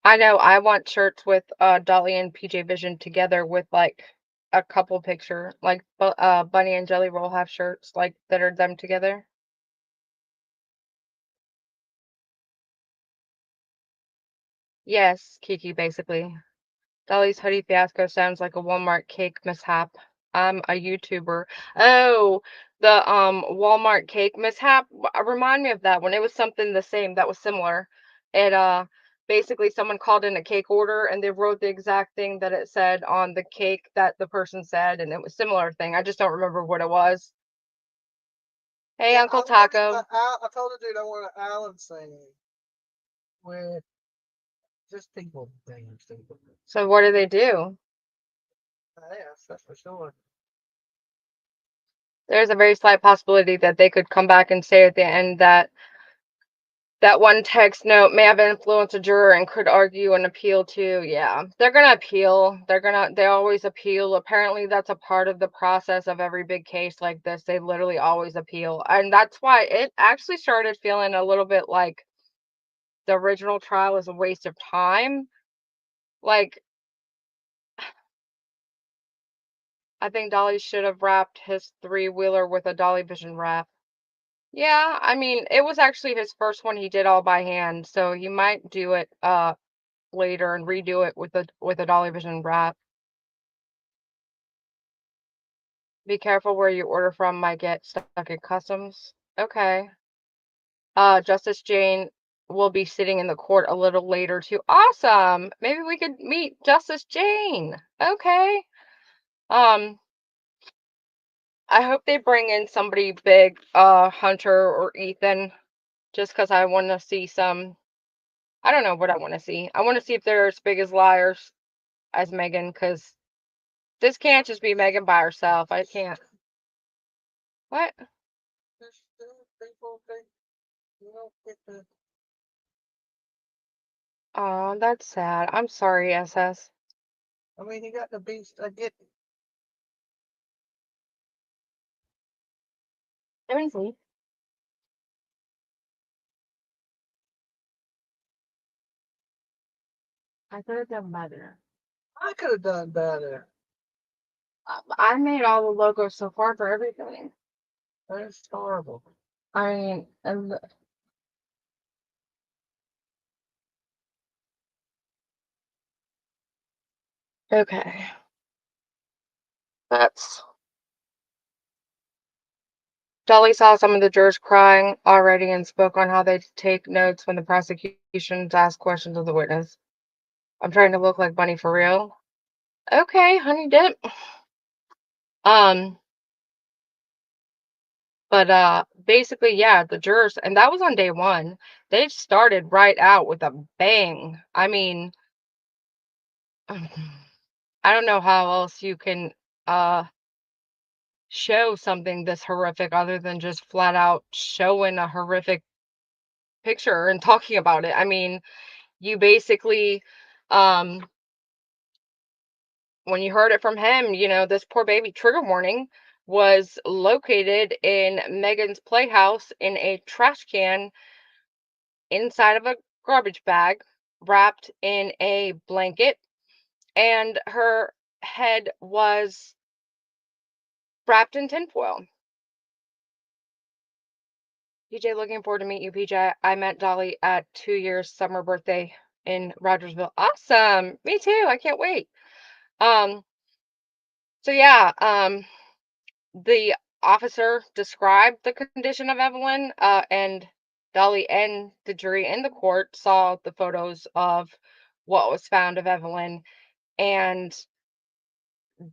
I know I want shirts with Dolly and PJ Vision together with like a couple picture, like Bunny and Jelly Roll have shirts like that are them together. Yes, Kiki, basically. Dolly's hoodie fiasco sounds like a Walmart cake mishap. I'm a YouTuber. Oh, the Walmart cake mishap. Remind me of that when it was something the same that was similar. It basically someone called in a cake order and they wrote the exact thing that it said on the cake that the person said, and it was similar thing. I just don't remember what it was. Hey, Yeah, Uncle Taco. I told the dude I want an Allen scene with just people being stupid. So what do they do? Yes, that's for sure. There's a very slight possibility that they could come back and say at the end that that one text note may have influenced a juror and could argue and appeal to. Yeah, they're gonna appeal. They always appeal. Apparently, that's a part of the process of every big case like this. They literally always appeal. And that's why it actually started feeling a little bit like the original trial is a waste of time. Like, I think Dolly should have wrapped his three-wheeler with a Dolly Vision wrap. Yeah, I mean, it was actually his first one he did all by hand, so he might do it later and redo it with a Dolly Vision wrap. Be careful where you order from, might get stuck in customs. Okay. Justice Jane will be sitting in the court a little later too. Awesome. Maybe we could meet Justice Jane. Okay. I hope they bring in somebody big, Hunter or Ethan, just because I want to see some. I don't know what I want to see. I want to see if they're as big as liars as Megan, because this can't just be Megan by herself. I can't. What? Just people think you don't get the. Oh, that's sad. I'm sorry, SS. I mean, you got the beast. I get. Let me see. I could have done better. I could have done better. I made all the logos so far for everything. That's horrible. I mean, okay. That's. Dolly saw some of the jurors crying already and spoke on how they take notes when the prosecutions ask questions of the witness. I'm trying to look like Bunny for real. Okay, honey dip. Um, but basically, yeah, the jurors, and that was on day one. They started right out with a bang. I mean, I don't know how else you can show something this horrific other than just flat out showing a horrific picture and talking about it. I mean, you basically um when you heard it from him, this poor baby, trigger warning, was located in Megan's playhouse in a trash can inside of a garbage bag, wrapped in a blanket, and her head was wrapped in tinfoil. PJ, looking forward to meet you, PJ. I met Dolly at 2 years summer birthday in Rogersville. Awesome. Me too. I can't wait. Um, so yeah, the officer described the condition of Evelyn, and Dolly and the jury in the court saw the photos of what was found of Evelyn, and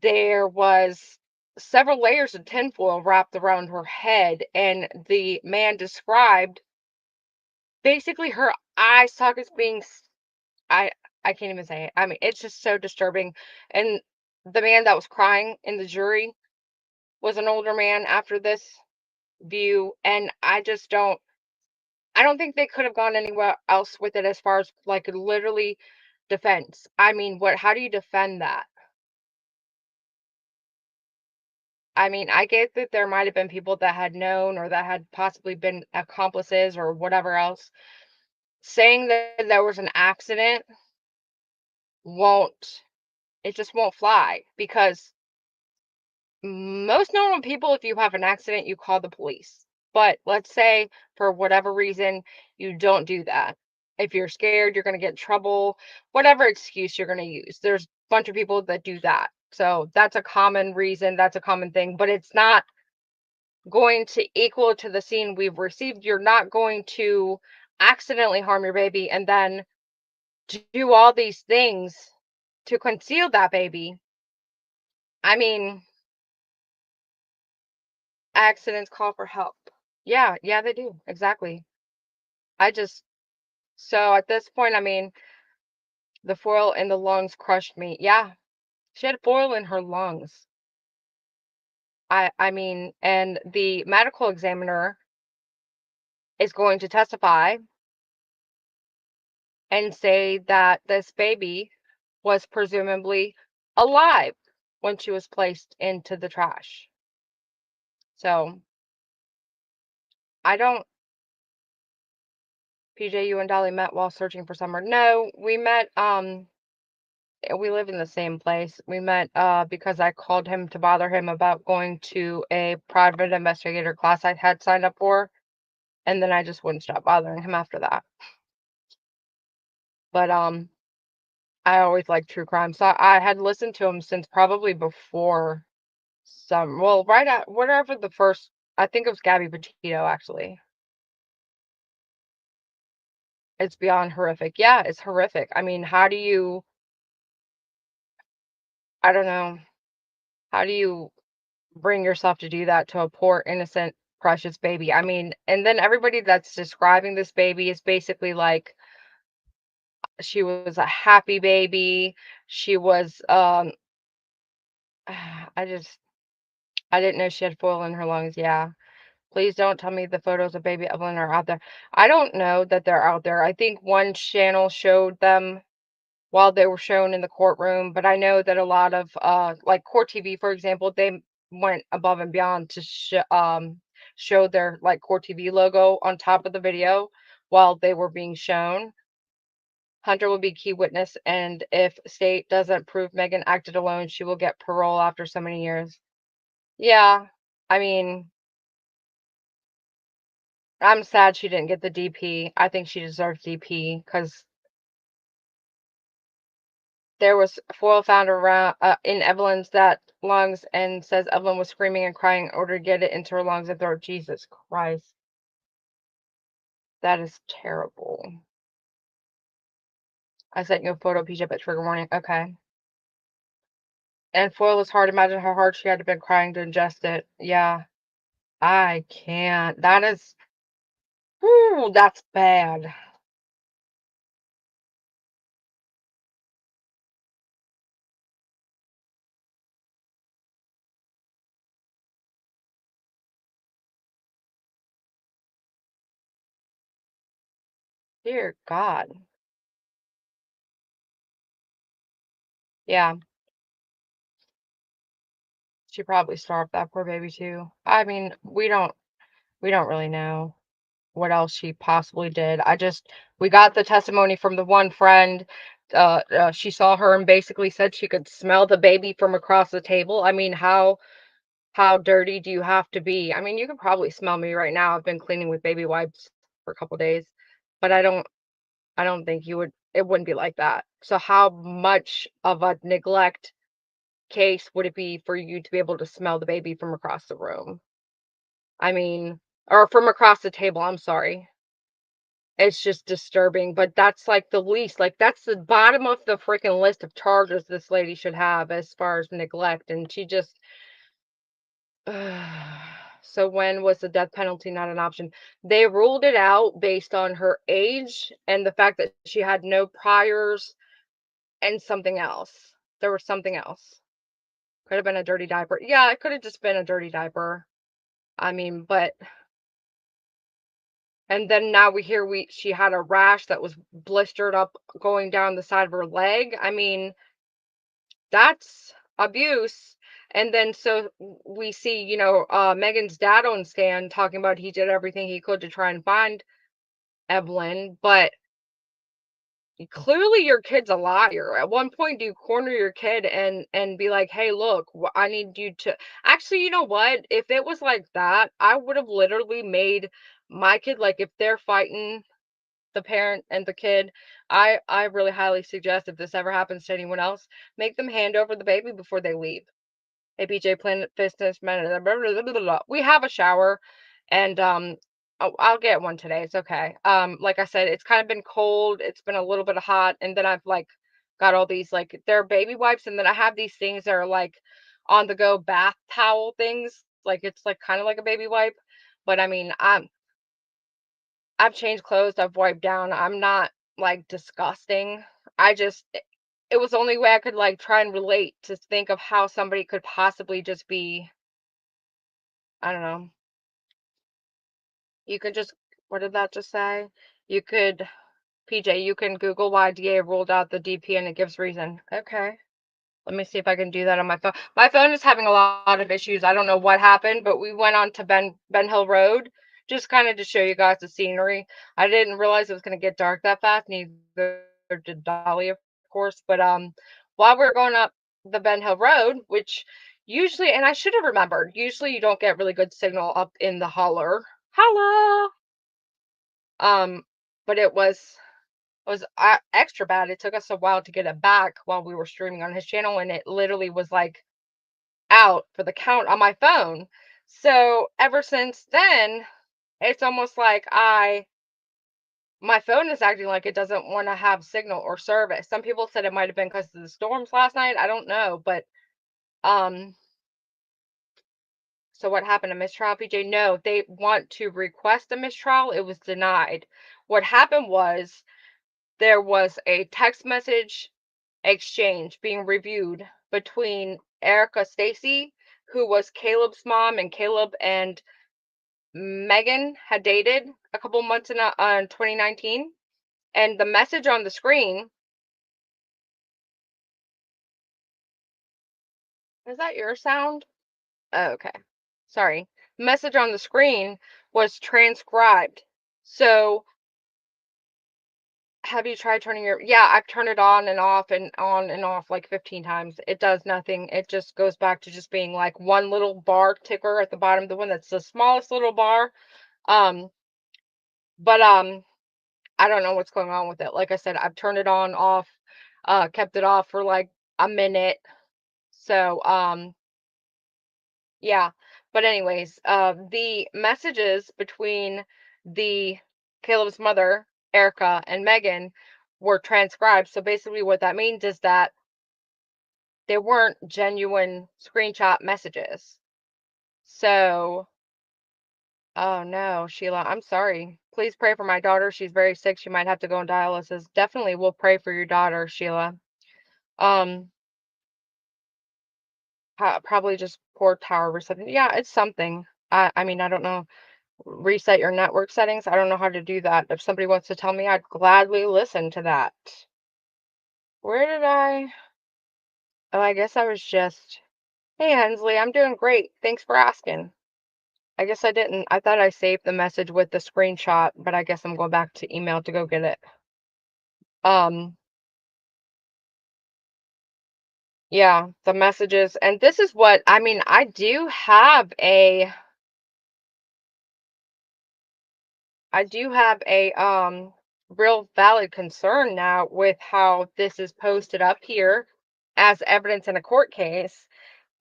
there was several layers of tinfoil wrapped around her head, and the man described basically her eye sockets being I I can't even say it. I mean, it's just so disturbing. And the man that was crying in the jury was an older man after this view, and I don't think they could have gone anywhere else with it as far as like literally defense. I mean, how do you defend that? I mean, I get that there might have been people that had known or that had possibly been accomplices or whatever else. Saying that there was an accident won't it just won't fly, because most normal people, if you have an accident, you call the police. But let's say for whatever reason you don't do that. If you're scared, you're going to get in trouble, whatever excuse you're going to use. There's a bunch of people that do that. So that's a common reason, that's a common thing, but it's not going to equal to the scene we've received. You're not going to accidentally harm your baby and then do all these things to conceal that baby. I mean, accidents call for help. Yeah, yeah, they do. Exactly. I just, so at this point, I mean, the foil in the lungs crushed me. Yeah, she had foil in her lungs. I mean, and the medical examiner is going to testify and say that this baby was presumably alive when she was placed into the trash. So I don't, PJ, you and Dolly met while searching for Summer. No, we met, we live in the same place. We met because I called him to bother him about going to a private investigator class I had signed up for, and then I just wouldn't stop bothering him after that. But I always liked true crime, so I had listened to him since probably before right at whatever the first, I think it was Gabby Petito actually. It's beyond horrific. Yeah, it's horrific. I mean, I don't know, how do you bring yourself to do that to a poor, innocent, precious baby? I mean, and then everybody that's describing this baby is basically like she was a happy baby. She was I didn't know she had foil in her lungs. Yeah. Please don't tell me the photos of baby Evelyn are out there. I don't know that they're out there. I think one channel showed them while they were shown in the courtroom, but I know that a lot of like Court TV, for example, they went above and beyond to show their like Court TV logo on top of the video while they were being shown. Hunter will be key witness, and if state doesn't prove Megan acted alone, she will get parole after so many years. Yeah, I mean, I'm sad she didn't get the DP. I think she deserves DP because there was foil found around in Evelyn's that lungs, and says Evelyn was screaming and crying in order to get it into her lungs and throat. Jesus Christ, that is terrible. I sent you a photo, PJ, but trigger warning. Okay. And foil is hard. Imagine how hard she had to been crying to ingest it. Yeah, I can't. That is, whew, that's bad. Dear God. Yeah, she probably starved that poor baby too. I mean, we don't really know what else she possibly did. We got the testimony from the one friend. She saw her and basically said she could smell the baby from across the table. I mean, how dirty do you have to be? I mean, you can probably smell me right now. I've been cleaning with baby wipes for a couple days, but I don't think it wouldn't be like that. So how much of a neglect case would it be for you to be able to smell the baby from across the room? I mean, or from across the table, I'm sorry. It's just disturbing, but that's like the least, like that's the bottom of the freaking list of charges this lady should have as far as neglect, and she just so when was the death penalty not an option? They ruled it out based on her age and the fact that she had no priors and something else. There was something else. Could have been a dirty diaper. Yeah, it could have just been a dirty diaper. I mean, but and then now we hear she had a rash that was blistered up going down the side of her leg. I mean, that's abuse. And then so we see, Megan's dad on stand talking about he did everything he could to try and find Evelyn, but clearly your kid's a liar. At one point, do you corner your kid and be like, "Hey, look, I need you to." Actually, you know what? If it was like that, I would have literally made my kid, like if they're fighting the parent and the kid, I really highly suggest if this ever happens to anyone else, make them hand over the baby before they leave. Hey, BJ, Planet Fitness, blah, blah, blah, blah, blah. We have a shower, and I'll get one today. It's okay. Like I said, it's kind of been cold. It's been a little bit hot, and then I've like got all these like they're baby wipes, and then I have these things that are like on the go bath towel things. Like it's like kind of like a baby wipe, but I mean, I've changed clothes, I've wiped down. I'm not like disgusting. It was the only way I could like try and relate to think of how somebody could possibly just be, I don't know. You could just, what did that just say? You could, PJ, you can Google why DA ruled out the DP and it gives reason. Okay. Let me see if I can do that on my phone. My phone is having a lot of issues. I don't know what happened, but we went on to Ben Hill Road just kind of to show you guys the scenery. I didn't realize it was going to get dark that fast. Neither did Dolly, of course. But while we were going up the Ben Hill Road, which usually, and I should have remembered, usually you don't get really good signal up in the holler. Hello. But it was extra bad. It took us a while to get it back while we were streaming on his channel, and it literally was like out for the count on my phone. So ever since then, it's almost like my phone is acting like it doesn't want to have signal or service. Some people said it might have been because of the storms last night. I don't know, but so what happened? A mistrial, PJ? No, they want to request a mistrial. It was denied. What happened was there was a text message exchange being reviewed between Erica Stacy, who was Caleb's mom, and Caleb and Megan had dated a couple months in 2019, and the message on the screen, is that your sound? Oh, okay. Sorry. Message on the screen was transcribed. So have you tried turning your, yeah, I've turned it on and off like 15 times. It does nothing. It just goes back to just being like one little bar ticker at the bottom, the one that's the smallest little bar. Um, but I don't know what's going on with it. Like I said, I've turned it on, off, kept it off for like a minute. So yeah. But anyways, the messages between the Caleb's mother, Erica, and Megan were transcribed. So basically what that means is that they weren't genuine screenshot messages. So, oh no, Sheila, I'm sorry. Please pray for my daughter. She's very sick. She might have to go on dialysis. Definitely we'll pray for your daughter, Sheila. Um, probably just poor tower reception. Yeah, it's something. I mean, I don't know. Reset your network settings. I don't know how to do that. If somebody wants to tell me, I'd gladly listen to that. Where did I? Oh, I guess I was just. Hey, Hensley, I'm doing great. Thanks for asking. I guess I didn't. I thought I saved the message with the screenshot, but I guess I'm going back to email to go get it. Yeah, the messages. And this is what, I mean, I do have a real valid concern now with how this is posted up here as evidence in a court case.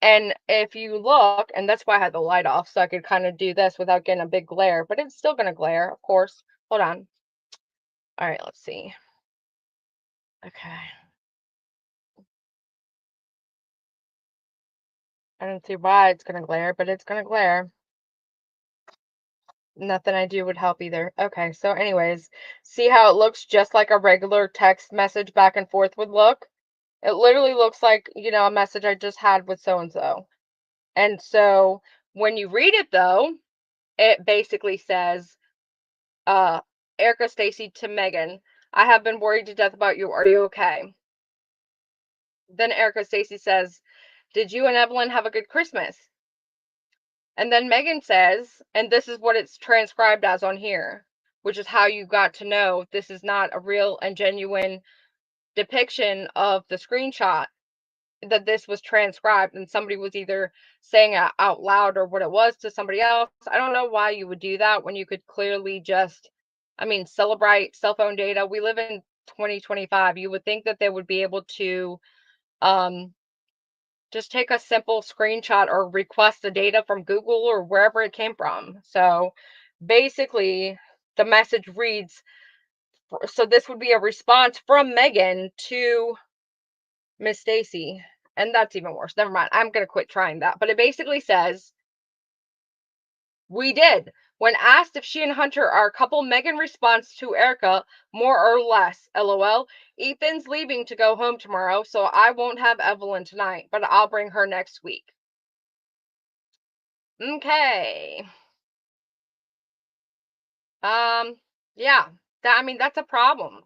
And if you look, and that's why I had the light off so I could kind of do this without getting a big glare, but it's still going to glare, of course. Hold on. All right, let's see. Okay. I don't see why it's going to glare, but it's going to glare. Nothing I do would help either. Okay, so anyways, see how it looks just like a regular text message back and forth would look? It literally looks like, you know, a message I just had with so-and-so. And so when you read it though, it basically says, Erica Stacy to Megan, I have been worried to death about you. Are you okay? Then Erica Stacy says, did you and Evelyn have a good Christmas? And then Megan says, and this is what it's transcribed as on here, which is how you got to know this is not a real and genuine depiction of the screenshot, that this was transcribed and somebody was either saying it out loud or what it was to somebody else. I don't know why you would do that when you could clearly just, I mean, celebrate cell phone data. We live in 2025. You would think that they would be able to just take a simple screenshot or request the data from Google or wherever it came from. So basically, the message reads, so this would be a response from Megan to Miss Stacy. And that's even worse. Never mind. I'm going to quit trying that. But it basically says, we did. When asked if she and Hunter are a couple, Megan responds to Erica, more or less, LOL. Ethan's leaving to go home tomorrow, so I won't have Evelyn tonight, but I'll bring her next week. Okay. Yeah. I mean, that's a problem.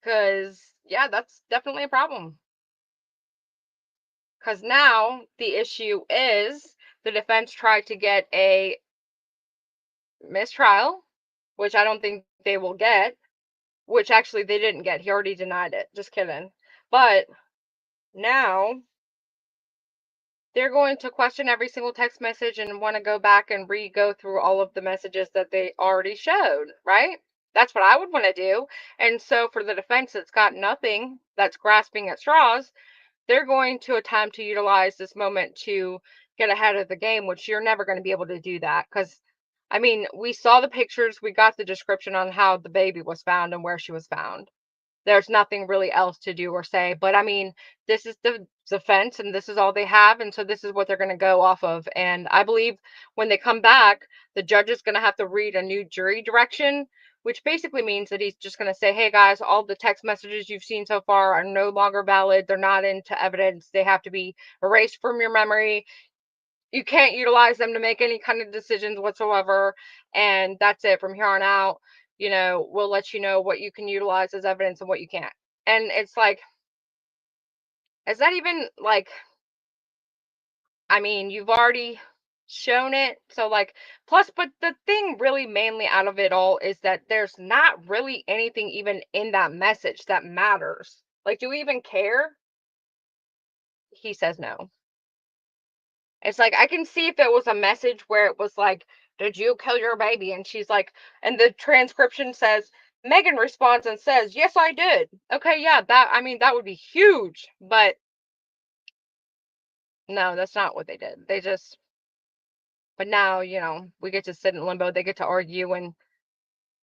Because, yeah, that's definitely a problem. Because now the issue is the defense tried to get a mistrial, which I don't think they will get, which actually they didn't get. He already denied it. Just kidding. But now they're going to question every single text message and want to go back and go through all of the messages that they already showed, right? That's what I would want to do. And so for the defense that's got nothing, that's grasping at straws, they're going to attempt to utilize this moment to get ahead of the game, which you're never going to be able to do that. Because, I mean, we saw the pictures, we got the description on how the baby was found and where she was found. There's nothing really else to do or say. But I mean, this is the defense and this is all they have. And so this is what they're going to go off of. And I believe when they come back, the judge is going to have to read a new jury direction, which basically means that he's just going to say, hey guys, all the text messages you've seen so far are no longer valid. They're not into evidence. They have to be erased from your memory. you can't utilize them to make any kind of decisions whatsoever. And that's it from here on out. We'll let you know what you can utilize as evidence and what you can't. And it's like, is that even like, I mean, you've already shown it. So, like, plus, but the thing really mainly out of it all is that there's not really anything even in that message that matters. Like, do we even care? He says no. It's like, I can see if it was a message where it was like, did you kill your baby? And she's like, and the transcription says, Megan responds and says, yes, I did. Okay, yeah, I mean, that would be huge. But no, that's not what they did. But now, we get to sit in limbo. They get to argue. And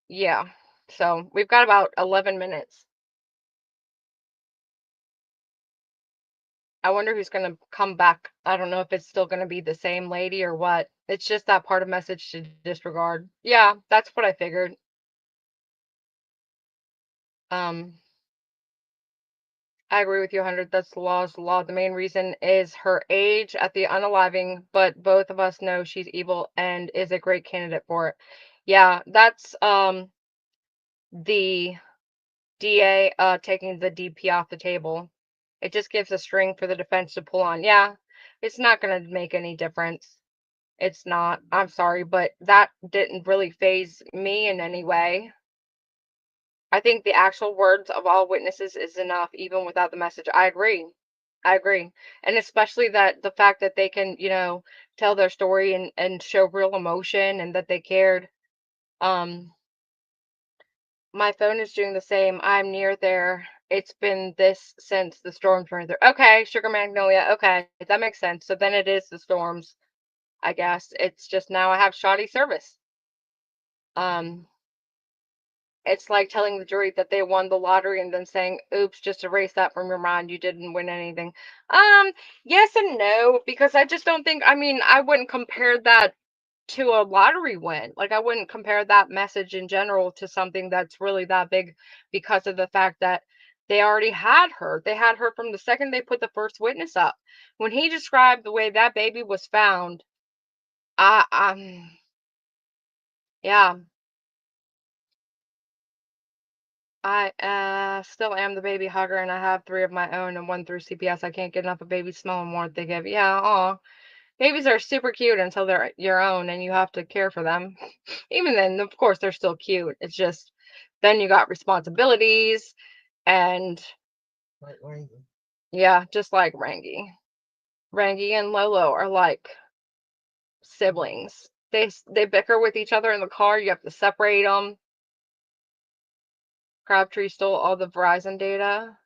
yeah. So we've got about 11 minutes. I wonder who's going to come back. I don't know if it's still going to be the same lady or what. It's just that part of message to disregard. Yeah, that's what I figured. I agree with you 100. That's the law is the law. The main reason is her age at the unaliving, but both of us know she's evil and is a great candidate for it. Yeah, that's the DA taking the DP off the table. It just gives a string for the defense to pull on. Yeah, it's not going to make any difference. It's not. I'm sorry, but that didn't really phase me in any way. I think the actual words of all witnesses is enough, even without the message. I agree. I agree. And especially that the fact that they can, tell their story and show real emotion and that they cared. Um, my phone is doing the same. I'm near there. It's been this since the storms were there. Okay, Sugar Magnolia. Okay, that makes sense. So then it is the storms, I guess. It's just now I have shoddy service. It's like telling the jury that they won the lottery and then saying, "Oops, just erase that from your mind. You didn't win anything." Yes and no, because I just don't think, I mean, I wouldn't compare that to a lottery win. Like, I wouldn't compare that message in general to something that's really that big because of the fact that they already had her. They had her from the second they put the first witness up. When he described the way that baby was found, I yeah. I still am the baby hugger, and I have 3 of my own and 1 through CPS. I can't get enough of babies smelling warmth they give. Yeah, aw. Babies are super cute until they're your own and you have to care for them. Even then, of course, they're still cute. It's just then you got responsibilities and Like Rangy. yeah, just like Rangy. Rangy and Lolo are like siblings. They bicker with each other in the car. You have to separate them. Crabtree stole all the Verizon data.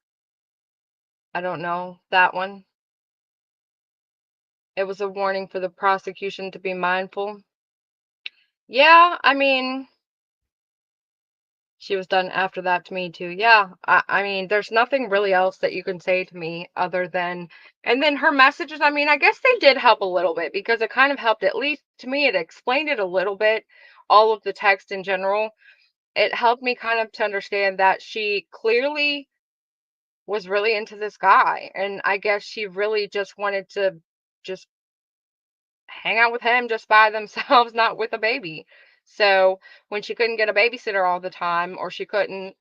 I don't know that one. It was a warning for the prosecution to be mindful. Yeah, I mean, she was done after that to me too. Yeah, I mean, there's nothing really else that you can say to me other than, and then her messages, I mean, I guess they did help a little bit because it kind of helped, at least to me, it explained it a little bit, all of the text in general. It helped me kind of to understand that she clearly was really into this guy. And I guess she really just wanted to just hang out with him just by themselves, not with a baby. So when she couldn't get a babysitter all the time, or she couldn't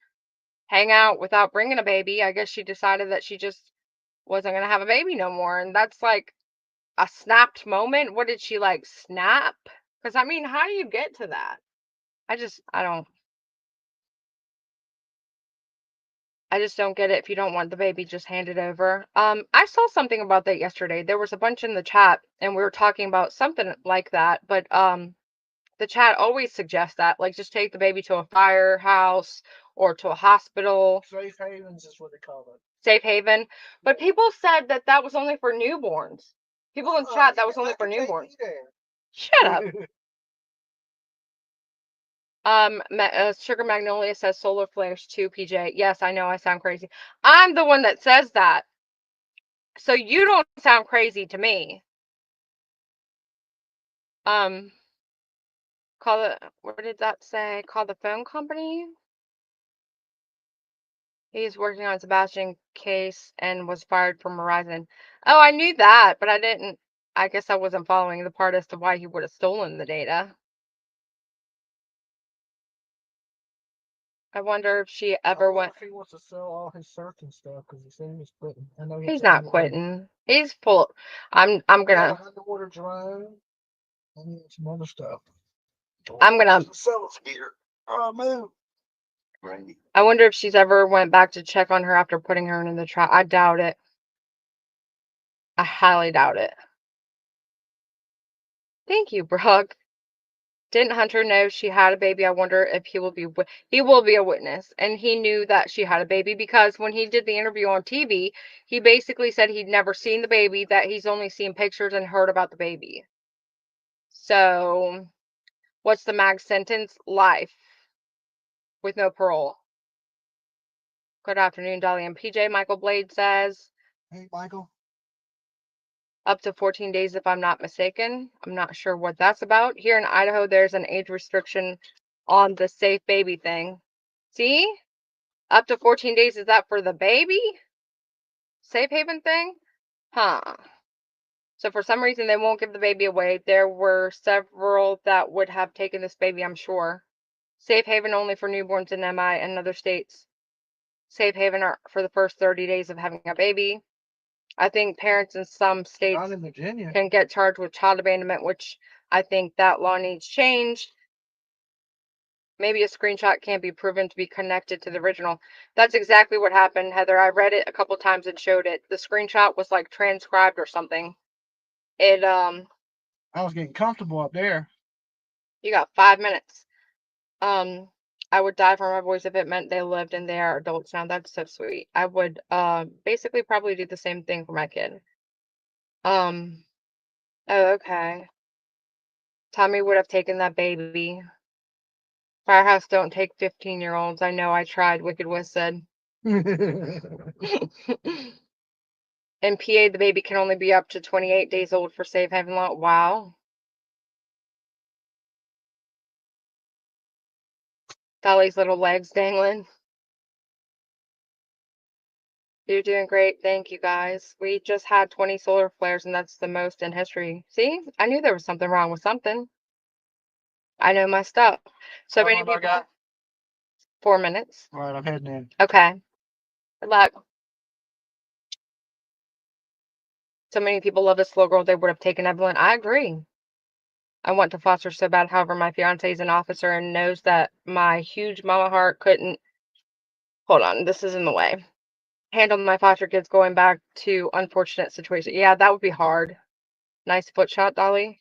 hang out without bringing a baby, I guess she decided that she just wasn't going to have a baby no more. And that's like a snapped moment. What did she like snap? Because I mean, how do you get to that? I just don't get it. If you don't want the baby, just hand it over. I saw something about that yesterday. There was a bunch in the chat and we were talking about something like that, but the chat always suggests that, like, just take the baby to a firehouse or to a hospital. Safe havens is what they call it. Safe haven. But people said that that was only for newborns. People in chat, that was only for newborns. Shut up. Sugar Magnolia says solar flares too, PJ. Yes, I know I sound crazy. I'm the one that says that. So you don't sound crazy to me. What did that say? Call the phone company? He's working on Sebastian case and was fired from Verizon. Oh, I knew that, but I I guess I wasn't following the part as to why he would have stolen the data. I wonder if she ever went. If he wants to sell all his search and stuff because he said he's quitting. I know He's not quitting. He's full. I'm gonna. Underwater drone and some other stuff. I'm gonna. Sell his gear. Oh, move. Right. I wonder if she's ever went back to check on her after putting her in the trap. I doubt it. I highly doubt it. Thank you, Brooke. Didn't Hunter know she had a baby? I wonder if he will be a witness. And he knew that she had a baby because when he did the interview on TV, he basically said he'd never seen the baby, that he's only seen pictures and heard about the baby. So, what's the max sentence? Life with no parole. Good afternoon, Dolly and PJ. Michael Blade says Hey, Michael. up to 14 days if I'm not mistaken. I'm not sure what that's about. Here in Idaho, there's an age restriction on the safe baby thing. See? Up to 14 days, is that for the baby? Safe haven thing? Huh. So for some reason, they won't give the baby away. There were several that would have taken this baby, I'm sure. Safe haven only for newborns in MI and other states. Safe haven are for the first 30 days of having a baby. I think parents in some states Not in Virginia. can get charged with child abandonment, which I think that law needs changed. Maybe a screenshot can't be proven to be connected to the original. That's exactly what happened, Heather. I read it a couple times and showed it. The screenshot was like transcribed or something. It I was getting comfortable up there. You got 5 minutes. I would die for my boys if it meant they lived and they are adults now. That's so sweet. I would basically probably do the same thing for my kid. Oh, okay. Tommy would have taken that baby. Firehouse don't take 15-year-olds. I know I tried, Wicked West said. In PA, the baby can only be up to 28 days old for safe haven law. Wow. Dolly's little legs dangling. You're doing great. Thank you, guys. We just had 20 solar flares, and that's the most in history. See? I knew there was something wrong with something. I know my stuff. So many people. 4 minutes. All right, I'm heading in. Okay. Good luck. So many people love this little girl. They would have taken Evelyn. I agree. I want to foster so bad. However, my fiance is an officer and knows that my huge mama heart couldn't. Hold on. This is in the way. Handle my foster kids going back to unfortunate situation. Yeah, that would be hard. Nice foot shot, Dolly.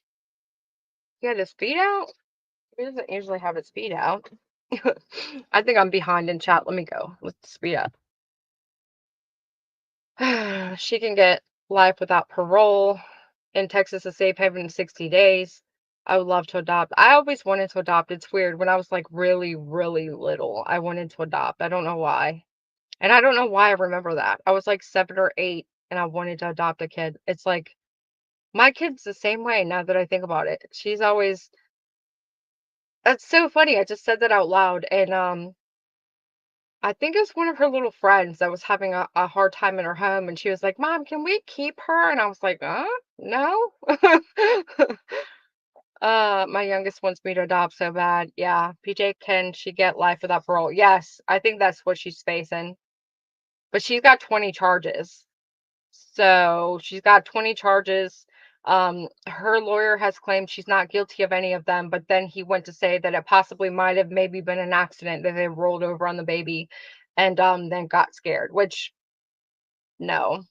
He had his feet out? He doesn't usually have his feet out. I think I'm behind in chat. Let me go. Let's speed up. She can get life without parole. In Texas, a safe haven in 60 days. I would love to adopt. I always wanted to adopt. It's weird. When I was like really, really little, I wanted to adopt. I don't know why. And I don't know why I remember that. I was like 7 or 8 and I wanted to adopt a kid. It's like my kid's the same way now that I think about it. She's always That's so funny. I just said that out loud and I think it was one of her little friends that was having a hard time in her home and she was like, "Mom, can we keep her?" And I was like, no." My youngest wants me to adopt so bad. Yeah, PJ, can she get life without parole? Yes, I think that's what she's facing. But she's got 20 charges. So she's got 20 charges. Her lawyer has claimed she's not guilty of any of them, but then he went to say that it possibly might have maybe been an accident that they rolled over on the baby and then got scared, which no.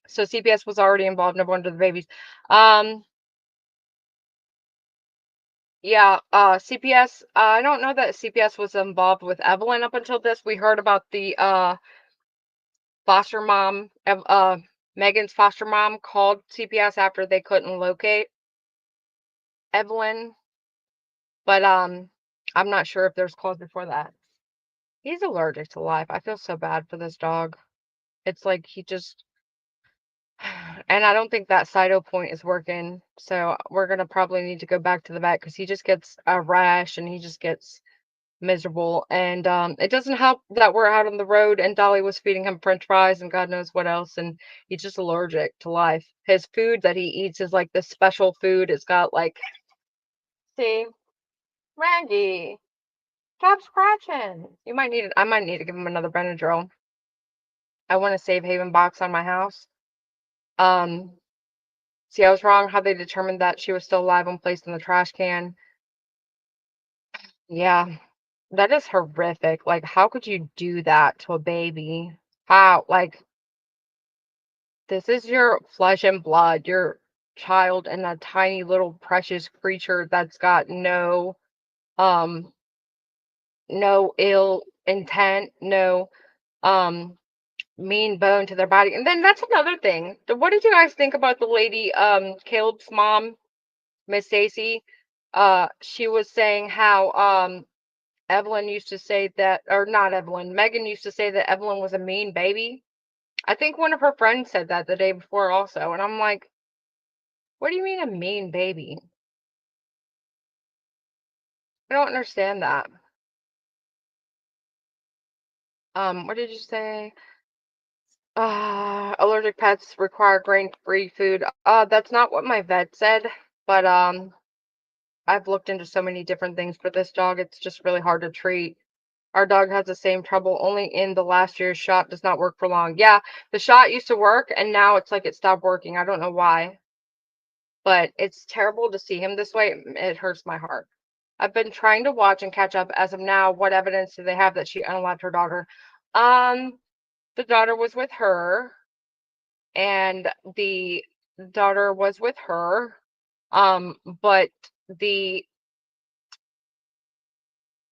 So CPS was already involved, no wonder the babies. Yeah, CPS, I don't know that CPS was involved with Evelyn up until this. We heard about the foster mom, Megan's foster mom called CPS after they couldn't locate Evelyn, but I'm not sure if there's calls before that. He's allergic to life. I feel so bad for this dog. It's like he just, and I don't think that Cyto point is working. So we're gonna probably need to go back to the vet because he just gets a rash and he just gets miserable. And it doesn't help that we're out on the road and Dolly was feeding him French fries and God knows what else. And he's just allergic to life. His food that he eats is like this special food. It's got like, see, Maggie, stop scratching. You might need it. I might need to give him another Benadryl. I want a Save Haven box on my house. See, I was wrong how they determined that she was still alive when placed in the trash can. Yeah, that is horrific. Like, how could you do that to a baby? How? Like, this is your flesh and blood, your child, and a tiny little precious creature that's got um, no ill intent, no, mean bone to their body. And then that's another thing. What did you guys think about the lady, Caleb's mom, Miss Stacy? She was saying how, Evelyn used to say that, or not Evelyn, Megan used to say that Evelyn was a mean baby. I think one of her friends said that the day before also. And I'm like, what do you mean a mean baby? I don't understand that. What did you say? Allergic pets require grain-free food. That's not what my vet said, but I've looked into so many different things for this dog. It's just really hard to treat. Our dog has the same trouble, only in the last year's shot does not work for long. Yeah, the shot used to work, and now it's like it stopped working. I don't know why, but it's terrible to see him this way. It hurts my heart. I've been trying to watch and catch up as of now. What evidence do they have that she unalived her daughter? Um, the daughter was with her, and the daughter was with her. But the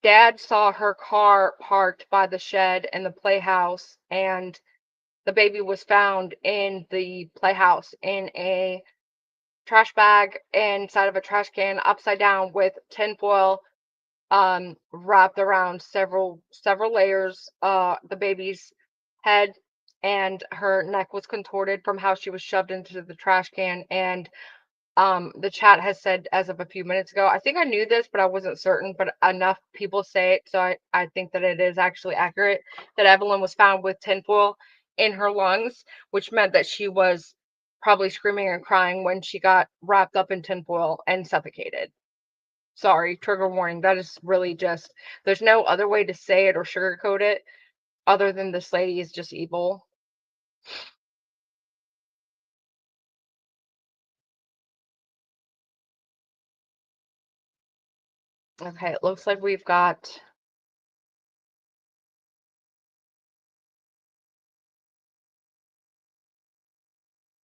dad saw her car parked by the shed in the playhouse, and the baby was found in the playhouse in a trash bag inside of a trash can, upside down with tinfoil wrapped around several layers. The baby's head and her neck was contorted from how she was shoved into the trash can. And the chat has said as of a few minutes ago, I think I knew this, but I wasn't certain, but enough people say it, so I think that it is actually accurate, that Evelyn was found with tinfoil in her lungs, which meant that she was probably screaming and crying when she got wrapped up in tinfoil and suffocated. Sorry, trigger warning. That is really just, there's no other way to say it or sugarcoat it other than this lady is just evil. Okay, it looks like we've got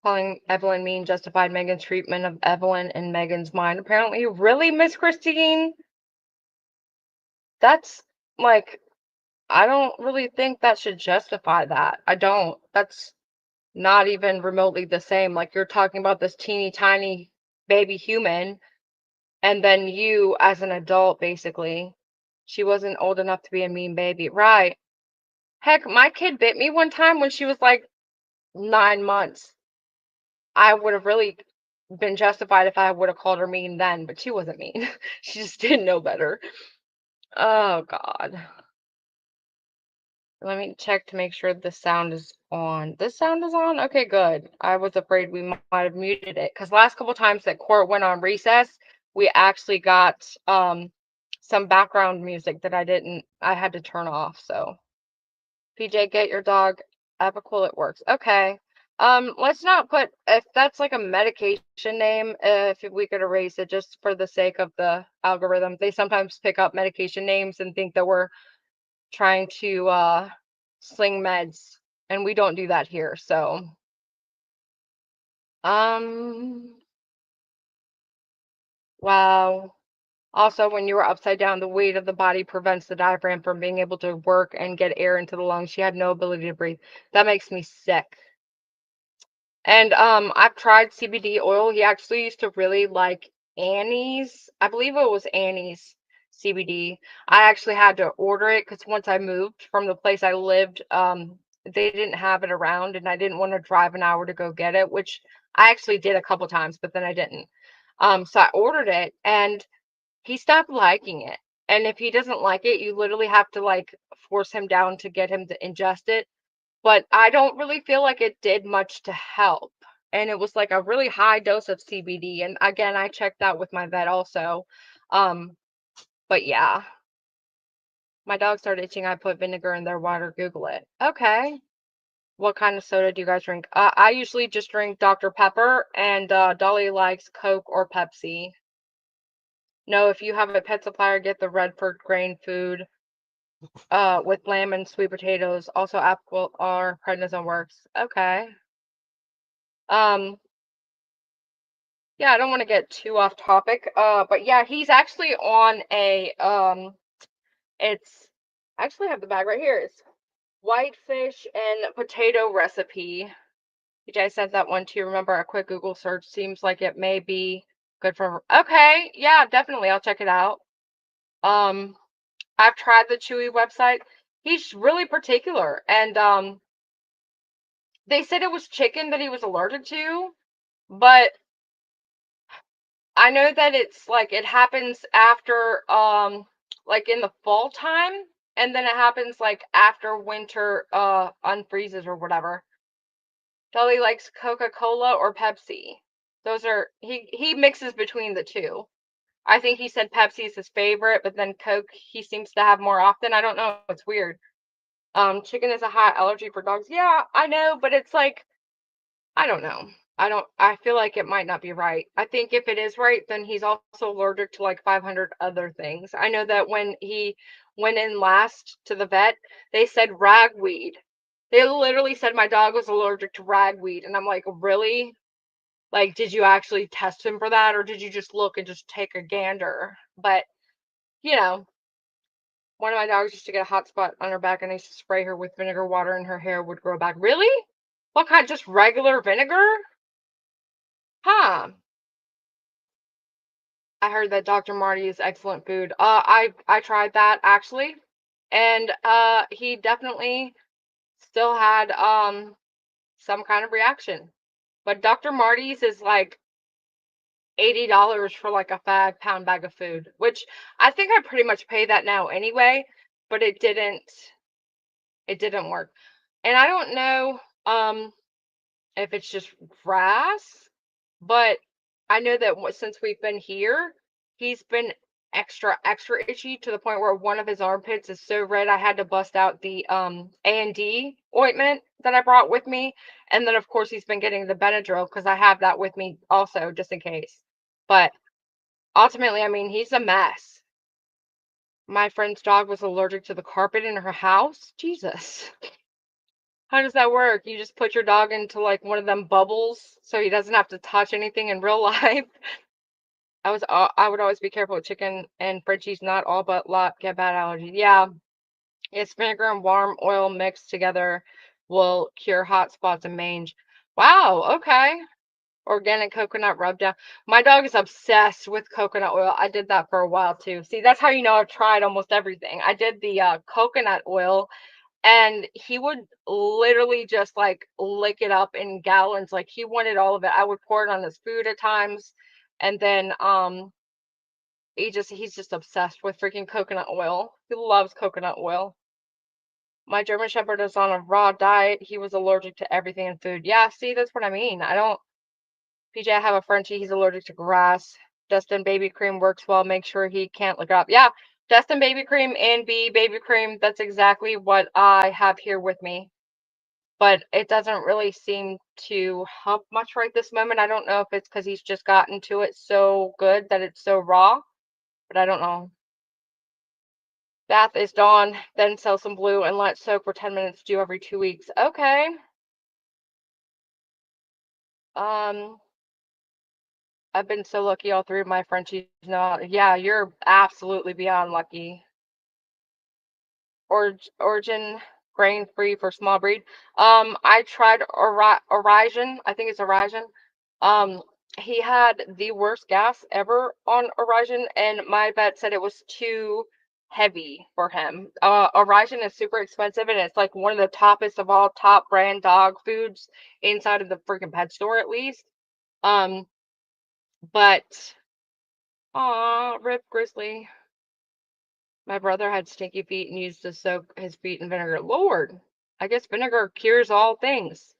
calling Evelyn mean justified Megan's treatment of Evelyn in Megan's mind. Apparently, really, Miss Christine? That's like, I don't really think that should justify that. I don't. That's not even remotely the same. Like, you're talking about this teeny tiny baby human, and then you as an adult, basically. She wasn't old enough to be a mean baby. Right. Heck, my kid bit me one time when she was like 9 months. I would have really been justified if I would have called her mean then, but she wasn't mean. She just didn't know better. Oh God. Let me check to make sure the sound is on. This sound is on? Okay, good. I was afraid we might have muted it because last couple times that court went on recess, we actually got some background music that I had to turn off. So PJ, get your dog Apiquil, it works. Okay. Let's not put, if that's like a medication name, if we could erase it just for the sake of the algorithm. They sometimes pick up medication names and think that we're trying to sling meds, and we don't do that here. So wow. Also, when you were upside down, the weight of the body prevents the diaphragm from being able to work and get air into the lungs. She had no ability to breathe. That makes me sick. And I've tried CBD oil. He actually used to really like Annie's. I believe it was Annie's CBD. I actually had to order it because once I moved from the place I lived, they didn't have it around, and I didn't want to drive an hour to go get it, which I actually did a couple times, but then I didn't. So I ordered it, and he stopped liking it. And if he doesn't like it, you literally have to like force him down to get him to ingest it. But I don't really feel like it did much to help. And it was like a really high dose of CBD. And again, I checked that with my vet also. But yeah, my dog started itching. I put vinegar in their water. Google it. Okay. What kind of soda do you guys drink? I usually just drink Dr. Pepper, and Dolly likes Coke or Pepsi. No, if you have a pet supplier, get the Redford grain food with lamb and sweet potatoes. Also, apple or prednisone works. Okay. Yeah, I don't want to get too off topic. But yeah, he's actually on a it's I actually have the bag right here. It's whitefish and potato recipe. I sent that one to you. Remember, a quick Google search seems like it may be good for. Okay, yeah, definitely. I'll check it out. I've tried the Chewy website. He's really particular, and they said it was chicken that he was allergic to, but I know that it's like it happens after like in the fall time, and then it happens like after winter unfreezes or whatever. Dolly likes Coca-Cola or Pepsi. Those are he mixes between the two. I think he said Pepsi is his favorite, but then Coke he seems to have more often. I don't know. It's weird. Chicken is a high allergy for dogs. Yeah, I know, but it's like I don't know. I feel like it might not be right. I think if it is right, then he's also allergic to like 500 other things. I know that when he went in last to the vet, they said ragweed. They literally said my dog was allergic to ragweed. And I'm like, really? Like, did you actually test him for that? Or did you just look and just take a gander? But, you know, one of my dogs used to get a hot spot on her back and I used to spray her with vinegar water and her hair would grow back. Really? What kind? Just regular vinegar? Huh. I heard that Dr. Marty is excellent food. I tried that actually, and he definitely still had some kind of reaction. But Dr. Marty's is like $80 for like a 5-pound bag of food, which I think I pretty much pay that now anyway, but it didn't work. And I don't know if it's just grass, but I know that since we've been here, he's been extra itchy to the point where one of his armpits is so red I had to bust out the A&D ointment that I brought with me, and then of course he's been getting the Benadryl because I have that with me also just in case. But ultimately, I mean, he's a mess. My friend's dog was allergic to the carpet in her house. Jesus. How does that work? You just put your dog into like one of them bubbles so he doesn't have to touch anything in real life. I would always be careful with chicken and Frenchies. Not all but lot get bad allergies. Yeah, it's vinegar and warm oil mixed together will cure hot spots and mange. Wow. Okay. Organic coconut rub down. My dog is obsessed with coconut oil. I did that for a while too. See, that's how you know I've tried almost everything. I did the coconut oil and he would literally just like lick it up in gallons. Like he wanted all of it. I would pour it on his food at times. And then he's just obsessed with freaking coconut oil. He loves coconut oil. My German Shepherd is on a raw diet. He was allergic to everything in food. Yeah, see, that's what I mean. PJ, I have a Frenchie. He's allergic to grass. Destin baby cream works well. Make sure he can't look it up. Yeah, Destin baby cream and B baby cream. That's exactly what I have here with me. But it doesn't really seem to help much right this moment. I don't know if it's because he's just gotten to it so good that it's so raw, but I don't know. Bath is dawn, then sell some blue and let soak for 10 minutes, do every 2 weeks. Okay. Um, I've been so lucky all three of my Frenchies know. Yeah, you're absolutely beyond lucky. Origin grain free for small breed. I tried Origin. I think it's Origin. Um, he had the worst gas ever on Origin, and my vet said it was too heavy for him. Origin is super expensive, and it's like one of the toppest of all top brand dog foods inside of the freaking pet store, at least. Um, but rip Grizzly. My brother had stinky feet and used to soak his feet in vinegar. Lord, I guess vinegar cures all things.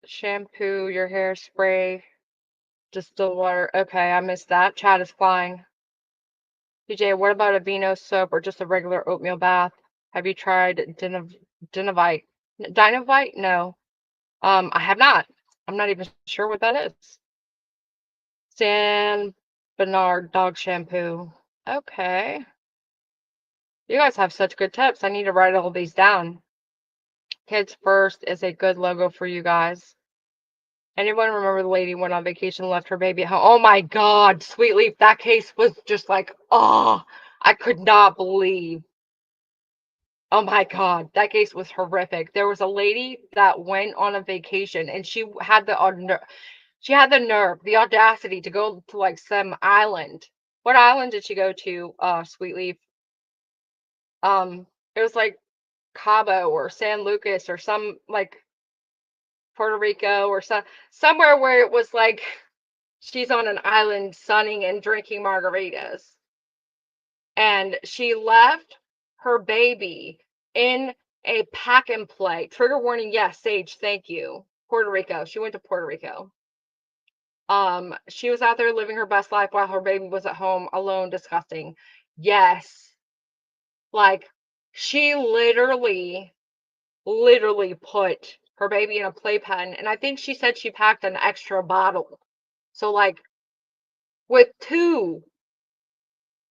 Shampoo, your hairspray, distilled water. Okay, I missed that. Chat is flying. DJ, what about a Vino soap or just a regular oatmeal bath? Have you tried Dinovite? Dinovite? No. I have not. I'm not even sure what that is. San Bernard dog shampoo. Okay. You guys have such good tips. I need to write all these down. Kids First is a good logo for you guys. Anyone remember the lady went on vacation and left her baby at home? Oh my God, Sweet Leaf. That case was just like, oh, I could not believe. Oh my God, that case was horrific. There was a lady that went on a vacation and she had the nerve, the audacity to go to like some island. What island did she go to, Sweet Leaf? It was like Cabo or San Lucas or some like Puerto Rico or somewhere where it was like she's on an island sunning and drinking margaritas. And she left her baby in a pack and play. Trigger warning, yes, Sage, thank you. Puerto Rico. She went to Puerto Rico. She was out there living her best life while her baby was at home alone. Disgusting. Yes. Like she literally put her baby in a playpen, and I think she said she packed an extra bottle. So like with 2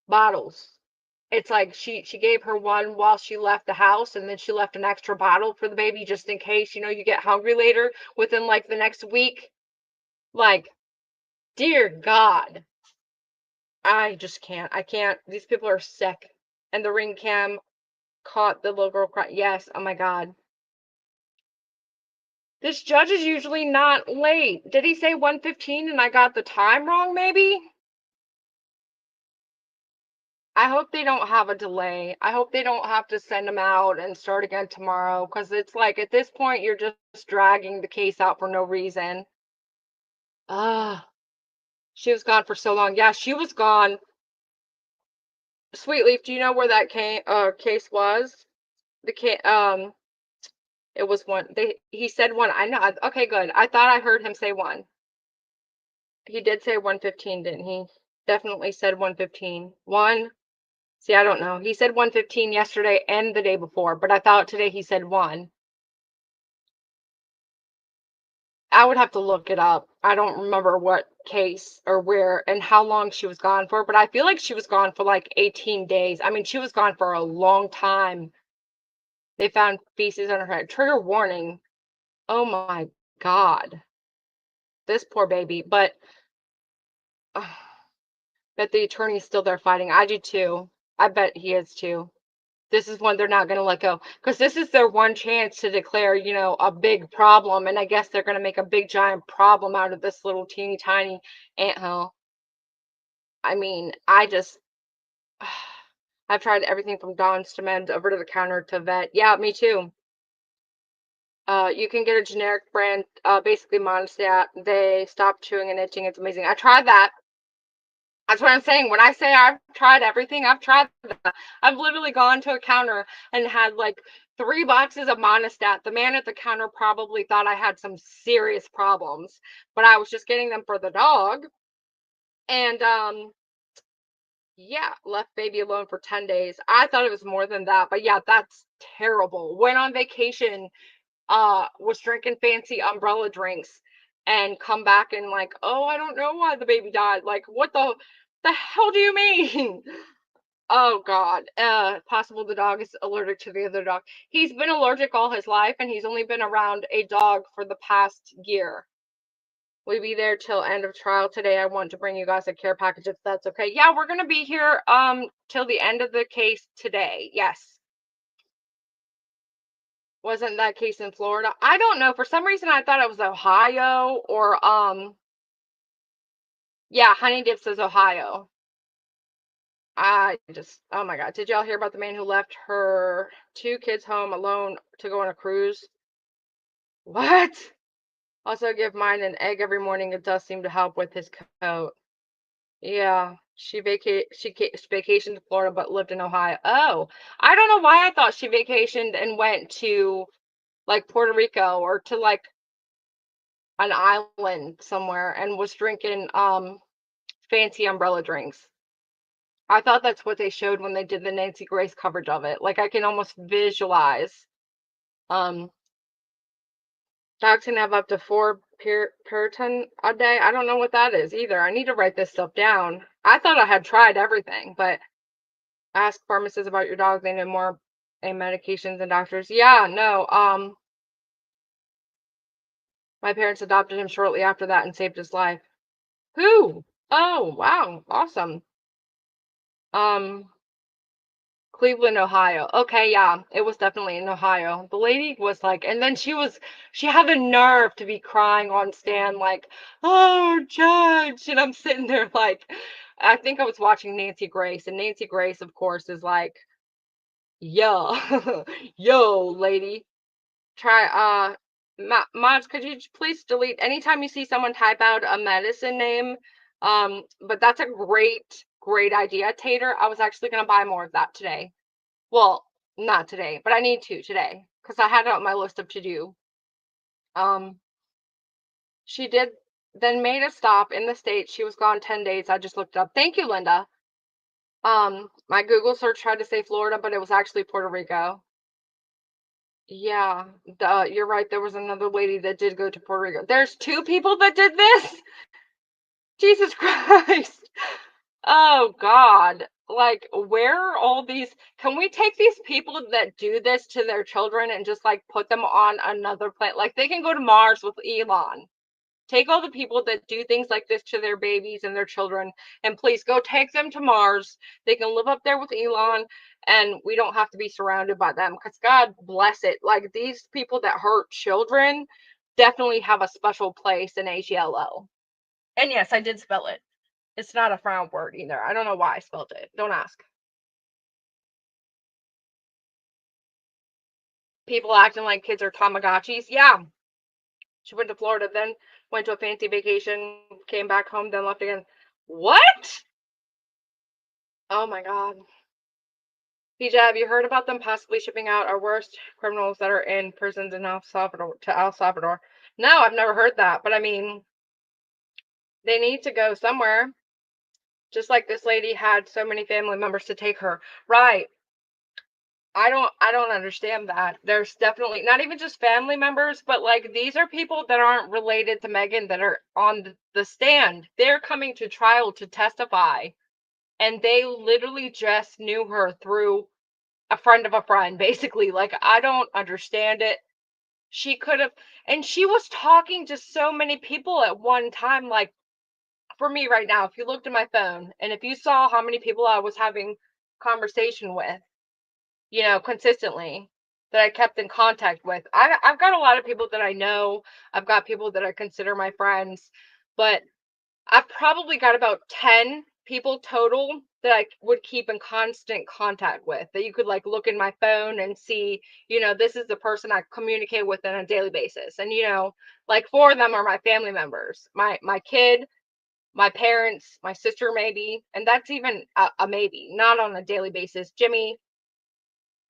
bottles, it's like she gave her one while she left the house, and then she left an extra bottle for the baby just in case, you get hungry later within like the next week. Like, dear God, I just can't. I can't. These people are sick. And the ring cam caught the little girl crying. Yes. Oh my God. This judge is usually not late. Did he say 1:15 and I got the time wrong, maybe? I hope they don't have a delay. I hope they don't have to send them out and start again tomorrow, because it's like at this point you're just dragging the case out for no reason. She was gone for so long. Yeah, she was gone. Sweet Leaf, do you know where that case was? The case, it was one. He said one. I know. Okay, good. I thought I heard him say one. He did say 1:15, didn't he? Definitely said 1:15. One. See, I don't know. He said 1:15 yesterday and the day before, but I thought today he said 1. I would have to look it up. I don't remember what case or where and how long she was gone for, but I feel like she was gone for like 18 days. I mean, she was gone for a long time. They found feces on her head. Trigger warning. Oh my God. This poor baby. But bet the attorney's still there fighting. I do too. I bet he is too. This is one they're not going to let go, because this is their one chance to declare, a big problem. And I guess they're going to make a big giant problem out of this little teeny tiny anthill. I mean, I've tried everything from Dawn's to Mend over to the counter to vet. Yeah, me too. You can get a generic brand, basically Monistat. They stop chewing and itching. It's amazing. I tried that. That's what I'm saying. When I say I've tried everything, I've tried that. I've literally gone to a counter and had like 3 boxes of Monistat. The man at the counter probably thought I had some serious problems, but I was just getting them for the dog. And yeah, left baby alone for 10 days. I thought it was more than that, but yeah, that's terrible. Went on vacation, was drinking fancy umbrella drinks, and come back and like, oh, I don't know why the baby died. Like, what the hell do you mean? Oh God. Possible the dog is allergic to the other dog. He's been allergic all his life, and he's only been around a dog for the past year. We'll be there till end of trial today. I want to bring you guys a care package if that's okay. Yeah, we're gonna be here till the end of the case today. Yes. Wasn't that case in Florida? I don't know. For some reason I thought it was Ohio or yeah, Honey Dip says Ohio. Oh my God. Did y'all hear about the man who left her 2 kids home alone to go on a cruise? What? Also give mine an egg every morning. It does seem to help with his coat. Yeah, She vacationed to Florida but lived in Ohio. Oh, I don't know why I thought she vacationed and went to like Puerto Rico or to like an island somewhere and was drinking fancy umbrella drinks. I thought that's what they showed when they did the Nancy Grace coverage of it. Like I can almost visualize. Um, Dogs can have up to 4 periton a day. I don't know what that is either. I need to write this stuff down. I thought I had tried everything, but ask pharmacists about your dog. They know more medications than doctors. Yeah, no. My parents adopted him shortly after that and saved his life. Who? Oh, wow, awesome. Cleveland, Ohio. Okay, yeah, it was definitely in Ohio. The lady was like, and then she had the nerve to be crying on stand, like, oh, Judge. And I'm sitting there like, I think I was watching Nancy Grace, and Nancy Grace, of course, is like, yo, yo, lady, try, Mods, could you please delete anytime you see someone type out a medicine name? But that's a great idea, Tater. I was actually going to buy more of that today. Well, not today, but I need to today because I had it on my list of to do. She did then made a stop in the States. She was gone 10 days. I just looked it up. Thank you, Linda. My Google search tried to say Florida, but it was actually Puerto Rico. Yeah, you're right. There was another lady that did go to Puerto Rico. There's 2 people that did this. Jesus Christ. Oh God. Like, where are all these? Can we take these people that do this to their children and just like put them on another planet? Like, they can go to Mars with Elon. Take all the people that do things like this to their babies and their children, and please go take them to Mars. They can live up there with Elon, and we don't have to be surrounded by them because God bless it. Like, these people that hurt children definitely have a special place in HLO. And yes, I did spell it. It's not a frown word either. I don't know why I spelled it. Don't ask. People acting like kids are Tamagotchis. Yeah. She went to Florida, then went to a fancy vacation, came back home, then left again. What? Oh my God. PJ, have you heard about them possibly shipping out our worst criminals that are in prisons in El Salvador to El Salvador? No, I've never heard that. But I mean, they need to go somewhere. Just like this lady had so many family members to take her. Right. I don't understand that. There's definitely not even just family members, but like these are people that aren't related to Megan that are on the stand. They're coming to trial to testify, and they literally just knew her through a friend of a friend, basically. Like, I don't understand it. She could have, and she was talking to so many people at one time. Like, for me right now, if you looked at my phone and if you saw how many people I was having conversation with, consistently, that I kept in contact with. I've got a lot of people that I know. I've got people that I consider my friends, but I've probably got about 10 people total that I would keep in constant contact with, that you could like look in my phone and see, this is the person I communicate with on a daily basis. And, like 4 of them are my family members, my kid, my parents, my sister, maybe. And that's even a maybe, not on a daily basis. Jimmy,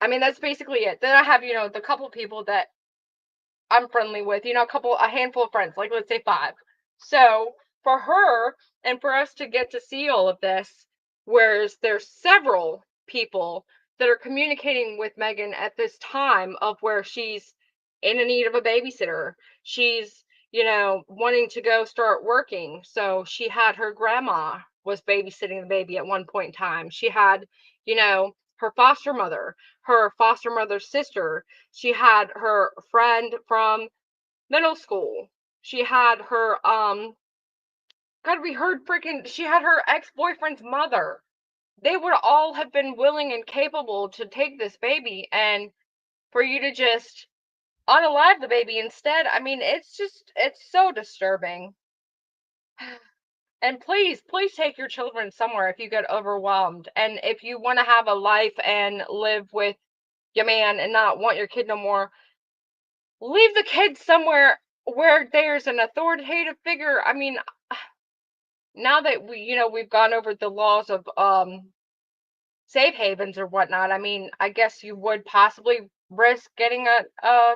I mean, that's basically it. Then I have, the couple people that I'm friendly with, a handful of friends, like let's say 5. So for her and for us to get to see all of this, whereas there's several people that are communicating with Megan at this time of where she's in need of a babysitter. She's, wanting to go start working. So she had her grandma was babysitting the baby at one point in time. She had, her foster mother's sister. She had her friend from middle school. She had her God, we heard she had her ex-boyfriend's mother. They would all have been willing and capable to take this baby, and for you to just unalive the baby instead, I mean, it's so disturbing. And please take your children somewhere if you get overwhelmed, and if you want to have a life and live with your man and not want your kid no more, leave the kid somewhere where there's an authoritative figure. I mean, now that we've gone over the laws of safe havens or whatnot, I mean, I guess you would possibly risk getting a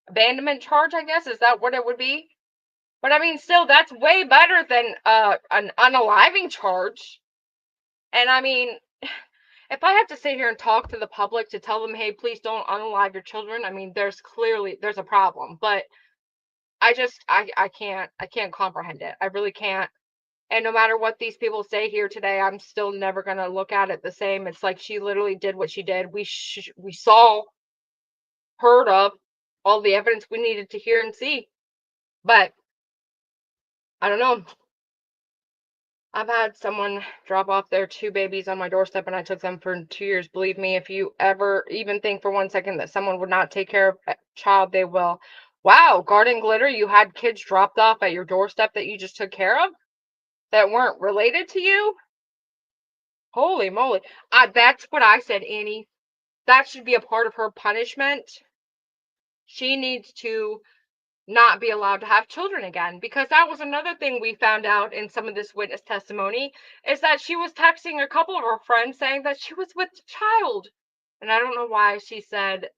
abandonment charge, I guess. Is that what it would be? But I mean, still, that's way better than an unaliving charge. And I mean, if I have to sit here and talk to the public to tell them, hey, please don't unalive your children, I mean, there's a problem. But I can't comprehend it. I really can't. And no matter what these people say here today, I'm still never gonna look at it the same. It's like she literally did what she did. We saw, heard of all the evidence we needed to hear and see. But I don't know. I've had someone drop off their 2 babies on my doorstep and I took them for 2 years. Believe me, if you ever even think for 1 second that someone would not take care of a child, they will. Wow, Garden Glitter, you had kids dropped off at your doorstep that you just took care of that weren't related to you? Holy moly. That's what I said, Annie. That should be a part of her punishment. She needs to not be allowed to have children again, because that was another thing we found out in some of this witness testimony, is that she was texting a couple of her friends saying that she was with child. And I don't know why she said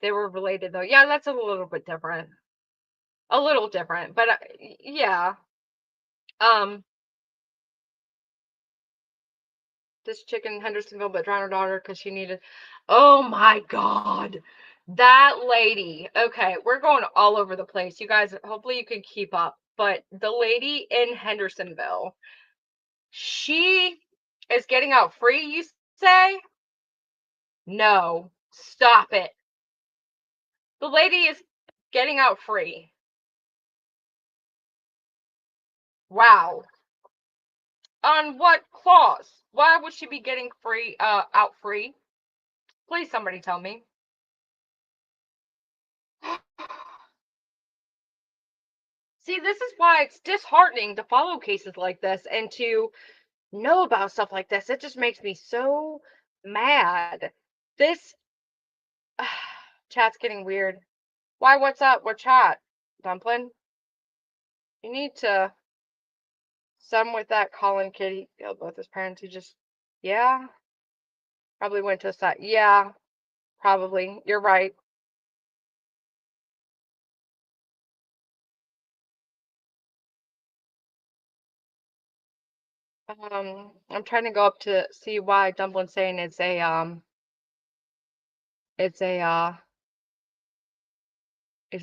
they were related though. Yeah, that's a little bit different. A little different, but yeah. This chick in Hendersonville but drowned her daughter because she needed. Oh my God. That lady. Okay, we're going all over the place. You guys, hopefully you can keep up. But the lady in Hendersonville, she is getting out free, you say? No. Stop it. The lady is getting out free. Wow. On what clause? Why would she be getting out free? Please somebody tell me. See, this is why it's disheartening to follow cases like this and to know about stuff like this. It just makes me so mad. This chat's getting weird. Why? What's up? What chat? Dumpling? You need to. Some with that Colin kid, he killed both his parents. He just, yeah, probably went to a side. Yeah, probably. You're right. I'm trying to go up to see why Dumpling's saying it's a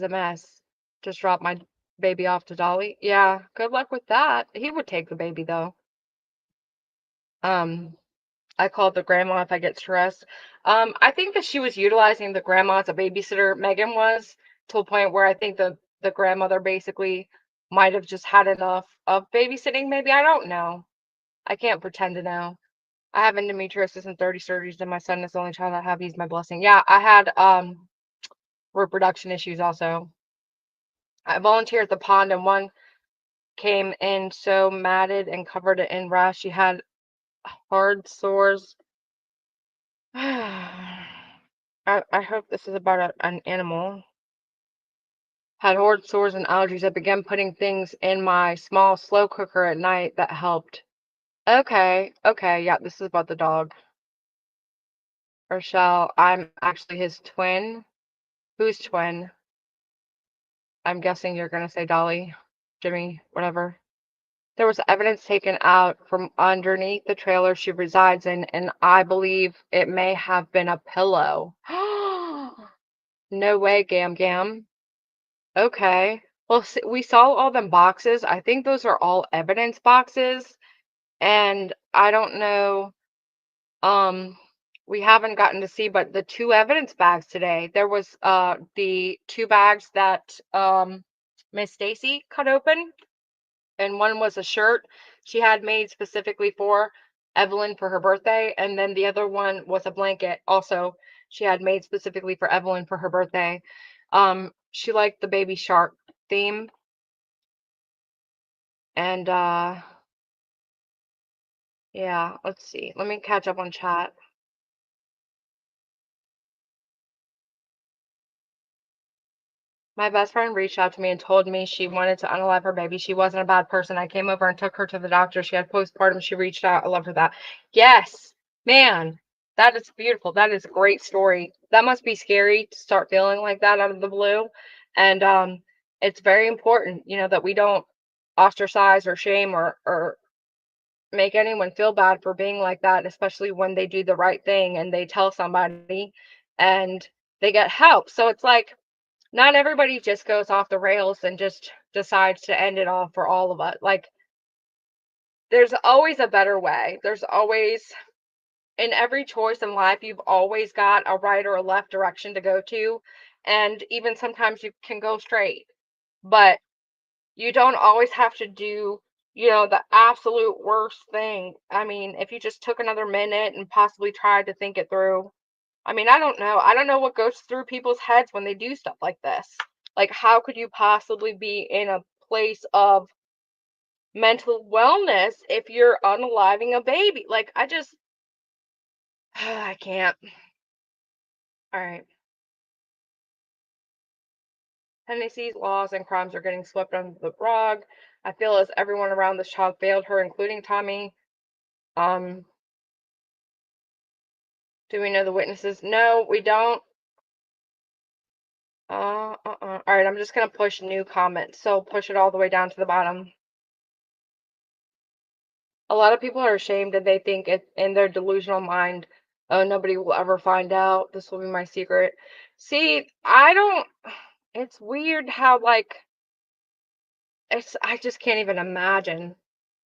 mess. Just drop my baby off to Dolly. Yeah, good luck with that. He would take the baby though. I call the grandma if I get stressed. I think that she was utilizing the grandma as a babysitter. Megan was, to a point where I think the grandmother basically might have just had enough of babysitting. Maybe, I don't know. I can't pretend to know. I have endometriosis and 30 surgeries, and my son is the only child I have. He's my blessing. Yeah, I had reproduction issues also. I volunteered at the pond, and one came in so matted and covered it in rash. She had hard sores. I hope this is about an animal. Had hard sores and allergies. I began putting things in my small slow cooker at night that helped. Okay, yeah, this is about the dog. Rochelle, I'm actually his twin. Who's twin? I'm guessing you're gonna say Dolly, Jimmy, whatever. There was evidence taken out from underneath the trailer she resides in, and I believe it may have been a pillow. No way, Gam Gam. Okay. Well, we saw all them boxes. I think those are all evidence boxes, and I don't know. Um, we haven't gotten to see, but the 2 evidence bags today. There was the 2 bags that Miss Stacy cut open, and one was a shirt she had made specifically for Evelyn for her birthday, and then the other one was a blanket also she had made specifically for Evelyn for her birthday. She liked the baby shark theme, and yeah, let's see. Let me catch up on chat. My best friend reached out to me and told me she wanted to unalive her baby. She wasn't a bad person. I came over and took her to the doctor. She had postpartum. She reached out. I love her that. Yes, man, that is beautiful. That is a great story. That must be scary to start feeling like that out of the blue. And it's very important, that we don't ostracize or shame or make anyone feel bad for being like that, especially when they do the right thing and they tell somebody and they get help. So it's like, not everybody just goes off the rails and just decides to end it all for all of us. Like, there's always a better way. There's always, in every choice in life, you've always got a right or a left direction to go to. And even sometimes you can go straight, but you don't always have to do, the absolute worst thing. I mean, if you just took another minute and possibly tried to think it through. I mean, I don't know. I don't know what goes through people's heads when they do stuff like this. Like, how could you possibly be in a place of mental wellness if you're unaliving a baby? Like, I can't. All right. Tennessee's laws and crimes are getting swept under the rug. I feel as everyone around this child failed her, including Tommy. Um, do we know the witnesses? No, we don't. All right, I'm just gonna push new comments. So push it all the way down to the bottom. A lot of people are ashamed and they think it in their delusional mind, oh, nobody will ever find out. This will be my secret. See, it's weird how, like, I just can't even imagine.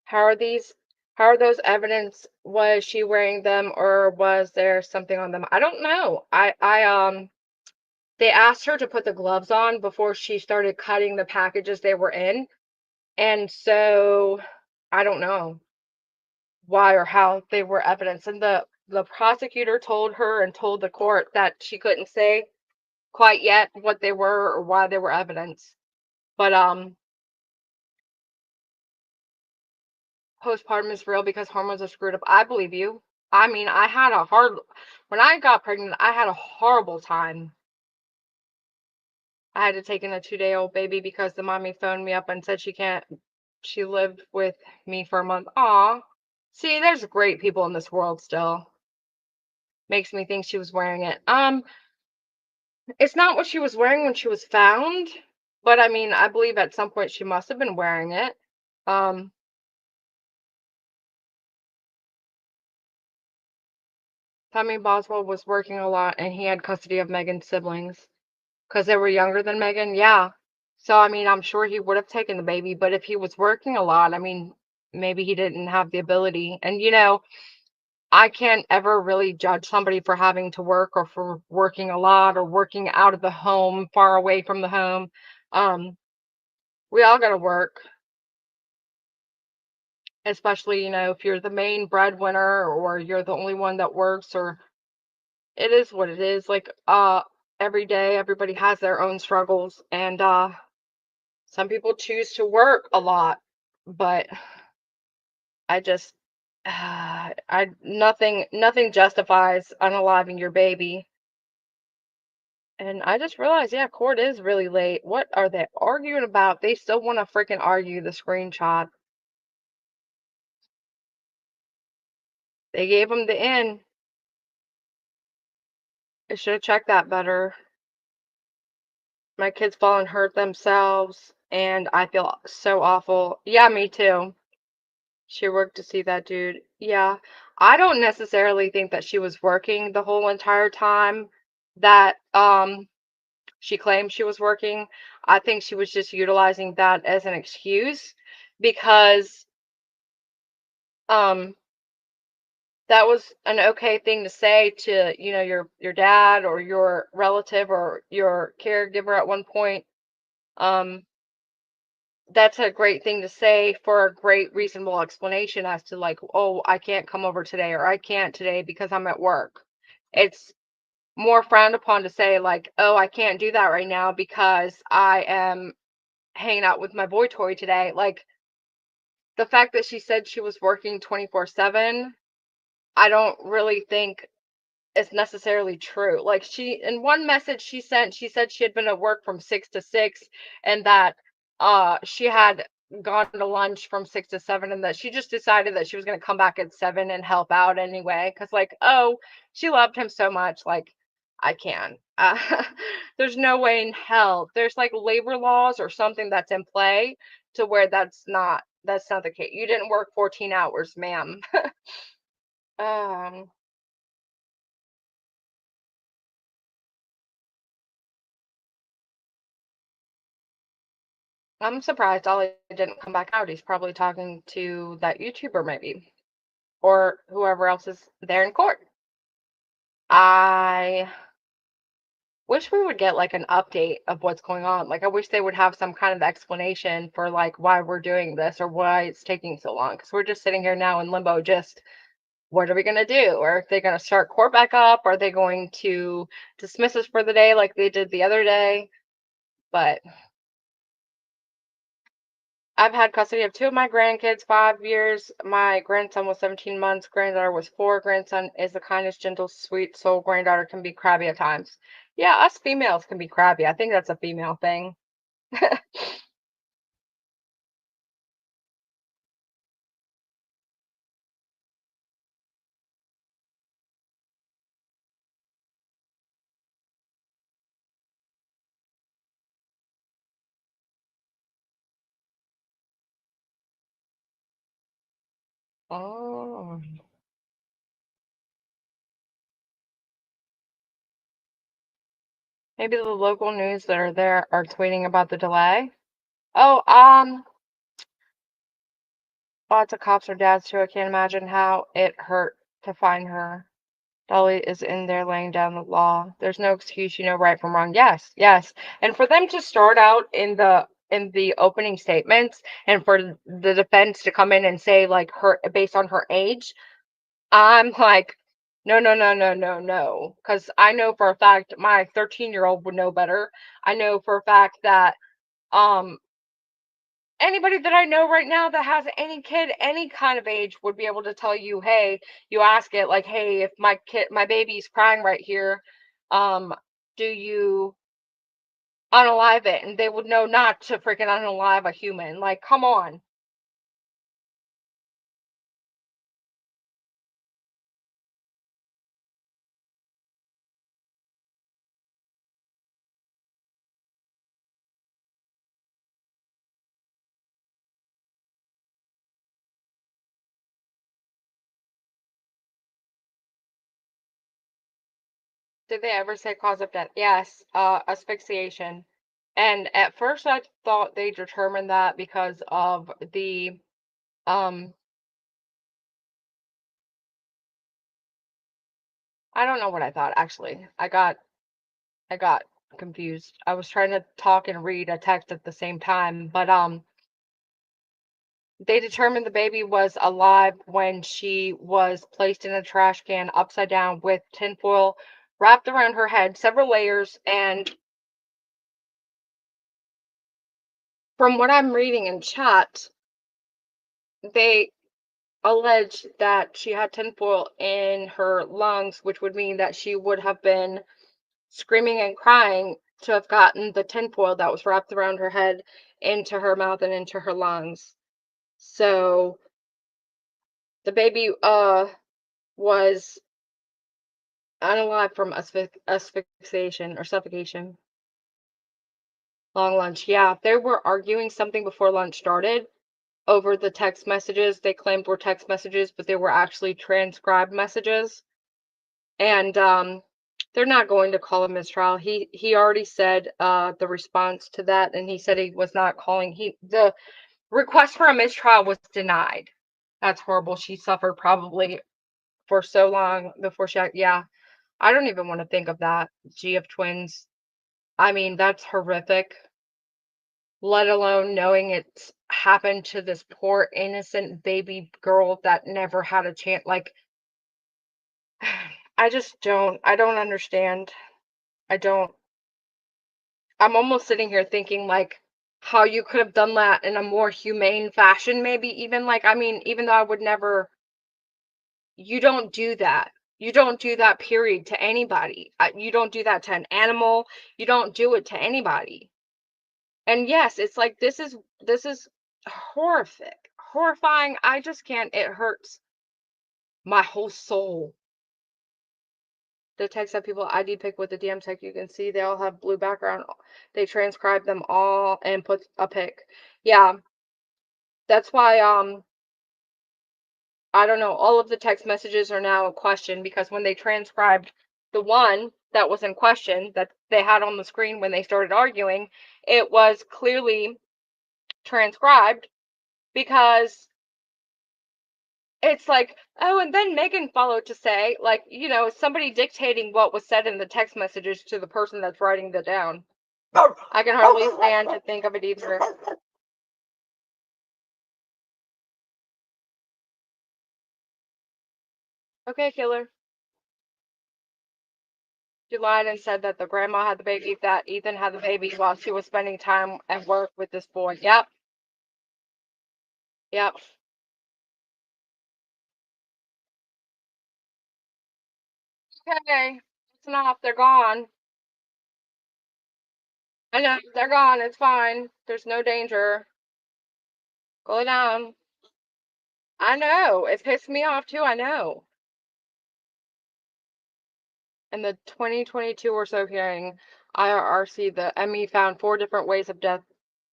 How are these, how are those evidence? Was she wearing them or was there something on them? I don't know. They asked her to put the gloves on before she started cutting the packages they were in. And so I don't know why or how they were evidence. And the prosecutor told her and told the court that she couldn't say quite yet what they were or why they were evidence. But postpartum is real because hormones are screwed up. I believe you. I mean, when I got pregnant, I had a horrible time. I had to take in a 2-day-old baby because the mommy phoned me up and said she lived with me for a month. Aw. See, there's great people in this world still. Makes me think she was wearing it. It's not what she was wearing when she was found, but I mean, I believe at some point she must have been wearing it. Um, Tommy Boswell was working a lot and he had custody of Megan's siblings because they were younger than Megan. Yeah. So, I mean, I'm sure he would have taken the baby, but if he was working a lot, I mean, maybe he didn't have the ability. And, I can't ever really judge somebody for having to work or for working a lot or working out of the home, far away from the home. Um, we all got to work, especially, if you're the main breadwinner or you're the only one that works, or it is what it is. Like, every day, everybody has their own struggles, and some people choose to work a lot, but I just, nothing justifies unaliving your baby. And I just realized, yeah, court is really late. What are they arguing about? They still want to freaking argue the screenshot. They gave them the in. They should have checked that better. My kids fall and hurt themselves, and I feel so awful. Yeah, me too. She worked to see that dude. Yeah. I don't necessarily think that she was working the whole entire time that she claimed she was working. I think she was just utilizing that as an excuse because um that was an okay thing to say to, your dad or your relative or your caregiver at one point. Um that's a great thing to say for a great reasonable explanation as to, like, oh, I can't come over today or I can't today because I'm at work. It's more frowned upon to say, like, oh, I can't do that right now because I am hanging out with my boy toy today. Like, the fact that she said she was working 24/7, I don't really think is necessarily true. Like, she, in one message she sent, she said she had been at work from 6 to 6, and that she had gone to lunch from 6 to 7, and that she just decided that she was going to come back at 7 and help out anyway, because, like, oh, she loved him so much. Like, I can. There's no way in hell. There's like labor laws or something that's in play to where that's not the case. You didn't work 14 hours, ma'am. um I'm surprised Ollie didn't come back out. He's probably talking to that YouTuber maybe, or whoever else is there in court. I wish we would get like an update of what's going on. Like, I wish they would have some kind of explanation for like why we're doing this or why it's taking so long. Because we're just sitting here now in limbo, just what are we gonna do? Or are they gonna start court back up? Are they going to dismiss us for the day like they did the other day? But I've had custody of 2 of my grandkids, 5 years. My grandson was 17 months. Granddaughter was 4. Grandson is the kindest, gentle, sweet soul. Granddaughter can be crabby at times. Yeah, us females can be crabby. I think that's a female thing. Oh. Maybe the local news that are there are tweeting about the delay. Oh, lots of cops are dads too. I can't imagine how it hurt to find her. Dolly is in there laying down the law. There's no excuse, right from wrong. Yes, yes. And for them to start out in the opening statements, and for the defense to come in and say like her based on her age, I'm like, no, no, no, no, no, no. Because I know for a fact my 13-year-old would know better. I know for a fact that um anybody that I know right now that has any kid, any kind of age, would be able to tell you, hey, you ask it like, hey, if my baby's crying right here, um, do you unalive it? And they would know not to freaking unalive a human. Like, come on. Did they ever say cause of death? Yes, asphyxiation. And at first I thought they determined that because of the um I don't know what I thought actually. I got confused. I was trying to talk and read a text at the same time, but they determined the baby was alive when she was placed in a trash can upside down with tinfoil wrapped around her head, several layers, and from what I'm reading in chat, they allege that she had tinfoil in her lungs, which would mean that she would have been screaming and crying to have gotten the tinfoil that was wrapped around her head into her mouth and into her lungs. So the baby was unalive from asphyxiation or suffocation. Long lunch. Yeah, they were arguing something before lunch started over the text messages they claimed were text messages, but they were actually transcribed messages. And they're not going to call a mistrial. He already said the response to that, and he said he was not calling. The request for a mistrial was denied. That's horrible. She suffered probably for so long before yeah. I don't even want to think of that. G of twins. I mean, that's horrific. Let alone knowing it's happened to this poor innocent baby girl that never had a chance. Like, I don't understand. I don't. I'm almost sitting here thinking like how you could have done that in a more humane fashion, maybe even like, I mean, even though I would never, you don't do that. You don't do that, period, to anybody. You don't do that to an animal. You don't do it to anybody. And yes, it's like this is horrific, horrifying. I just can't. It hurts my whole soul. The text that people ID pick with the DM tech, you can see they all have blue background. They transcribe them all and put a pic. Yeah, that's why I don't know. All of the text messages are now a question because when they transcribed the one that was in question that they had on the screen when they started arguing, it was clearly transcribed because it's like, oh, and then Megan followed to say, like, you know, somebody dictating what was said in the text messages to the person that's writing it down. I can hardly stand to think of it either. Okay, killer. She lied and said that the grandma had the baby, that Ethan had the baby while she was spending time at work with this boy. Yep. Yep. Okay. It's enough. They're gone. I know. They're gone. It's fine. There's no danger. Go down. I know. It pissed me off too. I know. In the 2022 or so hearing, IRRC, the ME found 4 different ways of death.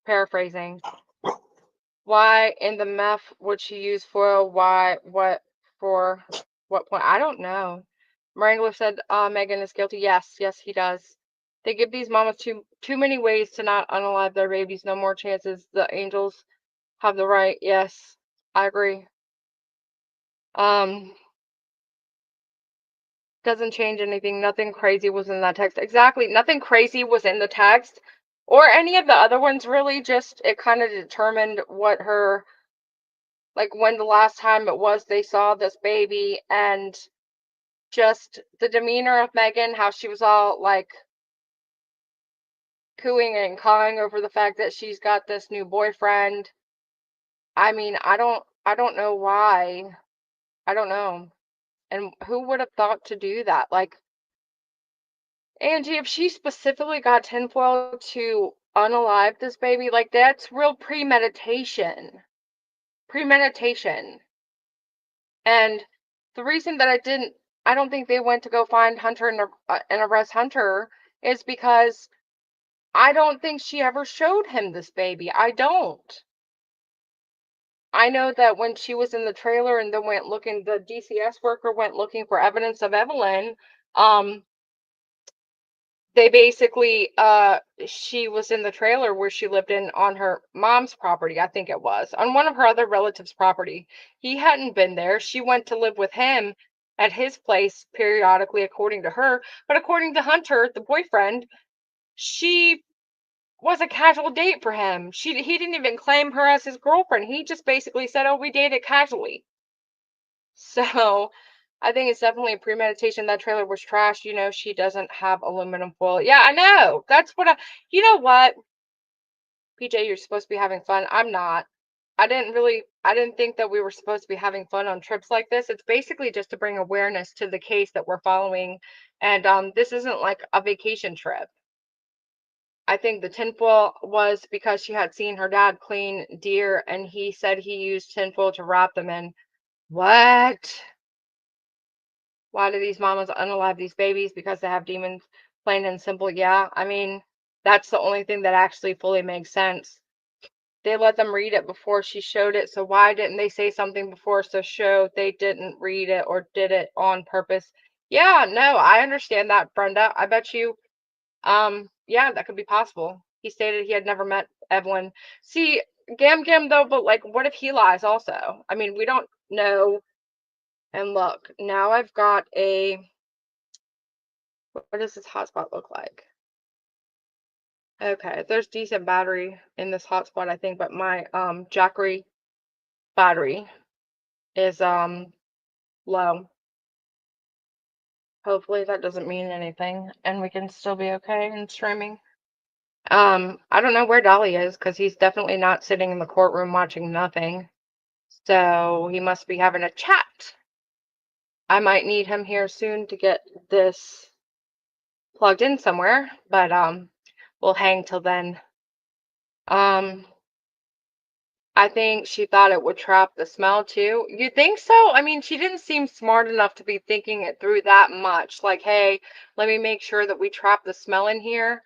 Paraphrasing. Why in the meth would she use foil? Why? What for? What point? I don't know. Wrangler said Megan is guilty. Yes, yes, he does. They give these mamas too many ways to not unalive their babies. No more chances. The angels have the right. Yes, I agree. Doesn't change anything. Nothing crazy was in that text. Exactly. Nothing crazy was in the text or any of the other ones really. Just it kind of determined what her, like, when the last time it was they saw this baby, and just the demeanor of Megan, how she was all like cooing and cawing over the fact that she's got this new boyfriend. I mean, I don't know why. I don't know. And who would have thought to do that? Like, Angie, if she specifically got tinfoil to unalive this baby, like, that's real premeditation. Premeditation. And the reason that I don't think they went to go find Hunter and arrest Hunter is because I don't think she ever showed him this baby. I don't. I know that when she was in the trailer and then the DCS worker went looking for evidence of Evelyn, they basically, she was in the trailer where she lived in on her mom's property, I think it was, on one of her other relatives' property. He hadn't been there. She went to live with him at his place periodically, according to her. But according to Hunter, the boyfriend, she was a casual date for him. He didn't even claim her as his girlfriend. He just basically said, "Oh, we dated casually." So I think it's definitely a premeditation. That trailer was trash. You know, she doesn't have aluminum foil. Yeah, I know. That's what you know what? PJ, you're supposed to be having fun. I'm not. I didn't think that we were supposed to be having fun on trips like this. It's basically just to bring awareness to the case that we're following. And this isn't like a vacation trip. I think the tinfoil was because she had seen her dad clean deer and he said he used tinfoil to wrap them in. What? Why do these mamas unalive these babies? Because they have demons, plain and simple. Yeah, I mean, that's the only thing that actually fully makes sense. They let them read it before she showed it, so why didn't they say something before to show they didn't read it or did it on purpose? Yeah, no, I understand that, Brenda. I bet you, yeah, that could be possible. He stated he had never met Evelyn. See, Gam Gam though, but like, what if he lies also? I mean, we don't know. And look, now I've got what does this hotspot look like? Okay, there's decent battery in this hotspot, I think, but my Jackery battery is low. Hopefully that doesn't mean anything and we can still be okay in streaming. I don't know where Dolly is because he's definitely not sitting in the courtroom watching nothing. So he must be having a chat. I might need him here soon to get this plugged in somewhere, but we'll hang till then. I think she thought it would trap the smell too. You think so? I mean, she didn't seem smart enough to be thinking it through that much. Like, hey, let me make sure that we trap the smell in here.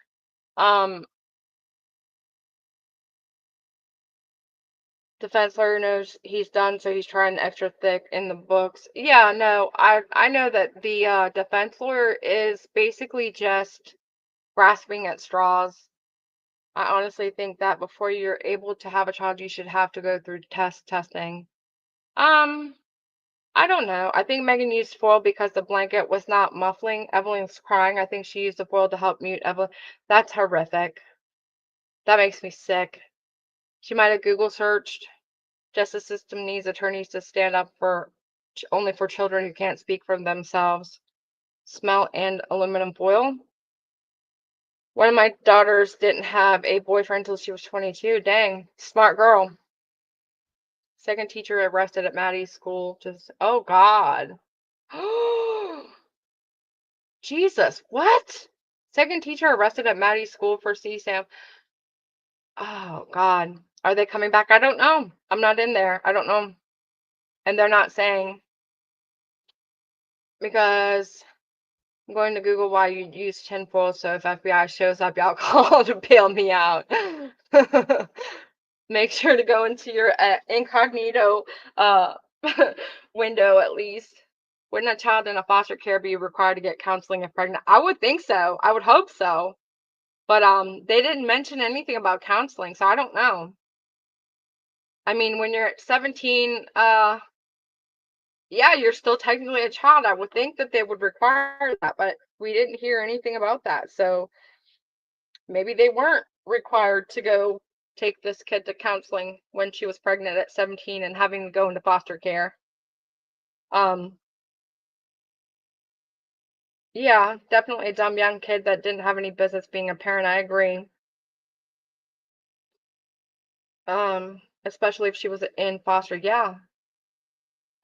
Defense lawyer knows he's done, so he's trying extra thick in the books. Yeah, no, I know that the defense lawyer is basically just grasping at straws. I honestly think that before you're able to have a child, you should have to go through testing. I don't know. I think Megan used foil because the blanket was not muffling. Evelyn's crying. I think she used the foil to help mute Evelyn. That's horrific. That makes me sick. She might have Google searched. Justice system needs attorneys to stand up for only for children who can't speak for themselves. Smell and aluminum foil. One of my daughters didn't have a boyfriend until she was 22. Dang, smart girl. Second teacher arrested at Maddie's school. Just, oh God. Jesus, what? Second teacher arrested at Maddie's school for CSAM. Oh God. Are they coming back? I don't know. I'm not in there. I don't know. And they're not saying, because I'm going to Google why you use tinfoil, so if FBI shows up, y'all call to bail me out. Make sure to go into your incognito window at least. Wouldn't a child in a foster care be required to get counseling if pregnant? I would think so. I would hope so. But they didn't mention anything about counseling, so I don't know. I mean, when you're 17, yeah, you're still technically a child. I would think that they would require that, but we didn't hear anything about that. So maybe they weren't required to go take this kid to counseling when she was pregnant at 17 and having to go into foster care. Yeah, definitely a dumb young kid that didn't have any business being a parent. I agree. Especially if she was in foster. Yeah.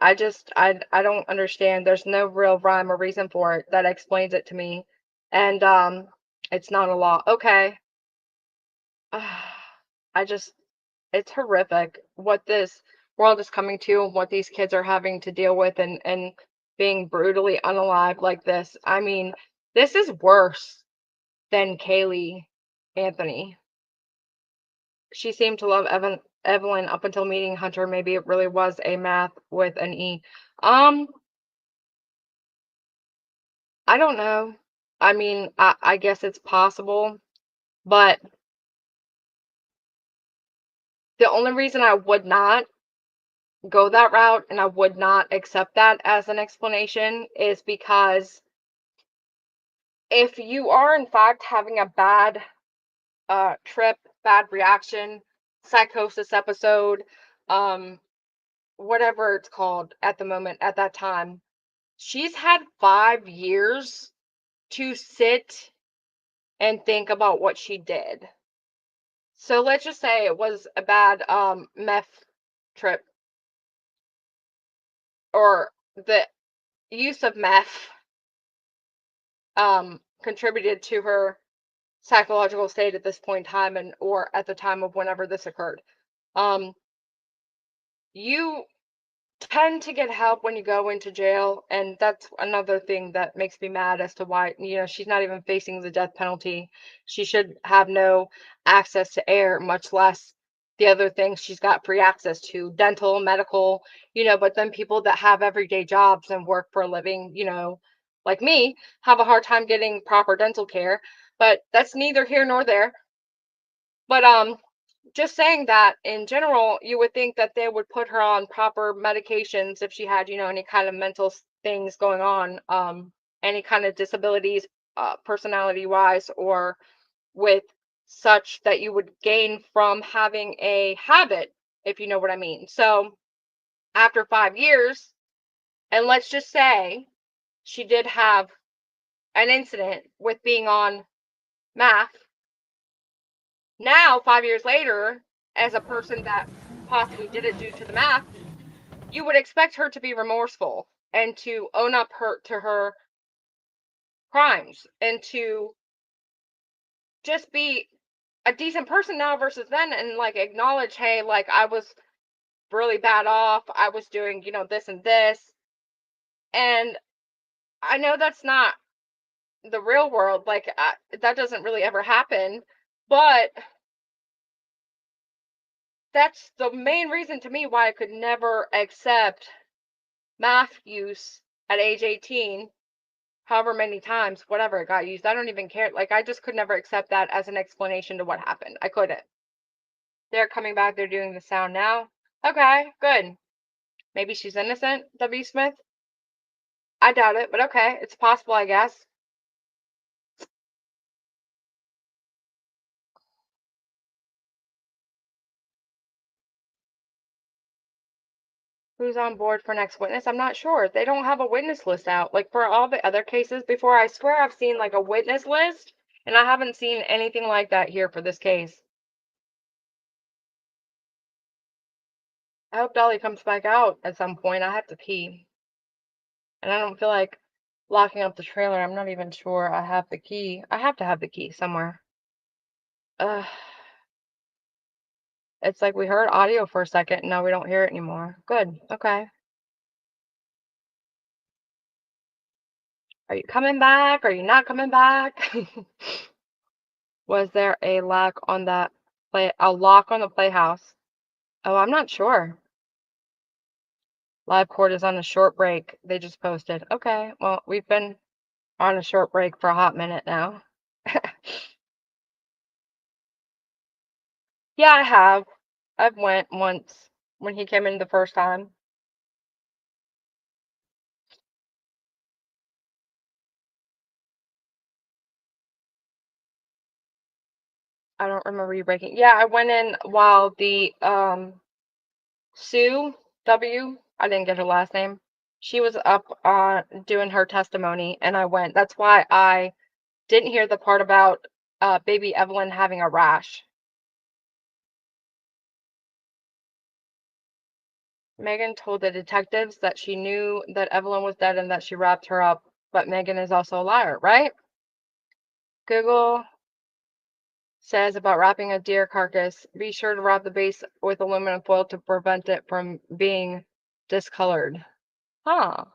I don't understand. There's no real rhyme or reason for it that explains it to me. And it's not a law. Okay. It's horrific what this world is coming to and what these kids are having to deal with and being brutally unalive like this. I mean, this is worse than Kaylee Anthony. She seemed to love Evelyn up until meeting Hunter. Maybe it really was a math with an E. I don't know. I mean, I guess it's possible, but the only reason I would not go that route and I would not accept that as an explanation is because if you are in fact having a bad trip, bad reaction, psychosis episode, whatever it's called at the moment, at that time, she's had 5 years to sit and think about what she did. So let's just say it was a bad meth trip, or the use of meth contributed to her psychological state at this point in time, and or at the time of whenever this occurred. You tend to get help when you go into jail, and that's another thing that makes me mad as to why, she's not even facing the death penalty. She should have no access to air, much less the other things she's got free access to, dental, medical, but then people that have everyday jobs and work for a living, like me, have a hard time getting proper dental care. But that's neither here nor there. But just saying that in general, you would think that they would put her on proper medications if she had, any kind of mental things going on, any kind of disabilities, personality wise, or with such that you would gain from having a habit, if you know what I mean. So after 5 years, and let's just say she did have an incident with being on math. Now, 5 years later, as a person that possibly did it due to the math, you would expect her to be remorseful and to own up to her crimes and to just be a decent person now versus then, and like acknowledge, hey, like I was really bad off. I was doing, this and this. And I know that's not the real world. Like that doesn't really ever happen, but that's the main reason to me why I could never accept math use at age 18, however many times, whatever it got used. I don't even care. Like, I just could never accept that as an explanation to what happened. I couldn't. They're coming back. They're doing the sound now. Okay, good. Maybe she's innocent, W. Smith. I doubt it, but okay. It's possible, I guess. Who's on board for next witness? I'm not sure. They don't have a witness list out. Like for all the other cases before, I swear I've seen like a witness list, and I haven't seen anything like that here for this case. I hope Dolly comes back out at some point. I have to pee. And I don't feel like locking up the trailer. I'm not even sure I have the key. I have to have the key somewhere. It's like we heard audio for a second, and now we don't hear it anymore. Good. Okay. Are you coming back? Are you not coming back? Was there a lock on the playhouse? Oh, I'm not sure. Live court is on a short break. They just posted. Okay. Well, we've been on a short break for a hot minute now. Yeah, I have. I've went once when he came in the first time. I don't remember you breaking. Yeah, I went in while the Sue W. I didn't get her last name. She was up doing her testimony, and I went. That's why I didn't hear the part about baby Evelyn having a rash. Megan told the detectives that she knew that Evelyn was dead and that she wrapped her up, but Megan is also a liar, right? Google says about wrapping a deer carcass, be sure to wrap the base with aluminum foil to prevent it from being discolored. Huh.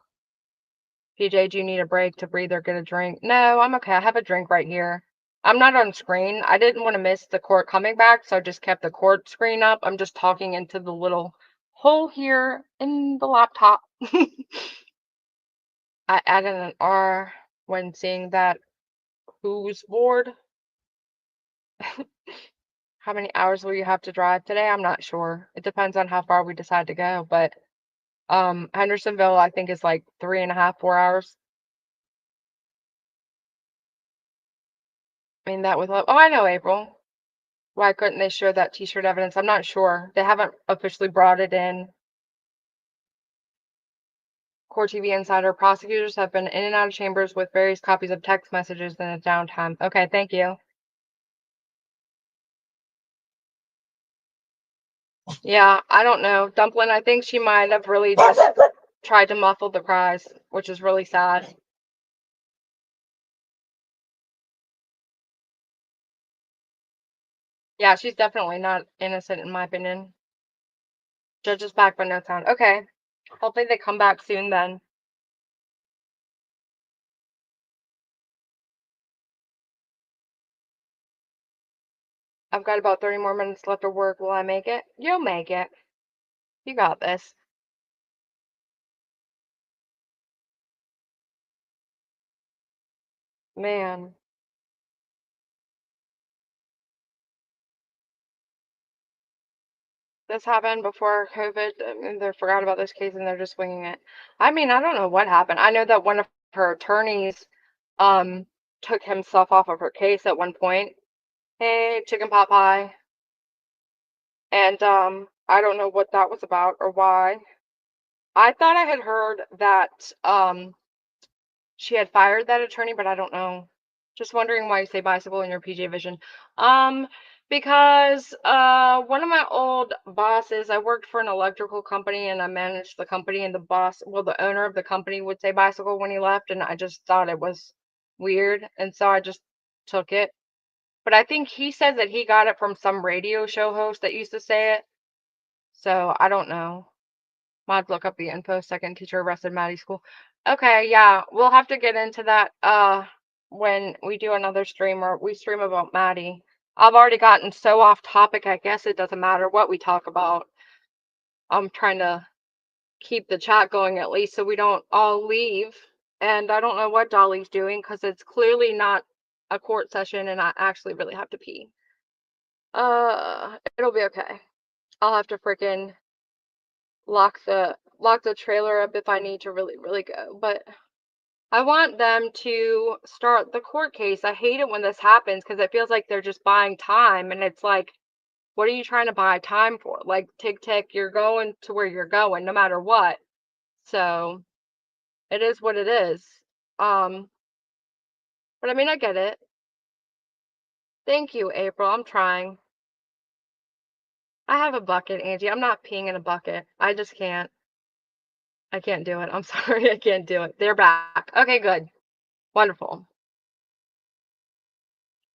PJ, do you need a break to breathe or get a drink? No, I'm okay. I have a drink right here. I'm not on screen. I didn't want to miss the court coming back, so I just kept the court screen up. I'm just talking into the little hole here in the laptop. I added an R when seeing that who's bored. How many hours will you have to drive today? I'm not sure. It depends on how far we decide to go, but Hendersonville, I think, is like 3.5, 4 hours. I mean, that with love. Oh, I know, April. Why couldn't they share that t-shirt evidence? I'm not sure. They haven't officially brought it in. Court TV Insider, prosecutors have been in and out of chambers with various copies of text messages in the downtime. Okay, thank you. Yeah, I don't know. Dumpling, I think she might have really just tried to muffle the cries, which is really sad. Yeah, she's definitely not innocent in my opinion. Judge is back, but no sound. Okay. Hopefully they come back soon then. I've got about 30 more minutes left of work. Will I make it? You'll make it. You got this. Man. This happened before COVID, and they forgot about this case and they're just winging it. I mean, I don't know what happened. I know that one of her attorneys took himself off of her case at one point. Hey, chicken pot pie. And I don't know what that was about or why. I thought I had heard that she had fired that attorney, but I don't know. Just wondering why you say bicycle in your PJ Vision. Because one of my old bosses, I worked for an electrical company and I managed the company, and the owner of the company would say bicycle when he left, and I just thought it was weird, and so I just took it. But I think he said that he got it from some radio show host that used to say it. So I don't know. Might look up the info. Second teacher arrested Maddie school. Okay, yeah, we'll have to get into that when we do another stream or we stream about Maddie. I've already gotten so off topic, I guess it doesn't matter what we talk about. I'm trying to keep the chat going at least so we don't all leave. And I don't know what Dolly's doing because it's clearly not a court session and I actually really have to pee. It'll be okay. I'll have to freaking lock the trailer up if I need to really go. But I want them to start the court case. I hate it when this happens because it feels like they're just buying time, and it's like, what are you trying to buy time for? Like, tick tick, you're going to where you're going no matter what. So it is what it is. But I mean, I get it. Thank you, April. I'm trying. I have a bucket, Angie. I'm not peeing in a bucket. I just can't. I can't do it. I'm sorry. I can't do it. They're back. Okay, good. Wonderful.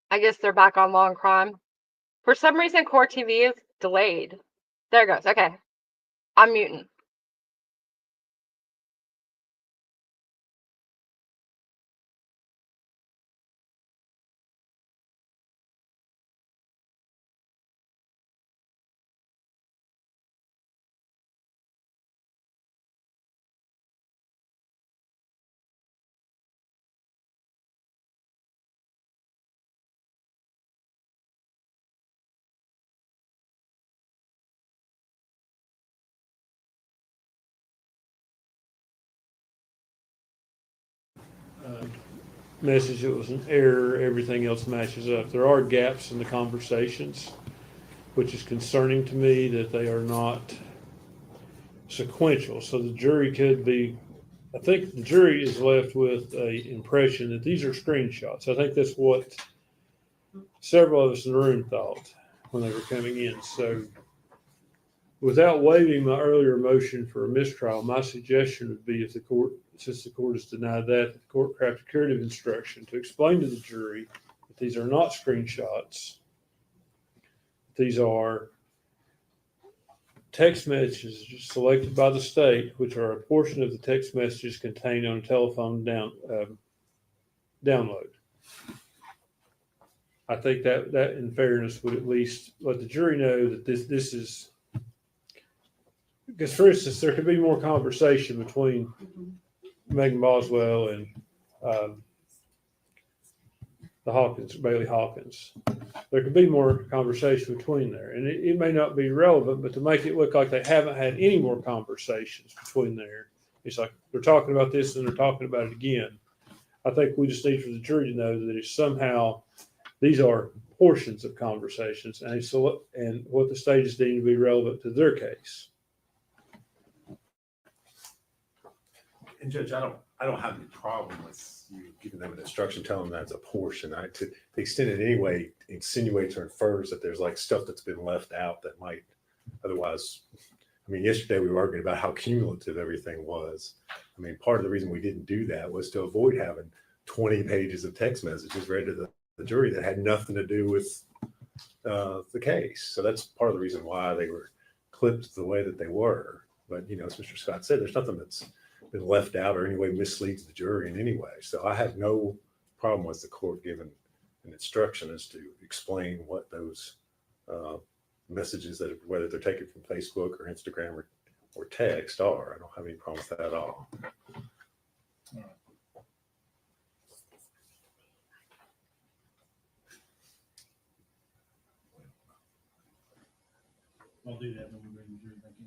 I guess they're back on Law and Crime. For some reason, Core TV is delayed. There it goes. Okay. I'm muting. Message, it was an error, everything else matches up. There are gaps in the conversations, which is concerning to me that they are not sequential. So the jury could be, I think the jury is left with a impression that these are screenshots. I think that's what several of us in the room thought when they were coming in. So without waiving my earlier motion for a mistrial, my suggestion would be if the court, since the court has denied that, the court craft a curative instruction to explain to the jury that these are not screenshots. These are text messages selected by the state, which are a portion of the text messages contained on a telephone download. I think that in fairness would at least let the jury know that this is, because for instance, there could be more conversation between Megan Boswell and Bailey Hawkins. There could be more conversation between there, and it may not be relevant, but to make it look like they haven't had any more conversations between there, it's like they're talking about this and they're talking about it again. I think we just need for the jury to know that it's somehow these are portions of conversations, and what the state is deemed to be relevant to their case. And Judge, I don't have any problem with you giving them an instruction, telling them that's a portion. To the extent it anyway insinuates or infers that there's like stuff that's been left out that might otherwise. I mean, yesterday we were arguing about how cumulative everything was. I mean, part of the reason we didn't do that was to avoid having 20 pages of text messages read to the jury that had nothing to do with the case. So that's part of the reason why they were clipped the way that they were. But, you know, as Mr. Scott said, there's nothing that's been left out or any way misleads the jury in any way. So I have no problem with the court giving an instruction as to explain what those messages, that whether they're taken from Facebook or Instagram or text are. I don't have any problem with that at all. I'll do that when we bring the jury back in.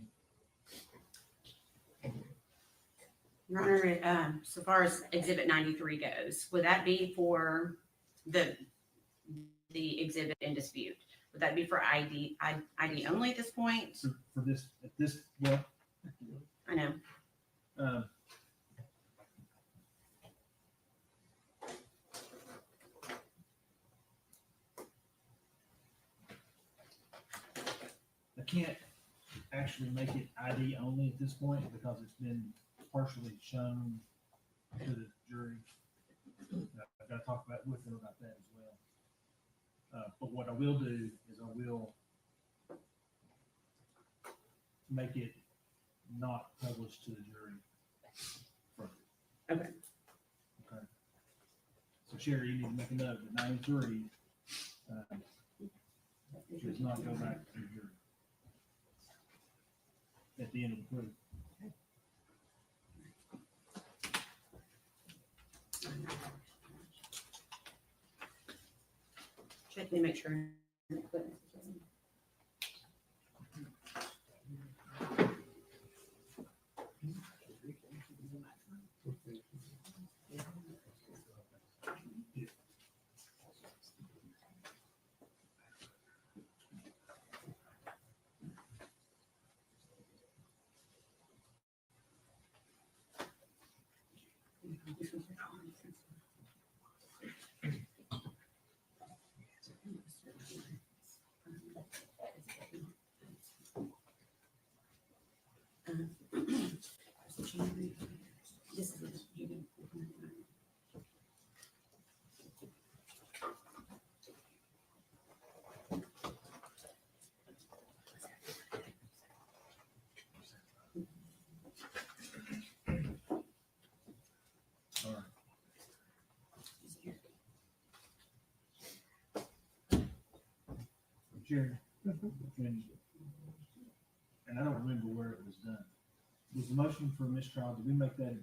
Your Honor, so far as Exhibit 93 goes, would that be for the exhibit in dispute? Would that be for ID only at this point? For this, at this, well, I know. can't actually make it ID only at this point because it's been partially shown to the jury. I've got to talk with them about that as well. But what I will do is I will make it not published to the jury further. Okay. Okay. So Sherry, you need to make a note that 93 does not go back to the jury at the end of the proof. Check to make sure. All right. Jerry, and I don't remember where it was done. Was the motion for mistrial, did we make that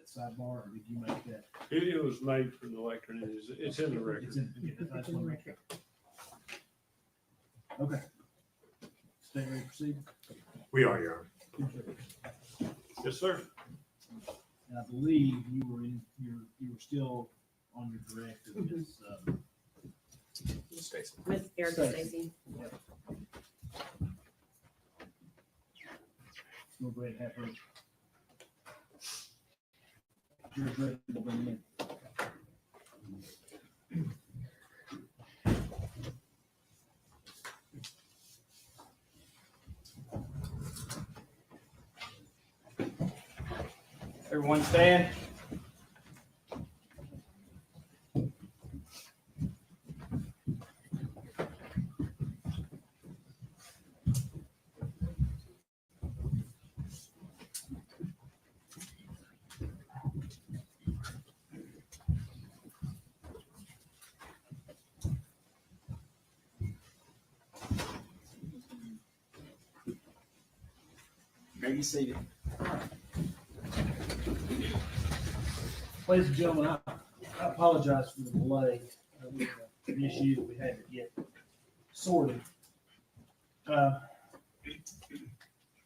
sidebar, or did you make that? It was made for the lectern. It's in the record. It's in, yeah, I just want to make sure. Okay. Stay ready to proceed. We are, Your Honor. Yes, sir. And I believe you were still on your direct of this, Stacy. Miss Erica Stacy. we'll go ahead and have her. Jury's ready, we'll bring them in. Everyone stand. May be seated. Ladies and gentlemen, I apologize for the delay with the issue that we had to get sorted. The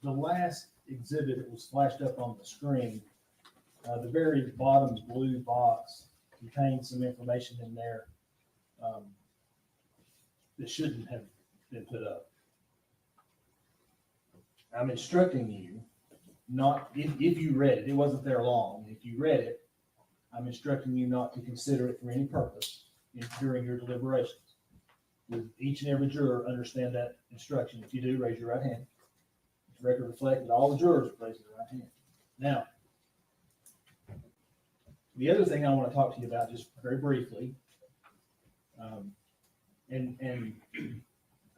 last exhibit that was flashed up on the screen, the very bottom blue box contains some information in there that shouldn't have been put up. I'm instructing you not, if you read it, it wasn't there long. If you read it, I'm instructing you not to consider it for any purpose during your deliberations. With each and every juror understand that instruction. If you do, raise your right hand. The record reflects that all the jurors raise their right hand. Now, the other thing I want to talk to you about just very briefly, and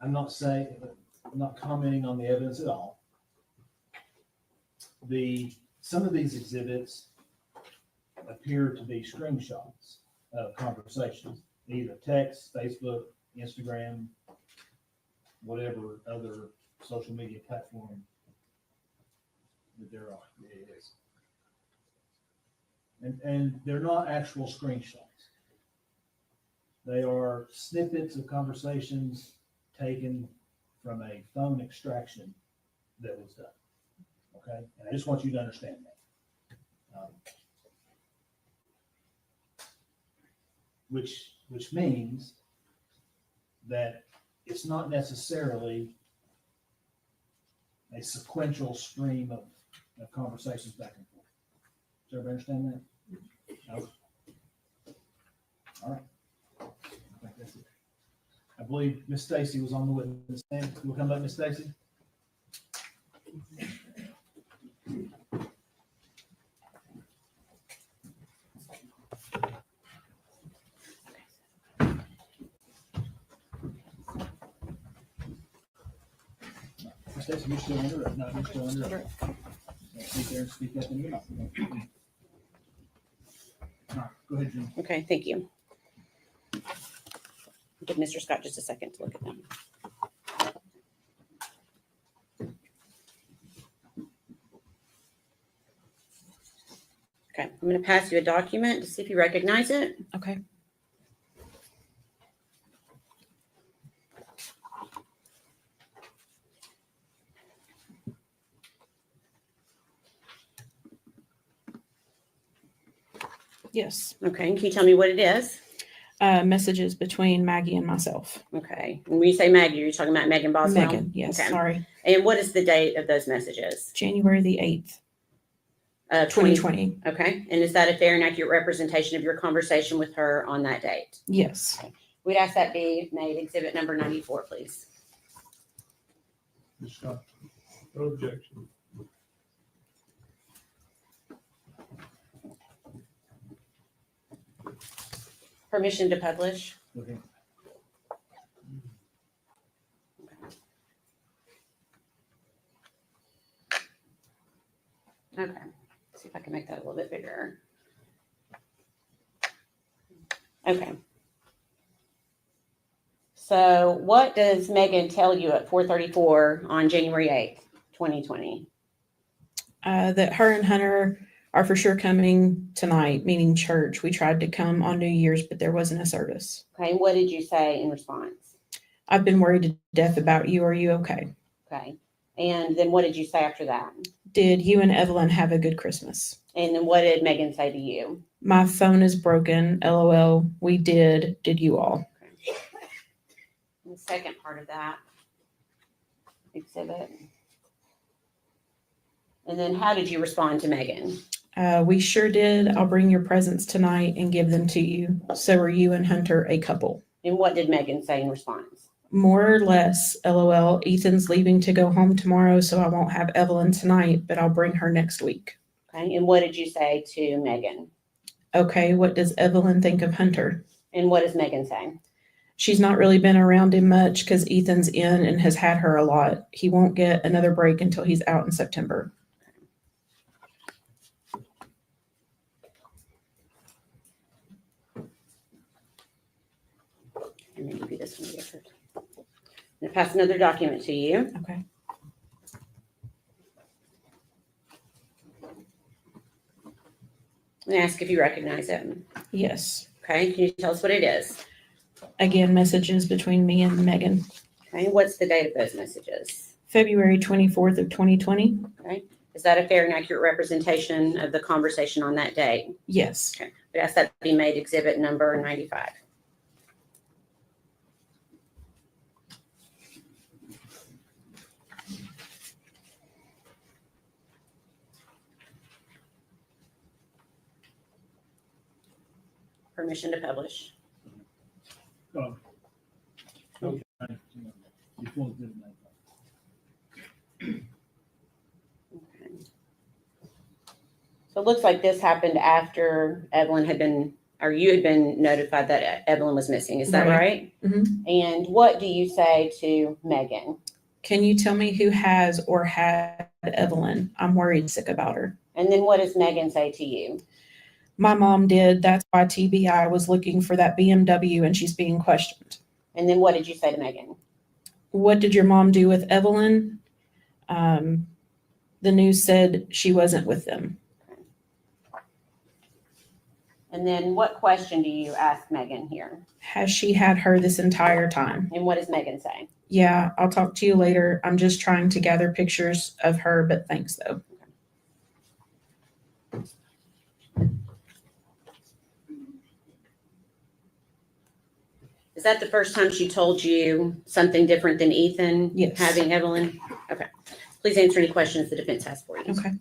I'm not commenting on the evidence at all. Some of these exhibits appear to be screenshots of conversations, either text, Facebook, Instagram, whatever other social media platform that there are. It is. And they're not actual screenshots. They are snippets of conversations taken from a phone extraction that was done. Okay? And I just want you to understand that. Which means that it's not necessarily a sequential stream of conversations back and forth. Does everybody understand that? Okay. All right. I think that's it. I believe Miss Stacy was on the witness stand. You'll come up, Miss Stacy? Miss Stacy, you're still under it. No, you're still under it. Sit there and speak up in your mouth. All right, go ahead, Jim. Okay, thank you. Give Mr. Scott just a second to look at them. Okay, I'm going to pass you a document to see if you recognize it. Okay. Yes. Okay, can you tell me what it is? Messages between Maggie and myself. Okay, and when you say Maggie, you're talking about Megan Boswell? Megan, yes, Okay. sorry. And what is the date of those messages? January the 8th, 2020. 2020. Okay, and is that a fair and accurate representation of your conversation with her on that date? Yes. We'd ask that be made exhibit number 94, please. Mr. Scott. No objection. Permission to publish? Okay. Okay, see if I can make that a little bit bigger. Okay. So what does Megan tell you at 4:34 on January 8th, 2020? That her and Hunter are for sure coming tonight, meaning church. We tried to come on New Year's, but there wasn't a service. Okay, what did you say in response? I've been worried to death about you. Are you okay? Okay, and then what did you say after that? Did you and Evelyn have a good Christmas? And then what did Megan say to you? My phone is broken. LOL. We did. Did you all? The second part of that exhibit. And then how did you respond to Megan? We sure did. I'll bring your presents tonight and give them to you. So are you and Hunter a couple? And what did Megan say in response? More or less, LOL. Ethan's leaving to go home tomorrow, so I won't have Evelyn tonight, but I'll bring her next week. Okay, and what did you say to Megan? Okay, what does Evelyn think of Hunter? And what does Megan say? She's not really been around him much because Ethan's in and has had her a lot. He won't get another break until he's out in September. I'm going to give you this one. I'm going to pass another document to you. Okay. And ask if you recognize it. Yes. Okay, can you tell us what it is? Again, messages between me and Megan. Okay, what's the date of those messages? February 24th of 2020. Okay, is that a fair and accurate representation of the conversation on that date? Yes. Okay, we ask that to be made exhibit number 95. Permission to publish. Okay. You full exhibit 95. Okay. So it looks like this happened after Evelyn had been, or you had been notified that Evelyn was missing. Is that right? Mhm. And what do you say to Megan? Can you tell me who has or had Evelyn? I'm worried sick about her. And then what does Megan say to you? My mom did. That's why TBI was looking for that BMW and she's being questioned. And then what did you say to Megan? What did your mom do with Evelyn? The news said she wasn't with them. And then what question do you ask Megan here? Has she had her this entire time? And what does Megan say? Yeah, I'll talk to you later. I'm just trying to gather pictures of her, but thanks though. Is that the first time she told you something different than Ethan? Yes. Having Evelyn? Okay. Please answer any questions the defense has for you. Okay.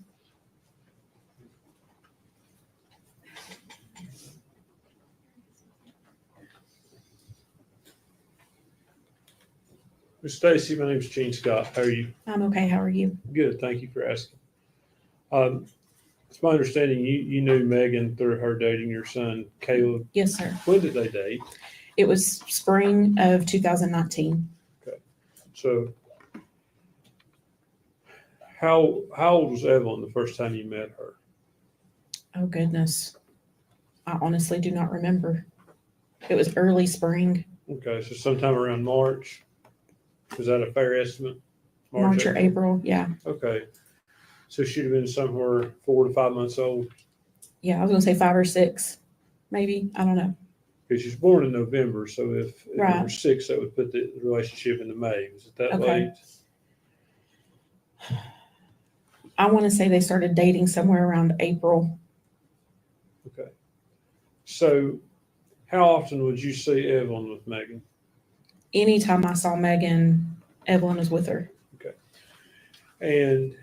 Ms. Stacy, my name's Gene Scott. How are you? I'm okay. How are you? Good. Thank you for asking. It's my understanding you knew Megan through her dating your son, Caleb. Yes, sir. When did they date? It was spring of 2019. So how old was Evelyn the first time you met her? Oh, goodness. I honestly do not remember. It was early spring, Okay, so sometime around March. Is that a fair estimate? March or April. Yeah. Okay. So she'd have been somewhere 4 to 5 months old. Yeah. I was going to say 5 or 6, maybe. I don't know. Because she was born in November, so if you Right. were 6, that would put the relationship into May. Was it that Okay. late? I want to say they started dating somewhere around April. Okay. So how often would you see Evelyn with Megan? Anytime I saw Megan, Evelyn was with her. And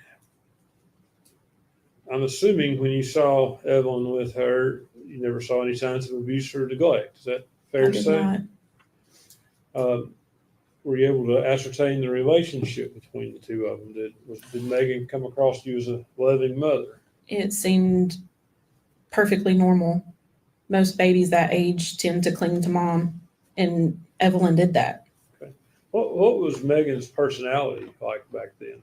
I'm assuming when you saw Evelyn with her, you never saw any signs of abuse or neglect. Is that fair I to did say? not. Were you able to ascertain the relationship between the two of them? Did Megan come across you as a loving mother? It seemed perfectly normal. Most babies that age tend to cling to mom, and Evelyn did that. What was Megan's personality like back then?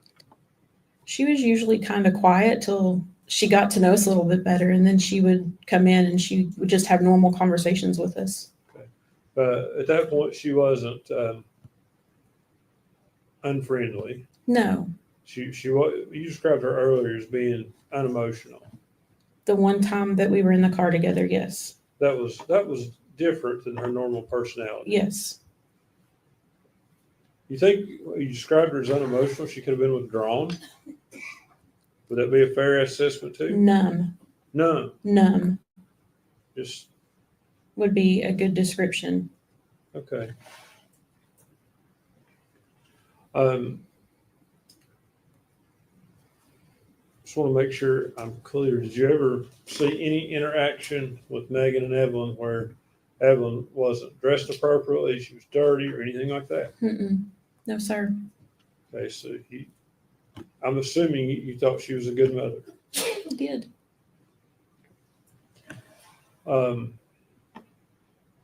She was usually kind of quiet till she got to know us a little bit better, and then she would come in and she would just have normal conversations with us. At that point, she wasn't unfriendly. No, She was. You described her earlier as being unemotional. the one time that we were in the car together, yes. That was different than her normal personality. Yes. You think you described her as unemotional? She could have been withdrawn. Would that be a fair assessment too? Numb. None. Just Would be a good description. okay. Just want to make sure I'm clear. Did you ever see any interaction with Megan and Evelyn where Evelyn wasn't dressed appropriately, she was dirty, or anything like that? Mm-mm. No, sir. Okay, so I'm assuming you thought she was a good mother. I did.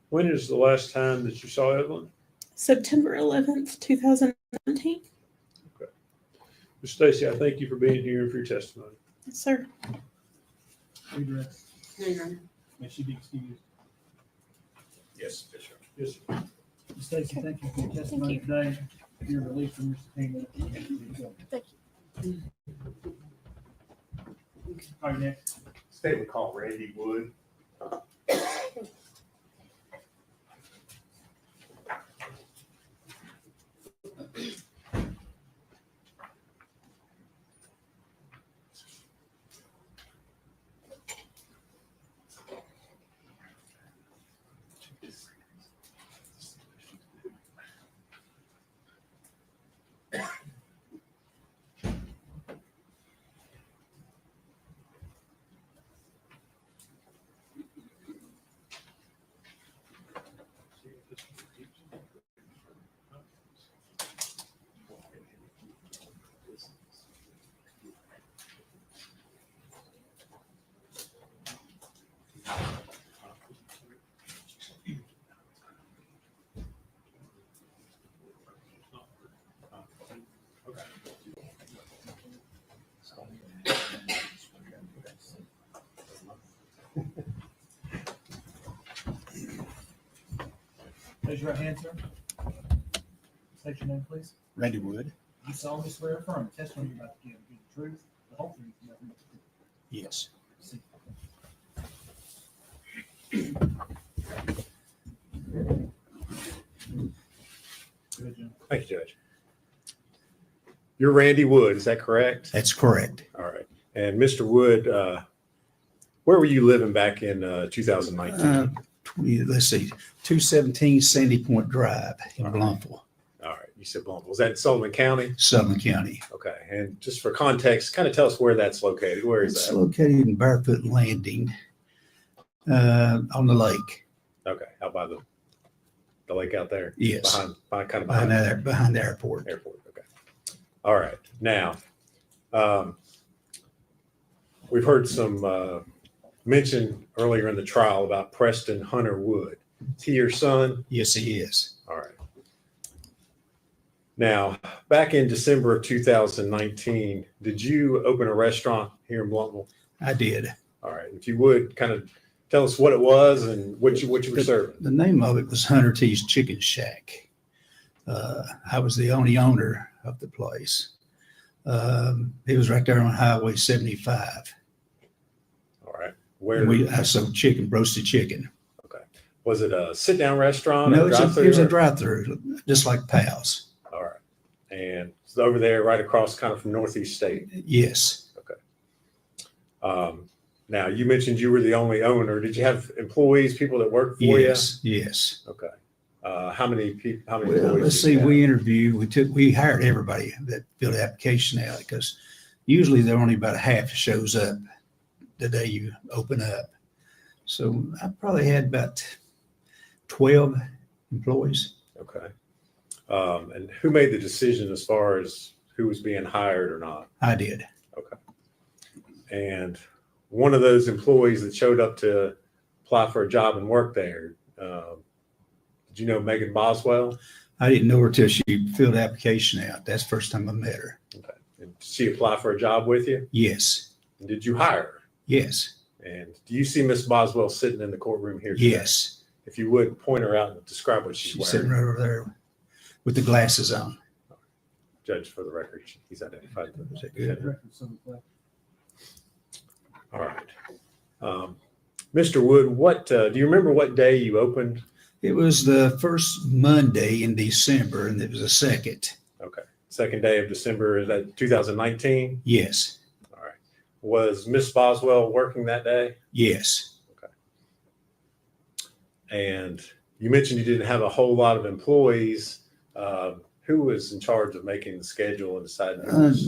When is the last time that you saw Evelyn? September 11th, 2019. Ms. Stacy, I thank you for being here and for your testimony. Yes, sir. Redress. No, Your Honor. May she be excused. Yes, Bishop. Yes, sir. Ms. Stacy, thank you for your testimony today. You're released from your subpoena. Thank you. All right, next. Statement called Randy Wood. Raise your right hand, sir. State your name, please. Randy Wood? You solemnly swear or affirm the testimony you're about to give is the truth, the whole truth, and nothing but the truth. Yes. See. Go ahead, Jim. Thank you, Judge. You're Randy Wood, is that correct? That's correct. All right. And Mr. Wood, where were you living back in 2019? Let's see, 217 Sandy Point Drive in Bluntville, All right. You said Bluntville. Was that in Sullivan County? Sullivan County. Okay. And just for context, kind of tell us where that's located. Where is It's that? located in Barefoot Landing on the lake. Okay. Out by the the lake out there? Yes. Behind Behind the airport. Airport, okay. All right. Now, we've heard some mention earlier in the trial about Preston Hunter Wood. Is he your son? Yes, he is. All right. Now, back in December of 2019, did you open a restaurant here in Blountville? I did. All right. If you would kind of tell us what it was and what you were serving. The name of it was Hunter T's Chicken Shack. I was the only owner of the place. It was right there on Highway 75. All right. I sold chicken, roasted chicken. Okay. Was it a sit-down restaurant? No, it was a drive-through, just like Pal's. All right. And it's over there right across kind of from Northeast State. Yes. Okay. Now, you mentioned you were the only owner. Did you have employees, people that worked for you? Yes. Okay. How many people? How many Well, employees? let's see. We interviewed. We hired everybody that filled the application out because usually there only about a half shows up the day you open up. So I probably had about 12 employees. Okay. And who made the decision as far as who was being hired or not? I did. Okay. And one of those employees that showed up to apply for a job and work there, did you know Megan Boswell? I didn't know her till she filled the application out. That's the first time I met her. Okay. And did she apply for a job with you? Yes. And did you hire her? Yes. And do you see Miss Boswell sitting in the courtroom here today? Yes. If you would point her out and describe what she's She's wearing. sitting right over there with the glasses on. Judge, for the record, he's identified. Is that good? All right. Mr. Wood, what do you remember what day you opened? It was the first Monday in December, and it was the second. Okay. Second day of December, is that 2019? Yes. All right. Was Miss Boswell working that day? Yes. Okay. And you mentioned you didn't have a whole lot of employees. Who was in charge of making the schedule and deciding?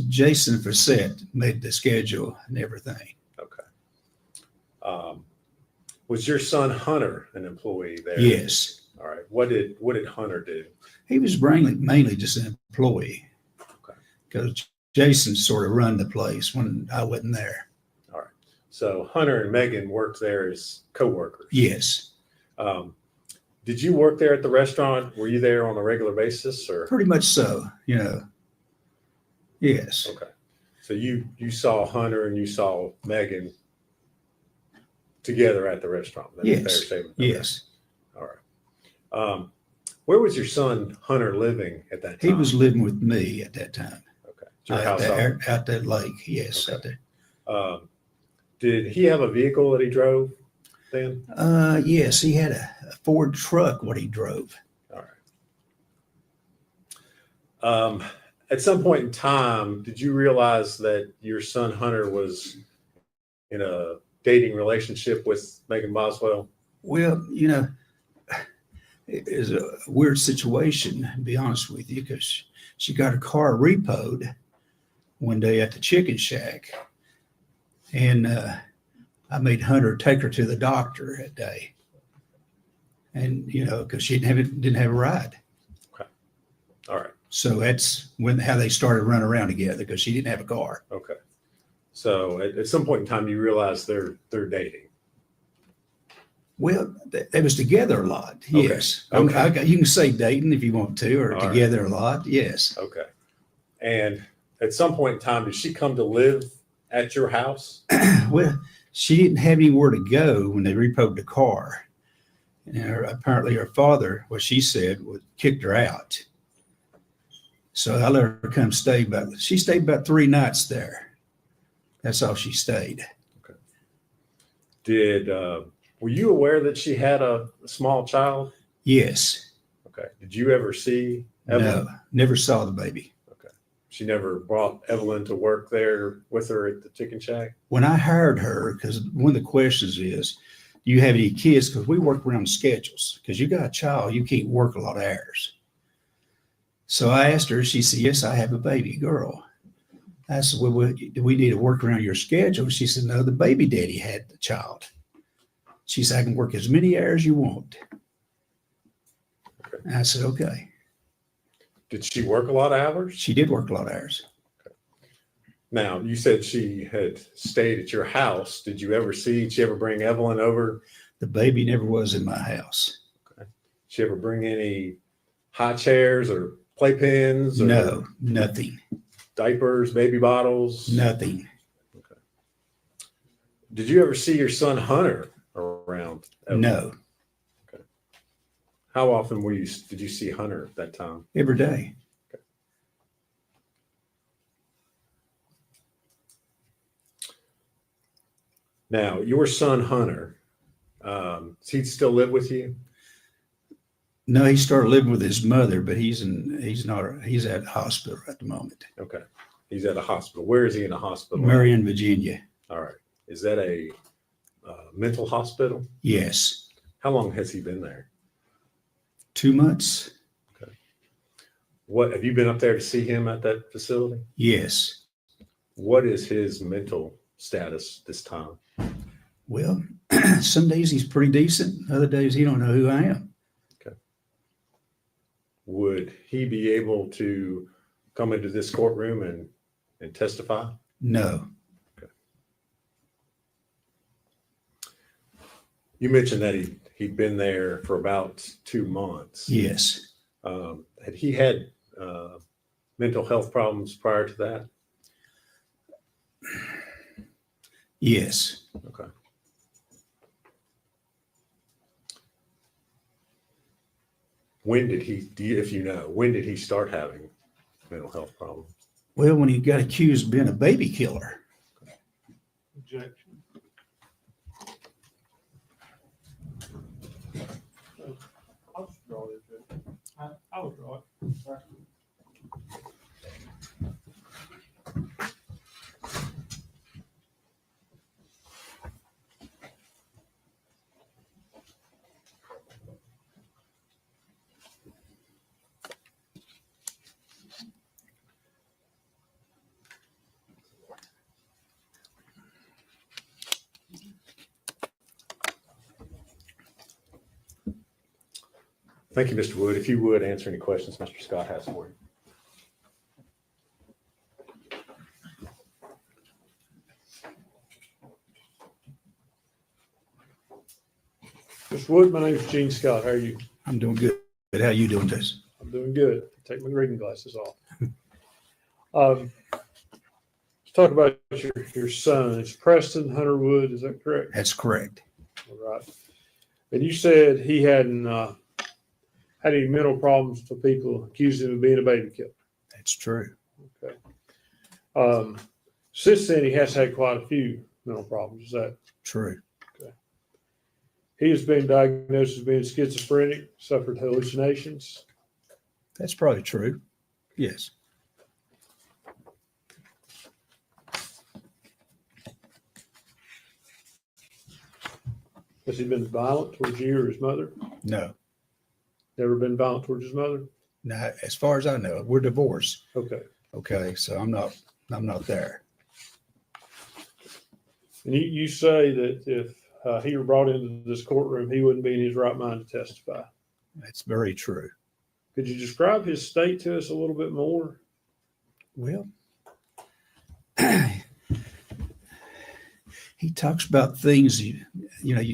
Jason Facette made the schedule and everything. Okay. Was your son Hunter an employee there? Yes. All right. What did Hunter do? He was mainly just an employee. Okay. Because Jason sort of run the place when I wasn't there. All right. So Hunter and Megan worked there as co-workers. Yes. Did you work there at the restaurant? Were you there on a regular basis or? Pretty much so, Yes. Okay. So you saw Hunter and you saw Megan together at the restaurant. That's a fair Yes. statement. Yes. All right. Where was your son Hunter living at that time? He was living with me at that time. Okay. Your house Out that lake. Yes. Okay. Out there. Did he have a vehicle that he drove then? Yes, he had a Ford truck, what he drove. All right. At some point in time, did you realize that your son Hunter was in a dating relationship with Megan Boswell? Well, it is a weird situation, to be honest with you, because she got her car repoed one day at the Chicken Shack. And I made Hunter take her to the doctor that day. And, because she didn't have a ride. Okay. All right. So that's how they started running around together, because she didn't have a car. Okay. So at some point in time, you realize they're dating. Well, they was together a lot. Okay. Yes. Okay. You can say dating if you want to, or All together a lot. Yes. Okay. And at some point in time, did she come to live at your house? Well, she didn't have anywhere to go when they repoed the car. And apparently her father, what she said, kicked her out. So I let her come stay, she stayed about 3 nights there. That's all she stayed. Okay. Were you aware that she had a small child? Yes. Okay. Did you ever see Evelyn? No, never saw the baby. Okay. She never brought Evelyn to work there with her at the Chicken Shack? When I hired her, because one of the questions is, do you have any kids? Because we work around schedules. Because you got a child, you can't work a lot of hours. So I asked her, she said, yes, I have a baby girl. I said, well, do we need to work around your schedule? She said, no, the baby daddy had the child. She said, I can work as many hours you want. And I said, okay. Did she work a lot of hours? She did work a lot of hours. Now, you said she had stayed at your house. Did you ever did she ever bring Evelyn over? The baby never was in my house. Okay. Did she ever bring any high chairs or playpens? Or No, nothing. Diapers, baby bottles? Nothing. Okay. Did you ever see your son Hunter around? Evelyn? No. Okay. How often did you see Hunter at that time? Every day. Okay. Now, your son Hunter, does he still live with you? No, he started living with his mother, but he's at hospital at the moment. Okay. He's at a hospital. Where is he in a hospital? Marion, Virginia. All right. Is that a mental hospital? Yes. How long has he been there? 2 months. Okay. What have you been up there to see him at that facility? Yes. What is his mental status this time? Well, some days he's pretty decent. Other days he don't know who I am. Okay. Would he be able to come into this courtroom and testify? No. Okay. You mentioned that he'd been there for about 2 months. Yes. Had he had mental health problems prior to that? Yes. Okay. When did he start having mental health problems? Well, when he got accused of being a baby killer. Objection. I'll just draw it. I'll draw it. Thank you, Mr. Wood. If you would answer any questions Mr. Scott has for you. Mr. Wood, my name is Gene Scott. How are you? I'm doing good. How you doing, Tess? I'm doing good. Take my reading glasses off. Let's talk about your son. It's Preston Hunter Wood. Is that correct? That's correct. All right. And you said he hadn't had any mental problems till people accused him of being a baby killer. That's true. Okay. Since then, he has had quite a few mental problems. Is that true? Okay. He has been diagnosed as being schizophrenic, suffered hallucinations. That's probably true. Yes. Has he been violent towards you or his mother? No. Never been violent towards his mother? Not as far as I know. We're divorced. Okay. Okay. So I'm not there. And you say that if he were brought into this courtroom, he wouldn't be in his right mind to testify. That's very true. Could you describe his state to us a little bit more? Well, he talks about things you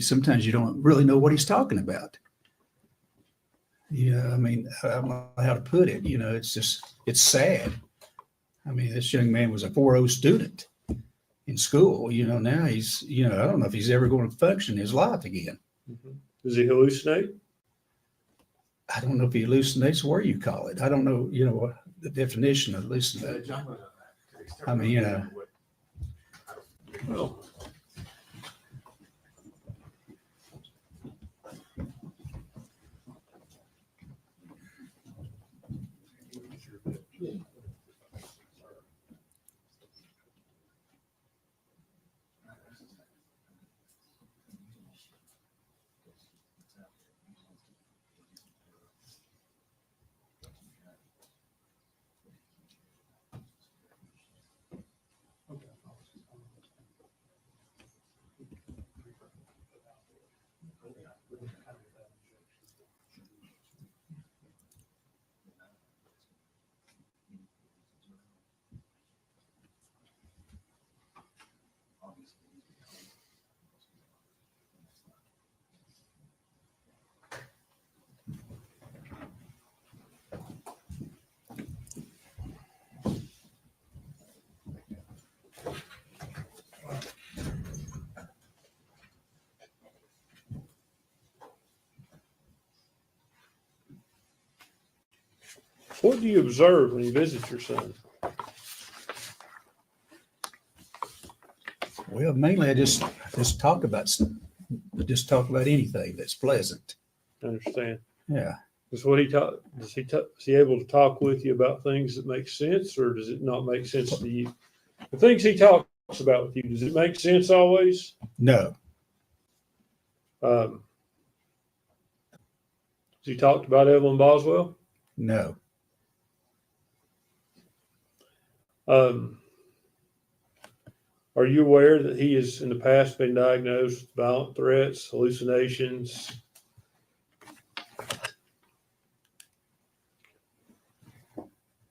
sometimes you don't really know what he's talking about. Yeah, I mean, I don't know how to put it. It's sad. I mean, this young man was a 4.0 student in school. Now he's, I don't know if he's ever going to function in his life again. Mm-hmm. Does he hallucinate? I don't know if he hallucinates or what you call it. I don't know, what the definition of hallucinate. I mean, Well, What do you observe when you visit your son? Well, mainly I just talk about anything that's pleasant. I understand. Yeah. Is what he talk? Is he able to talk with you about things that make sense, or does it not make sense to you? The things he talks about with you, does it make sense always? No. Has he talked about Evelyn Boswell? No. Are you aware that he has in the past been diagnosed with violent threats, hallucinations?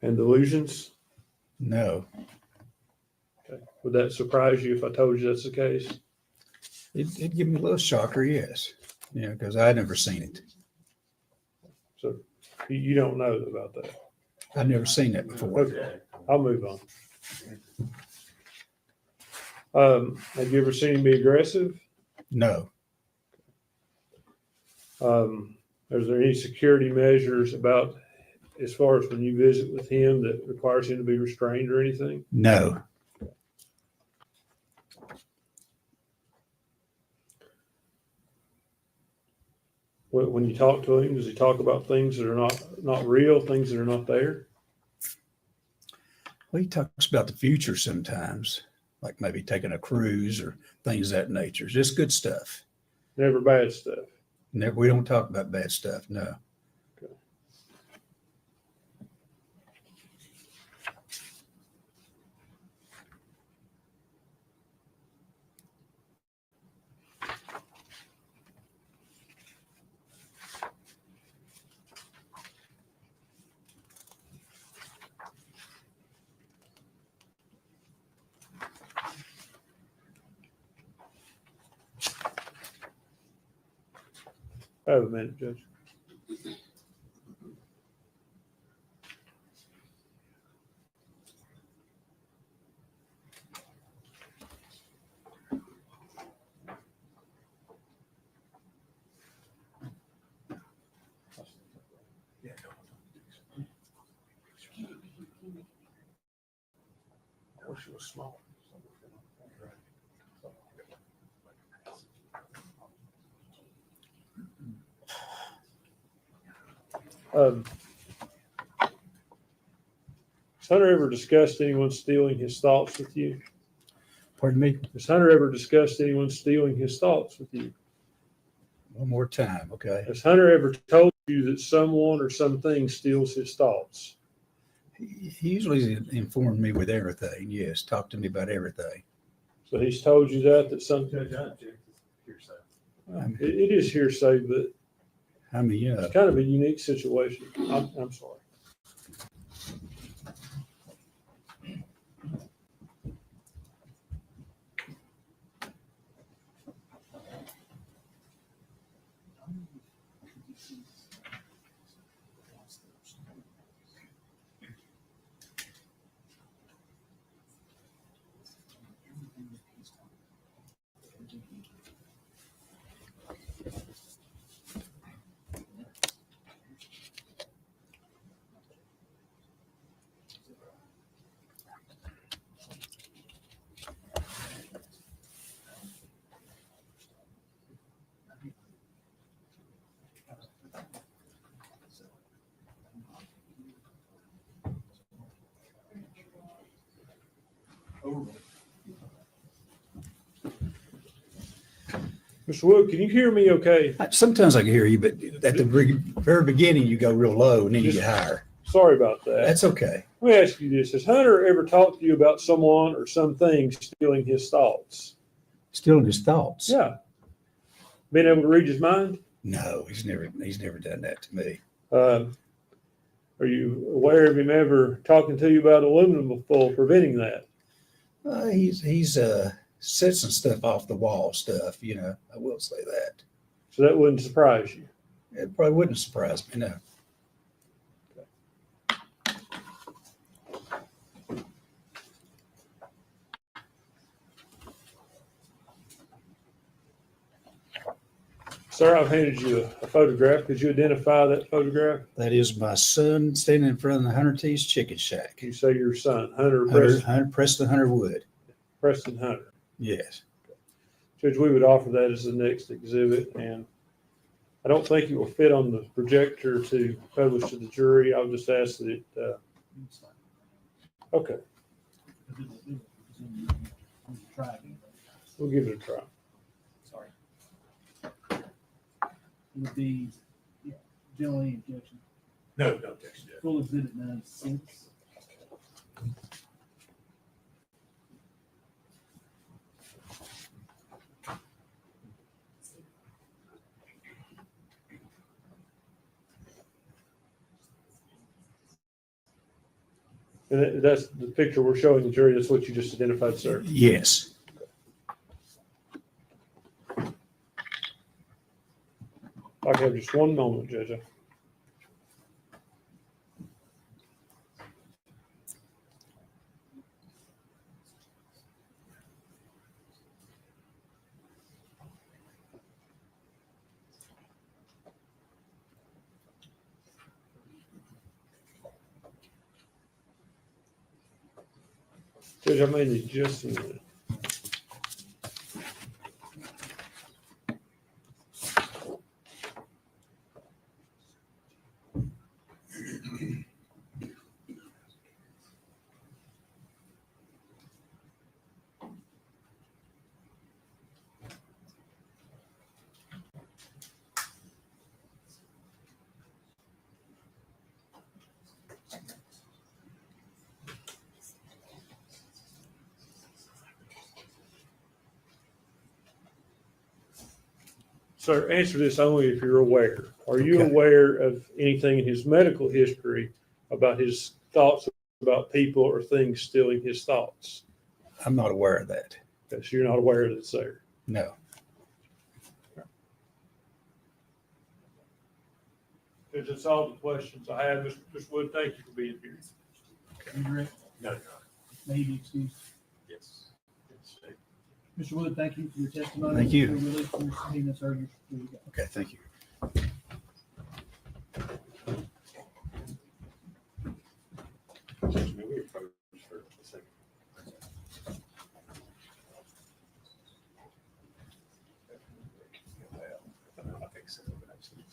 And delusions? No. Okay. Would that surprise you if I told you that's the case? It'd give me a little shocker, yes. Yeah, because I'd never seen it. So you don't know about that? I've never seen that before. Okay, I'll move on. Have you ever seen him be aggressive? No. Is there any security measures about as far as when you visit with him that requires him to be restrained or anything? No. When you talk to him, does he talk about things that are not real, things that are not there? Well, he talks about the future sometimes, like maybe taking a cruise or things of that nature. Just good stuff. Never bad stuff. Never. We don't talk about bad stuff. No. Okay. I have a minute, Judge. I wish it was small. Has Hunter ever discussed anyone stealing his thoughts with you? Pardon me? Has Hunter ever discussed anyone stealing his thoughts with you? One more time, okay? Has Hunter ever told you that someone or something steals his thoughts? He usually informed me with everything. Yes, talk to me about everything. So he's told you that some. It is hearsay, but I mean, it's kind of a unique situation. I'm sorry. Mr. Wood, can you hear me okay? Sometimes I can hear you, but at the very beginning, you go real low and then you get higher. Sorry about that. That's okay. Let me ask you this. Has Hunter ever talked to you about someone or something stealing his thoughts? Stealing his thoughts? Yeah. Being able to read his mind? No, he's never done that to me. Are you aware of him ever talking to you about aluminum foil, preventing that? He's said some stuff off the wall stuff, I will say that. So that wouldn't surprise you? It probably wouldn't surprise me, no. Sir, I've handed you a photograph. Could you identify that photograph? That is my son standing in front of the Hunter T's Chicken Shack. You say your son, Hunter Preston Hunter Wood. Preston Hunter. Yes. Judge, we would offer that as the next exhibit, and I don't think it will fit on the projector to publish to the jury. I'll just ask that it, okay, we'll give it a try. Sorry. It would be, yeah, general any objection. No objection. Full exhibit 96. And that's the picture we're showing the jury. That's what you just identified, sir. Yes. I have just one moment, Judge. Judge, I may need just a minute. Sir, answer this only if you're aware. Are you Okay. aware of anything in his medical history about his thoughts about people or things stealing his thoughts? I'm not aware of that. Okay, so you're not aware that it's there. No. Judge, that's all the questions I have. Mr. Wood, thank you for being here. No, Your Honor. May you be excused. Yes. Mr. Wood, thank you for your testimony. Thank you. You're released from your subpoena, sir. You're free to go. Okay, thank you. Judge, may we approach for a second? I think so, but actually.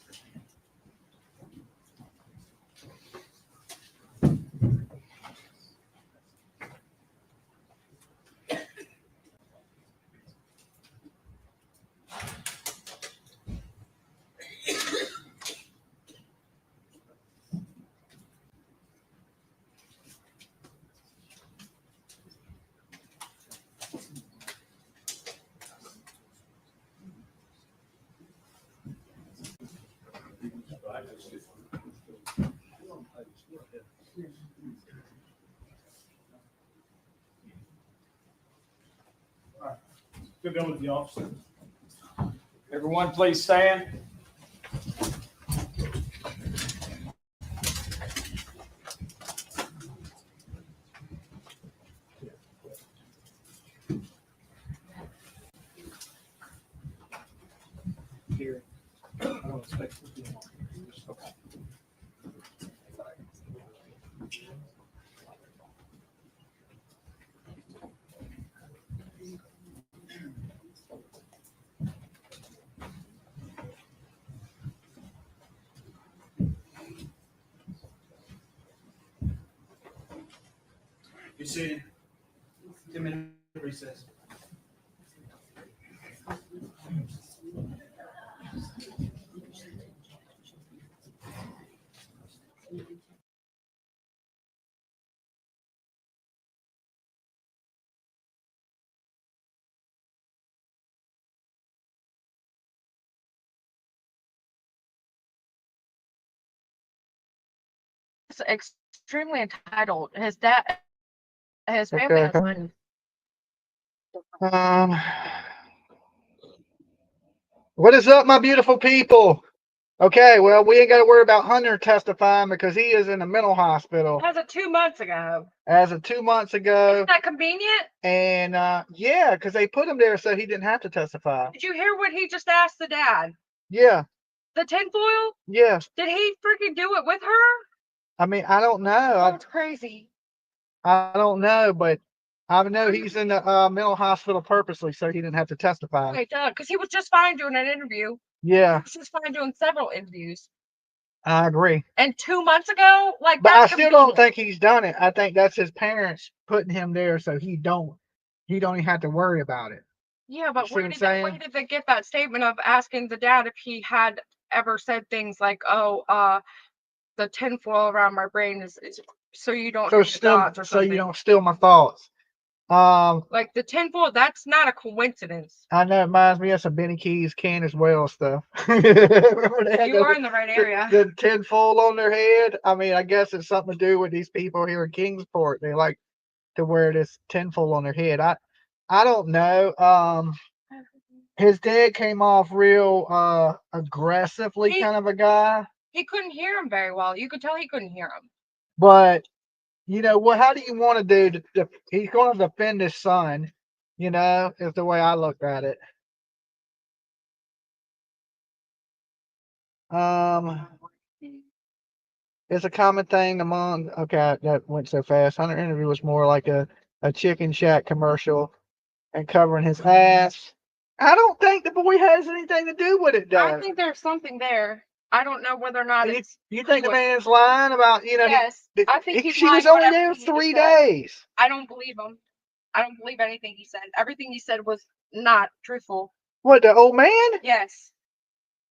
Good going with the officer. Everyone, please stand. Here. I don't expect to be long. Okay. Be seated. 10-minute recess. Extremely entitled. His dad, his family Okay. has one. What is up, my beautiful people? Okay, well, we ain't got to worry about Hunter testifying because he is in a mental hospital As of 2 months ago. as of 2 months ago. Isn't that convenient? And yeah, because they put him there so he didn't have to testify. Did you hear what he just asked the dad? Yeah. The tinfoil? Yes. Did he freaking do it with her? I mean, I don't know. That's crazy. I don't know, but I know he's in the mental hospital purposely so he didn't have to testify. Okay, done. Because he was just fine doing an interview. Yeah. He was just fine doing several interviews. I agree. And 2 months ago, like, But I that's still don't convenient. think he's done it. I think that's his parents putting him there so he don't even have to worry about it. Yeah, but See where what I'm did they saying? get that statement of asking the dad if he had ever said things like, "Oh, the tinfoil around my brain is so you don't So have the still thoughts," or so you something? don't steal my thoughts. Like the tinfoil, that's not a coincidence. I know it reminds me of some Benny Keys, Candace Wells stuff. Remember they had You are in the right area. the tinfoil on their head? I mean, I guess it's something to do with these people here in Kingsport. They like to wear this tinfoil on their head. I don't know. His dad came off real aggressively kind of a guy. He couldn't hear him very well. You could tell he couldn't hear him. But you know what? How do you want to do? He's going to defend his son. You know, is the way I looked at it. It's a common thing among. Okay, that went so fast. Hunter interview was more like a chicken shack commercial and covering his ass. I don't think the boy has anything to do with it, though. I think there's something there. I don't know whether or not it's. You think the man is lying about, you know? Yes, I think he's she lying was only about there everything he 3 said. days. I don't believe him. I don't believe anything he said. Everything he said was not truthful. What, the old man? Yes.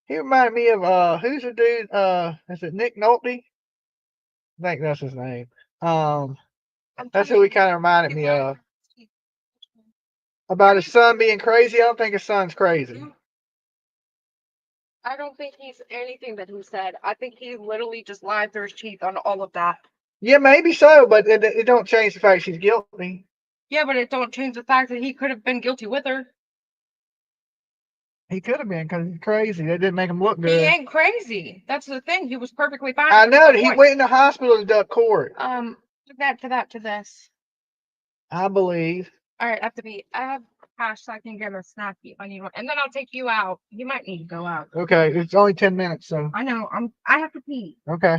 He reminded me of who's the dude? Is it Nick Nolte? I think that's his name. That's who he kind of reminded me of. About his son being crazy. I don't think his son's crazy. I don't think he's anything that he said. I think he literally just lied through his teeth on all of that. Yeah, maybe so, but it don't change the fact she's guilty. Yeah, but it don't change the fact that he could have been guilty with her. He could have been because he's crazy. That didn't make him look He good. ain't crazy. That's the thing. He was perfectly fine. I know that he went in the hospital to duck court. To this. I believe. All right, I have cash so I can get a snacky if I need one, and then I'll take you out. You might need to go out. Okay, it's only 10 minutes, so. I know. I have to pee. Okay.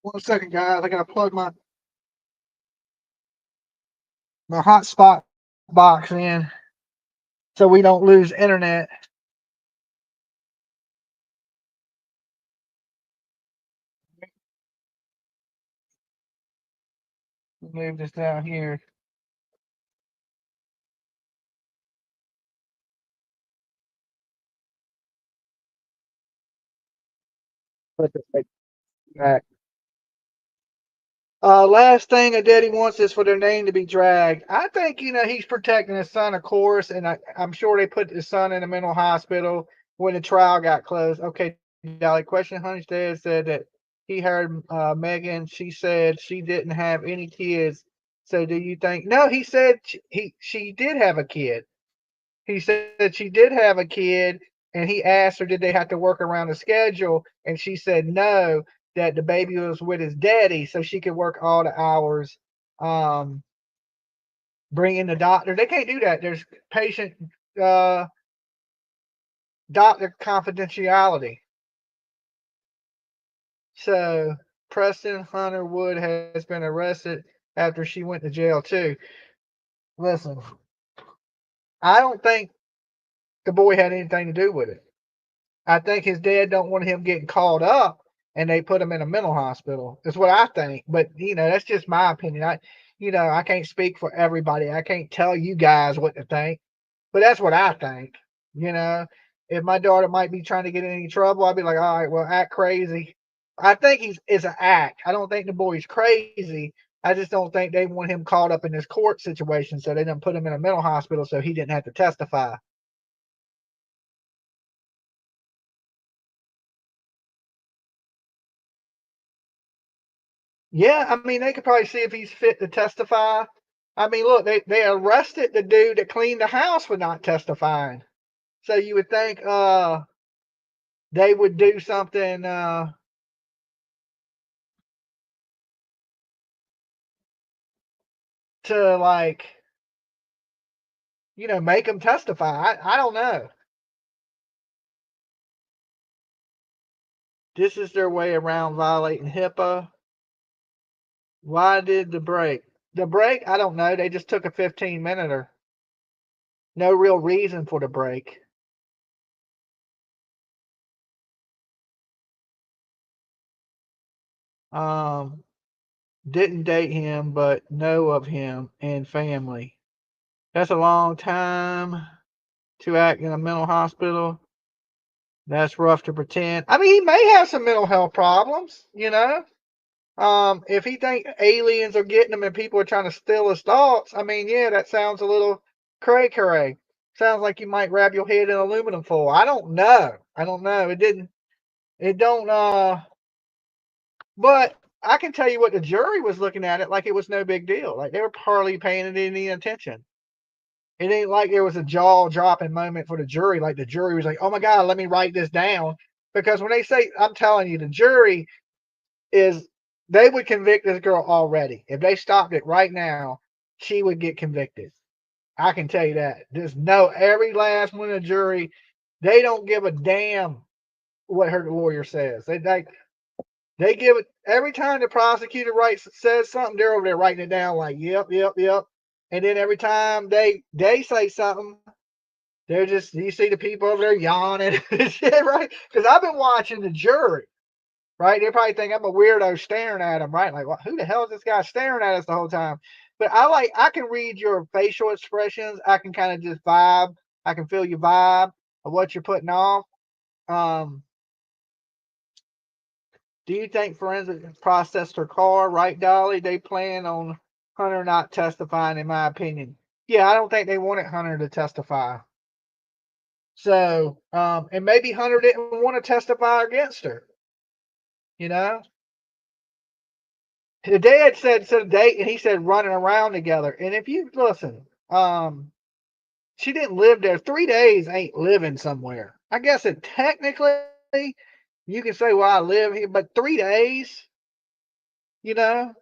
One second, guys. I gotta plug my hotspot box in so we don't lose internet. Move this down here. Put this back. Last thing a daddy wants is for their name to be dragged. I think, he's protecting his son, of course, and I'm sure they put his son in a mental hospital when the trial got closed. Okay, Dolly, question Honey's dad said that he heard Megan, she said she didn't have any kids. So do you think? No, he said she did have a kid. He said she did have a kid, and he asked her, did they have to work around the schedule? And she said no, that the baby was with his daddy, so she could work all the hours. Bring in the doctor. They can't do that. There's patient doctor confidentiality. So Preston Hunter Wood has been arrested after she went to jail too. Listen, I don't think the boy had anything to do with it. I think his dad don't want him getting called up and they put him in a mental hospital. Is what I think. But that's just my opinion. I can't speak for everybody. I can't tell you guys what to think. But that's what I think. If my daughter might be trying to get in any trouble, I'd be like, all right, well, act crazy. I think it's an act. I don't think the boy's crazy. I just don't think they want him caught up in this court situation, so they didn't put him in a mental hospital so he didn't have to testify. Yeah, I mean, they could probably see if he's fit to testify. I mean, look, they arrested the dude that cleaned the house for not testifying. So you would think they would do something to, like, make them testify. I don't know. This is their way around violating HIPAA. Why did the break? The break, I don't know. They just took a 15-minute. No real reason for the break. Didn't date him, but know of him and family. That's a long time to act in a mental hospital. That's rough to pretend. I mean, he may have some mental health problems, If he think aliens are getting him and people are trying to steal his thoughts, I mean, yeah, that sounds a little cray-cray. Sounds like you might wrap your head in aluminum foil. I don't know. It don't, but I can tell you what the jury was looking at it like it was no big deal. Like they were hardly paying it any attention. It ain't like there was a jaw dropping moment for the jury. Like the jury was like, oh my God, let me write this down. Because when they say, I'm telling you, the jury they would convict this girl already. If they stopped it right now, she would get convicted. I can tell you that. There's every last one of the jury, they don't give a damn what her lawyer says. They give it every time the prosecutor says something, they're over there writing it down like, yep, yep, yep. And then every time they say something, they're just, you see the people over there yawning and shit, right? Because I've been watching the jury, right? They probably think I'm a weirdo staring at them, right? Like, well, who the hell is this guy staring at us the whole time? But I can read your facial expressions. I can kind of just vibe. I can feel your vibe of what you're putting off. Do you think forensic processed her car, right, Dolly? They plan on Hunter not testifying, in my opinion. Yeah, I don't think they wanted Hunter to testify. So, and maybe Hunter didn't want to testify against her. You know, the dad said date, and he said running around together. And if you listen, she didn't live there. 3 days ain't living somewhere. I guess it technically you can say, well, I live here, but 3 days, you know.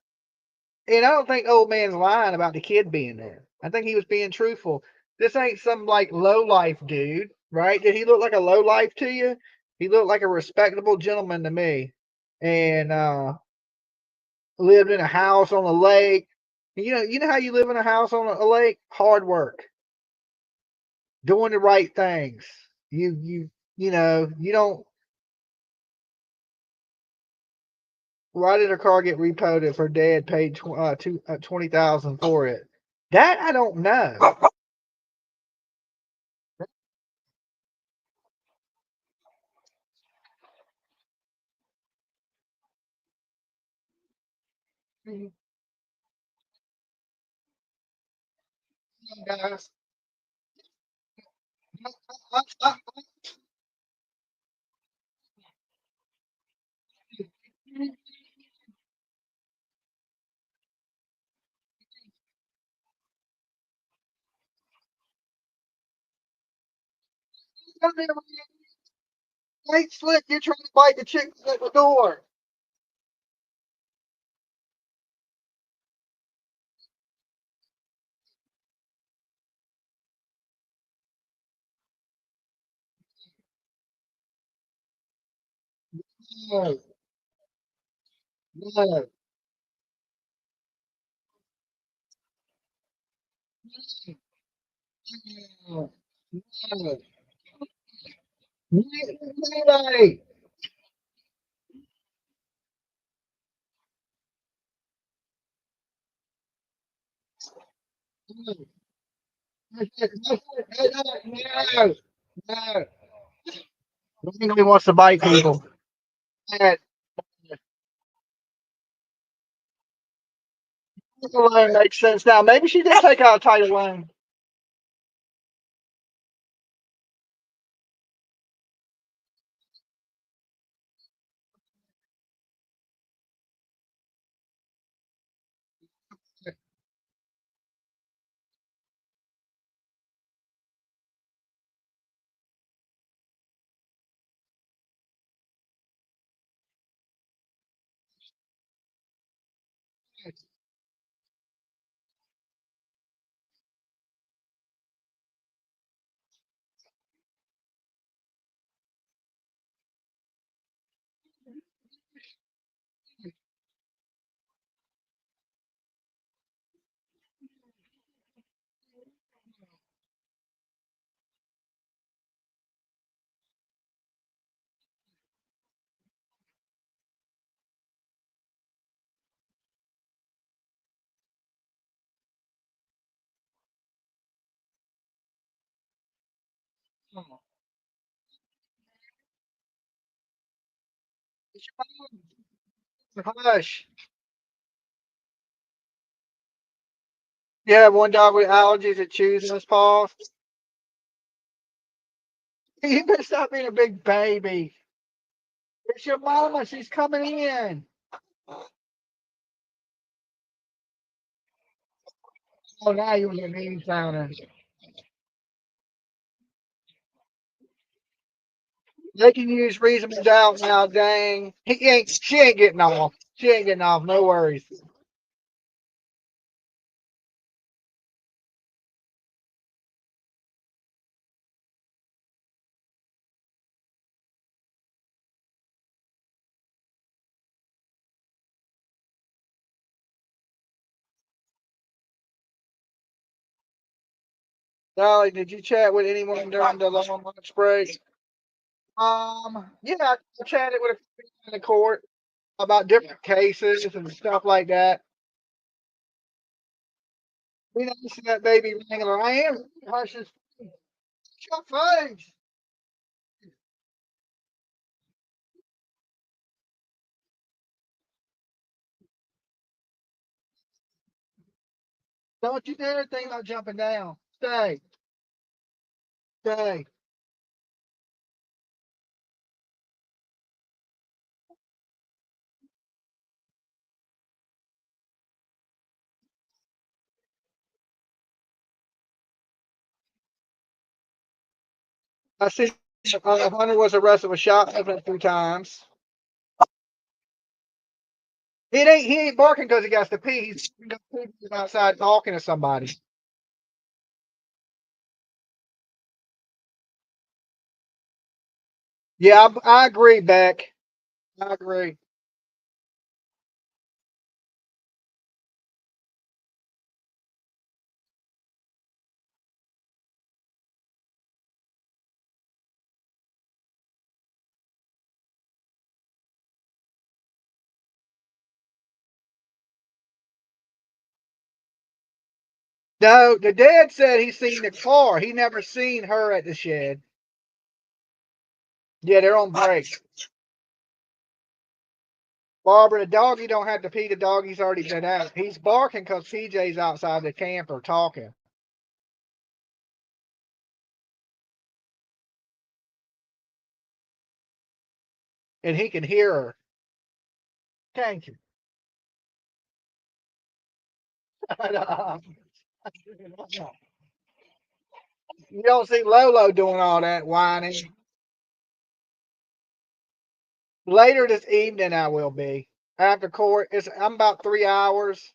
And I don't think old man's lying about the kid being there. I think he was being truthful. This ain't some like low life dude, right? Did he look like a low life to you? He looked like a respectable gentleman to me. And lived in a house on a lake. You know how you live in a house on a lake? Hard work. Doing the right things. You don't. Why did her car get repoed if her dad paid 20,000 for it? That I don't know. Guys, Wait, Slick, you're trying to bite the chicken at the door. No, no, no, no. Nobody. No, no. Nobody wants to bite people. That loan makes sense now. Maybe she did take out a title loan. Hush. You have one dog with allergies that chews in his paws. You better stop being a big baby. It's your mama. She's coming in. Oh, now you're a mean sounder. They can use reasonable doubt now, dang. She ain't getting off. She ain't getting off. No worries. Dolly, did you chat with anyone during the long lunch break? Yeah, I chatted with a few people in the court about different cases and stuff like that. We don't see that baby wrangling around. Hush his shut face. Don't you dare think about jumping down. Stay. Stay. I see Hunter was arrested with shoplifting 3 times. He ain't barking because he got to pee. He's outside talking to somebody. Yeah, I agree, Beck. I agree. No, the dad said he seen the car. He never seen her at the shed. Yeah, they're on break. Barbara, the doggy don't have to pee. The doggy's already been out. He's barking because PJ's outside the camper talking. And he can hear her. Thank you. You don't see Lolo doing all that whining. Later this evening, I will be. After court, I'm about 3 hours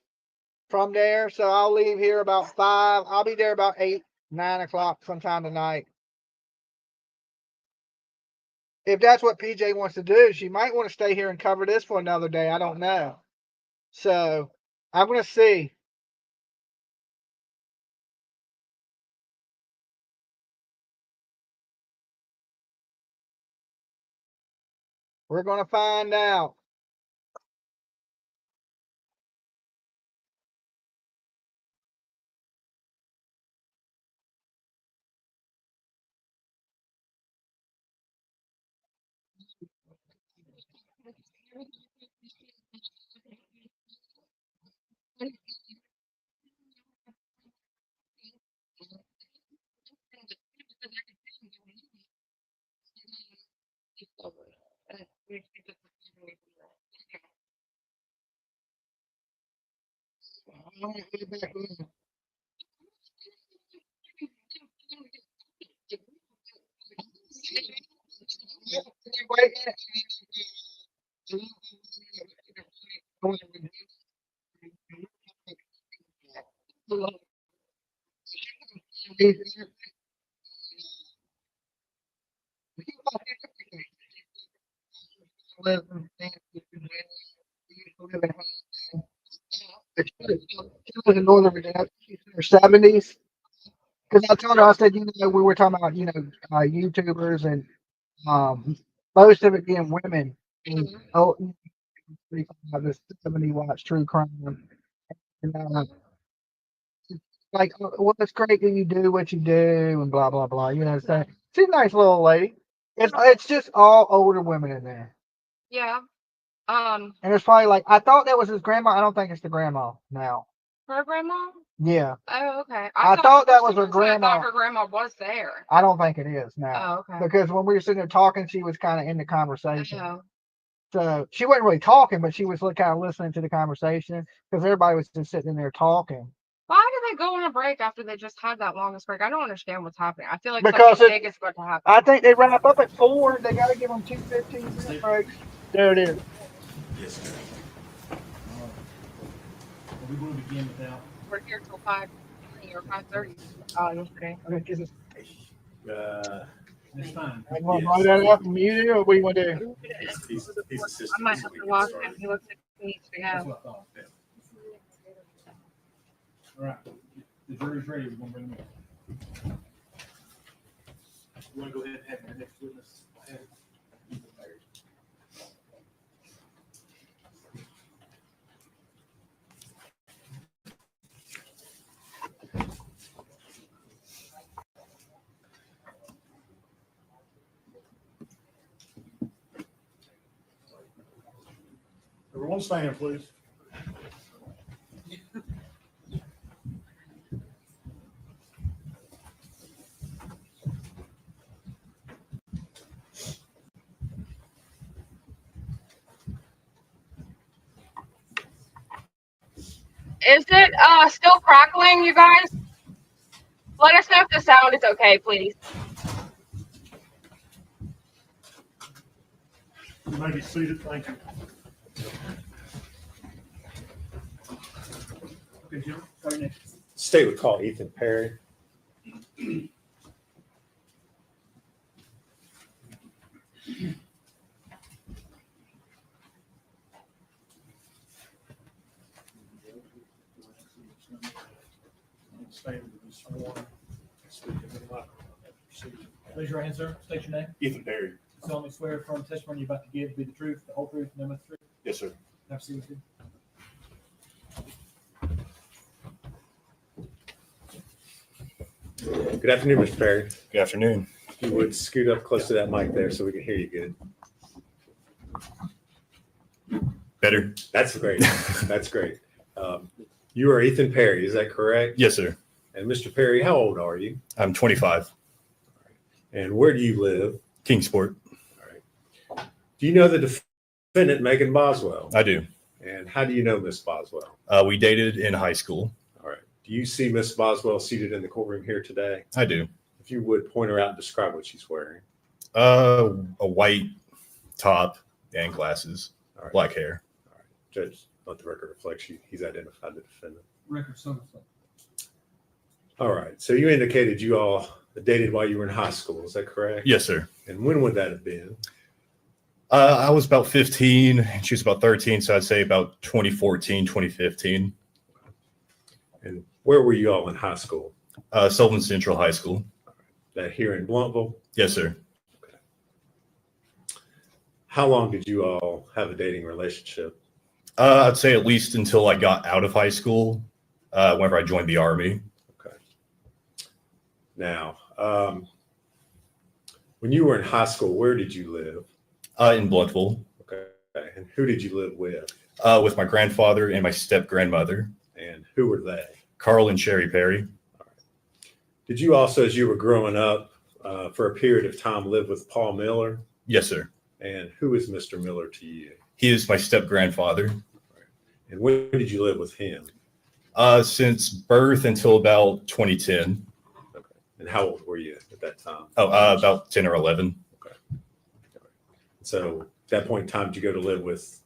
from there, so I'll leave here about 5. I'll be there about 8, 9 o'clock sometime tonight. If that's what PJ wants to do, she might want to stay here and cover this for another day. I don't know. So I'm going to see. We're going to find out. She was in Northern Virginia. She's in her 70s. Because I told her, I said, we were talking about, YouTubers and most of it being women. And, oh, 70 watch true crime. And, like, well, it's great that you do what you do and blah, blah, blah. So she's a nice little lady. It's just all older women in there. Yeah. And it's probably like, I thought that was his grandma. I don't think it's the grandma now. Her grandma? Yeah. Oh, okay. I thought that was her I grandma. thought her grandma was there. I don't think it is now. Oh, okay. Because when we were sitting there talking, she was kind of in the conversation. Oh. So she wasn't really talking, but she was kind of listening to the conversation because everybody was just sitting in there talking. Why did they go on a break after they just had that longest break? I don't understand what's happening. I feel like Because something big is about to happen. I think they wrap up at 4. They got to give them 2 15-minute breaks. There it is. Yes, sir. We will begin without. We're here till 5:20 or 5:30. Yesterday. Okay, It's fine. I want to blow that up and mute it, or what do you want to do? I might have to walk him. He looks like he needs to That's go. what I thought. All right, the jury's ready. We're gonna bring them in. You want to go ahead and have your next witness? Everyone stand, please. Is it still crackling, you guys? Let us know if the sound is okay, please. You may be seated. Thank you. Okay, Jim, go next. State would call Ethan Perry. Raise your hand, sir. State your name. Ethan Perry. Solemnly swear affirm testimony you're about to give to be the truth, the whole truth, and nothing but the truth. Yes, sir. Have a seat with you. Good afternoon, Mr. Perry. Good afternoon. If you would scoot up close to that mic there so we can hear you good. Better? That's great. That's great. You are Ethan Perry, is that correct? Yes, sir. And Mr. Perry, how old are you? I'm 25. And where do you live? Kingsport. All right. Do you know the defendant, Megan Boswell? I do. And how do you know Miss Boswell? We dated in high school. All right. Do you see Miss Boswell seated in the courtroom here today? I do. If you would point her out and describe what she's wearing. A white top and glasses, All right. black hair. All right. Judge, let the record reflect he's identified the defendant. Record so. All right. So you indicated you all dated while you were in high school. Is that correct? Yes, sir. And when would that have been? I was about 15 and she was about 13. So I'd say about 2014, 2015. And where were you all in high school? Sullivan Central High School. That here in Blountville? Yes, sir. Okay. How long did you all have a dating relationship? I'd say at least until I got out of high school, whenever I joined the Army. Okay. Now, when you were in high school, where did you live? In Blountville. Okay. And who did you live with? With my grandfather and my step-grandmother. And who were they? Carl and Sherry Perry. All right. Did you also, as you were growing up, for a period of time, live with Paul Miller? Yes, sir. And who is Mr. Miller to you? He is my step-grandfather. And when did you live with him? Since birth until about 2010. Okay. And how old were you at that time? About 10 or 11. Okay. So at that point in time, did you go to live with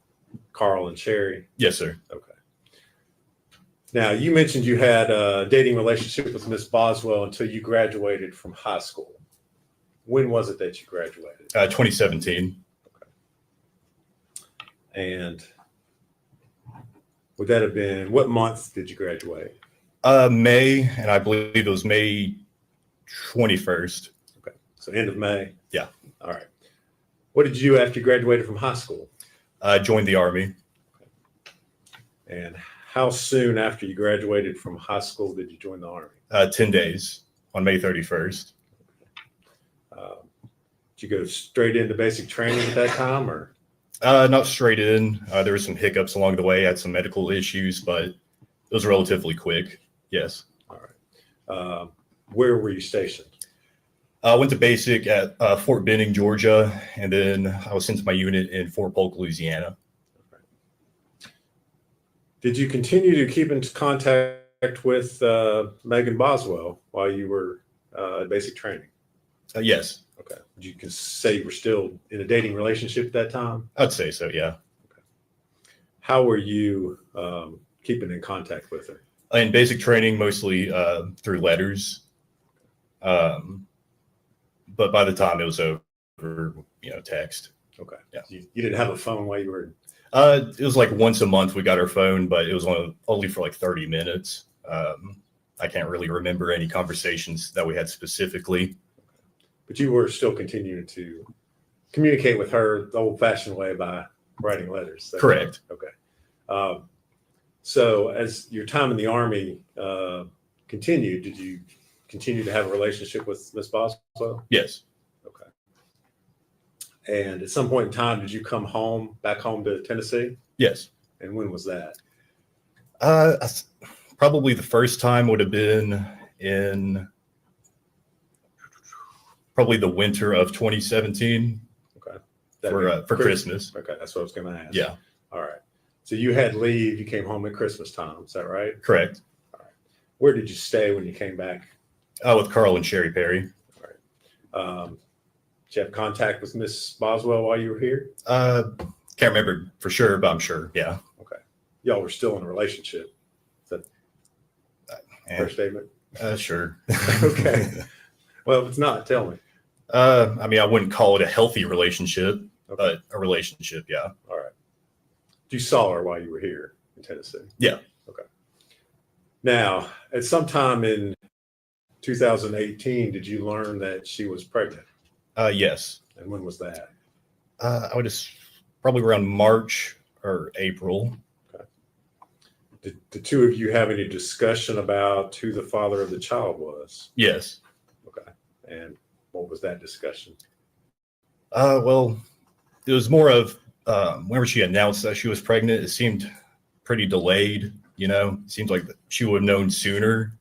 Carl and Sherry? Yes, sir. Okay. Now, you mentioned you had a dating relationship with Miss Boswell until you graduated from high school. When was it that you graduated? 2017. And would that have been, what month did you graduate? May, and I believe it was May 21st. Okay, so end of May? Yeah. All right. What did you do after you graduated from high school? Joined the Army. And how soon after you graduated from high school did you join the Army? 10 days on May 31st. Did you go straight into basic training at that time, or? Not straight in. There were some hiccups along the way. I had some medical issues, but it was relatively quick. Yes. All right. Where were you stationed? I went to basic at Fort Benning, Georgia, and then I was sent to my unit in Fort Polk, Louisiana. Did you continue to keep in contact with Megan Boswell while you were at basic training? Yes. Okay. Would you say you were still in a dating relationship at that time? I'd say so, yeah. Okay. How were you keeping in contact with her? In basic training, mostly through letters. But by the time it was over, text. Okay. Yeah. You didn't have a phone while you were? It was like once a month we got our phone, but it was only for like 30 minutes. I can't really remember any conversations that we had specifically. But you were still continuing to communicate with her the old-fashioned way by writing letters. Correct. Okay. So as your time in the Army continued, did you continue to have a relationship with Miss Boswell? Yes. Okay. And at some point in time, did you come back home to Tennessee? Yes. And when was that? Probably the first time would have been in probably the winter of 2017. Okay. For Christmas. Okay, that's what I was going to ask. Yeah. All right. So you had leave. You came home at Christmas time. Is that right? Correct. All right. Where did you stay when you came back? With Carl and Sherry Perry. All right. Did you have contact with Miss Boswell while you were here? Can't remember for sure, but I'm sure. Yeah. Okay. Y'all were still in a relationship. Is that fair statement? Sure. Okay. Well, if it's not, tell me. I mean, I wouldn't call it a healthy relationship, but a relationship. Yeah. All right. You saw her while you were here in Tennessee? Yeah. Okay. Now, at some time in 2018, did you learn that she was pregnant? Yes. And when was that? I would just probably around March or April. Okay. Did the two of you have any discussion about who the father of the child was? Yes. Okay. And what was that discussion? Well, it was more of whenever she announced that she was pregnant, it seemed pretty delayed. It seems like she would have known sooner.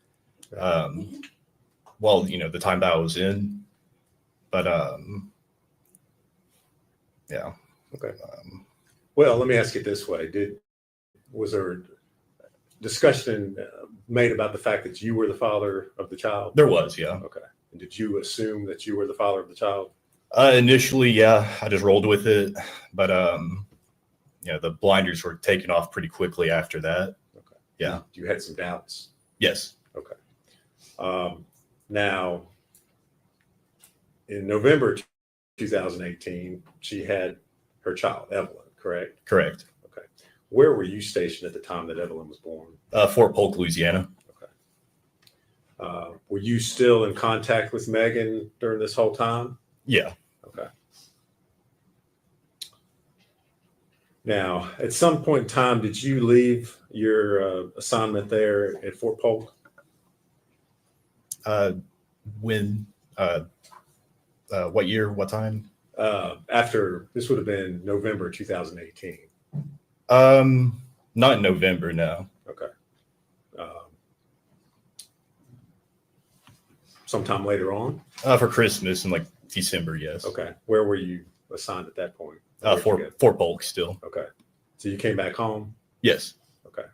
Well, the time that I was in, but yeah. Okay. Well, let me ask it this way: was there discussion made about the fact that you were the father of the child? There was, yeah. Okay. And did you assume that you were the father of the child? Initially, yeah, I just rolled with it, but the blinders were taken off pretty quickly after that. Okay. Yeah. You had some doubts. Yes. Okay. Now, in November 2018, she had her child, Evelyn, correct? Correct. Okay. Where were you stationed at the time that Evelyn was born? Fort Polk, Louisiana. Okay. Were you still in contact with Megan during this whole time? Yeah. Okay. Now, at some point in time, did you leave your assignment there at Fort Polk? When? What year? What time? After this would have been November 2018. Not in November, no. Okay. Sometime later on? For Christmas in like December, yes. Okay. Where were you assigned at that point? Fort Polk still. Okay. So you came back home? Yes. Okay.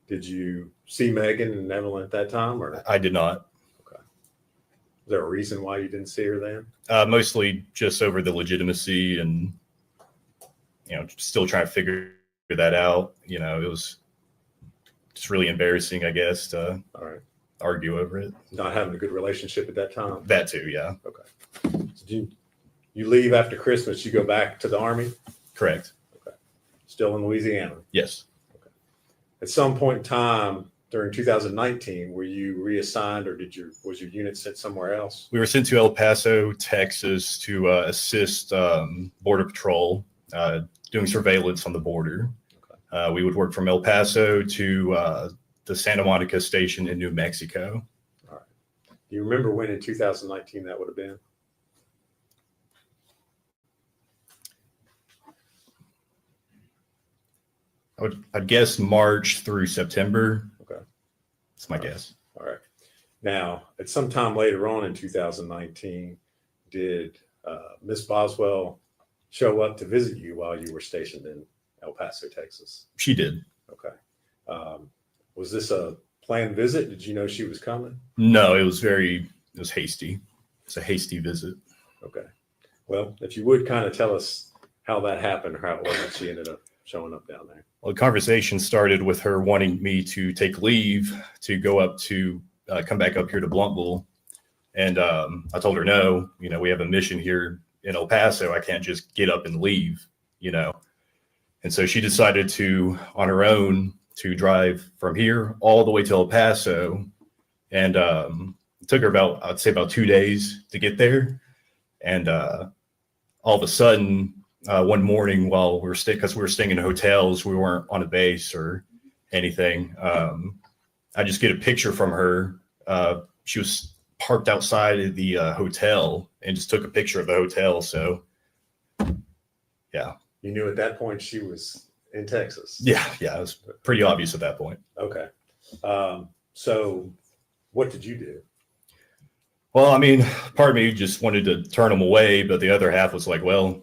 Did you see Megan and Evelyn at that time, or? I did not. Okay. Is there a reason why you didn't see her then? Mostly just over the legitimacy and, still trying to figure that out. It was just really embarrassing, I guess, to All right. argue over it. Not having a good relationship at that time. That too, yeah. Okay. So you leave after Christmas, you go back to the Army? Correct. Okay. Still in Louisiana? Yes. Okay. At some point in time during 2019, were you reassigned or was your unit sent somewhere else? We were sent to El Paso, Texas to assist Border Patrol doing surveillance on the border. Okay. We would work from El Paso to the Santa Monica station in New Mexico. All right. Do you remember when in 2019 that would have been? I'd guess March through September. Okay. That's my guess. All right. Now, at some time later on in 2019, did Miss Boswell show up to visit you while you were stationed in El Paso, Texas? She did. Okay. Was this a planned visit? Did you know she was coming? No, it was hasty. It's a hasty visit. Okay. Well, if you would kind of tell us how that happened or how it was that she ended up showing up down there. Well, the conversation started with her wanting me to take leave to go up to come back up here to Bluntville. And I told her, no, we have a mission here in El Paso. I can't just get up and leave, And so she decided to, on her own, to drive from here all the way to El Paso. And it took her I'd say about 2 days to get there. And all of a sudden, one morning while because we were staying in hotels, we weren't on a base or anything. I just get a picture from her. She was parked outside of the hotel and just took a picture of the hotel. So, yeah. You knew at that point she was in Texas. Yeah, it was pretty obvious at that point. Okay. So what did you do? Well, I mean, part of me just wanted to turn them away, but the other half was like, well,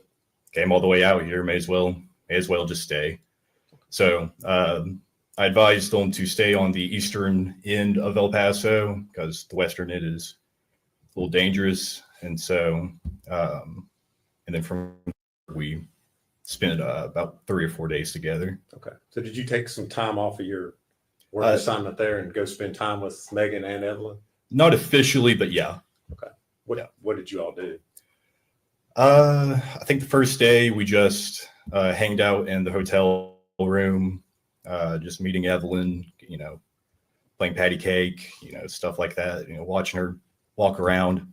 came all the way out here, may as well just stay. So I advised them to stay on the eastern end of El Paso because the western end is a little dangerous. And so, and then from we spent about 3 or 4 days together. Okay. So did you take some time off of your work assignment there and go spend time with Megan and Evelyn? Not officially, but yeah. Okay. What did you all do? I think the first day we just hanged out in the hotel room, just meeting Evelyn, playing patty cake, stuff like that, watching her walk around.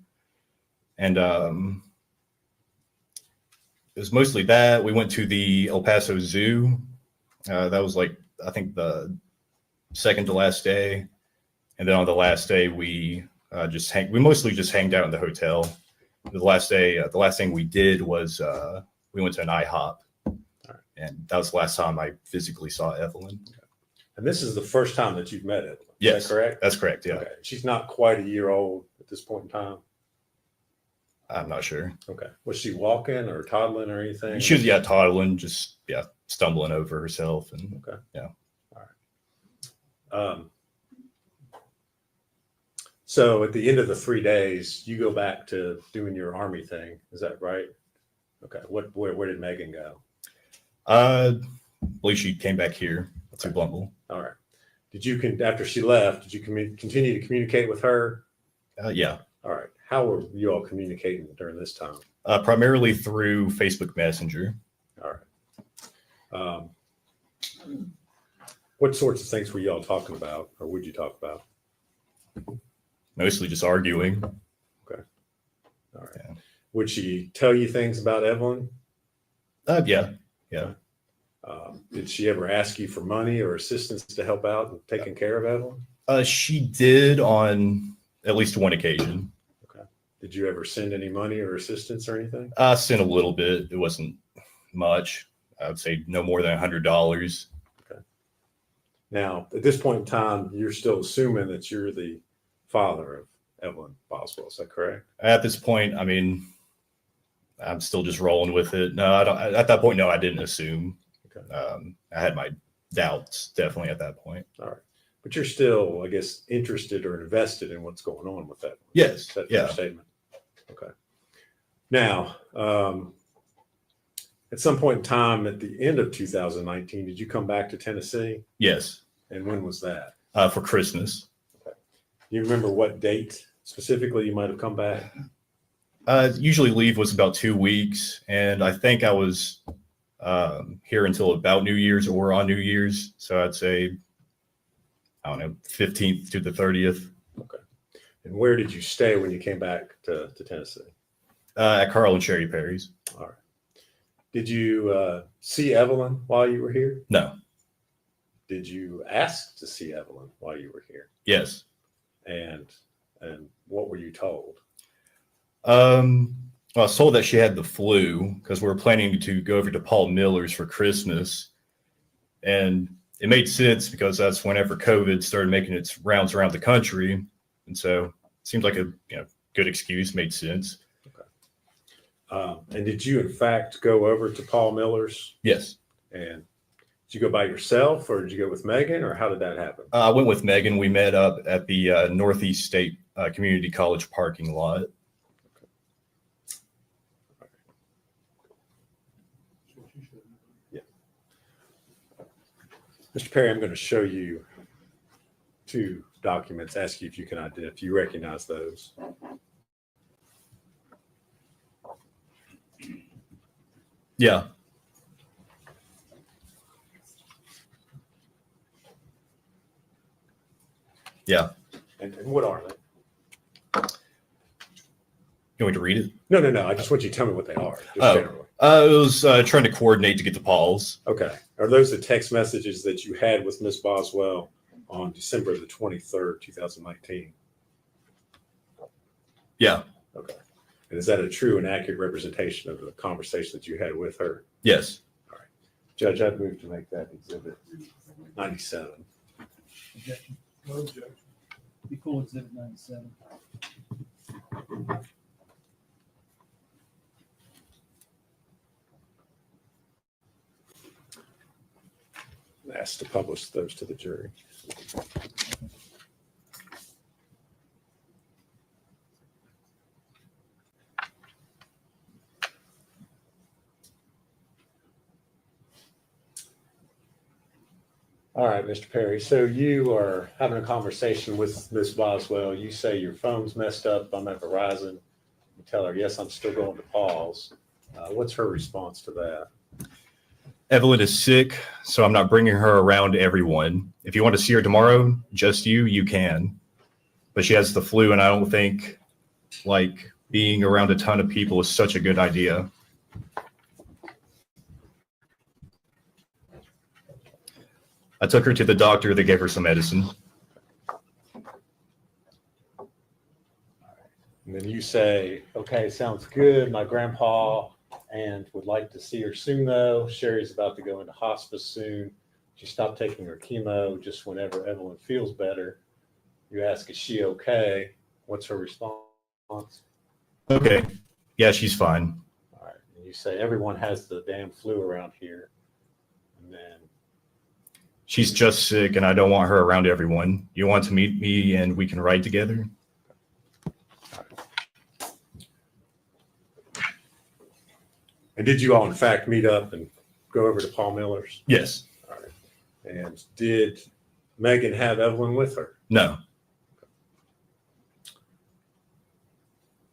And it was mostly that. We went to the El Paso Zoo. That was I think the second to last day. And then on the last day, we mostly just hanged out in the hotel. The last thing we did was we went to an IHOP. And that was the last time I physically saw Evelyn. Okay. And this is the first time that you've met Evelyn. Yes. Is that correct? That's correct. Yeah. Okay. She's not quite a year old at this point in time. I'm not sure. Okay. Was she walking or toddling or anything? She was, toddling, just, stumbling over herself. And okay. Yeah. All right. So at the end of the 3 days, you go back to doing your Army thing. Is that right? Okay. Where did Megan go? I believe she came back here to Bluntville. All right. Did you after she left? Did you continue to communicate with her? Yeah. All right. How were you all communicating during this time? Primarily through Facebook Messenger. All right. What sorts of things were you all talking about, or would you talk about? Mostly just arguing. Okay. All right. Yeah. Would she tell you things about Evelyn? Yeah. Did she ever ask you for money or assistance to help out in taking care of Evelyn? She did on at least one occasion. Okay. Did you ever send any money or assistance or anything? I sent a little bit. It wasn't much. I would say no more than $100. Okay. Now, at this point in time, you're still assuming that you're the father of Evelyn Boswell. Is that correct? At this point, I mean, I'm still just rolling with it. No, I don't. At that point, no, I didn't assume. Okay. I had my doubts definitely at that point. All right, but you're still, I guess, interested or invested in what's going on with that. Yes. That fair statement. Okay. Now, at some point in time at the end of 2019, did you come back to Tennessee? Yes. And when was that? For Christmas. Do you remember what date specifically you might have come back? Usually leave was about 2 weeks, and I think I was here until about New Year's or on New Year's. So I'd say, I don't know, 15th to the 30th. Okay. And where did you stay when you came back to Tennessee? At Carl and Sherry Perry's. All right. Did you see Evelyn while you were here? No. Did you ask to see Evelyn while you were here? Yes. And what were you told? Well, I was told that she had the flu because we were planning to go over to Paul Miller's for Christmas. And it made sense because that's whenever COVID started making its rounds around the country. And so it seems like a good excuse, made sense. Okay. And did you, in fact, go over to Paul Miller's? Yes. And did you go by yourself or did you go with Megan or how did that happen? I went with Megan. We met up at the Northeast State Community College parking lot. Mr. Perry, I'm going to show you 2 documents, ask you if you can identify, if you recognize those. Yeah. Yeah. And what are they? You want me to read it? No. I just want you to tell me what they are, just generally. It was trying to coordinate to get to Paul's. Okay. Are those the text messages that you had with Miss Boswell on December the 23rd, 2019? Yeah. Okay. And is that a true and accurate representation of the conversation that you had with her? Yes. All right. Judge, I'd move to make that exhibit 97. Objection. No objection. Be cool, exhibit 97. Asked to publish those to the jury. All right, Mr. Perry. So you are having a conversation with Ms. Boswell. You say your phone's messed up. I'm at Verizon. You tell her, yes, I'm still going to Paul's. What's her response to that? Evelyn is sick, so I'm not bringing her around everyone. If you want to see her tomorrow, just you can. But she has the flu, and I don't think like being around a ton of people is such a good idea. I took her to the doctor. They gave her some medicine. And then you say, okay, sounds good. My grandpa and would like to see her soon, though. Sherry's about to go into hospice soon. She stopped taking her chemo just whenever Evelyn feels better. You ask, is she okay? What's her response? Okay. Yeah, she's fine. All right. And you say, everyone has the damn flu around here. And then She's just sick, and I don't want her around everyone. You want to meet me, and we can ride together? And did you all, in fact, meet up and go over to Paul Miller's? Yes. All right. And did Megan have Evelyn with her? No.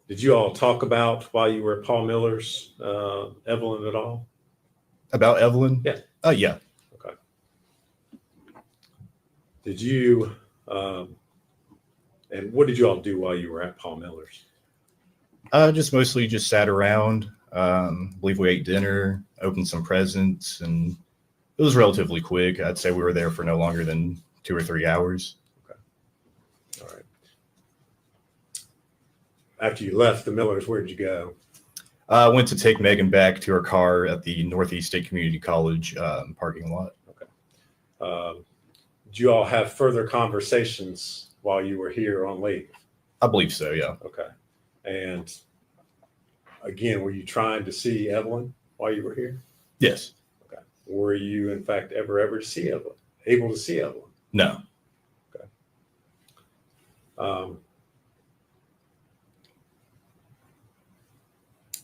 Did you all talk about while you were at Paul Miller's, Evelyn at all? About Evelyn? Yeah. Yeah. Okay. Did you, and what did you all do while you were at Paul Miller's? Just mostly just sat around. I believe we ate dinner, opened some presents, and it was relatively quick. I'd say we were there for no longer than 2 or 3 hours. Okay. All right. After you left the Millers, where did you go? I went to take Megan back to her car at the Northeast State Community College parking lot. Okay. Did you all have further conversations while you were here on leave? I believe so, yeah. Okay. And again, were you trying to see Evelyn while you were here? Yes. Okay. Were you, in fact, able to see Evelyn? No. Okay.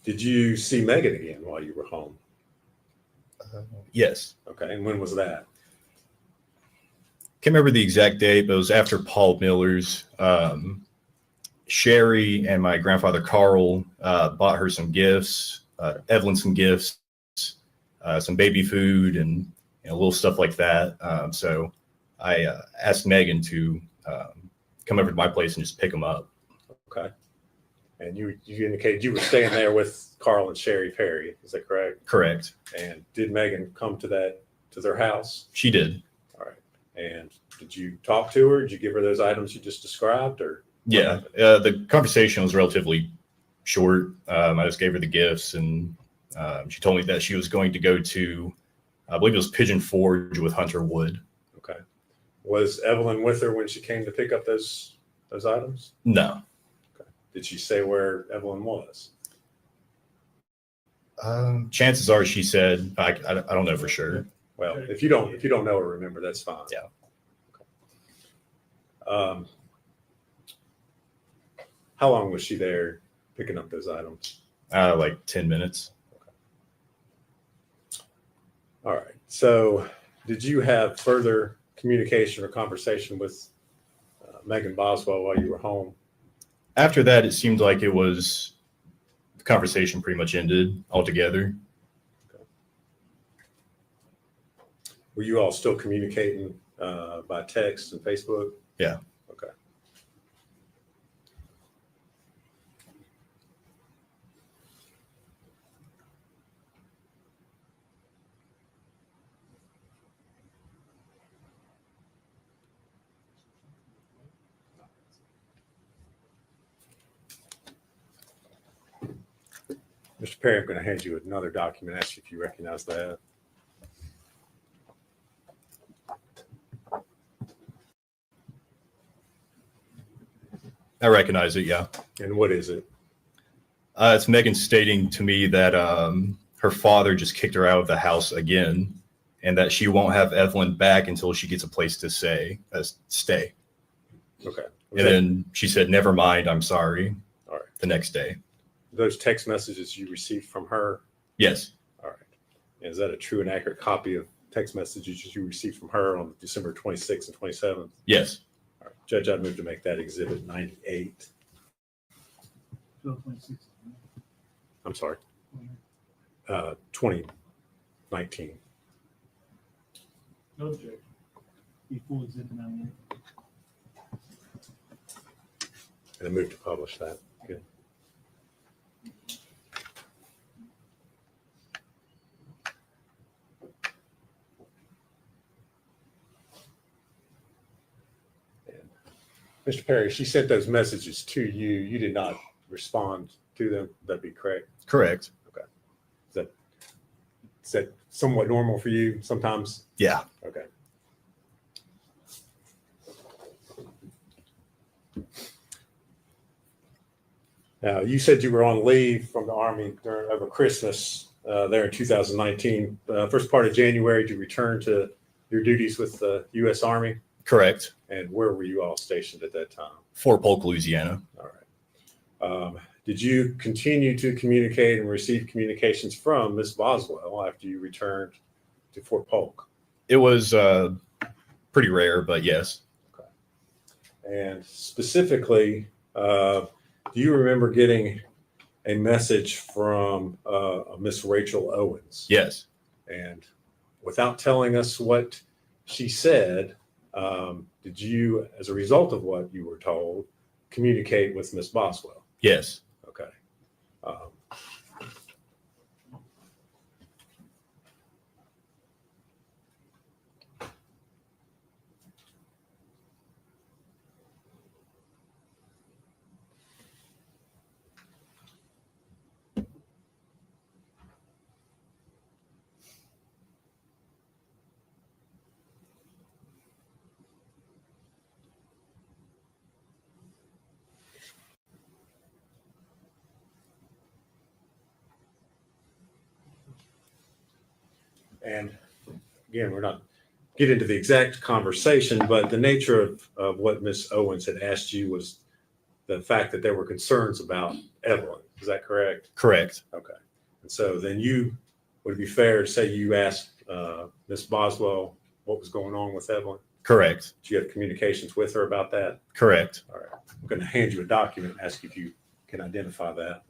Did you see Megan again while you were home? Yes. Okay. And when was that? Can't remember the exact date, but it was after Paul Miller's. Sherry and my grandfather Carl bought her some gifts, Evelyn some gifts, some baby food, and little stuff like that. So I asked Megan to come over to my place and just pick them up. Okay. And you indicated you were staying there with Carl and Sherry Perry. Is that correct? Correct. And did Megan come to their house? She did. All right. And did you talk to her? Did you give her those items you just described, or? Yeah, the conversation was relatively short. I just gave her the gifts, and she told me that she was going to go to, I believe it was Pigeon Forge with Hunter Wood. Okay. Was Evelyn with her when she came to pick up those items? No. Okay. Did she say where Evelyn was? Chances are she said, I don't know for sure. Well, if you don't know or remember, that's fine. Yeah. Okay. How long was she there picking up those items? Like 10 minutes. Okay. All right. So did you have further communication or conversation with Megan Boswell while you were home? After that, it seemed like the conversation pretty much ended altogether. Okay. Were you all still communicating by text and Facebook? Yeah. Okay. Mr. Perry, I'm going to hand you another document, ask you if you recognize that. I recognize it, yeah. And what is it? It's Megan stating to me that her father just kicked her out of the house again, and that she won't have Evelyn back until she gets a place to stay. Okay. And then she said, "Never mind, I'm sorry." All right. The next day. Those text messages you received from her? Yes. All right. Is that a true and accurate copy of text messages you received from her on December 26th and 27th? Yes. All right. Judge, I'd move to make that exhibit 98. I'm sorry. 2019. No objection. Equal exhibit 98. And I move to publish that. Good. Mr. Perry, she sent those messages to you. You did not respond to them. That'd be correct. Correct. Okay. Is that somewhat normal for you sometimes? Yeah. Okay. Now, you said you were on leave from the Army over Christmas there in 2019. First part of January, did you return to your duties with the U.S. Army? Correct. And where were you all stationed at that time? Fort Polk, Louisiana. All right. Did you continue to communicate and receive communications from Miss Boswell after you returned to Fort Polk? It was pretty rare, but yes. Okay. And specifically, do you remember getting a message from Miss Rachel Owens? Yes. And without telling us what she said, did you, as a result of what you were told, communicate with Miss Boswell? Yes. Okay. And again, we're not get into the exact conversation, but the nature of what Miss Owens had asked you was the fact that there were concerns about Evelyn. Is that correct? Correct. Okay. And so then would it be fair to say you asked Miss Boswell what was going on with Evelyn? Correct. Do you have communications with her about that? Correct. All right. I'm going to hand you a document and ask if you can identify that.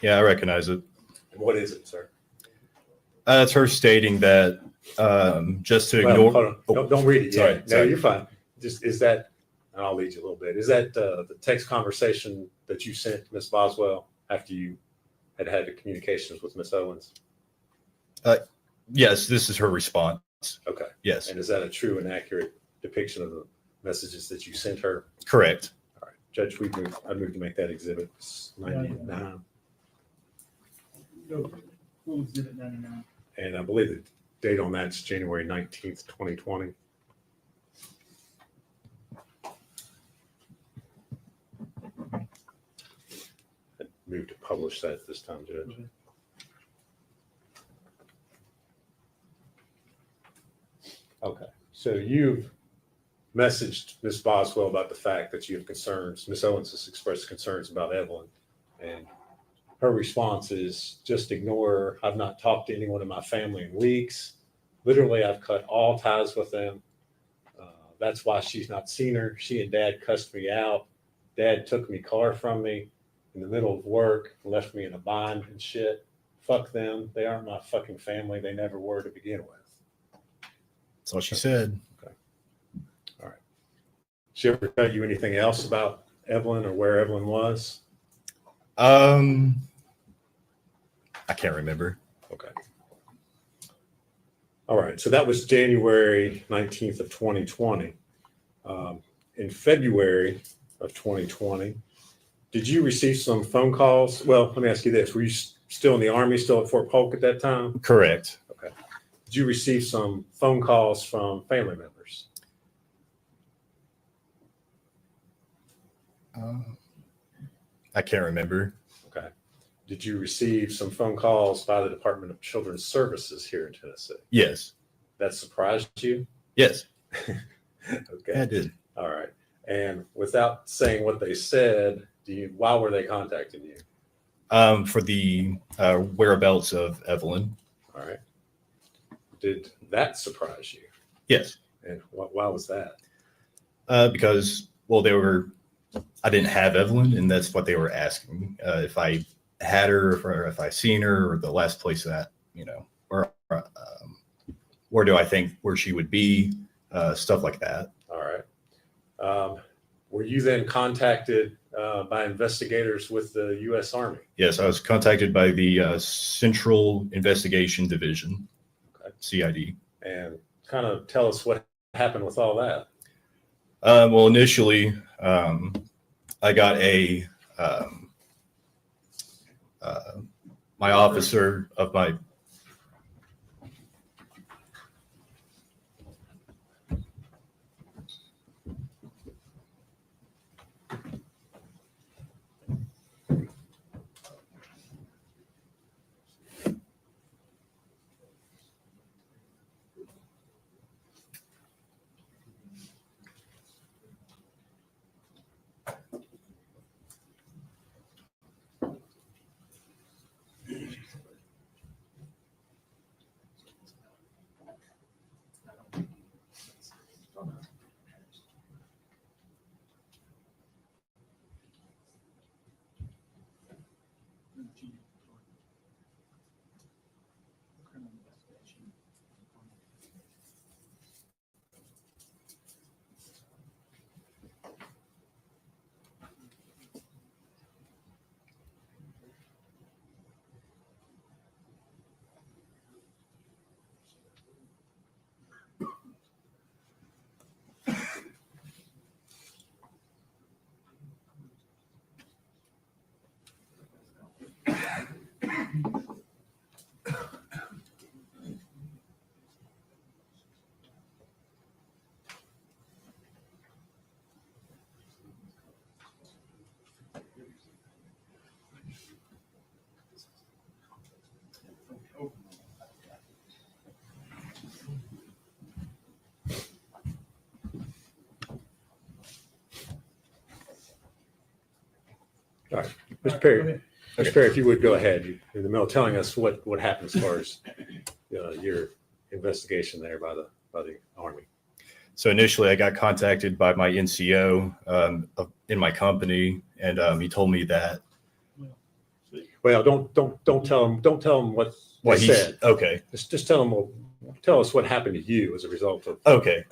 Yeah, I recognize it. And what is it, sir? It's her stating that just to Well, ignore. hold on. Don't read it Sorry, yet. No, sorry. you're fine. Just is that, and I'll lead you a little bit. Is that the text conversation that you sent to Ms. Boswell after you had the communications with Ms. Owens? Yes, this is her response. Okay. Yes. And is that a true and accurate depiction of the messages that you sent her? Correct. All right. Judge, I moved to make that exhibit 99. Full exhibit 99. And I believe the date on that's January 19th, 2020. I moved to publish that this time, Judge. Okay, so you've messaged Ms. Boswell about the fact that you have concerns. Ms. Owens has expressed concerns about Evelyn, and her response is just ignore her. I've not talked to anyone in my family in weeks. Literally, I've cut all ties with them. That's why she's not seen her. She and Dad cussed me out. Dad took me car from me in the middle of work, left me in a bind and shit. Fuck them. They aren't my fucking family. They never were to begin with. That's what she said. Okay. All right. She ever tell you anything else about Evelyn or where Evelyn was? I can't remember. Okay. All right. So that was January 19th of 2020. In February of 2020, did you receive some phone calls? Well, let me ask you this. Were you still in the Army, still at Fort Polk at that time? Correct. Okay. Did you receive some phone calls from family members? I can't remember. Okay. Did you receive some phone calls by the Department of Children's Services here in Tennessee? Yes. That surprised you? Yes. Okay. I did. All right. And without saying what they said, why were they contacting you? For the whereabouts of Evelyn. All right. Did that surprise you? Yes. And why was that? Because, well, I didn't have Evelyn, and that's what they were asking. If I had her, or if I seen her, or the last place that, where do I think where she would be, stuff like that. All right. Were you then contacted by investigators with the U.S. Army? Yes, I was contacted by the Central Investigation Division, okay. CID. And kind of tell us what happened with all that. Well, initially, I got my officer of my All right, Mr. Perry, Mr. Perry, if you would go ahead, in the middle of telling us what happened as far as your investigation there by the Army. So initially, I got contacted by my NCO in my company, and he told me that. Well, don't tell him what he said. Okay. Just tell us what happened to you as a result of. Okay.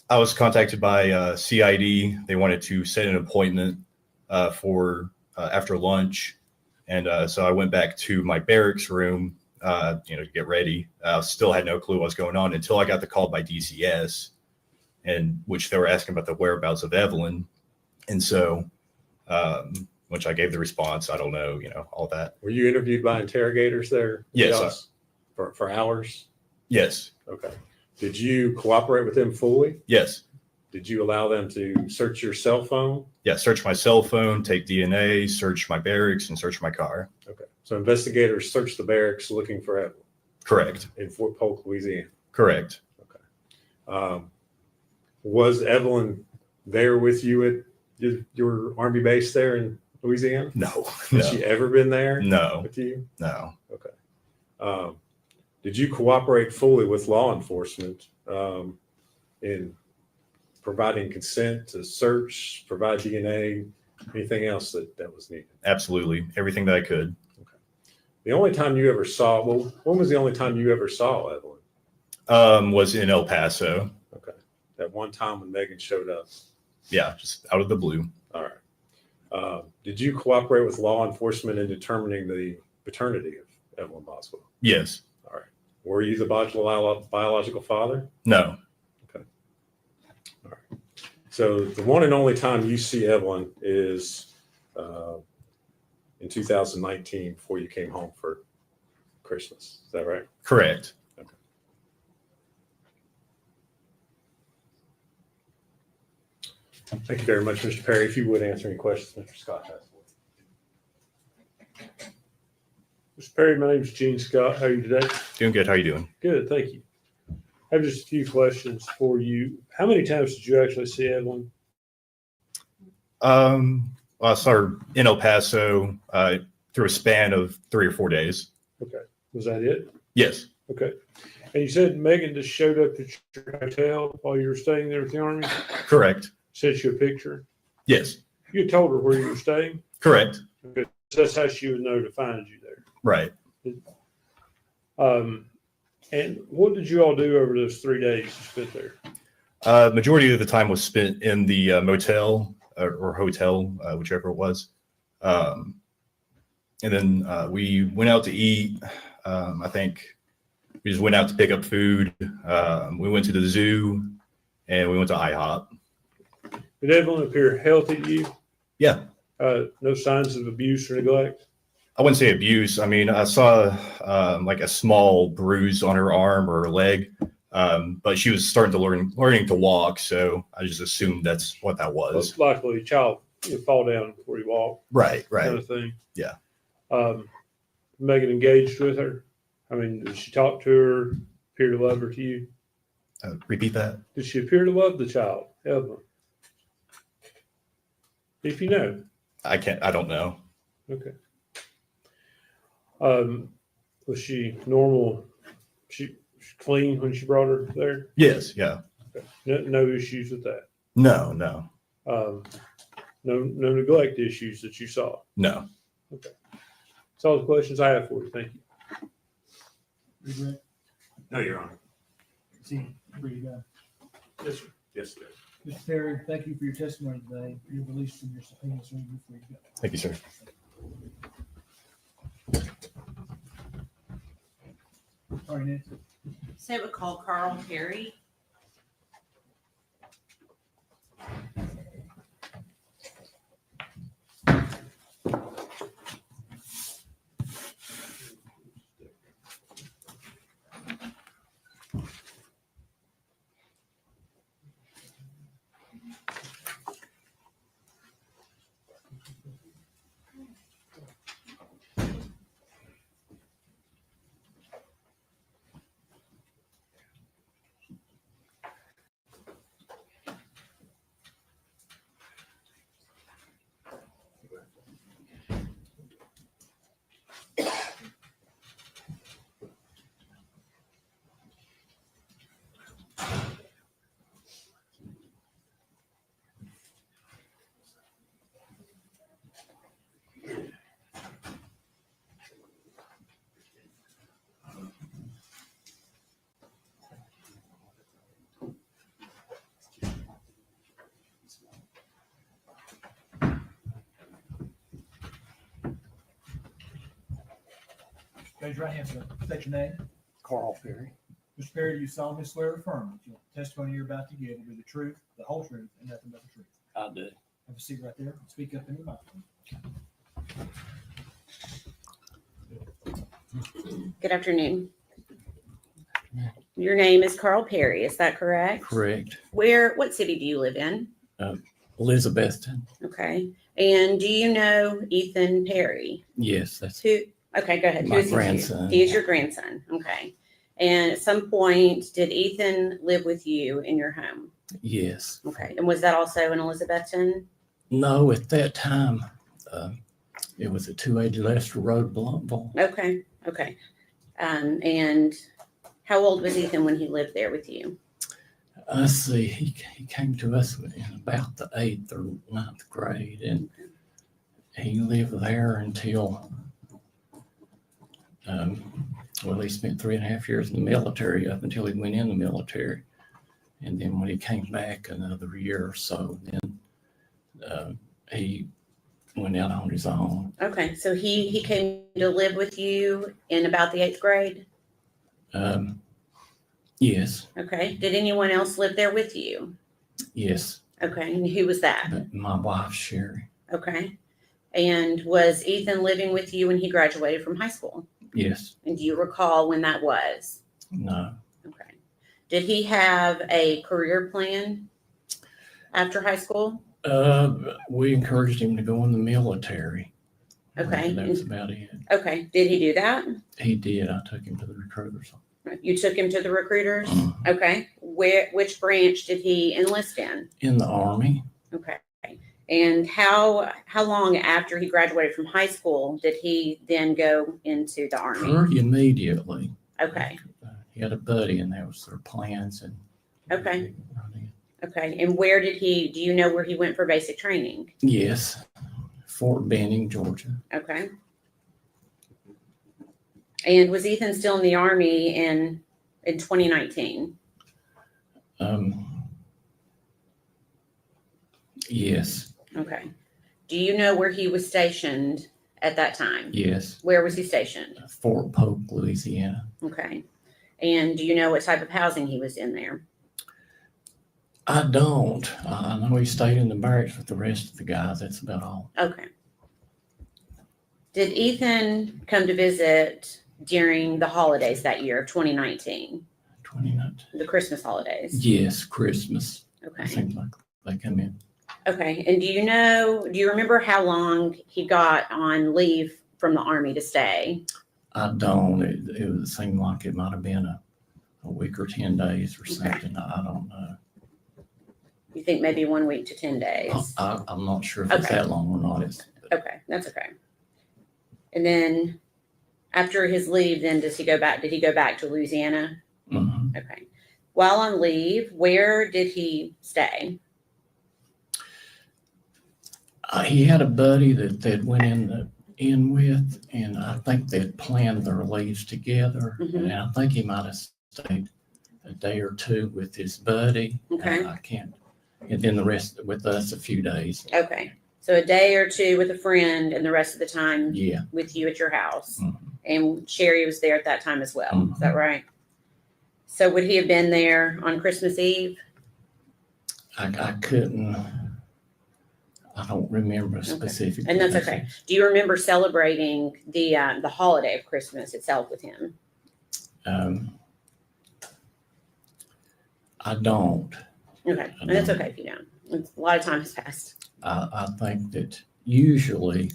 I was contacted by CID. They wanted to set an appointment for after lunch, and so I went back to my barracks room, to get ready. Still had no clue what was going on until I got the call by DCS, and which they were asking about the whereabouts of Evelyn, and so, which I gave the response. I don't know, all that. Were you interviewed by interrogators there? Yes. For hours? Yes. Okay. Did you cooperate with them fully? Yes. Did you allow them to search your cell phone? Yeah, search my cell phone, take DNA, search my barracks, and search my car. Okay. So investigators searched the barracks looking for Evelyn. Correct. In Fort Polk, Louisiana. Correct. Okay. Was Evelyn there with you at your Army base there in Louisiana? No. Has she ever been there? No. With you? No. Okay. Did you cooperate fully with law enforcement in providing consent to search, provide DNA, anything else that was needed? Absolutely. Everything that I could. Okay. The only time you ever saw, when was the only time you ever saw Evelyn? Was in El Paso. Okay. That one time when Megan showed up. Yeah, just out of the blue. All right. Did you cooperate with law enforcement in determining the paternity of Evelyn Boswell? Yes. All right. Were you the biological father? No. Okay. All right. So the one and only time you see Evelyn is in 2019 before you came home for Christmas. Is that right? Correct. Okay. Thank you very much, Mr. Perry. If you would answer any questions, Mr. Scott has. Mr. Perry, my name is Gene Scott. How are you today? Doing good. How are you doing? Good, thank you. I have just a few questions for you. How many times did you actually see Evelyn? I saw her in El Paso through a span of 3 or 4 days. Okay. Was that it? Yes. Okay. And you said Megan just showed up at your hotel while you were staying there with the Army? Correct. Sent you a picture? Yes. You had told her where you were staying? Correct. Okay. So that's how she would know to find you there. Right. And what did you all do over those 3 days you spent there? Majority of the time was spent in the motel or hotel, whichever it was. And then we went out to eat. I think we just went out to pick up food. We went to the zoo and we went to IHOP. Did Evelyn appear healthy to you? Yeah. No signs of abuse or neglect? I wouldn't say abuse. I mean, I saw like a small bruise on her arm or her leg, but she was starting to learning to walk. So I just assumed that's what that was. Most likely a child would fall down before you walk. Right. Kind of thing. Yeah. Megan engaged with her. I mean, did she talk to her, appear to love her to you? Repeat that. Did she appear to love the child, Evelyn? If you know. I don't know. Okay. Was she normal? She clean when she brought her there? Yes. Yeah. Okay. No issues with that? No. No neglect issues that you saw? No. Okay. That's all the questions I have for you. Thank you. Regret? No, Your Honor. See, where you go. Yes, sir. Yes, sir. Mr. Terry, thank you for your testimony today. You're released from your subpoena, so you're free to go. Thank you, sir. All right, Nancy. So we call Carl Perry. Raise your right hand, sir. State your name. Carl Perry. Mr. Perry, do you solemnly swear or affirm that the testimony you're about to give will be the truth, the whole truth, and nothing but the truth? I do. Have a seat right there. Speak up in your microphone. Good afternoon. Your name is Carl Perry, is that correct? Correct. What city do you live in? Elizabethton. Okay. And do you know Ethan Perry? Yes, that's Who? Okay, go ahead. My Who is he to you? grandson. He is your grandson. Okay. And at some point, did Ethan live with you in your home? yes. Okay. And was that also in Elizabethton? No, at that time, it was at 280 Lester Road, Blumpville. Okay. Okay. And how old was Ethan when he lived there with you? Let's see, he came to us in about the 8th or 9th grade, and he lived there until, well, he spent 3.5 years in the military up until he went in the military. And then when he came back another year or so, then he went out on his own. Okay. So he came to live with you in about the 8th grade? Yes, Okay. Did anyone else live there with you? yes. Okay. And who was that? But my wife, Sherry. Okay. And was Ethan living with you when he graduated from high school? Yes. And do you recall when that was? No. Okay. Did he have a career plan after high school? We encouraged him to go in the military. Okay. That was about it. Okay. Did he do that? He did. I took him to the recruiters. You took him to the recruiters? Okay. Which branch did he enlist in? In the Army. Okay. And how long after he graduated from high school did he then go into the Army? Pretty immediately. Okay. He had a buddy, and that was their plans. And Okay. Okay. And do you know where he went for basic training? yes, Fort Benning, Georgia. Okay. And was Ethan still in the Army in 2019? Yes, Okay. Do you know where he was stationed at that time? yes. Where was he stationed? Fort Polk, Louisiana. Okay. And do you know what type of housing he was in there? I don't. I know he stayed in the barracks with the rest of the guys. That's about all. Okay. Did Ethan come to visit during the holidays that year of 2019? 2019. The Christmas holidays? Yes, Christmas. Okay. Seems like they come in. Okay. And do you remember how long he got on leave from the Army to stay? I don't. It seemed like it might have been a week or 10 days or something. I don't know. You think maybe 1 week to 10 days? I'm not sure if it's Okay. that long or not. Okay, that's okay. And then after his leave, then did he go back to Louisiana? Mhm. Okay. While on leave, where did he stay? He had a buddy that went in with, and I think they'd planned their leaves together. Mhm. And I think he might have stayed a day or two with his buddy. Okay. I can't. And then the rest with us a few days. Okay. So a day or two with a friend and the rest of the time Yeah. with you at your house. Mhm. And Sherry was there at that time as well. Is Mhm. that right? So would he have been there on Christmas Eve? I couldn't. I don't remember specifically. And that's okay. Do you remember celebrating the holiday of Christmas itself with him? I don't. Okay. And that's okay if you don't. A lot of time has passed. I think that usually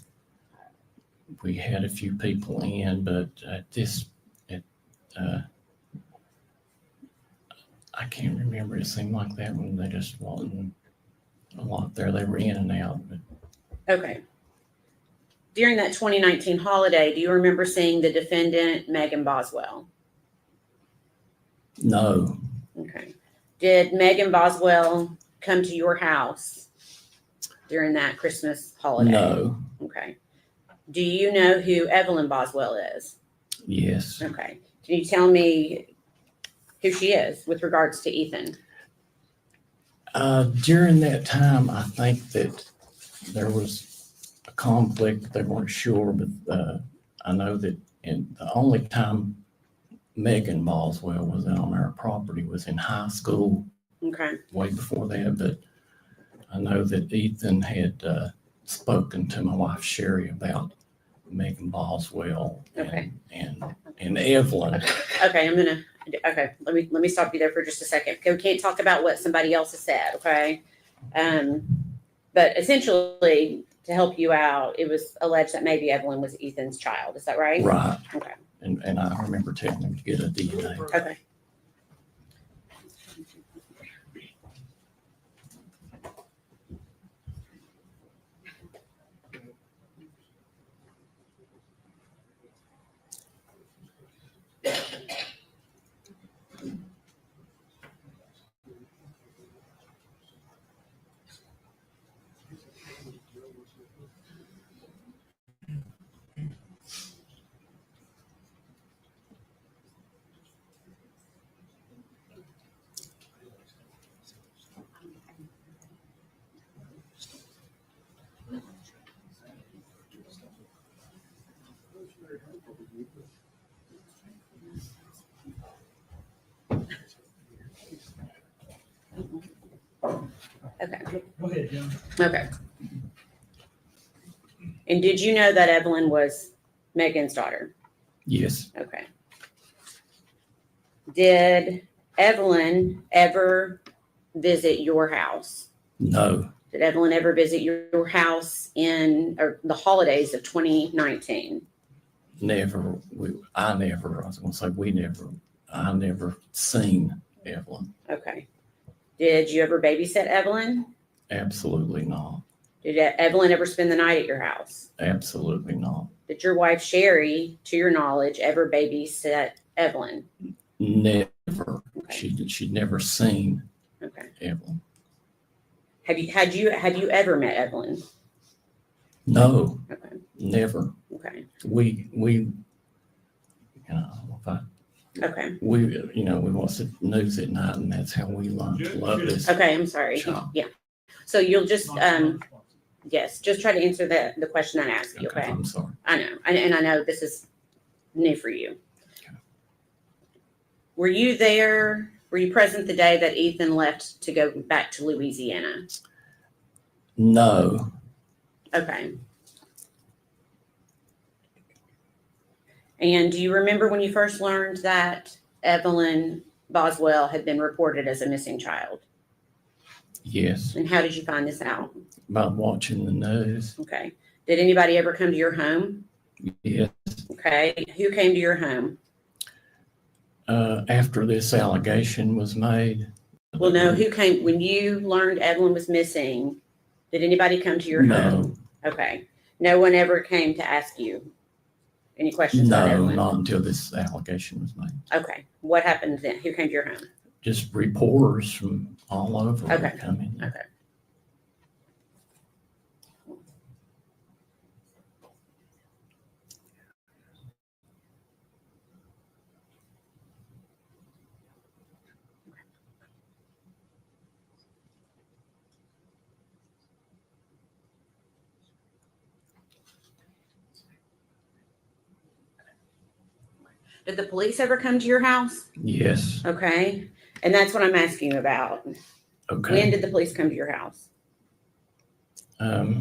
we had a few people in, but I can't remember. It seemed like that when they just wasn't a lot there. They were in and out. But Okay. During that 2019 holiday, do you remember seeing the defendant, Megan Boswell? no, Okay. Did Megan Boswell come to your house during that Christmas holiday? no, Okay. Do you know who Evelyn Boswell is? yes. Okay. Can you tell me who she is with regards to Ethan? During that time, I think that there was a conflict. They weren't sure, but I know that And the only time Megan Boswell was on our property was in high school, Okay. way before that. But I know that Ethan had spoken to my wife Sherry about Megan Boswell Okay. and Evelyn. Okay, let me stop you there for just a second. Okay, we can't talk about what somebody else has said, okay? But essentially, to help you out, it was alleged that maybe Evelyn was Ethan's child. Is that right? Right. Okay. And I remember telling him to get a DNA. Okay. Okay. Go ahead, Jim. Okay. And did you know that Evelyn was Megan's daughter? Yes. Okay. Did Evelyn ever visit your house? No. Did Evelyn ever visit your house in the holidays of 2019? Never. I was going to say I never seen Evelyn. Okay. Did you ever babysit Evelyn? Absolutely not. Did Evelyn ever spend the night at your house? Absolutely not. Did your wife Sherry, to your knowledge, ever babysit Evelyn? Never. Okay. She'd never seen Okay. Evelyn. Have you ever met Evelyn? No. Okay. Never. Okay. We Okay. we watch the news at night, and that's how we learn to love this. Okay, I'm sorry. child. Yeah. So you'll just yes, just try to answer the question I asked you, okay? I'm sorry. I know. And I know this is new for you. Okay. Were you present the day that Ethan left to go back to Louisiana? No. Okay. And do you remember when you first learned that Evelyn Boswell had been reported as a missing child? Yes. And how did you find this out? By watching the news. Okay. Did anybody ever come to your home? Yes. Okay. Who came to your home? After this allegation was made. Well, no, who came when you learned Evelyn was missing? Did anybody come to your home? Okay. No one ever came to ask you any questions about No, Evelyn? not until this allegation was made. Okay. What happened then? Who came to your home? Just reporters from all over Okay. would come in. Okay. Did the police ever come to your house? Yes. Okay. And that's what I'm asking you about. Okay. When did the police come to your house? I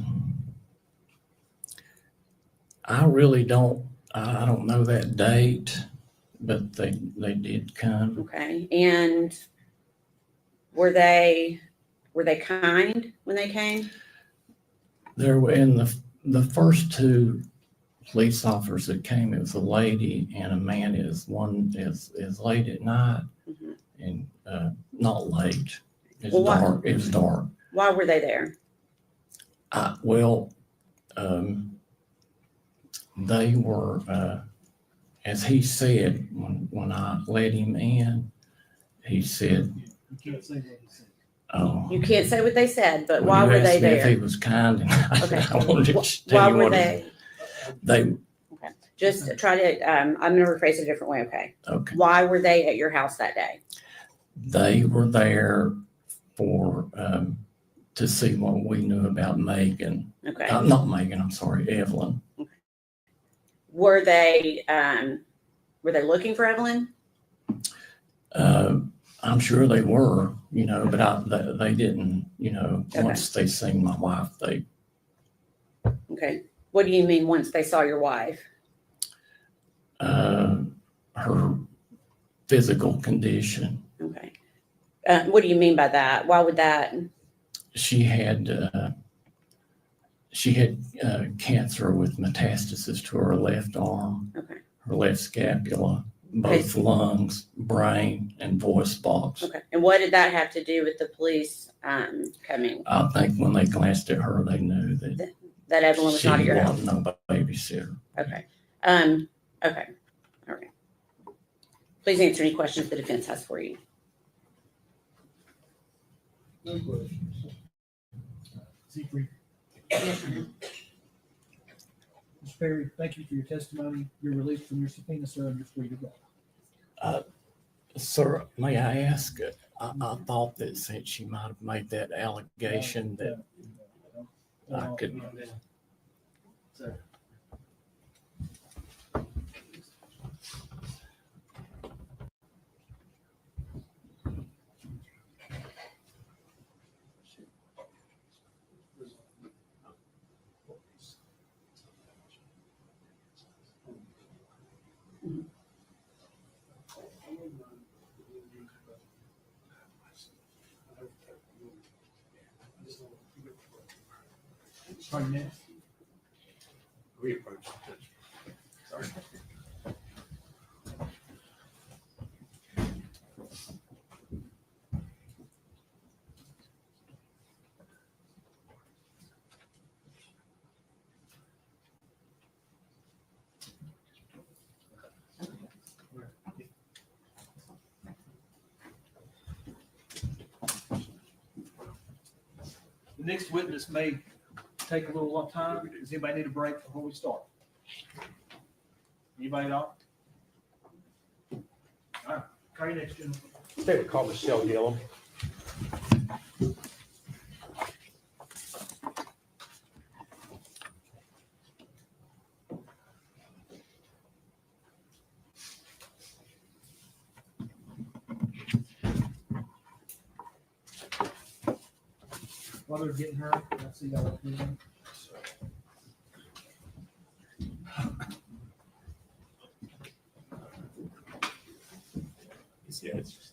really don't. I don't know that date, but they did come. Okay. And were they kind when they came? There were in the first two police officers that came. It was a lady and a man. One is late at night and not late. It's dark. It was dark. Why were they there? They were, as he said, when I let him in, he said, You can't say what he said. oh. You can't say what they said, but Well, why you were they asked me if there? he was kind, and Okay. I wanted to Why tell you were what they? they, Okay. Just try to, I'm going to rephrase it a different way, okay? okay. Why were they at your house that day? They were there for, to see what we knew about Megan. Okay. Not Megan, I'm sorry, Evelyn. Were they looking for Evelyn? I'm sure they were, but they didn't, Okay. once they seen my wife, they, Okay. What do you mean once they saw your wife? her physical condition. Okay. What do you mean by that? Why would that? She had cancer with metastasis to her left arm, Okay. her left scapula, both lungs, brain, and voice box. Okay. And what did that have to do with the police coming? I think when they glanced at her, they knew That Evelyn was not at your house? She wasn't no babysitter. Okay. Okay. All right. Please answer any questions the defense has for you. No questions. Siegfried. Mr. Perry, thank you for your testimony. You're released from your subpoena, sir, and you're free to go. Sir, may I ask, I thought that since she might have made that allegation that I could. Sir. Pardon me? We approach the judge. Sorry. The next witness may take a little time. Does anybody need a break before we start? Anybody at all? All right, call your next gentleman. They would call Michelle Gillum. While they're getting her, let's see how it's doing. Yeah, it's just.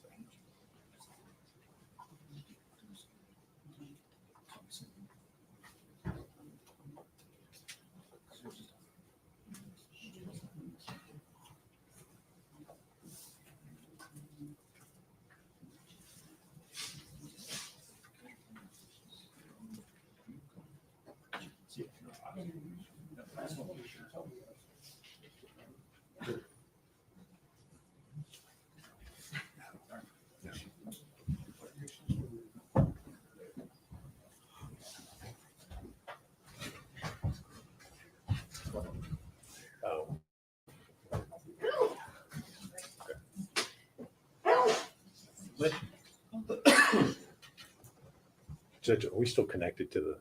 Judge, are we still connected to the?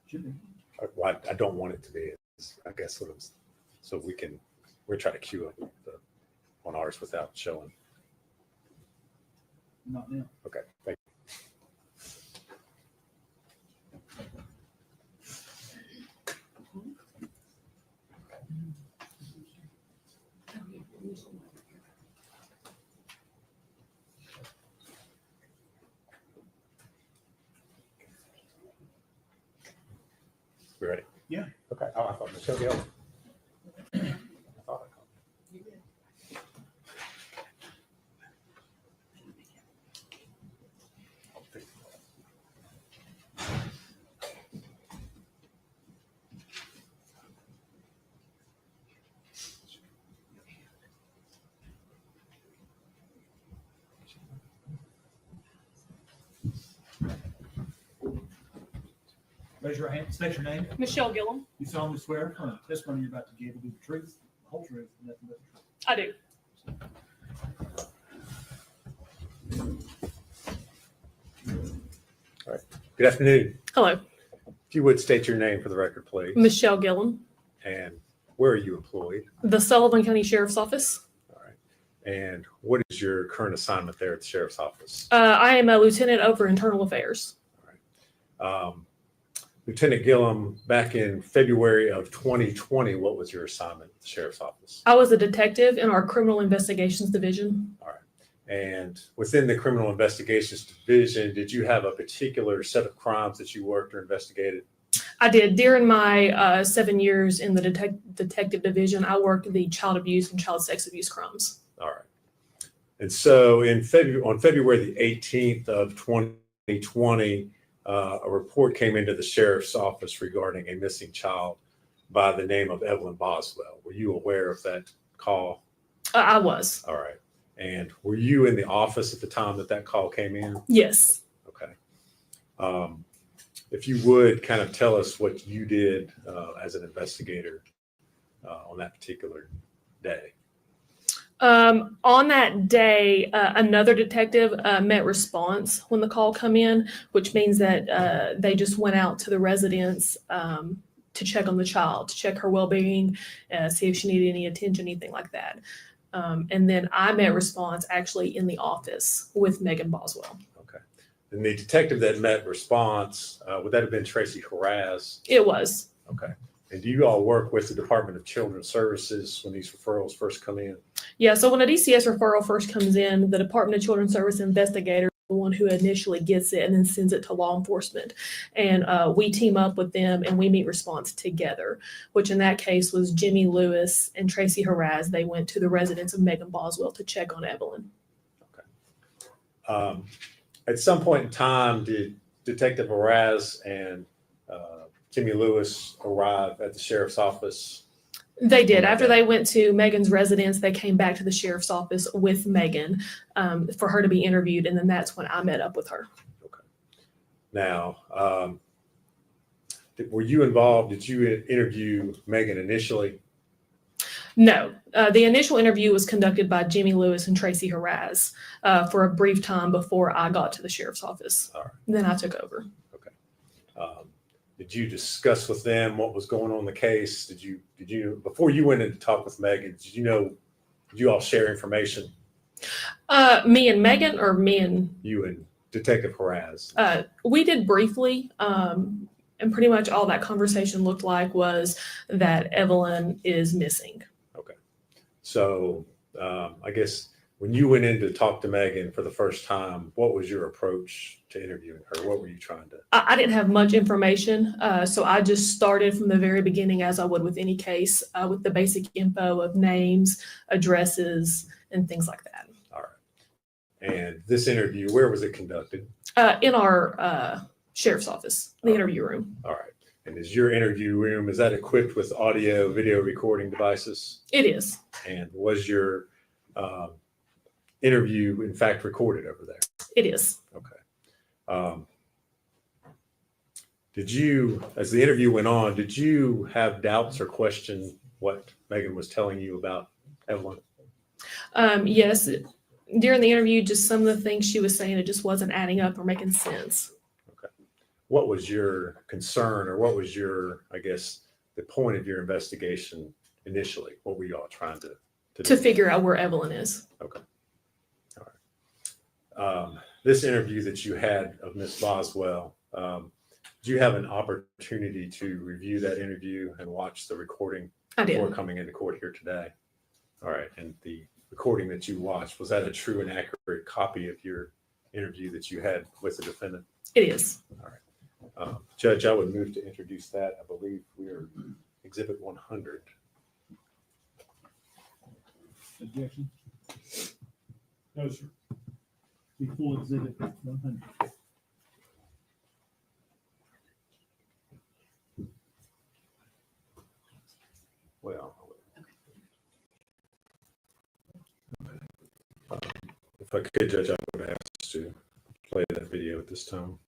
Should be. Well, I don't want it to be. I guess sort of, so we're trying to queue up on ours without showing. Not now. Okay, thank you. We ready? Yeah. Okay. Oh, I thought Michelle Gillum. I thought I called. Raise your hand, state your name. Michelle Gillum. You solemnly swear affirm the testimony you're about to give will be the truth, the whole truth, and nothing but the truth. I do. All right. Good afternoon. Hello. If you would state your name for the record, please. Michelle Gillum. And where are you employed? The Sullivan County Sheriff's Office. And what is your current assignment there at the Sheriff's Office? I am a lieutenant over internal affairs. Lieutenant Gillum, back in February of 2020, what was your assignment at the Sheriff's Office? I was a detective in our criminal investigations division. All right. And within the criminal investigations division, did you have a particular set of crimes that you worked or investigated? I did. During my 7 years in the detective division, I worked the child abuse and child sex abuse crimes. All right. And so on February the 18th of 2020, a report came into the sheriff's office regarding a missing child by the name of Evelyn Boswell. Were you aware of that call? I was. All right. And were you in the office at the time that call came in? Yes. Okay. If you would kind of tell us what you did as an investigator on that particular day. On that day, another detective met response when the call come in, which means that they just went out to the residence to check on the child, to check her well-being, see if she needed any attention, anything like that. And then I met response actually in the office with Megan Boswell. Okay. And the detective that met response, would that have been Tracy Haraz? It was. Okay. And do you all work with the Department of Children's Services when these referrals first come in? Yeah, so when a DCS referral first comes in, the Department of Children's Service investigator is the one who initially gets it and then sends it to law enforcement. And we team up with them and we meet response together, which in that case was Jimmy Lewis and Tracy Haraz. They went to the residence of Megan Boswell to check on Evelyn. Okay. At some point in time, did Detective Haraz and Jimmy Lewis arrive at the sheriff's office? They did. After they went to Megan's residence, they came back to the sheriff's office with Megan for her to be interviewed. And then that's when I met up with her. Okay. Now, were you involved? Did you interview Megan initially? No. The initial interview was conducted by Jimmy Lewis and Tracy Haraz for a brief time before I got to the sheriff's office. All right. Then I took over. Okay. Did you discuss with them what was going on in the case? Did you before you went in to talk with Megan, did you all share information? Me and Megan, or me and you and Detective Haraz? We did briefly, and pretty much all that conversation looked like was that Evelyn is missing. Okay. So I guess when you went in to talk to Megan for the first time, what was your approach to interviewing her? What were you trying to? I didn't have much information, so I just started from the very beginning, as I would with any case, with the basic info of names, addresses, and things like that. All right. And this interview, where was it conducted? In our sheriff's office, the interview room. All right. And is your interview room, is that equipped with audio, video recording devices? It is. And was your interview, in fact, recorded over there? It is. Okay. Did you, as the interview went on, did you have doubts or question what Megan was telling you about Evelyn? Yes. During the interview, just some of the things she was saying, it just wasn't adding up or making sense. Okay. What was your concern, or what was your, I guess, the point of your investigation initially? What were you all trying to do? Figure out where Evelyn is. Okay. All right. This interview that you had of Miss Boswell, did you have an opportunity to review that interview and watch the recording before coming into court here today? All right. And the recording that you watched, was that a true and accurate copy of your interview that you had with the defendant? It is. All right. Judge, I would move to introduce that. I believe we are Exhibit 100. Objection? No, sir. The full Exhibit 100. Well, if I could, Judge, I would ask to play that video at this time.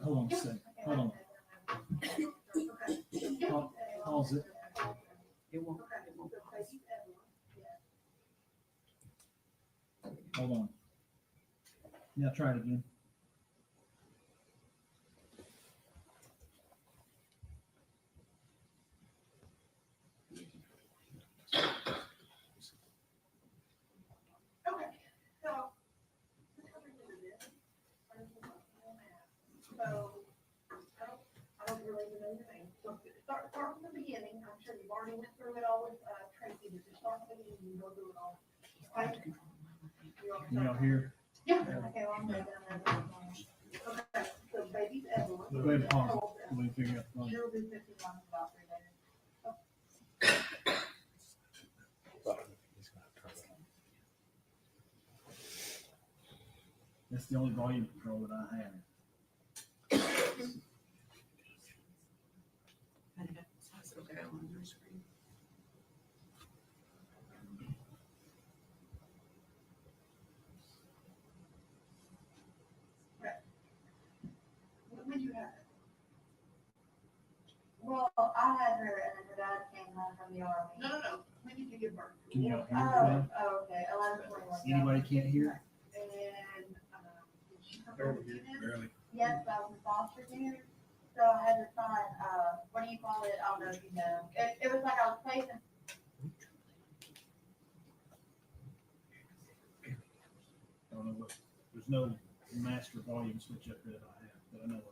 Hold on a second. Hold on. Pause it. Hold on. Now try it again. I don't really even know your name. So start from the beginning. I'm sure you've already went through it all with Tracy, but just start from the beginning and go through it all. Okay? Can y'all hear? Yeah. Okay, well, I'm going down there. Okay, so baby's Evelyn. Go ahead and pause it. Let me figure out the phone. She'll be 50 months about 3 days. That's the only volume control that I have. When did you have it? Well, I had her and then her dad came home from the army. No. When did you give birth? Can y'all hear me? Okay, 11/21. Anybody can't hear? And, did she come Barely over to hear, you? barely. Yes, I was a foster care. So I had to sign, what do you call it? I don't know if you know. It was like I was placing. I don't know what, there's no master volume switch up there that I have, that I know of.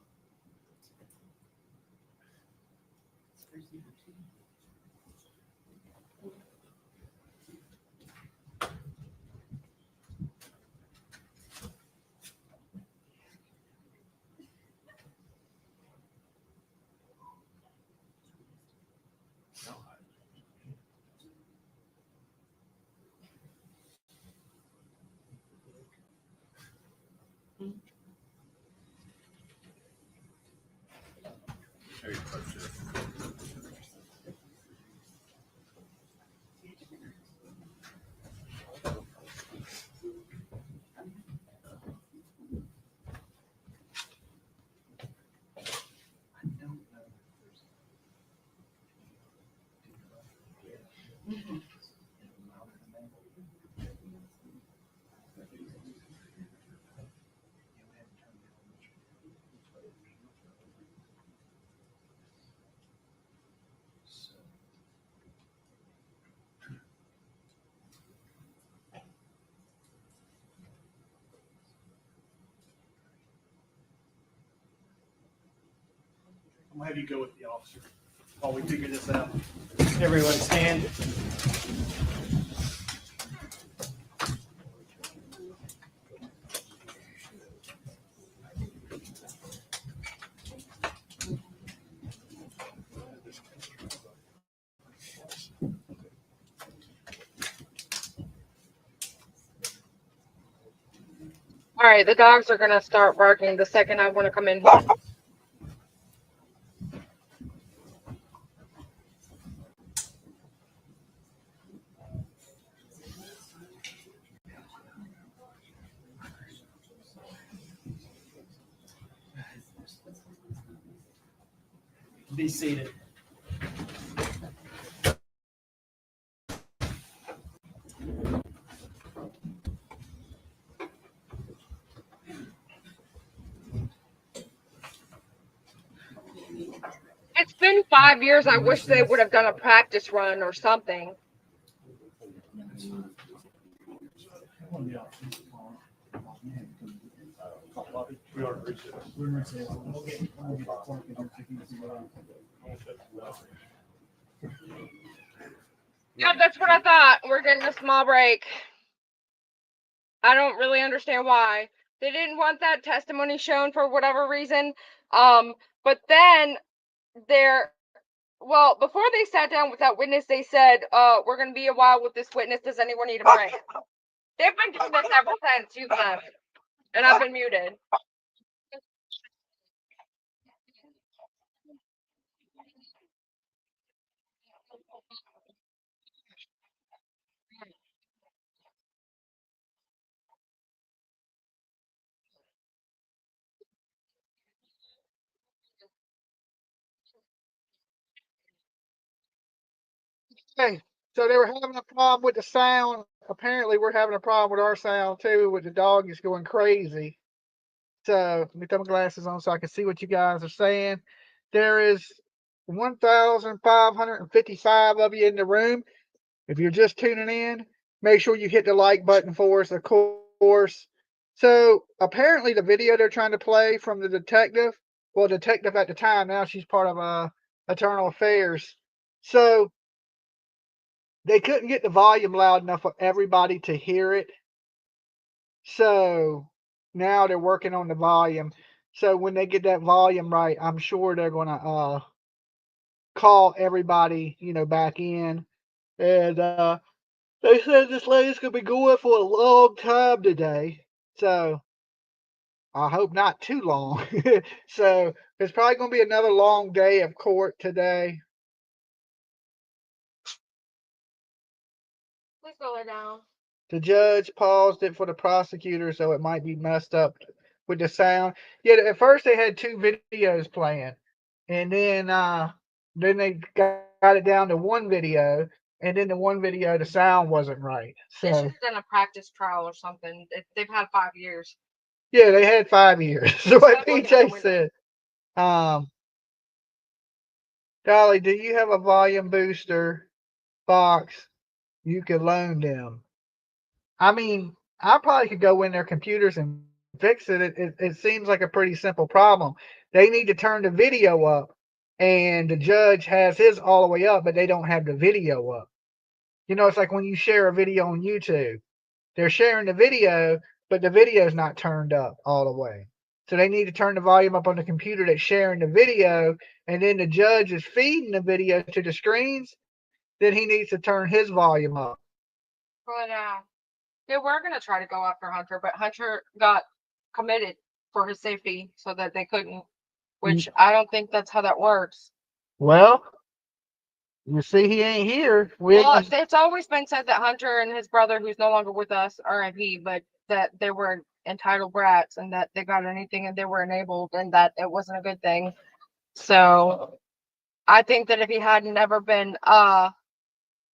I'm gonna have you go with the officer while we figure this out. Everyone stand. All right, the dogs are gonna start barking the second I want to come in. Be seated. It's been 5 years. I wish they would have done a practice run or something. We are in recess. We're in recess. We'll get the clerk in here so he can see what Yeah, that's what I thought. We're getting a small break. I don't really understand why. They didn't want that testimony shown for whatever reason. But then before they sat down with that witness, they said, we're going to be a while with this witness. Does anyone need a break? They've been doing this ever since you've left. And I've been muted. Okay, so they were having a problem with the sound. Apparently, we're having a problem with our sound too, with the dog is going crazy. So let me put my glasses on so I can see what you guys are saying. There is 1,555 of you in the room. If you're just tuning in, make sure you hit the like button for us, of course. So apparently, the video they're trying to play from the detective, well, detective at the time, now she's part of Eternal Affairs. So they couldn't get the volume loud enough for everybody to hear it. So now they're working on the volume. So when they get that volume right, I'm sure they're gonna call everybody, back in. And they said this lady's gonna be going for a long time today. So I hope not too long. So there's probably gonna be another long day of court today. Please go lay down. The judge paused it for the prosecutor, so it might be messed up with the sound. Yeah, at first they had two videos playing, and then they got it down to one video, and then the one video the sound wasn't right. They should So have done a practice trial or something. They've had 5 years. yeah, they had 5 years. So what Stop looking out the PJ window. said. Dolly, do you have a volume booster box you could loan them? I mean, I probably could go in their computers and fix it. It seems like a pretty simple problem. They need to turn the video up, and the judge has his all the way up, but they don't have the video up. It's like when you share a video on YouTube. They're sharing the video, but the video is not turned up all the way. So they need to turn the volume up on the computer that's sharing the video, and then the judge is feeding the video to the screens. Then he needs to turn his volume up. But they were gonna try to go after Hunter, but Hunter got committed for his safety so that they couldn't. Which I don't think that's how that works. Well, you see, he ain't here. Well, it's always been said that Hunter and his brother, who's no longer with us, R.I.P., but that they were entitled brats and that they got anything and they were enabled and that it wasn't a good thing. So I think that if he hadn't ever been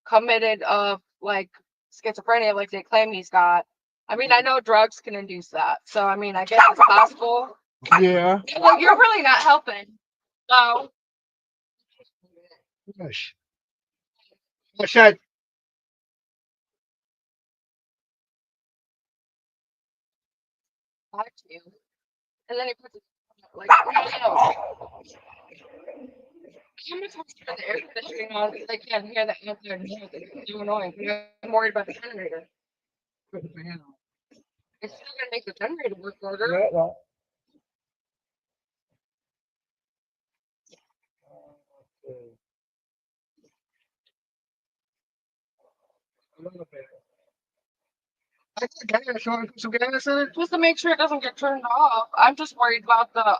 committed of like schizophrenia like they claim he's got, I mean, I know drugs can induce that. So I mean, I guess it's possible. Yeah. Well, you're really not helping. So Gosh. What's that? back to you. And then he puts it like, no. I'm gonna talk to the air conditioning on because they can't hear the outside noise. It's too annoying. I'm worried about the generator. Put the fan on. It's still gonna make the generator work harder. Yeah, well. A little bit. I got gas. You want to put some gas in it? Just to make sure it doesn't get turned off. I'm just worried about the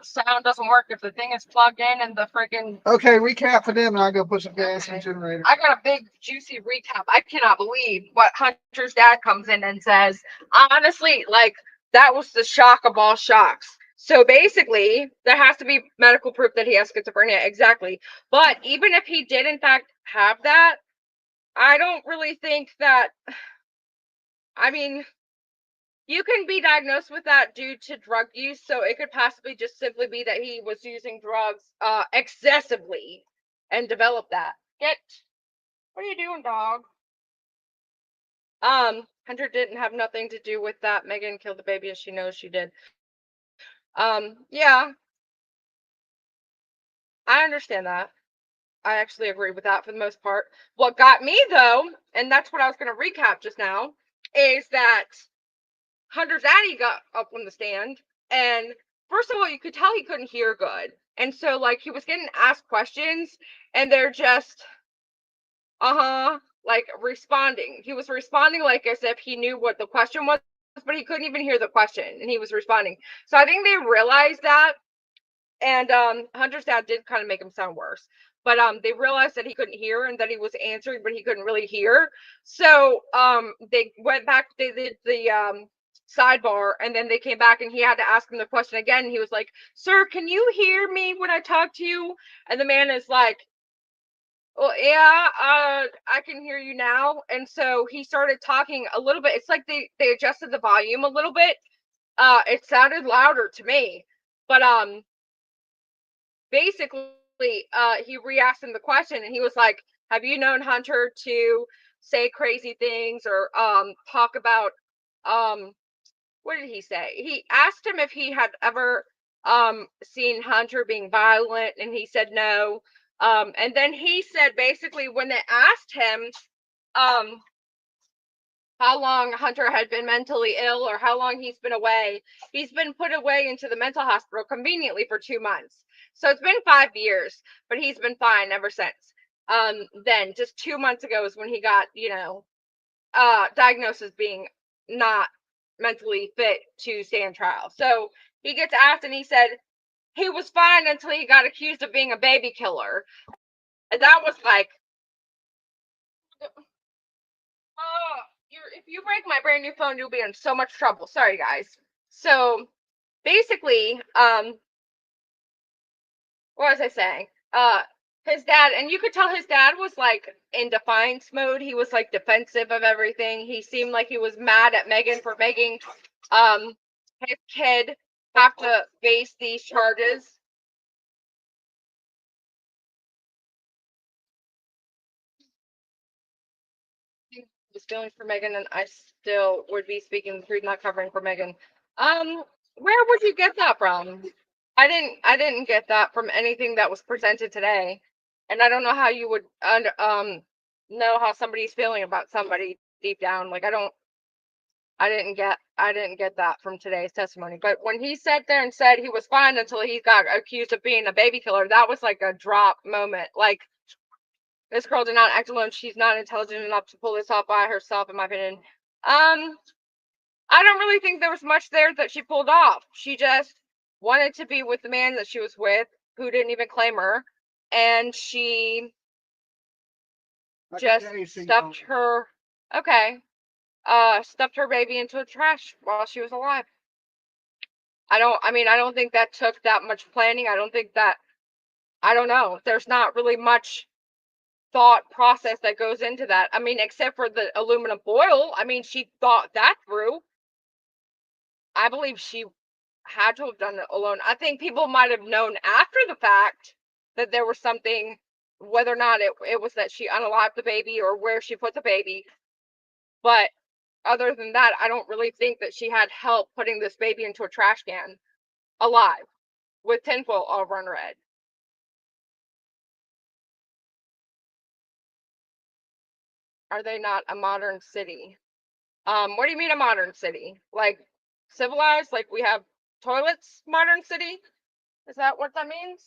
sound doesn't work if the thing is plugged in and the freaking. Okay, recap for them, and I'll go put some gas in the generator. I got a big juicy recap. I cannot believe what Hunter's dad comes in and says. Honestly, like that was the shock of all shocks. So basically, there has to be medical proof that he has schizophrenia. Exactly. But even if he did in fact have that, I don't really think that. I mean, you can be diagnosed with that due to drug use, so it could possibly just simply be that he was using drugs excessively and developed that. What are you doing, dog? Hunter didn't have nothing to do with that. Megan killed the baby as she knows she did. Yeah. I understand that. I actually agree with that for the most part. What got me though, and that's what I was going to recap just now, is that Hunter's daddy got up on the stand, and first of all, you could tell he couldn't hear good. And so, like, he was getting asked questions, and they're just, like, responding. He was responding like as if he knew what the question was, but he couldn't even hear the question, and he was responding. So I think they realized that, and Hunter's dad did kind of make him sound worse. But they realized that he couldn't hear and that he was answering, but he couldn't really hear. So they went back, they did the sidebar, and then they came back and he had to ask him the question again. And he was like, "Sir, can you hear me when I talk to you?" And the man is like, Well, yeah, I can hear you now. And so he started talking a little bit. It's like they adjusted the volume a little bit. It sounded louder to me. But basically, he re-asked him the question, and he was like, "Have you known Hunter to say crazy things or talk about what did he say?" He asked him if he had ever seen Hunter being violent, and he said no. And then he said basically when they asked him um how long Hunter had been mentally ill or how long he's been away, he's been put away into the mental hospital conveniently for 2 months. So it's been 5 years, but he's been fine ever since. Then just 2 months ago is when he got, diagnosed as being not mentally fit to stand trial. So he gets asked and he said he was fine until he got accused of being a baby killer. And that was like, if you break my brand new phone, you'll be in so much trouble. Sorry, guys. So basically, what was I saying? His dad, and you could tell his dad was like in defiance mode. He was like defensive of everything. He seemed like he was mad at Megan for making his kid have to face these charges. Was feeling for Megan, and I still would be speaking the truth, not covering for Megan. Where would you get that from? I didn't get that from anything that was presented today, and I don't know how you would know how somebody's feeling about somebody deep down. Like I didn't get that from today's testimony. But when he sat there and said he was fine until he got accused of being a baby killer, that was like a drop moment. Like, this girl did not act alone. She's not intelligent enough to pull this off by herself, in my opinion. I don't really think there was much there that she pulled off. She just wanted to be with the man that she was with, who didn't even claim her, and she just stuffed her stuffed her baby into a trash while she was alive. I don't think that took that much planning. I don't know. There's not really much thought process that goes into that. I mean, except for the aluminum foil. I mean, she thought that through. I believe she had to have done it alone. I think people might have known after the fact that there was something, whether or not it was that she unalived the baby or where she put the baby. But other than that, I don't really think that she had help putting this baby into a trash can alive with tinfoil all over on red. Are they not a modern city? What do you mean a modern city? Like civilized? Like we have toilets? Modern city? Is that what that means?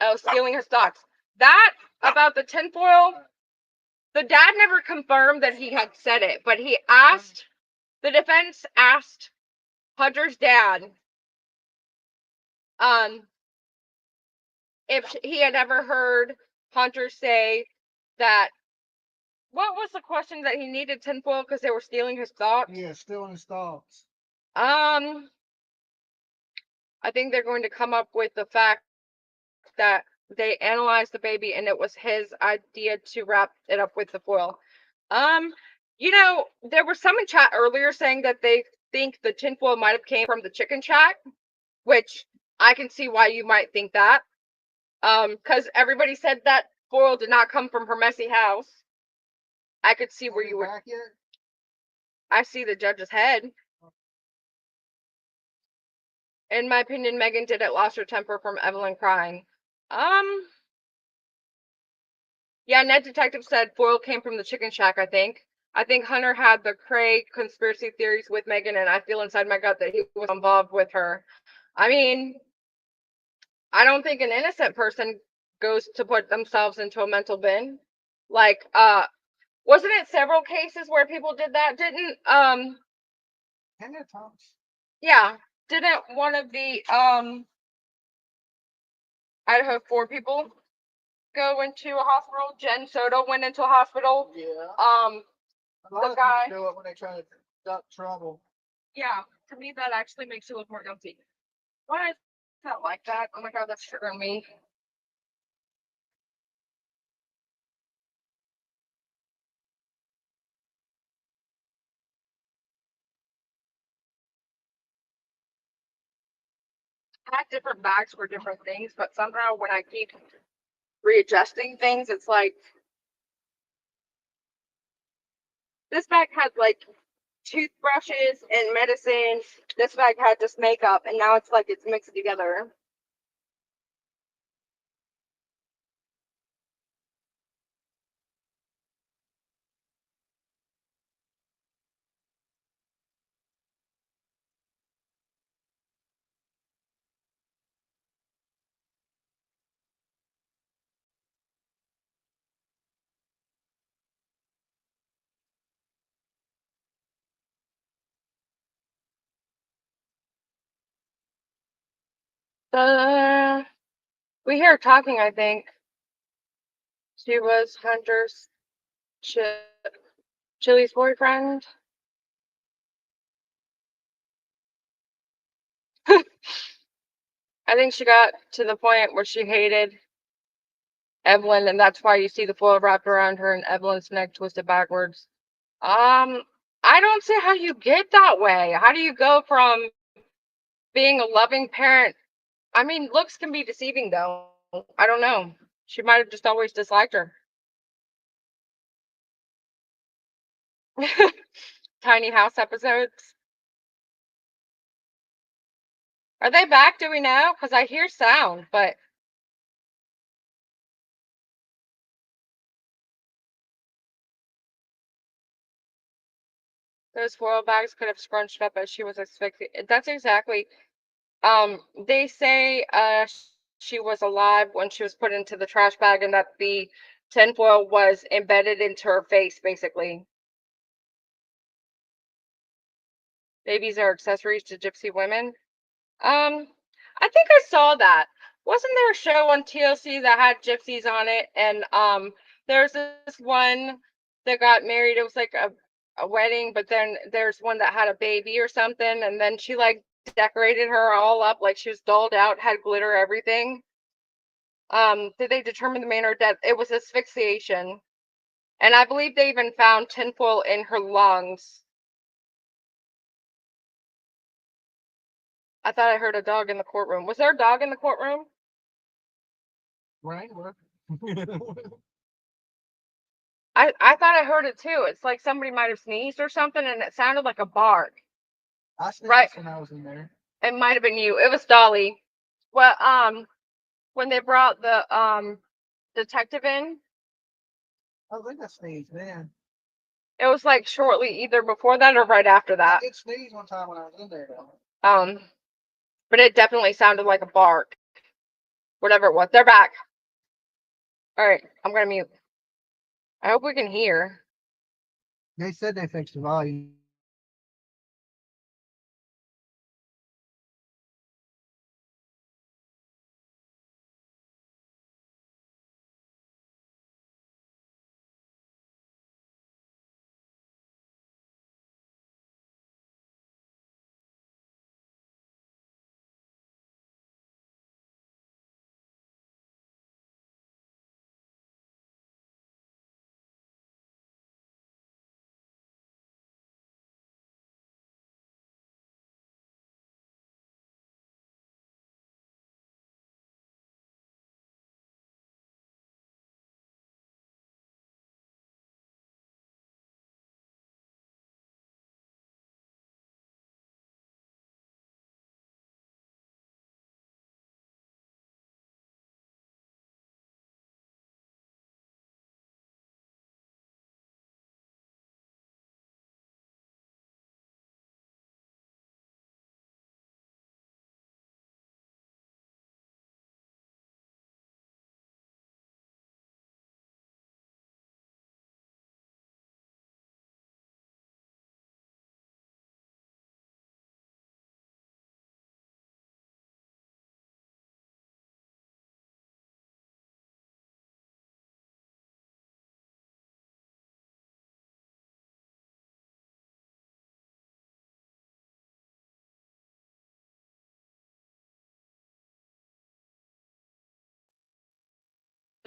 Oh, stealing his thoughts. That about the tinfoil, the dad never confirmed that he had said it, but the defense asked Hunter's dad if he had ever heard Hunter say that. What was the question, that he needed tinfoil because they were stealing his thoughts? Yeah, stealing his thoughts. I think they're going to come up with the fact that they analyzed the baby and it was his idea to wrap it up with the foil. There was some in chat earlier saying that they think the tinfoil might have came from the chicken shack, which I can see why you might think that. Because everybody said that foil did not come from her messy house. I could see where you would. I see the judge's head. In my opinion, Megan did it, lost her temper from Evelyn crying. Yeah, Ned Detective said foil came from the chicken shack, I think. I think Hunter had the Craig conspiracy theories with Megan, and I feel inside my gut that he was involved with her. I mean, I don't think an innocent person goes to put themselves into a mental bin. Like, wasn't it several cases where people did that? Yeah, didn't one of the Idaho 4 people go into a hospital? Jen Soto went into a hospital. Yeah. The guy. Do it when they try to duck trouble. Yeah, to me that actually makes you look more guilty. What? Not like that. Oh my god, that's triggering me. I had different bags for different things, but somehow when I keep readjusting things, it's like this bag had like toothbrushes and medicine. This bag had just makeup, and now it's like it's mixed together. We hear her talking, I think. She was Hunter's Chili's boyfriend. I think she got to the point where she hated Evelyn, and that's why you see the foil wrapped around her and Evelyn's neck twisted backwards. I don't see how you get that way. How do you go from being a loving parent? I mean, looks can be deceiving, though. I don't know. She might have just always disliked her. Tiny house episodes. Are they back? Do we know? Because I hear sound, but those foil bags could have scrunched up as she was asphyxiated. That's exactly. They say she was alive when she was put into the trash bag, and that the tinfoil was embedded into her face, basically. Babies are accessories to gypsy women. I think I saw that. Wasn't there a show on TLC that had gypsies on it? And there's this one that got married. It was like a wedding, but then there's one that had a baby or something, and then she like decorated her all up like she was dolled out, had glitter, everything. Did they determine the manner of death? It was asphyxiation. And I believe they even found tinfoil in her lungs. I thought I heard a dog in the courtroom. Was there a dog in the courtroom? Right? I thought I heard it too. It's like somebody might have sneezed or something, and it sounded like a bark. I sneezed Right. when I was in there. It might have been you. It was Dolly. Well, when they brought the detective in, I think I sneezed, man. it was like shortly either before that or right after I that. did sneeze one time when I was in there, though. But it definitely sounded like a bark. Whatever it was. They're back. All right, I'm gonna mute. I hope we can hear. They said they fixed the volume.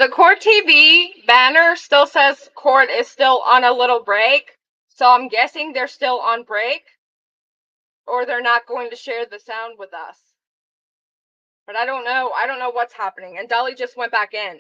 the court TV banner still says court is still on a little break. So I'm guessing they're still on break. Or they're not going to share the sound with us. But I don't know. I don't know what's happening. And Dolly just went back in.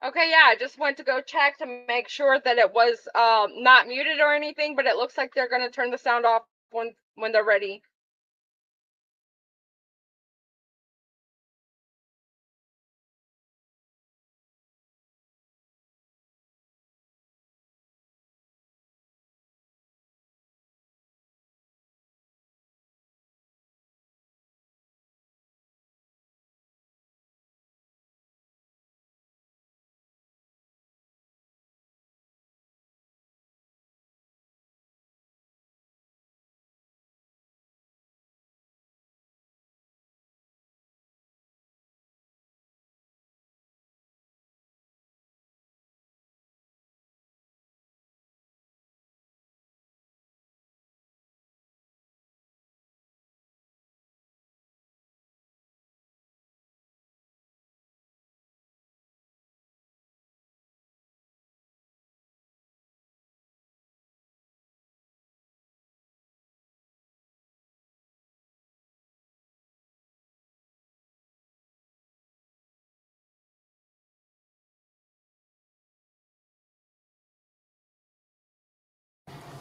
Okay, yeah, I just went to go check to make sure that it was not muted or anything, but it looks like they're gonna turn the sound off when they're ready.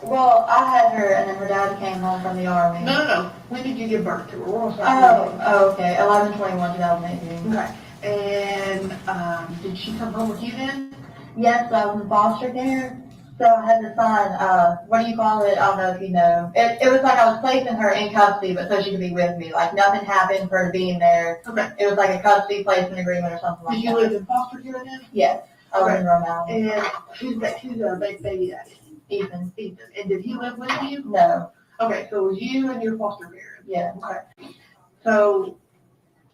Well, I had her, and then her dad came home from the army. No. When did you give birth to her? What was her Oh, okay. 11/21/2018. Okay. And did she come home with you then? Yes, I was in foster care. So I had to sign, what do you call it? I don't know if you know. It was like I was placing her in custody, but so she could be with me. Like nothing happened for her being there. Okay. It was like a custody placement agreement or something like that. Did you live in foster care then? Yes. I was in Rhode Island. And who's a baby daddy? Ethan. And did he live with you? No. Okay, so it was you and your foster parent. Yeah. Okay. So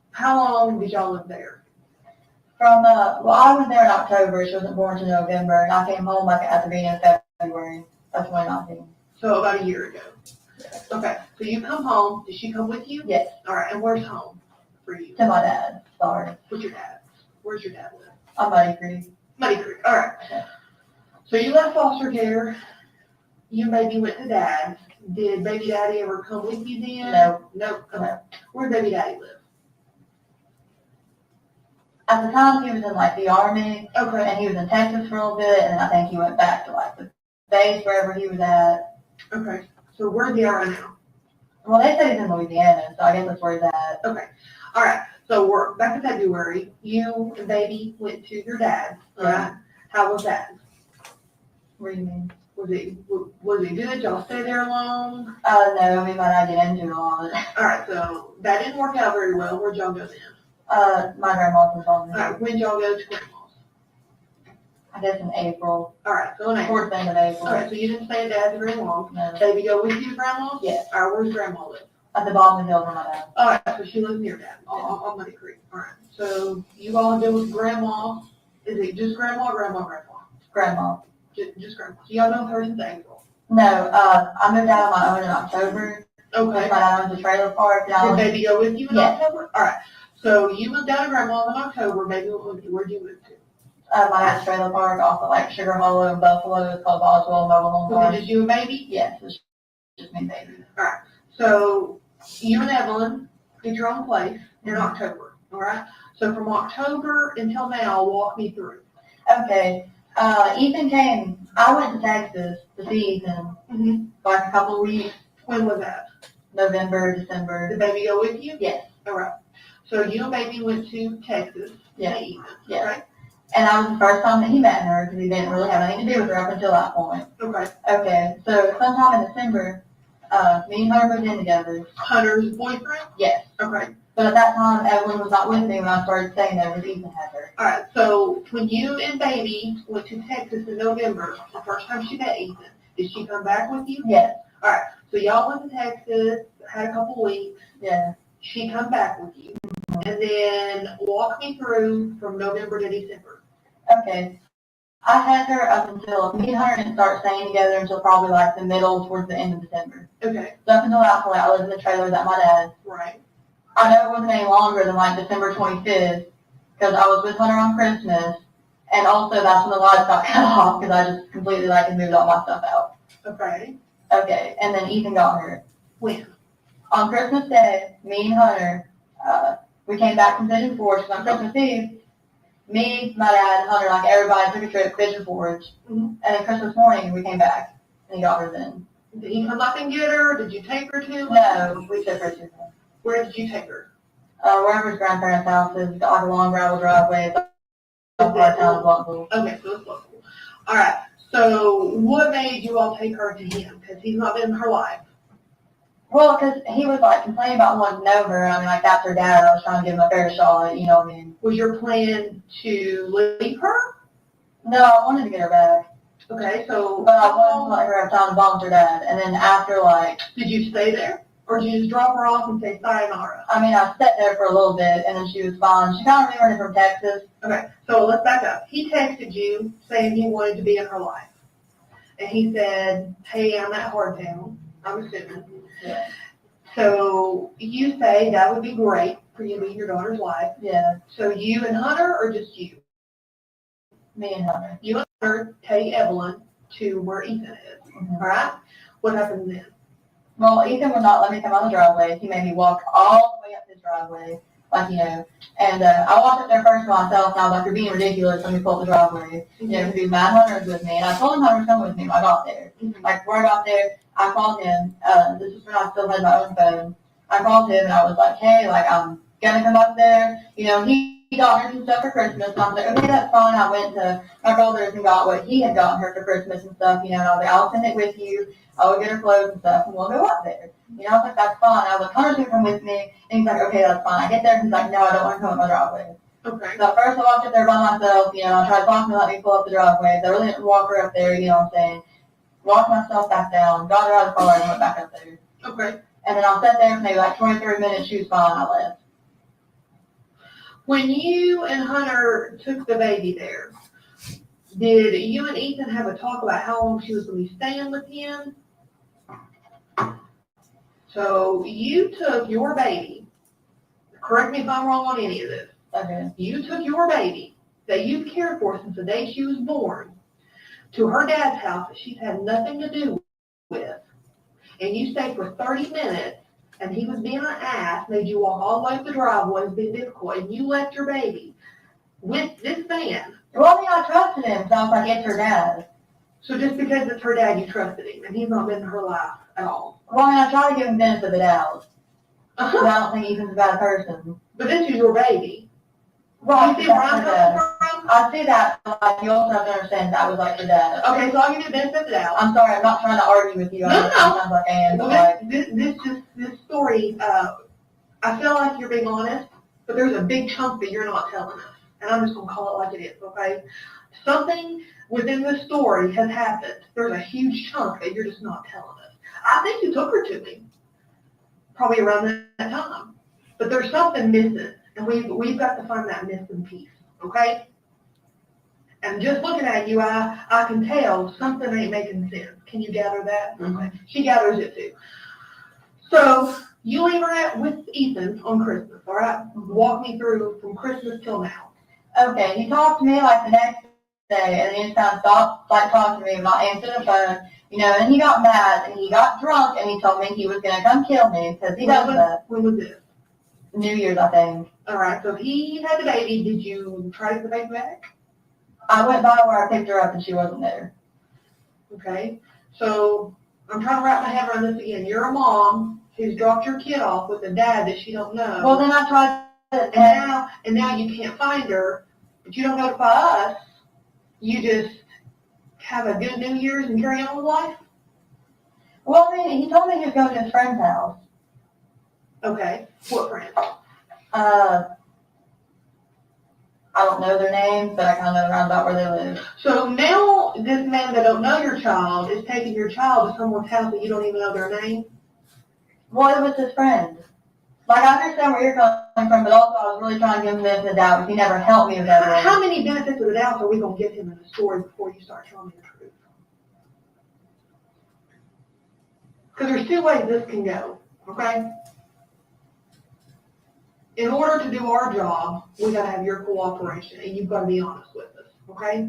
how long did y'all live there? From, well, I was there in October. She wasn't born until November, and I came home like at the beginning of February. That's 2019. So about a year ago. Okay, so you come home. Did she come with you? Yes. All right, and where's home for you? To my dad. Sorry. What's your dad? Where's your dad live? I'm Muddy Creek. Muddy Creek. All right. Okay. So you left foster care. You maybe went to dad. Did baby daddy ever come with you then? No. Nope. Okay. Where did baby daddy live? At the time, he was in like the army. Okay. And he was in Texas for a little bit, and I think he went back to like the base wherever he was at. Okay. So where they are now? Well, they say he's in Louisiana, so I guess that's where he's at. Okay. All right. So we're back in February. You and baby went to your dad's. All right. How was that? What do you mean? Was it good? Y'all stay there long? No, we might not get into it a lot. All right. So that didn't work out very well. Where'd y'all go then? My grandma's involved in All right. When'd y'all go to grandma's? I guess in April. All right. So in April. Towards the end of April. All right. So you didn't stay at dad's very long. No. Baby go with you to grandma's? Yes. All right. Where's grandma live? At the bottom of the hill for my dad. All right. So she lives near dad on Muddy Creek. All right. So you all go with grandma. Is it just grandma or grandma? Grandma. Just grandma. So y'all known her since April? No, I moved out on my own in October. Okay. My dad owns a trailer park. Did baby go with you in Yes. October? All right. So you moved out of grandma in October. Baby went with you. Where'd you move to? My dad's trailer park off of like Sugar Hollow and Buffalo. It's called Boswell Mobile Home So Park. did you and baby? Yes, it's just me and baby. All right. So you and Evelyn did your own place in October. All right. So from October until now, walk me through. Okay. Ethan came. I went to Texas to see Ethan for like a couple of weeks. When was that? November, December. Did baby go with you? Yes. All right. So you and baby went to Texas Yes. to Ethan. Yes. Right? And I was the first time that he met her because he didn't really have anything to do with her up until that point. Okay. Okay. So sometime in December, me and Hunter moved in together. Hunter's boyfriend? Yes. Okay. But at that time, Evelyn was not with me when I started staying there because Ethan had her. All right. So when you and baby went to Texas in November, the first time she met Ethan, did she come back with you? Yes. All right. So y'all went to Texas, had a couple weeks. Yeah. She come back with you. And then walk me through from November to December. Okay. I had her up until, me and her didn't start staying together until probably like the middle towards the end of December. Okay. So up until that point, I lived in the trailer with my dad. Right. I know it wasn't any longer than like December 25th because I was with Hunter on Christmas. And also that's when the lights got cut off because I just completely like and moved all my stuff out. Okay. Okay. And then Ethan got hurt. When? On Christmas Day, me and Hunter, we came back from Pigeon Forge because on Christmas Eve, me, my dad, Hunter, like everybody took a trip to Pigeon Forge. Mhm. And then Christmas morning, we came back and he got her then. Did he come up and get her? Did you take her to? No, we took her to him. Where did you take her? Wherever his grandparents' house is, got like a long gravel driveway. Part town of Boswell. Okay, so it's local. All right. So what made you all take her to him? Because he's not been in her life. Well, because he was like complaining about wanting to know her. I mean, like that's her dad. I was trying to give him a fair shot. You know what I mean? Was your plan to leave her? No, I wanted to get her back. Okay, so. But I wanted to let her have time to bond with her dad. And then after, like. Did you stay there? Or did you just drop her off and say sayonara? I mean, I sat there for a little bit and then she was fine. She kind of remembered it from Texas. Okay, so let's back up. He texted you saying he wanted to be in her life. And he said, hey, I'm at Hardtown. I'm assuming. Yeah. So you say that would be great for you to be in your daughter's life. Yeah. So you and Hunter or just you? Me and Hunter. You and Hunter take Evelyn to where Ethan is. Mm-hmm. All right? What happened then? Well, Ethan would not let me come on the driveway. He made me walk all the way up his driveway, like, you know. And I walked up there first myself, and I was like, you're being ridiculous. Let me pull up the driveway. You know, because Matt Hunter was with me. And I told him Hunter was coming with me when I got there. Like, before I got there, I called him. This is when I still had my own phone. I called him, and I was like, hey, like, I'm going to come up there. You know, he got her some stuff for Christmas. And I was like, okay, that's fine. I went to my brother's and got what he had gotten her for Christmas and stuff, you know. And I was like, I'll send it with you. I will get her clothes and stuff, and we'll go up there. You know, I was like, that's fine. I was like, Hunter's going to come with me. And he's like, okay, that's fine. I get there, and he's like, no, I don't want to come up my driveway. Okay. So at first I walked up there by myself, you know, I tried to talk to him to let me pull up the driveway. So I really didn't walk her up there, you know what I'm saying. Walked myself back down, got her out of the car, and went back up there. Okay. And then I sat there for maybe like 23 minutes. She was fine. I left. When you and Hunter took the baby there, did you and Ethan have a talk about how long she was going to be staying with him? So you took your baby, correct me if I'm wrong on any of this. Okay. You took your baby that you've cared for since the day she was born to her dad's house that she's had nothing to do with, and you stayed for 30 minutes, and he was being an ass, made you walk all the way up the driveway, it was being difficult, and you left your baby with this man. Well, I mean, I trusted him, so I was like, it's her dad. So just because it's her dad, you trusted him, and he's not been in her life at all. Well, I mean, I try to give him benefit of the doubt. But I don't think Ethan's a bad person. But this is your baby. Right. You see where I'm coming from? I see that, but like, you also have to understand that was like her dad. Okay, so I'll give you the benefit of the doubt. I'm sorry, I'm not trying to argue with you. No, no. Sounds like I am. Well, Like, this story, I feel like you're being honest, but there's a big chunk that you're not telling us. And I'm just going to call it like it is, okay? Something within this story has happened. There's a huge chunk that you're just not telling us. I think you took her to me, probably around that time. But there's something missing, and we've got to find that missing piece, okay? And just looking at you, I can tell something ain't making sense. Can you gather that? Okay. She gathers it too. So you leave her with Ethan on Christmas, all right? Walk me through from Christmas till now. okay, he talked to me like the next day, and then he just kind of stopped, like, talking to me, not answering the phone, you know, and he got mad, and he got drunk, and he told me he was going to come kill me, because he does that. When was this? New Year's, I think. All right, so he had the baby. Did you try to get the baby back? I went by where I picked her up, and she wasn't there. Okay, so I'm trying to wrap my head around this again. You're a mom who's dropped your kid off with a dad that she don't know. Well, then I tried to, and now you can't find her, but you don't notify us. You just have a good New Year's and carry on with life? Well, I mean, he told me he was going to his friend's house. Okay, what friend? I don't know their names, but I kind of know around about where they live. So now this man that don't know your child is taking your child to someone's house that you don't even know their name? Well, it was his friend. Like, I understand where you're coming from, but also I was really trying to give him the benefit of the doubt, but he never helped me with that. How many benefits of the doubt are we gonna give him in the story before you start telling me the truth? Because there's two ways this can go, okay? In order to do our job, we gotta have your cooperation, and you've gotta be honest with us, okay?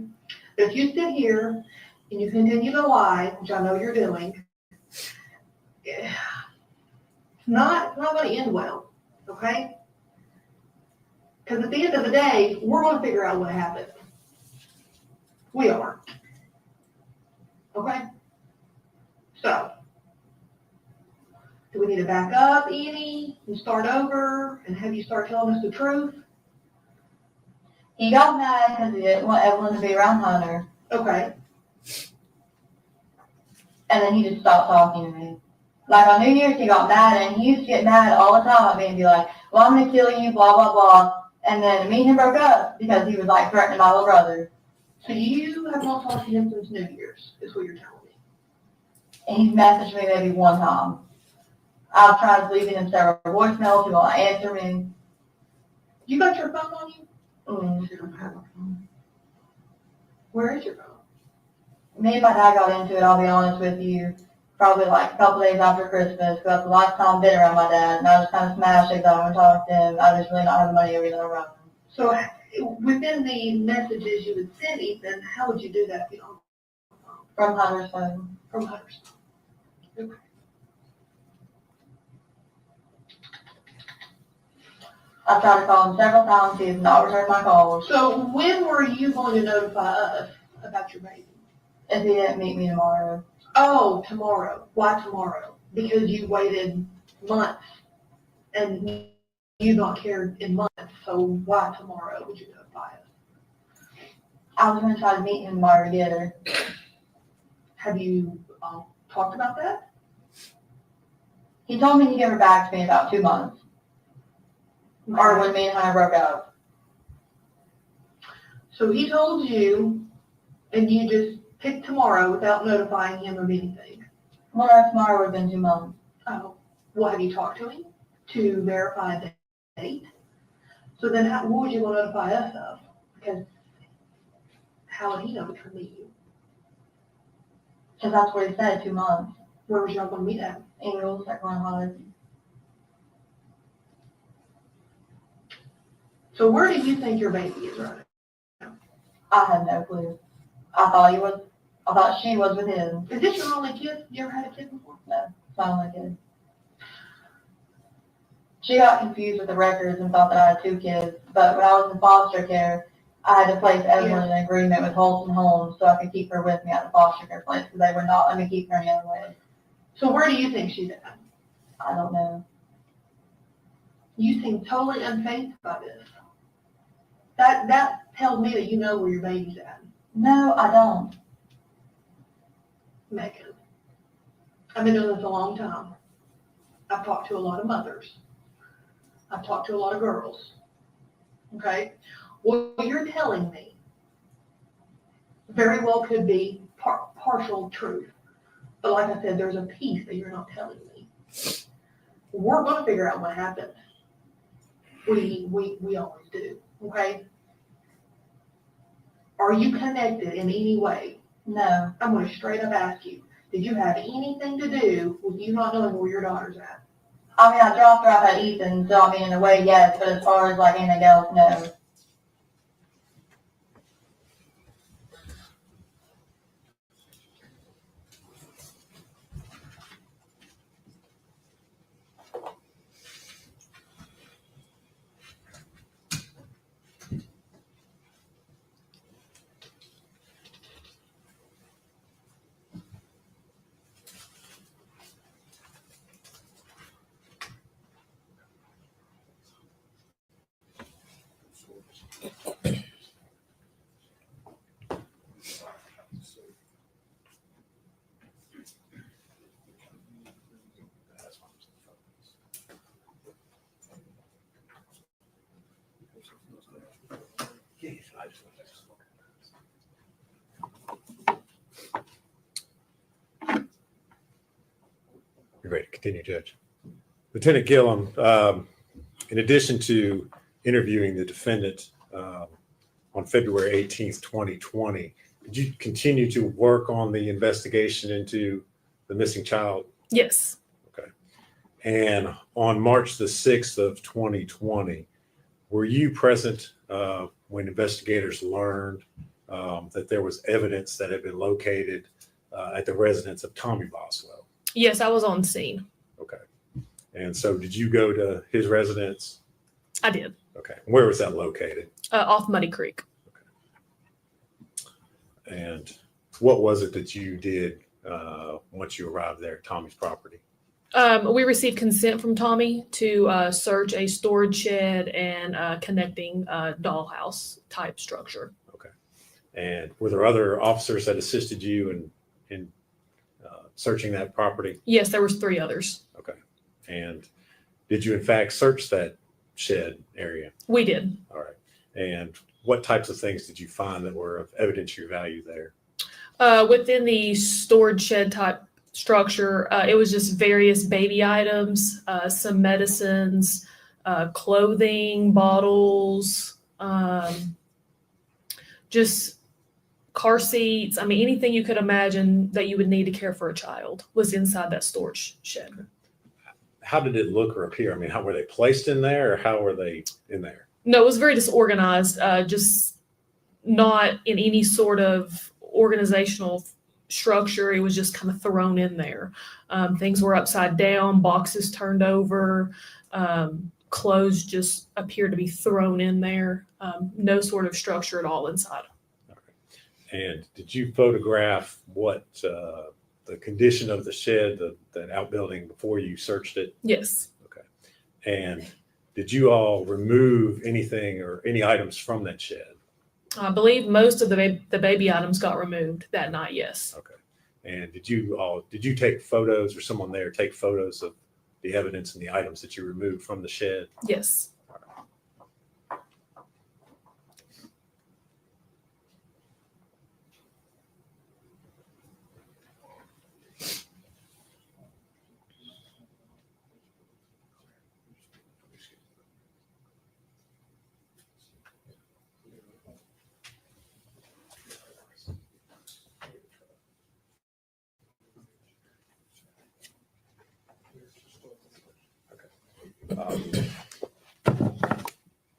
But if you sit here and you continue to lie, which I know you're doing, it's not gonna end well, okay? Because at the end of the day, we're gonna figure out what happened. We are. Okay? So, do we need to back up, Annie, and start over and have you start telling us the truth? He got mad because he didn't want Evelyn to be around Hunter, Okay. and then he just stopped talking to me. Like on New Year's, he got mad, and he used to get mad all the time at me and be like, well, I'm gonna kill you, blah, blah, blah. And then me and him broke up because he was like threatening my little brother. So you have not talked to him since New Year's, is what you're telling me. And he's messaged me maybe one time. I've tried leaving him several voicemails, he won't answer me. You got your phone on you? You don't have a phone. Where is your phone? Me and my dad got into it, I'll be honest with you, probably like a couple days after Christmas, because that's the last time I've been around my dad, and I just kind of smashed it, I want to talk to him, I just really not have the money over there around him. So within the messages you would send Ethan, how would you do that if you don't? From Hunter's phone. From Hunter's phone. Okay. I've tried to call him several times, he has not returned my calls. So when were you going to notify us about your baby? If he didn't meet me tomorrow. Oh, tomorrow. Why tomorrow? Because you waited months and you not cared in months. So why tomorrow would you notify us? I was going to try to meet him tomorrow to get her. Have you talked about that? He told me he'd give her back to me in about 2 months. Or when me and Hunter broke up. So he told you, and you just picked tomorrow without notifying him of anything. Well, no, tomorrow would have been 2 months. Oh, well, have you talked to him to verify the date? So then what would you want to notify us of? Because how would he know to come meet you? Because that's what he said, 2 months. Where was y'all going to meet at? Ingles, at Glen Hollow. So where do you think your baby is right now? I had no clue. I thought she was with him. Is this your only kid? You ever had a kid before? No, it's my only kid. She got confused with the records and thought that I had 2 kids, but when I was in foster care, I had to place Evelyn in an agreement with Holton Homes so I could keep her with me at the foster care place because they would not let me keep her any other way. So where do you think she's at? I don't know. You seem totally unfazed by this. That tells me that you know where your baby's at. No, I don't. Megan, I've been doing this a long time. I've talked to a lot of mothers. I've talked to a lot of girls. Okay? What you're telling me very well could be partial truth. But like I said, there's a piece that you're not telling me. We're going to figure out what happened. We always do. Okay? Are you connected in any way? No. I'm going to straight up ask you, did you have anything to do with you not knowing where your daughter's at? I mean, I dropped her off at Ethan, so I mean, in a way, yes, but as far as like anything else, no. You're ready to continue, Judge. Lieutenant Gillum, in addition to interviewing the defendant on February 18th, 2020, did you continue to work on the investigation into the missing child? Yes. Okay. And on March the 6th of 2020, were you present when investigators learned that there was evidence that had been located at the residence of Tommy Boswell? Yes, I was on scene. Okay. And so did you go to his residence? I did. Okay. Where was that located? Off Muddy Creek. And what was it that you did once you arrived there at Tommy's property? We received consent from Tommy to search a storage shed and connecting dollhouse type structure. Okay. And were there other officers that assisted you in searching that property? Yes, there was 3 others. Okay. And did you in fact search that shed area? We did. All right. And what types of things did you find that were of evidentiary value there? Within the storage shed type structure, it was just various baby items, some medicines, clothing, bottles, just car seats. I mean, anything you could imagine that you would need to care for a child was inside that storage shed. How did it look or appear? I mean, how were they placed in there, or how were they in there? No, it was very disorganized, just not in any sort of organizational structure. It was just kind of thrown in there. Things were upside down, boxes turned over, clothes just appeared to be thrown in there. No sort of structure at all inside. And did you photograph what the condition of the shed, that outbuilding, before you searched it? Yes. Okay. And did you all remove anything or any items from that shed? I believe most of the baby items got removed that night. Yes. Okay. And did you take photos, or someone there take photos of the evidence and the items that you removed from the shed? Yes.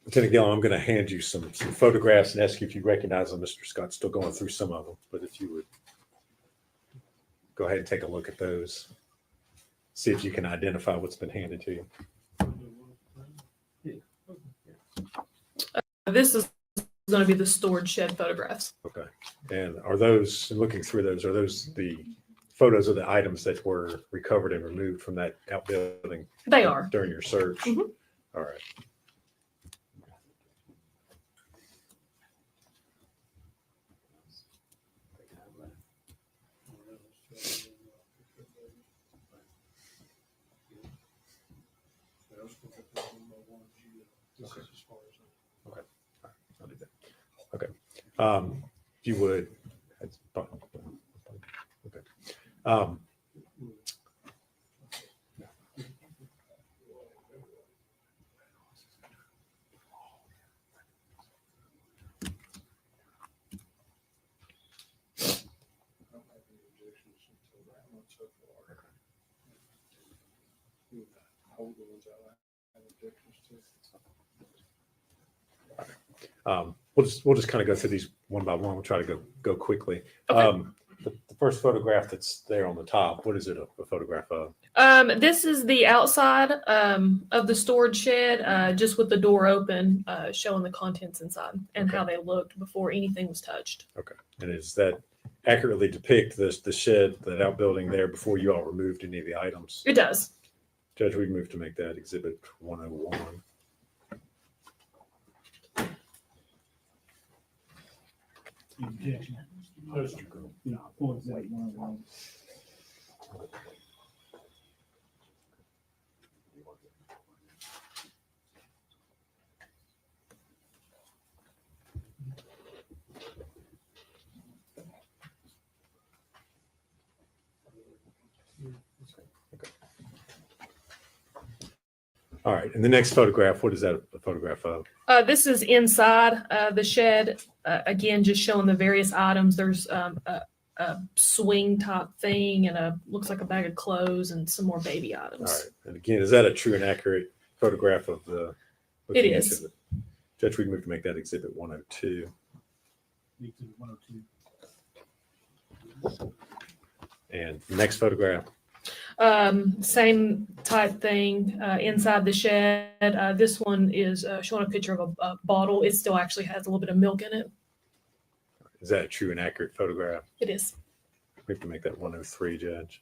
Lieutenant Gill, I'm going to hand you some photographs and ask you if you recognize them. Mr. Scott's still going through some of them, but if you would go ahead and take a look at those, see if you can identify what's been handed to you. This is going to be the storage shed photographs. Okay. And are those, looking through those, are those the photos of the items that were recovered and removed from that outbuilding? They are. During your search? Mhm. All right. Okay. I'll do that. Okay. If you would. Okay. We'll just kind of go through these one by one. We'll try to go quickly. Okay. The first photograph that's there on the top, what is it a photograph of? This is the outside of the storage shed, just with the door open, showing the contents inside and how they looked before anything was touched. Okay. And is that accurately depict the shed, that outbuilding there before you all removed any of the items? It does. Judge, we move to make that Exhibit 101. Objection. No, for example, 101. All right. And the next photograph, what is that a photograph of? This is inside the shed. Again, just showing the various items. There's a swing type thing and looks like a bag of clothes and some more baby items. All right. And again, is that a true and accurate photograph of the? It is. Judge, we move to make that exhibit 102. Exhibit 102. And the next photograph. Same type thing inside the shed. This one is showing a picture of a bottle. It still actually has a little bit of milk in it. Is that a true and accurate photograph? It is. We have to make that 103, Judge.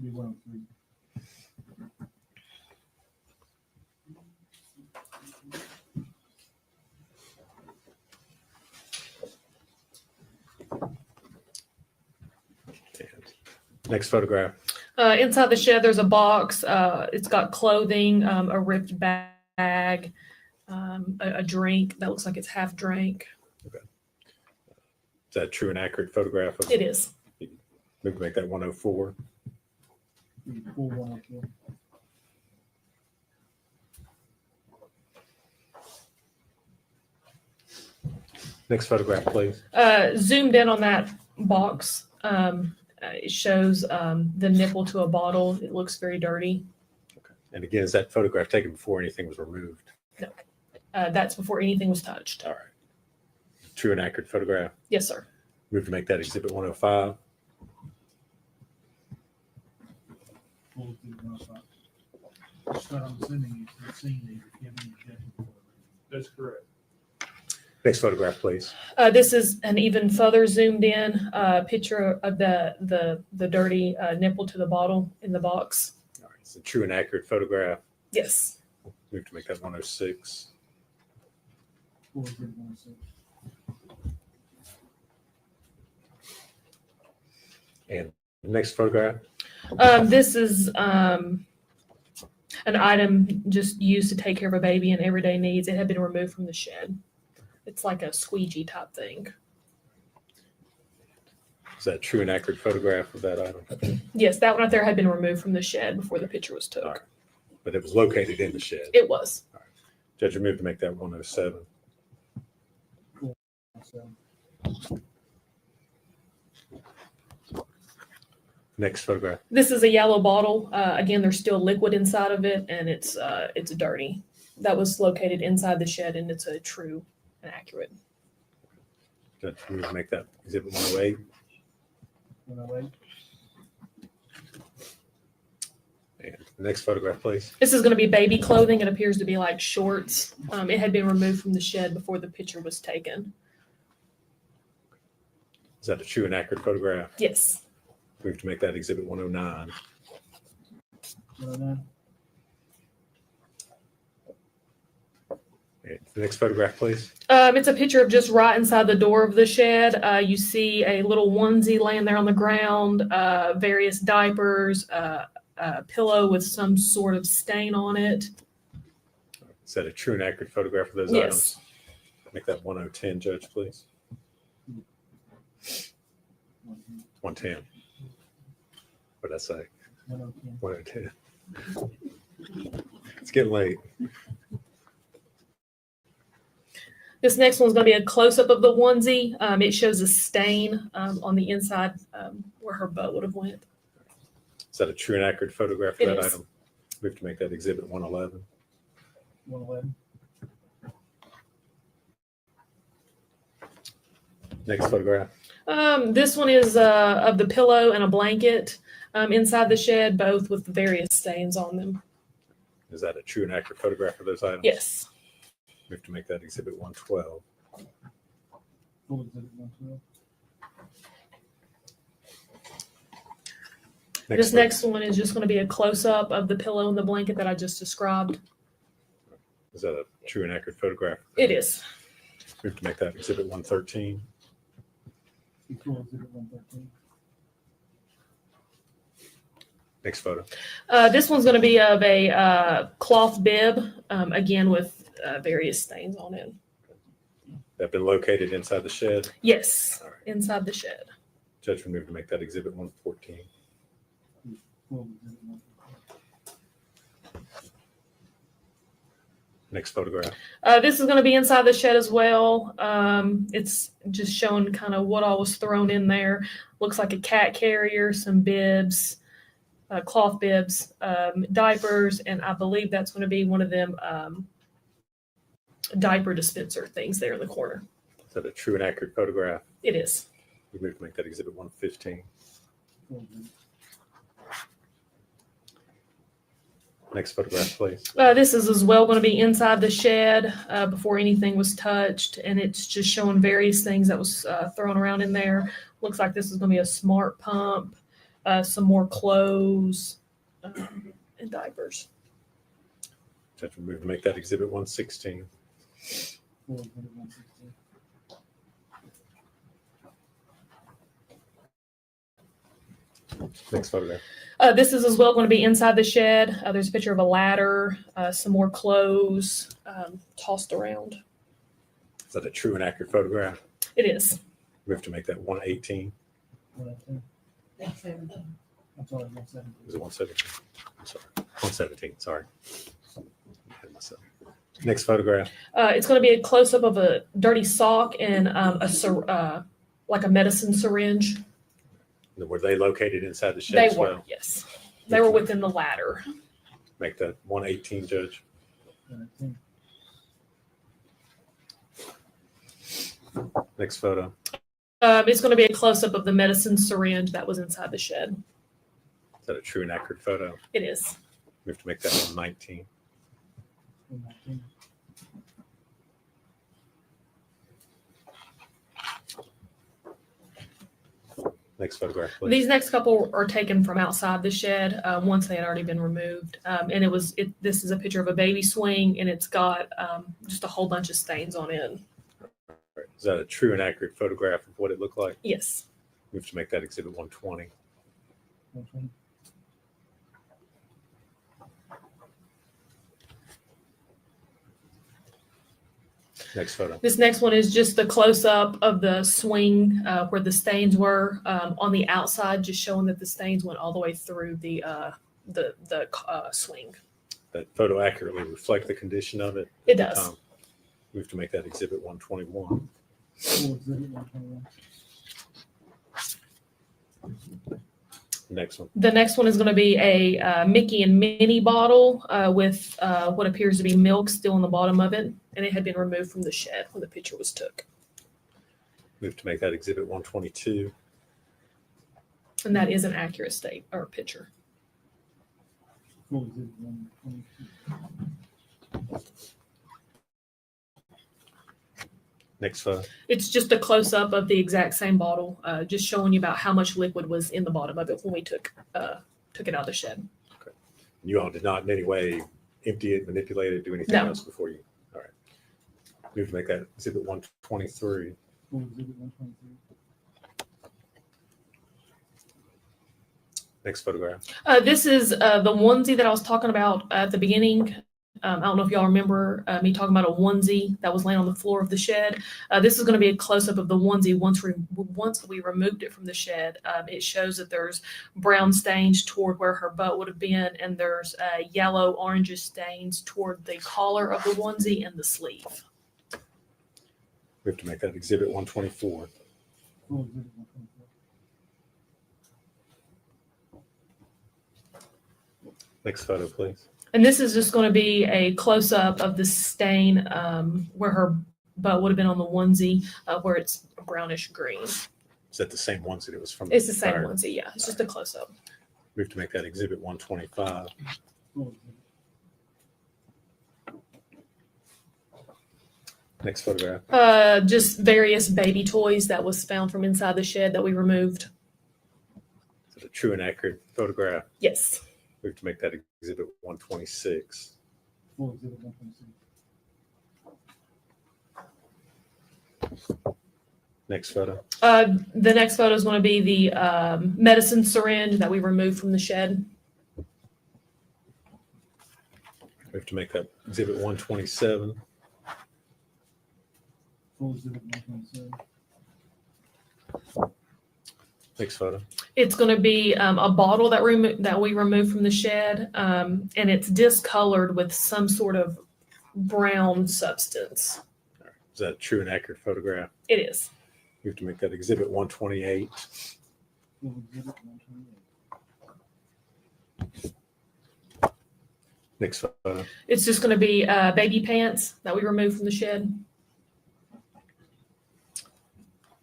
Be 103. Next photograph. Inside the shed, there's a box. It's got clothing, a ripped bag, a drink that looks like it's half drank. Okay. Is that a true and accurate photograph? Of, It is. Maybe make that 104. Be 104. Next photograph, please. Zoomed in on that box. It shows the nipple to a bottle. It looks very dirty. Okay. And again, is that photograph taken before anything was removed? No. That's before anything was touched. All right. True and accurate photograph. Yes, sir. Move to make that exhibit 105. Full exhibit 105. Scott, I'm assuming you've seen these. If you have any objection for it. That's correct. Next photograph, please. This is an even further zoomed in picture of the dirty nipple to the bottle in the box. All right. It's a true and accurate photograph. Yes. Move to make that 106. Full exhibit 106. And the next photograph. This is an item just used to take care of a baby in everyday needs. It had been removed from the shed. It's like a squeegee type thing. Is that a true and accurate photograph of that item? Yes, that one right there had been removed from the shed before the picture was took. All right. But it was located in the shed. It was. All right. Judge, we move to make that 107. Next photograph. This is a yellow bottle. Again, there's still liquid inside of it, and it's dirty. That was located inside the shed, and it's a true and accurate. Judge, we move to make that exhibit 108. 108. And the next photograph, please. This is going to be baby clothing. It appears to be like shorts. It had been removed from the shed before the picture was taken. Is that a true and accurate photograph? Yes. Move to make that exhibit 109. 109. And the next photograph, please. It's a picture of just right inside the door of the shed. You see a little onesie laying there on the ground, various diapers, a pillow with some sort of stain on it. Is that a true and accurate photograph of those Yes. items? Make that 1010, Judge, please. 110. What did I say? 110. 110. It's getting late. This next one's going to be a close-up of the onesie. It shows a stain on the inside where her bow would have went. Is that a true and accurate photograph of It that is. item? We have to make that exhibit 111. 111. Next photograph. This one is of the pillow and a blanket inside the shed, both with various stains on them. Is that a true and accurate photograph of those items? Yes. We have to make that exhibit 112. Full exhibit 112. This next one is just going to be a close-up of the pillow and the blanket that I just described. Is that a true and accurate photograph? It is. We have to make that exhibit 113. Full exhibit 113. Next photo. This one's going to be of a cloth bib, again with various stains on it. That been located inside the shed? Yes, All right. inside the shed. Judge, we move to make that exhibit 114. Full exhibit 114. Next photograph. This is going to be inside the shed as well. It's just showing kind of what all was thrown in there. Looks like a cat carrier, some bibs, cloth bibs, diapers, and I believe that's going to be one of them diaper dispenser things there in the corner. Is that a true and accurate photograph? It is. We move to make that exhibit 115. Next photograph, please. This is as well going to be inside the shed before anything was touched, and it's just showing various things that was thrown around in there. Looks like this is going to be a smart pump, some more clothes, and diapers. Judge, we move to make that exhibit 116. Next photograph. This is as well going to be inside the shed. There's a picture of a ladder, some more clothes tossed around. Is that a true and accurate photograph? It is. We have to make that 118. 118. I'm sorry, 117. Is it 117? I'm sorry. 117, sorry. I had myself. Next photograph. It's going to be a close-up of a dirty sock and like a medicine syringe. Were they located inside the shed They as were, well? yes. They were within the ladder. Make that 118, Judge. 118. Next photo. It's going to be a close-up of the medicine syringe that was inside the shed. Is that a true and accurate photo? It is. We have to make that 119. 119. Next photograph, please. These next couple are taken from outside the shed once they had already been removed. And this is a picture of a baby swing, and it's got just a whole bunch of stains on it. Is that a true and accurate photograph of what it looked like? Yes. We have to make that exhibit 120. 120. Next photo. This next one is just the close-up of the swing where the stains were on the outside, just showing that the stains went all the way through the swing. That photo accurately reflect the condition of it? It does. We have to make that exhibit 121. Exhibit 121. Next one. The next one is going to be a Mickey and Minnie bottle with what appears to be milk still in the bottom of it, and it had been removed from the shed when the picture was took. We have to make that exhibit 122. And that is an accurate state or picture. Full exhibit 122. Next photo. It's just a close-up of the exact same bottle, just showing you about how much liquid was in the bottom of it when we took it out of the shed. Okay. You all did not in any way empty it, manipulate it, do anything No. else before you. All right. We have to make that exhibit 123. Full exhibit 123. Next photograph. This is the onesie that I was talking about at the beginning. I don't know if y'all remember me talking about a onesie that was laying on the floor of the shed. This is going to be a close-up of the onesie once we removed it from the shed. It shows that there's brown stains toward where her butt would have been, and there's yellow, orangish stains toward the collar of the onesie and the sleeve. We have to make that exhibit 124. Full exhibit 124. Next photo, please. And this is just going to be a close-up of the stain where her butt would have been on the onesie, where it's brownish green. Is that the same onesie that was from? It's the same prior? onesie, yeah. It's just a close-up. We have to make that exhibit 125. Full exhibit. Next photograph. Just various baby toys that was found from inside the shed that we removed. Is it a true and accurate photograph? Yes. We have to make that exhibit 126. Full exhibit 126. Next photo. The next photo is going to be the medicine syringe that we removed from the shed. We have to make that exhibit 127. Full exhibit 127. Next photo. It's going to be a bottle that we removed from the shed, and it's discolored with some sort of brown substance. Is that a true and accurate photograph? It is. You have to make that exhibit 128. Next photo. It's just going to be baby pants that we removed from the shed.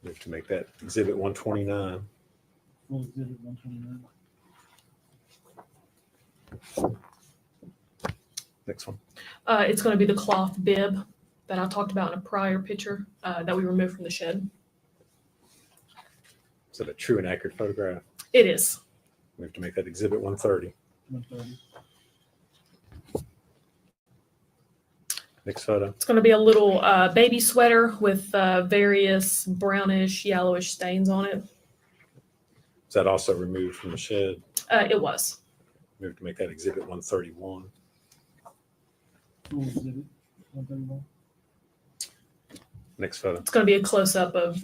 You have to make that exhibit 129. Next one. It's going to be the cloth bib that I talked about in a prior picture that we removed from the shed. Is that a true and accurate photograph? It is. We have to make that exhibit 130. Next photo. It's going to be a little baby sweater with various brownish, yellowish stains on it. Is that also removed from the shed? It was. We have to make that exhibit 131. Next photo. It's going to be a close-up of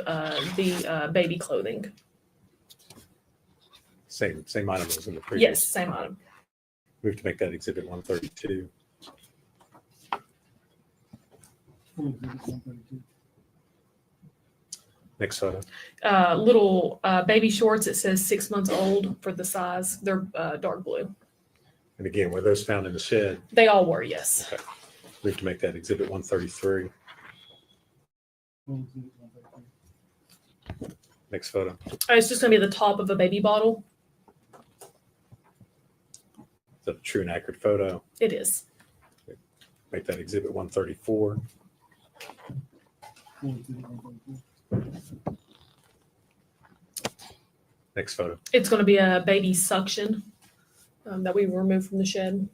the baby clothing. Same item as in the previous. Yes, same item. We have to make that exhibit 132. Next photo. Little baby shorts. It says 6 months old for the size. They're dark blue. And again, were those found in the shed? They all were, yes. Okay. We have to make that exhibit 133. Next photo. It's just going to be the top of a baby bottle. Is that a true and accurate photo? It is. Make that exhibit 134. Next photo. It's going to be a baby suction that we removed from the shed.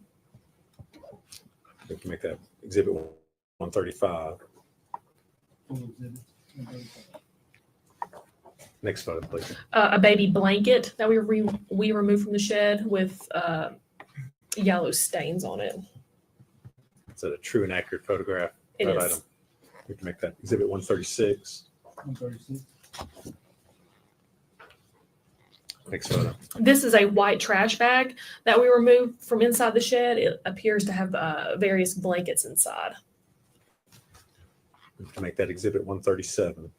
We have to make that exhibit 135. Next photo, please. A baby blanket that we removed from the shed with yellow stains on it. Is that a true and accurate photograph? It That is. item. We have to make that exhibit 136. Next photo. This is a white trash bag that we removed from inside the shed. It appears to have various blankets inside. We have to make that exhibit 137.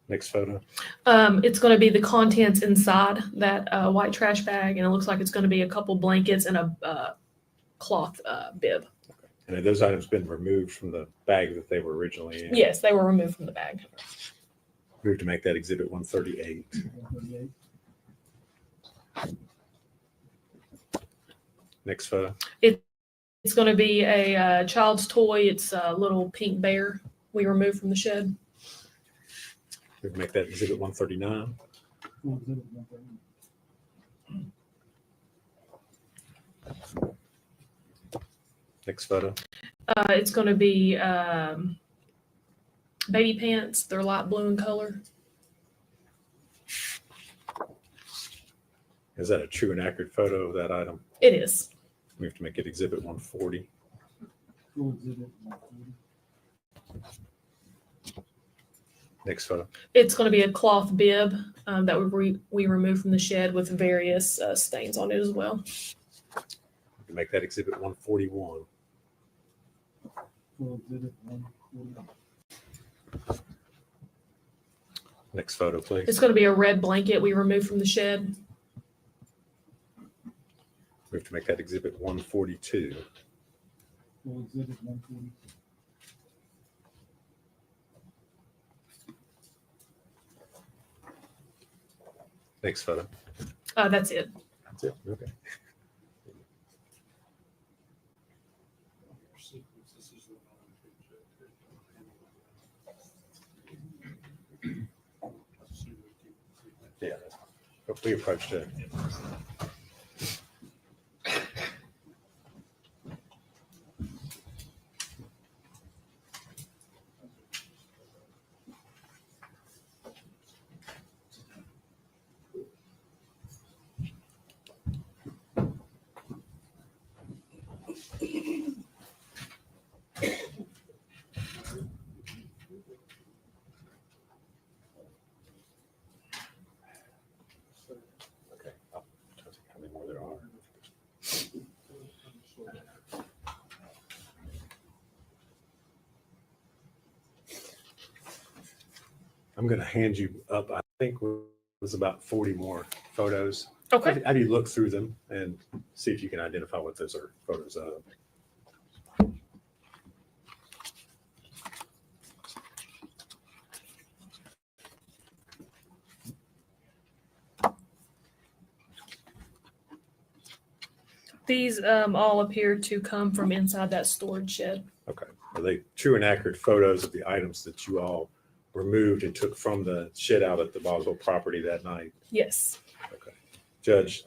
Next photo. It's going to be the contents inside that white trash bag, and it looks like it's going to be a couple blankets and a cloth bib. And have those items been removed from the bag that they were originally in? Yes, they were removed from the bag. We have to make that exhibit 138. Next photo. It's going to be a child's toy. It's a little pink bear we removed from the shed. We have to make that exhibit 139. Next photo. It's going to be baby pants. They're light blue in color. Is that a true and accurate photo of that item? It is. We have to make it exhibit 140. Next photo. It's going to be a cloth bib that we removed from the shed with various stains on it as well. We can make that exhibit 141. Next photo, please. It's going to be a red blanket we removed from the shed. We have to make that exhibit 142. Next photo. That's it. That's it. Okay. Yeah, but we approached it. I'm going to hand you up, I think it was about 40 more photos. Okay. Have you look through them and see if you can identify what those are photos of? These all appear to come from inside that storage shed. Okay. Are they true and accurate photos of the items that you all removed and took from the shed out at the Boswell property that night? Yes. Okay. Judge,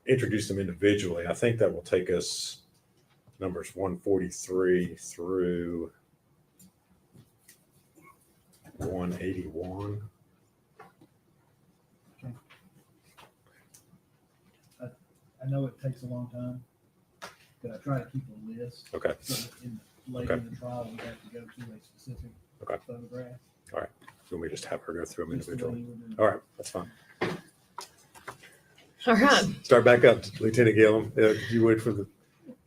introduce them individually. I think that will take us numbers 143 through 181. I know it takes a long time, but I try to keep a list. Okay. So that later in the trial, we have to go to a specific photograph. All right. So we just have her go through them Just the way individually. you would do it. All right. That's fine. All right. Start back up, Lieutenant Gillum. If you would, for the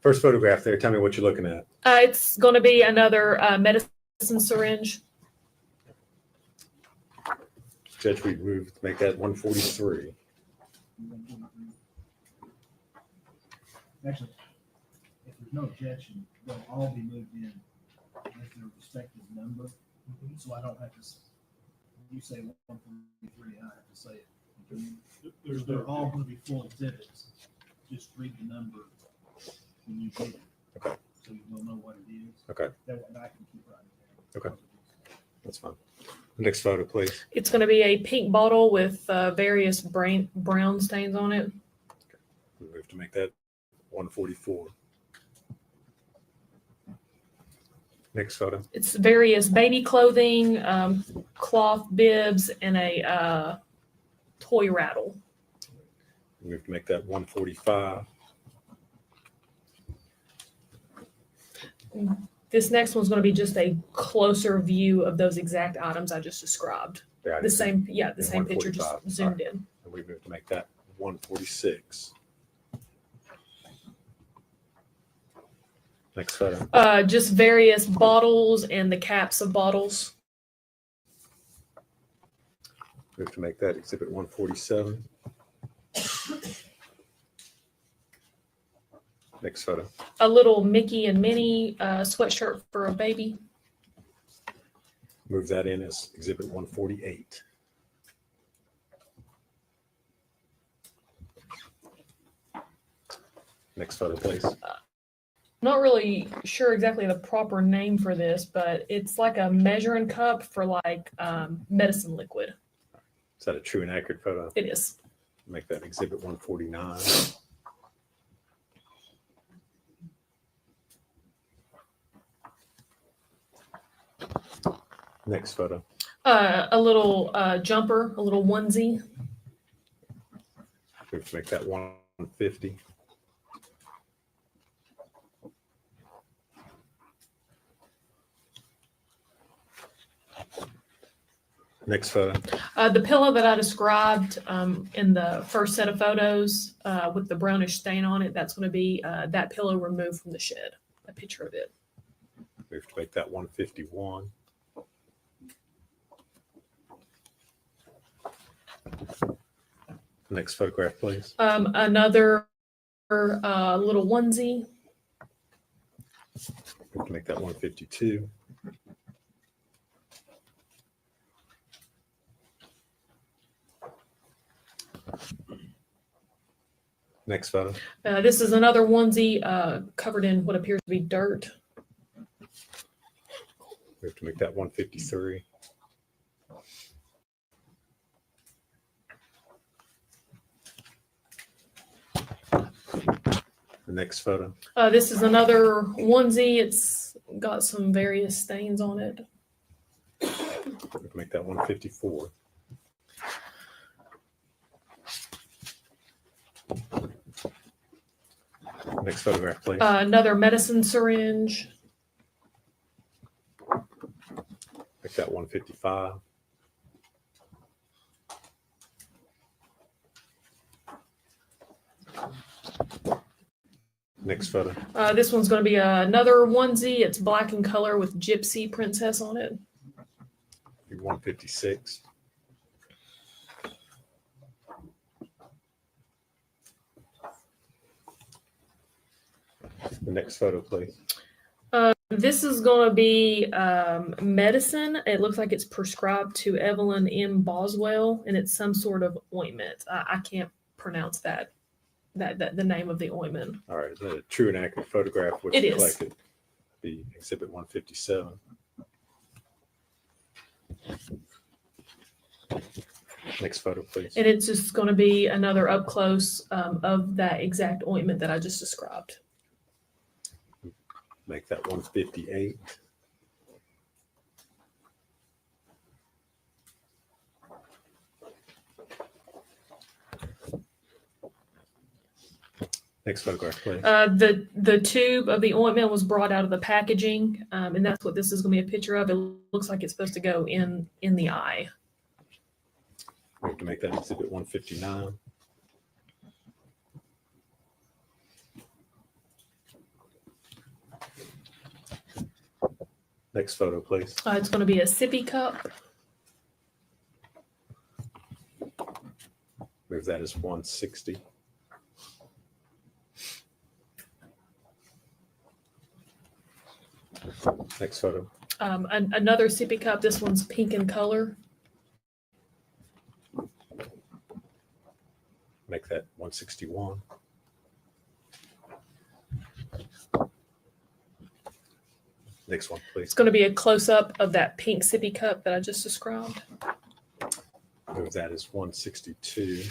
first photograph there, tell me what you're looking at. It's going to be another medicine syringe. Judge, we make that 143. Actually, if there's no objection, they'll all be moved in with their respective number. So I don't have to, you say 143, I have to say it. They're all going to be full exhibits. Just read the number when you get it. Okay. So you'll know what it is. Okay. That way I can keep writing it down. Okay. That's fine. Next photo, please. It's going to be a pink bottle with various brown stains on it. We have to make that 144. Next photo. It's various baby clothing, cloth bibs, and a toy rattle. We have to make that 145. This next one's going to be just a closer view of those exact items I just described. Yeah, The same picture, just 145. zoomed All right. in. And we have to make that 146. Next photo. Just various bottles and the caps of bottles. We have to make that exhibit 147. Next photo. A little Mickey and Minnie sweatshirt for a baby. Move that in as exhibit 148. Next photo, please. Not really sure exactly the proper name for this, but it's like a measuring cup for like medicine liquid. Is that a true and accurate photo? It is. Make that exhibit 149. Next photo. A little jumper, a little onesie. We have to make that 150. Next photo. The pillow that I described in the first set of photos with the brownish stain on it, that's going to be that pillow removed from the shed, a picture of it. We have to make that 151. Next photograph, please. Another little onesie. We have to make that 152. Next photo. This is another onesie covered in what appears to be dirt. We have to make that 153. The next photo. This is another onesie. It's got some various stains on it. We have to make that 154. Next photograph, please. Another medicine syringe. Make that 155. Next photo. This one's going to be another onesie. It's black in color with gypsy princess on it. 156. The next photo, please. This is going to be medicine. It looks like it's prescribed to Evelyn M. Boswell, and it's some sort of ointment. I can't pronounce that the name of the ointment. All right, is that a true and accurate photograph which It you is. collected? The exhibit 157. Next photo, please. And it's just going to be another up close of that exact ointment that I just described. Make that 158. Next photograph, please. The tube of the ointment was brought out of the packaging, and that's what this is going to be a picture of. It looks like it's supposed to go in the eye. We have to make that exhibit 159. Next photo, please. It's going to be a sippy cup. Move that as 160. Next photo. Another sippy cup. This one's pink in color. Make that 161. Next one, please. It's going to be a close up of that pink sippy cup that I just described. Move that as 162.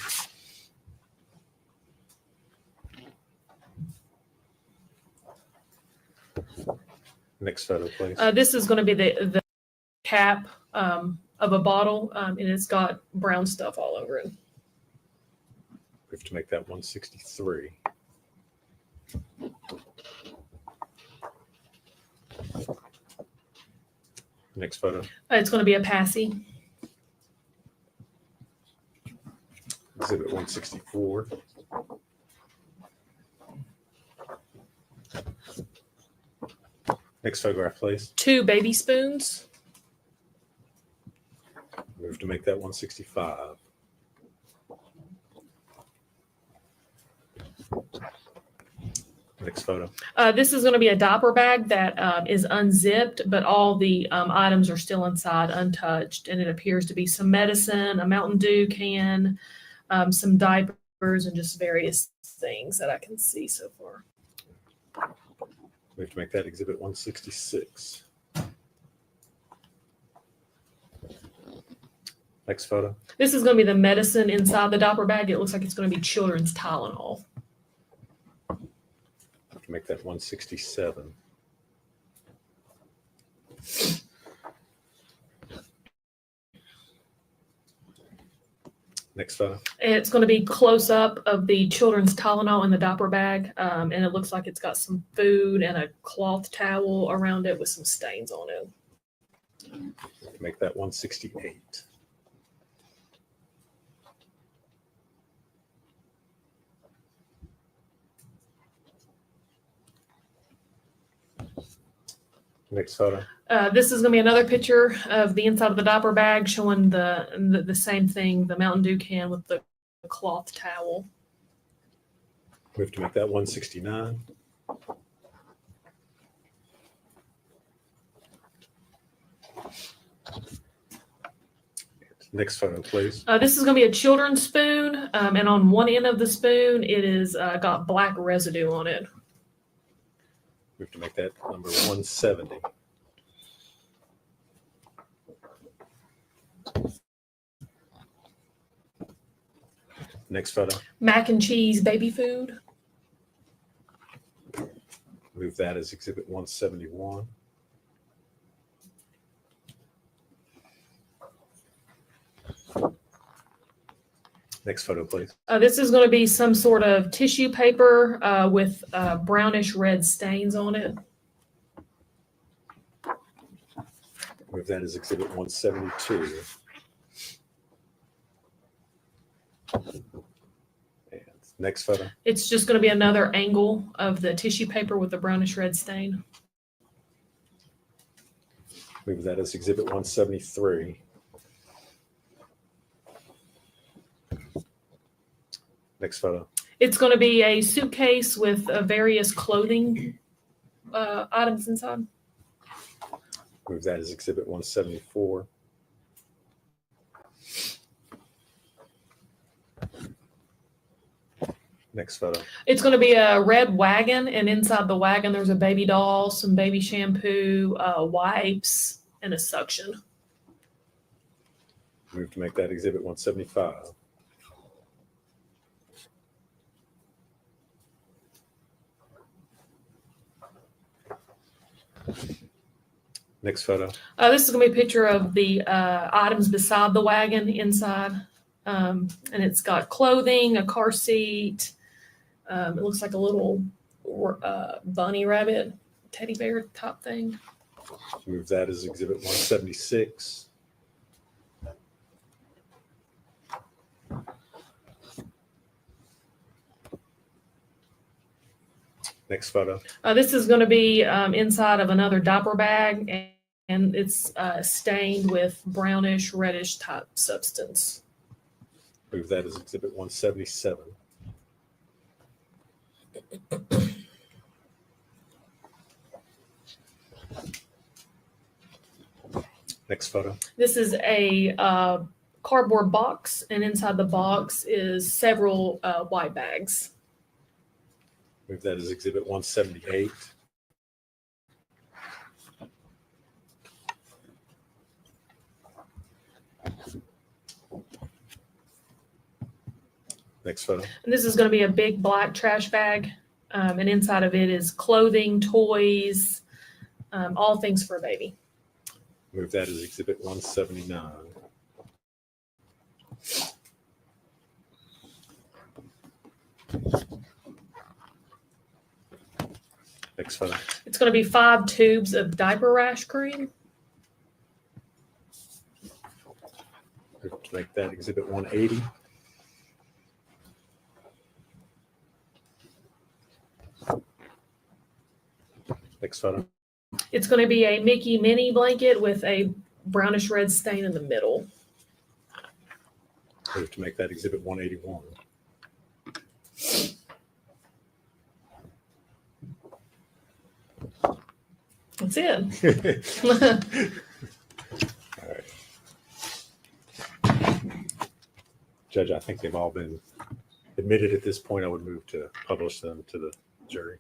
Next photo, please. This is going to be the cap of a bottle, and it's got brown stuff all over it. We have to make that 163. Next photo. It's going to be a passy. Exhibit 164. Next photograph, please. 2 baby spoons. Move to make that 165. Next photo. This is going to be a diaper bag that is unzipped, but all the items are still inside untouched. And it appears to be some medicine, a Mountain Dew can, some diapers, and just various things that I can see so far. We have to make that exhibit 166. Next photo. This is going to be the medicine inside the diaper bag. It looks like it's going to be children's Tylenol. Have to make that 167. Next photo. It's going to be close up of the children's Tylenol in the diaper bag, and it looks like it's got some food and a cloth towel around it with some stains on it. Make that 168. Next photo. This is going to be another picture of the inside of the diaper bag showing the same thing, the Mountain Dew can with the cloth towel. We have to make that 169. Next photo, please. This is going to be a children's spoon, and on one end of the spoon, it is got black residue on it. We have to make that number 170. Next photo. Mac and cheese baby food. Move that as exhibit 171. Next photo, please. This is going to be some sort of tissue paper with brownish red stains on it. Move that as exhibit 172. And next photo. It's just going to be another angle of the tissue paper with the brownish red stain. Move that as exhibit 173. Next photo. It's going to be a suitcase with various clothing items inside. Move that as Exhibit 174. Next photo. It's going to be a red wagon, and inside the wagon there's a baby doll, some baby shampoo, wipes, and a suction. Move to make that Exhibit 175. Next photo. This is going to be a picture of the items beside the wagon inside. And it's got clothing, a car seat. It looks like a little bunny rabbit, teddy bear type thing. Move that as Exhibit 176. Next photo. This is going to be inside of another diaper bag, and it's stained with brownish, reddish type substance. Move that as Exhibit 177. Next photo. This is a cardboard box, and inside the box is several white bags. Move that as Exhibit 178. Next photo. And this is going to be a big black trash bag, and inside of it is clothing, toys, all things for a baby. Move that as Exhibit 179. Next photo. It's going to be 5 tubes of diaper rash cream. Move to make that Exhibit 180. Next photo. It's going to be a Mickey mini blanket with a brownish red stain in the middle. Move to make that Exhibit 181. That's it. All right. Judge, I think they've all been admitted at this point. I would move to publish them to the jury.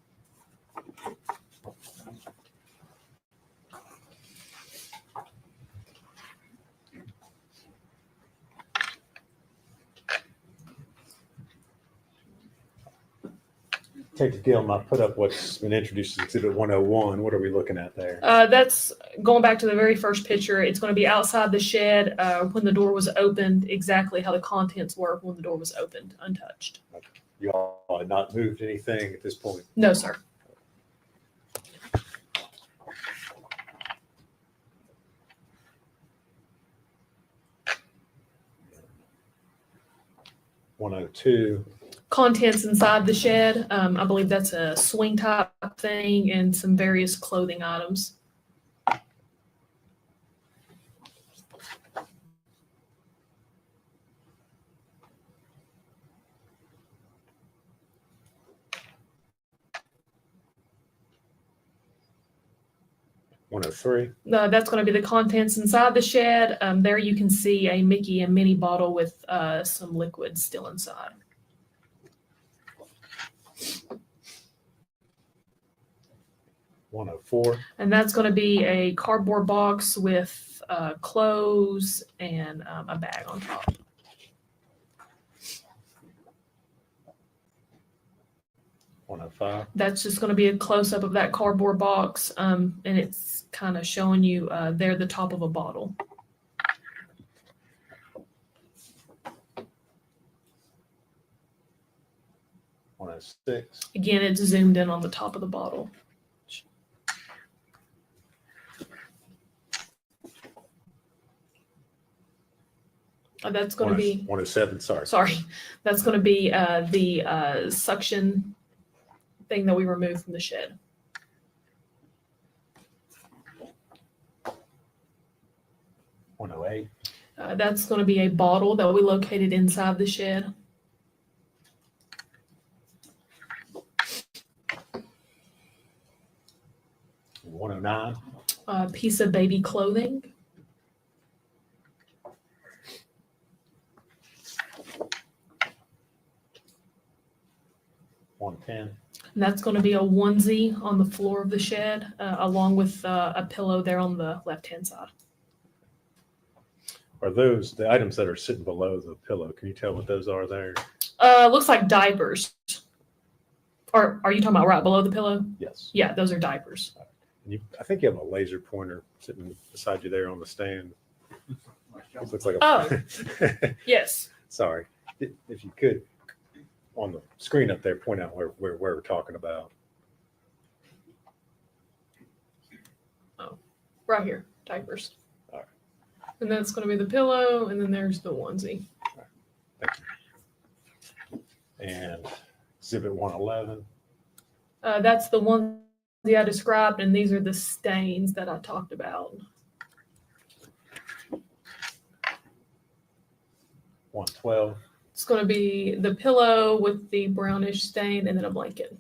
Detective Gillum, I put up what's been introduced as Exhibit 101. What are we looking at there? That's going back to the very first picture. It's going to be outside the shed when the door was opened, exactly how the contents were when the door was opened, untouched. You all had not moved anything at this point? No, sir. (102). Contents inside the shed. I believe that's a swing type thing and some various clothing items. (103). That's going to be the contents inside the shed. There you can see a Mickey and Minnie bottle with some liquid still inside. (104). And that's going to be a cardboard box with clothes and a bag on top. (105). That's just going to be a close-up of that cardboard box, and it's kind of showing you there the top of a bottle. (106). Again, it's zoomed in on the top of the bottle. That's going to be 107. Sorry, that's going to be the suction thing that we removed from the shed. (108). That's going to be a bottle that we located inside the shed. 109. A piece of baby clothing. $110. And that's going to be a onesie on the floor of the shed, along with a pillow there on the left-hand side. Are those the items that are sitting below the pillow? Can you tell what those are there? Looks like diapers. Or are you talking about right below the pillow? Yes. Yeah, those are diapers. I think you have a laser pointer sitting beside you there on the stand. It looks like a. Oh, yes. Sorry. If you could, on the screen up there, point out where we're talking about. Oh, right here, diapers. All right. And then it's going to be the pillow, and then there's the onesie. Thank you. And Exhibit 111. That's the one I described, and these are the stains that I talked about. 112. It's going to be the pillow with the brownish stain and then a blanket.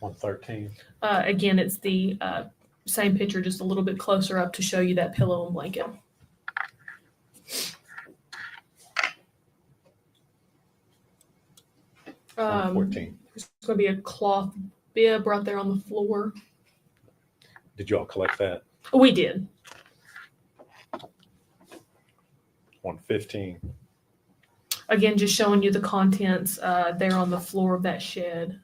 $113. Again, it's the same picture, just a little bit closer up to show you that pillow and blanket. $114. There's going to be a cloth bib right there on the floor. Did you all collect that? We did. 115. Again, just showing you the contents there on the floor of that shed.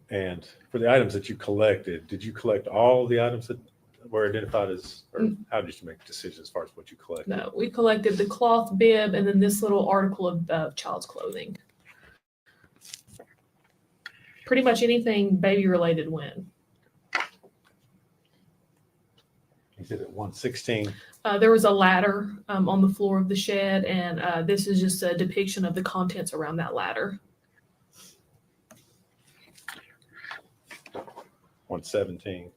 And for the items that you collected, did you collect all the items that were identified as, or how did you make decisions as far as what you collected? No, we collected the cloth bib and then this little article of child's clothing. Pretty much anything baby related went. Exhibit 116. There was a ladder on the floor of the shed, and this is just a depiction of the contents around that ladder. 117.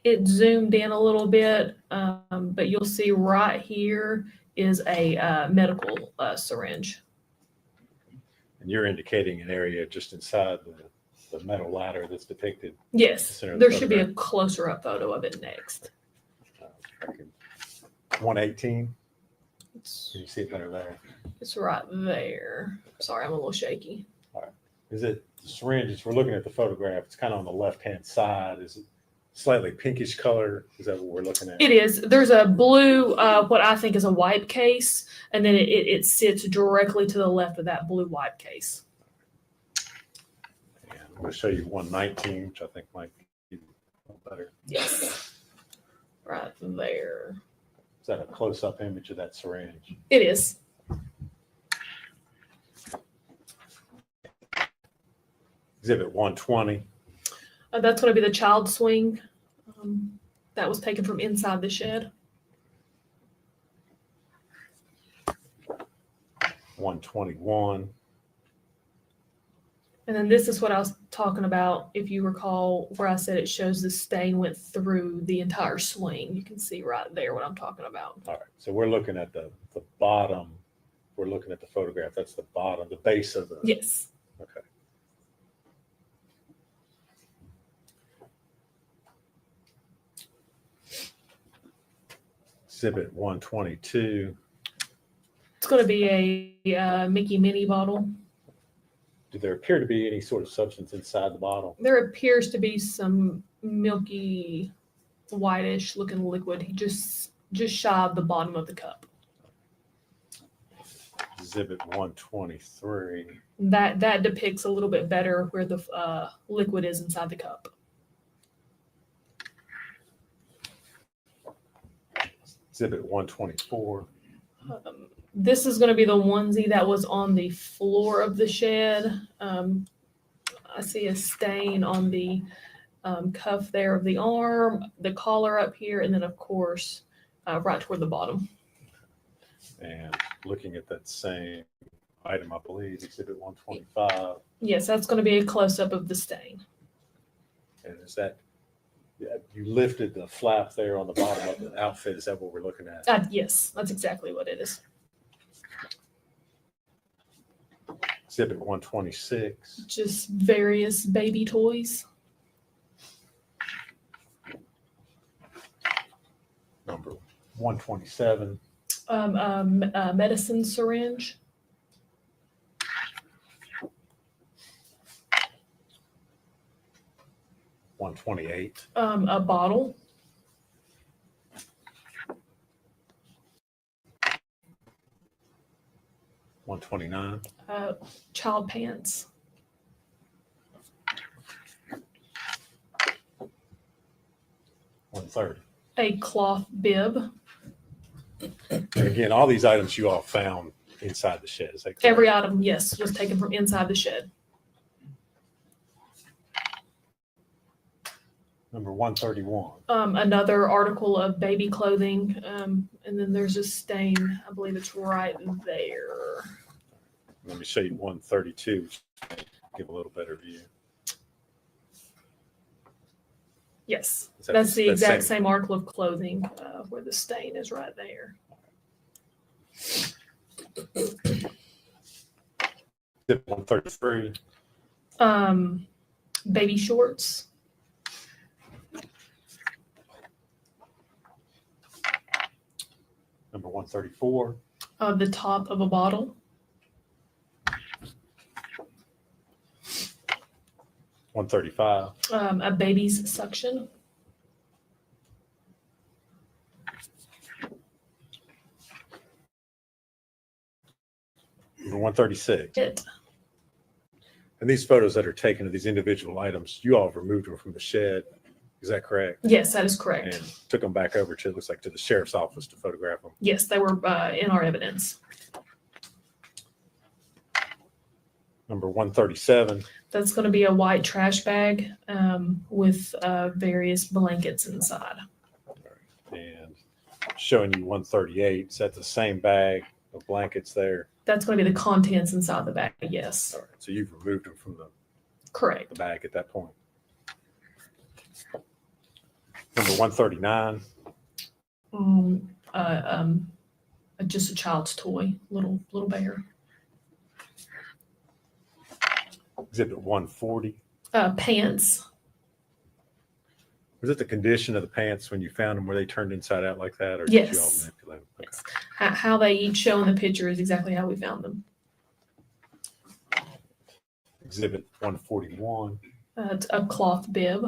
It zoomed in a little bit, but you'll see right here is a medical syringe. And you're indicating an area just inside the metal ladder that's depicted. Yes, The there should be a closer up photo of it next. 118. Can you see it better there? It's right there. Sorry, I'm a little shaky. All right. Is it the syringe? As we're looking at the photograph, it's kind of on the left-hand side. Is it slightly pinkish color? Is that what we're looking at? It is. There's a blue, what I think is a wipe case, and then it sits directly to the left of that blue wipe case. And I'm going to show you 119, which I think might be a little better. Yes. Right there. Is that a close-up image of that syringe? It is. Exhibit 120. That's going to be the child swing that was taken from inside the shed. 121. And then this is what I was talking about, if you recall, where I said it shows the stain went through the entire swing. You can see right there what I'm talking about. All right. So we're looking at the bottom. We're looking at the photograph. That's the bottom, the base of the. Yes. Okay. Exhibit 122. It's going to be a Mickey Minnie bottle. Do there appear to be any sort of substance inside the bottle? There appears to be some milky, whitish looking liquid. He just shy of the bottom of the cup. Exhibit 123. That depicts a little bit better where the liquid is inside the cup. Exhibit 124. This is going to be the onesie that was on the floor of the shed. I see a stain on the cuff there of the arm, the collar up here, and then, of course, right toward the bottom. And looking at that same item, I believe, Exhibit 125. Yes, that's going to be a close-up of the stain. And is that Yeah, you lifted the flap there on the bottom of the outfit. Is that what we're looking at? Yes, that's exactly what it is. Exhibit 126. Just various baby toys. Number 127. Medicine syringe. 128. A bottle. $129. Child pants. $130. A cloth bib. And again, all these items you all found inside the shed. Is that correct? Every item, yes, was taken from inside the shed. Number 131. Another article of baby clothing, and then there's a stain. I believe it's right there. Let me show you 132. Give a little better view. Yes, That- that's the that's exact same. same article of clothing where the stain is right there. Exhibit 133. Baby shorts. Number 134. The top of a bottle. 135. A baby's suction. Number 136. It. And these photos that are taken of these individual items, you all have removed them from the shed. Is that correct? Yes, that is correct. And took them back over to, it looks like, to the sheriff's office to photograph them. Yes, they were in our evidence. Number 137. That's going to be a white trash bag with various blankets inside. And showing you 138. Is that the same bag of blankets there? That's going to be the contents inside the bag, yes. All right. So you've removed them from the Correct. bag at that point. Number 139. Just a child's toy, little bear. Exhibit 140. Pants. Was it the condition of the pants when you found them? Were they turned inside out like that? Or did Yes. you all manipulate them? Okay. Yes. How they each show in the picture is exactly how we found them. Exhibit 141. It's a cloth bib.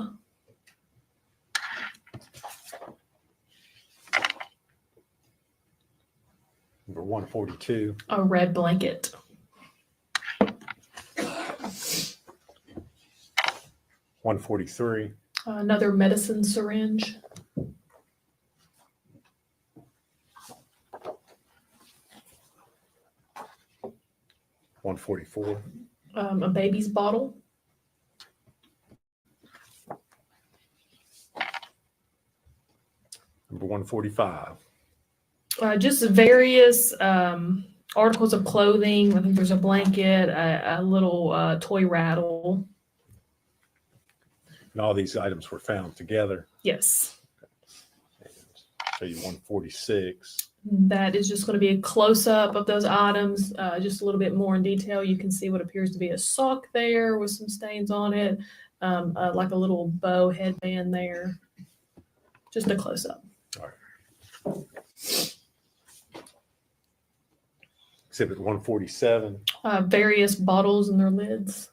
Number 142. A red blanket. 143. Another medicine syringe. $144. A baby's bottle. Number 145. Just various articles of clothing. I think there's a blanket, a little toy rattle. And all these items were found together. Yes. Show you 146. That is just going to be a close-up of those items, just a little bit more in detail. You can see what appears to be a sock there with some stains on it, like a little bow headband there. Just a close-up. All right. Exhibit 147. Various bottles and their lids.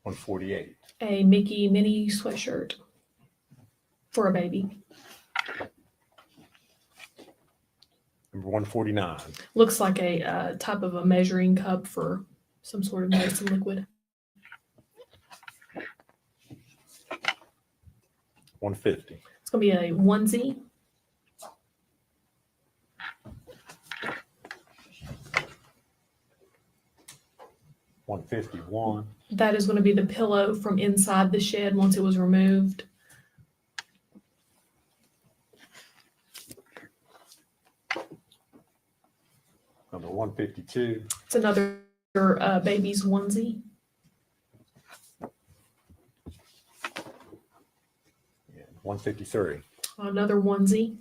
148. A Mickey mini sweatshirt for a baby. Number 149. Looks like a type of a measuring cup for some sort of medicine liquid. 150. It's going to be a onesie. $151. That is going to be the pillow from inside the shed once it was removed. Number 152. It's another baby's onesie. 153. Another onesie.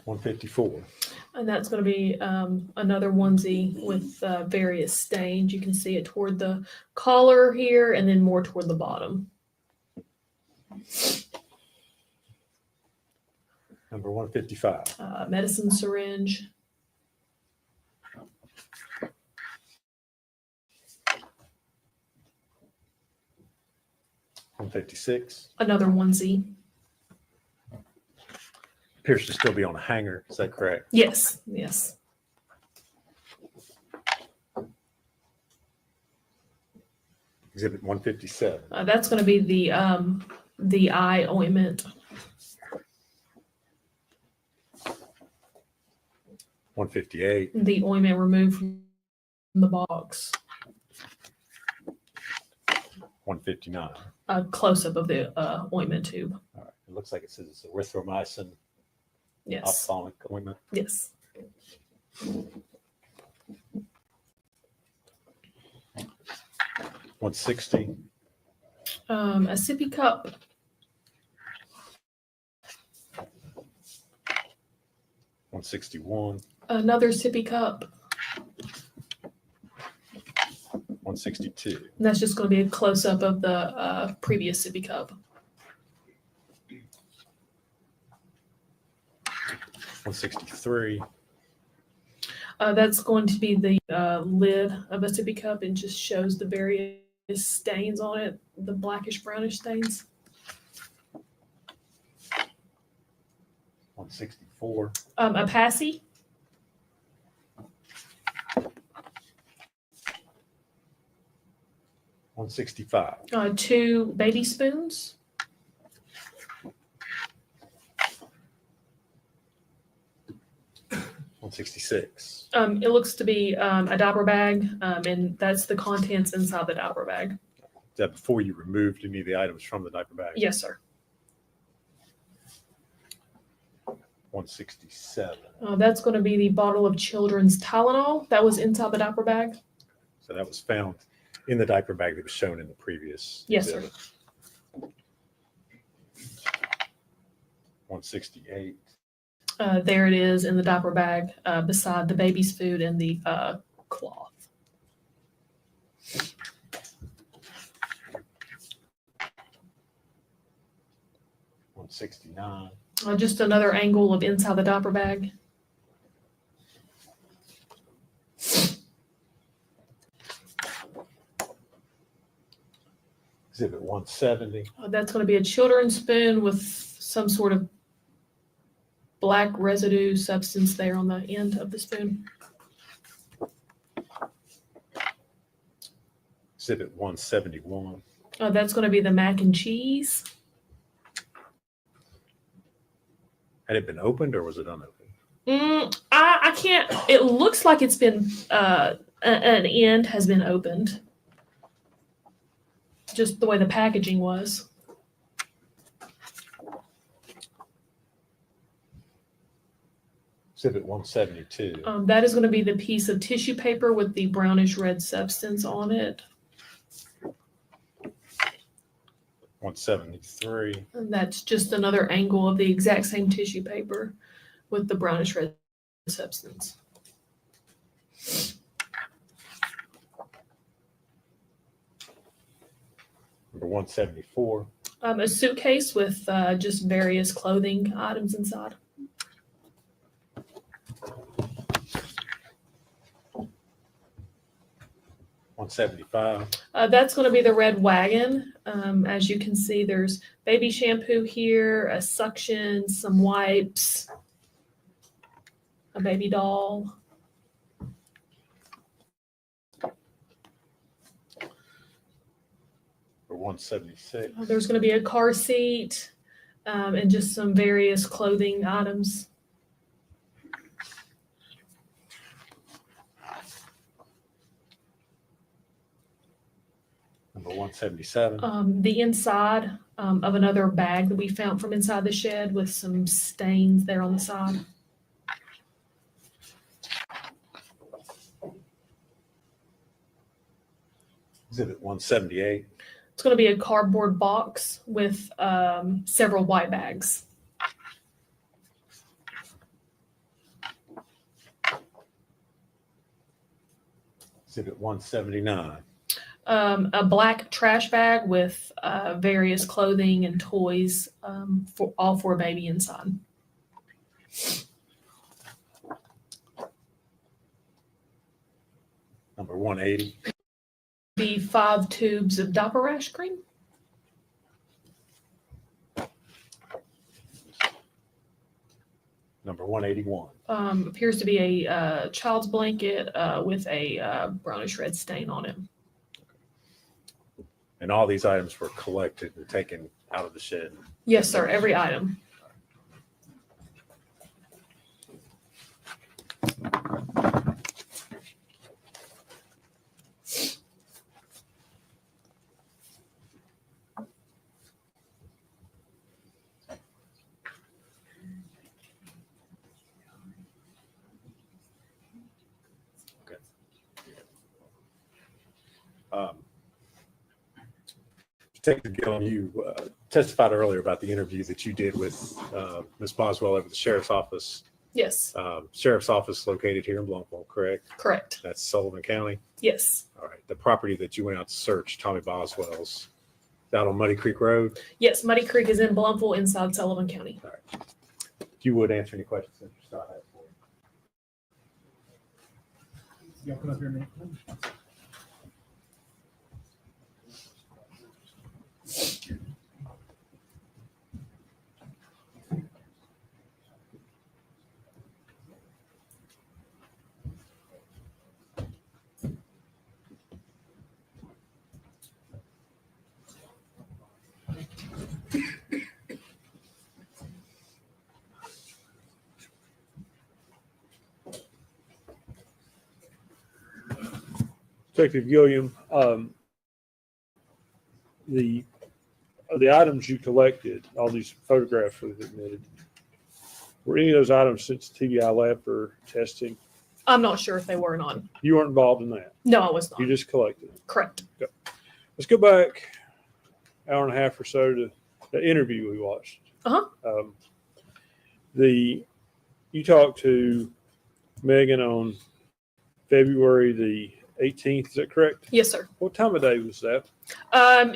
$154. And that's going to be another onesie with various stains. You can see it toward the collar here and then more toward the bottom. Number 155. Medicine syringe. $156. Another onesie. Appears to still be on a hanger. Is that correct? Yes, yes. Exhibit 157. That's going to be the eye ointment. 158. The ointment removed from the box. 159. A close-up of the ointment tube. All right. It looks like it says it's erythromycin Yes. ophthalmic ointment. Yes. 160. A sippy cup. 161. Another sippy cup. 162. And that's just going to be a close-up of the previous sippy cup. 163. That's going to be the lid of a sippy cup and just shows the various stains on it, the blackish brownish stains. 164. A passy. 165. 2 baby spoons. 166. It looks to be a diaper bag, and that's the contents inside the diaper bag. Is that before you removed any of the items from the diaper bag? Yes, sir. 167. That's going to be the bottle of children's Tylenol that was inside the diaper bag. So that was found in the diaper bag that was shown in the previous. Yes, sir. exhibit. 168. There it is in the diaper bag beside the baby's food and the cloth. $169. Just another angle of inside the diaper bag. Exhibit 170. That's going to be a children's spoon with some sort of black residue substance there on the end of the spoon. Exhibit 171. That's going to be the mac and cheese. Had it been opened or was it unopened? I can't. It looks like it's been an end has been opened. Just the way the packaging was. Exhibit 172. That is going to be the piece of tissue paper with the brownish red substance on it. 173. And that's just another angle of the exact same tissue paper with the brownish red substance. Number 174. A suitcase with just various clothing items inside. $175. That's going to be the red wagon. As you can see, there's baby shampoo here, a suction, some wipes, a baby doll. For 176. There's going to be a car seat and just some various clothing items. Number 177. The inside of another bag that we found from inside the shed with some stains there on the side. Exhibit 178. It's going to be a cardboard box with several white bags. Exhibit 179. A black trash bag with various clothing and toys for a baby inside. Number 180. Be 5 tubes of diaper rash cream. Number 181. Appears to be a child's blanket with a brownish red stain on it. And all these items were collected and taken out of the shed. Yes, sir. Every item. Detective Gillum, you testified earlier about the interview that you did with Ms. Boswell over the sheriff's office. Yes. Sheriff's office located here in Blumpville, correct? Correct. That's Sullivan County? Yes. All right. The property that you went out to search, Tommy Boswell's, out on Muddy Creek Road? Yes, Muddy Creek is in Blumpville inside Sullivan County. All right. If you would answer any questions that you still have for you. Y'all come up here a minute. Detective Gilliam, the items you collected, all these photographs we've admitted, were any of those items since TBI lab for testing? I'm not sure if they were or not. You weren't involved in that? No, I was not. You just collected them? Correct. Okay. Let's go back an hour and a half or so to the interview we watched. You talked to Megan on February the 18th, is that correct? Yes, sir. What time of day was that?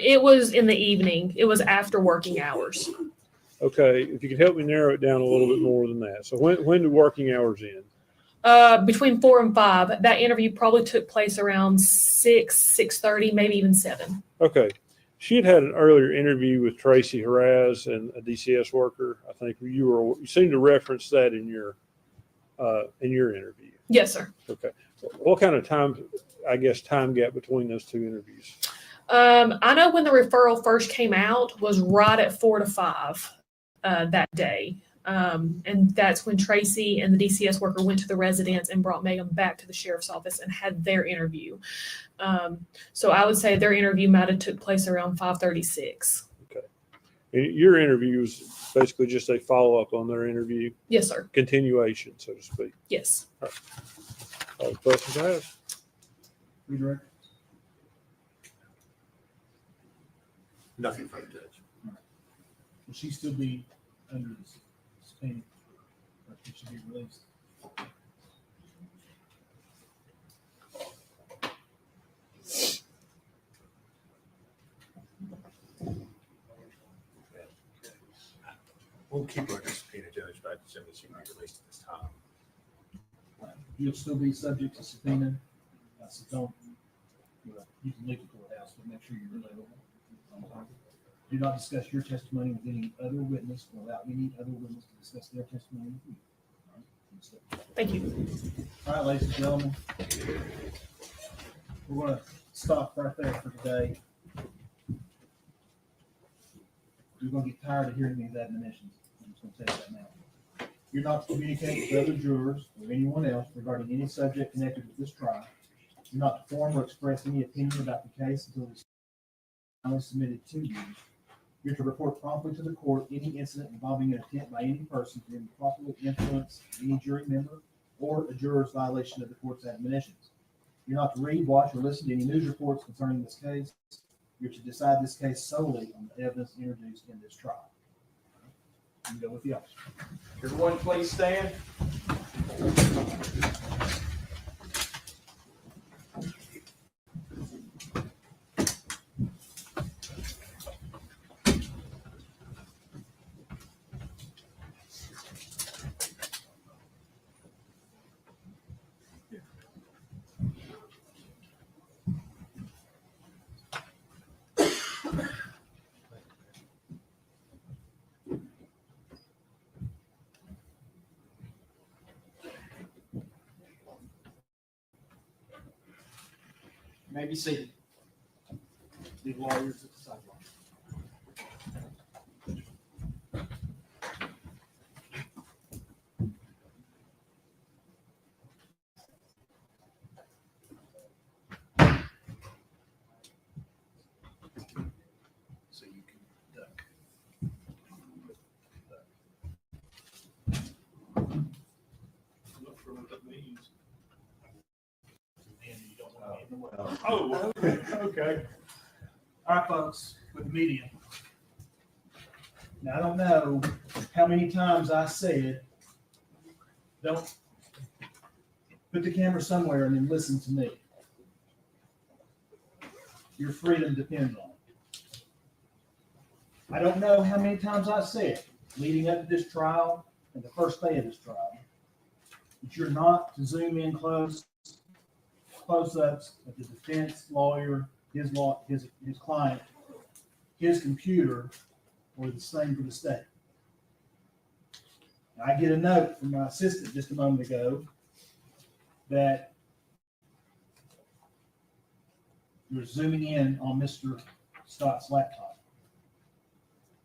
It was in the evening. It was after working hours. Okay, if you could help me narrow it down a little bit more than that. So when do working hours end? Between 4 and 5. That interview probably took place around 6:30, maybe even 7. Okay. She had an earlier interview with Tracy Haraz and a DCS worker. I think you seemed to reference that in your interview. Yes, sir. Okay. What kind of time gap between those two interviews? I know when the referral first came out was right at 4 to 5 that day. And that's when Tracy and the DCS worker went to the residence and brought Megan back to the sheriff's office and had their interview. So I would say their interview might have took place around 5:36. Okay. And your interview was basically just a follow-up on their interview? Yes, sir. Continuation, so to speak. Yes. All right. All the questions I have? Redirect. Nothing from the judge. Will she still be under the subpoena? Or should she be released? We'll keep her under subpoena, Judge, but she can be released at this time. You'll still be subject to subpoena. So don't, you can leave the courthouse, but make sure you're available. Do not discuss your testimony with any other witness or allow any other witness to discuss their testimony with you. All right? Thank you. All right, ladies and gentlemen, we're going to stop right there for today. You're going to get tired of hearing these admonitions. I'm just going to tell you that now. You're not to communicate with other jurors or anyone else regarding any subject connected with this trial. You're not to form or express any opinion about the case until it's finally submitted to you. You're to report promptly to the court any incident involving an attempt by any person to improperly influence any jury member or a juror's violation of the court's admonitions. You're not to read, watch, or listen to any news reports concerning this case. You're to decide this case solely on the evidence introduced in this trial. You go with the officer. Everyone, please stand. You may be seated. The lawyers at the sideline. So you can duck. Look for what that means. And you don't want to get in the way. Oh, okay. All right, folks, with the media. Now, I don't know how many times I said, don't put the camera somewhere and then listen to me. Your freedom depends on it. I don't know how many times I said, leading up to this trial and the first day of this trial, that you're not to zoom in close-ups of the defense lawyer, his client, his computer, or the same for the state. Now, I get a note from my assistant just a moment ago that you're zooming in on Mr. Scott's laptop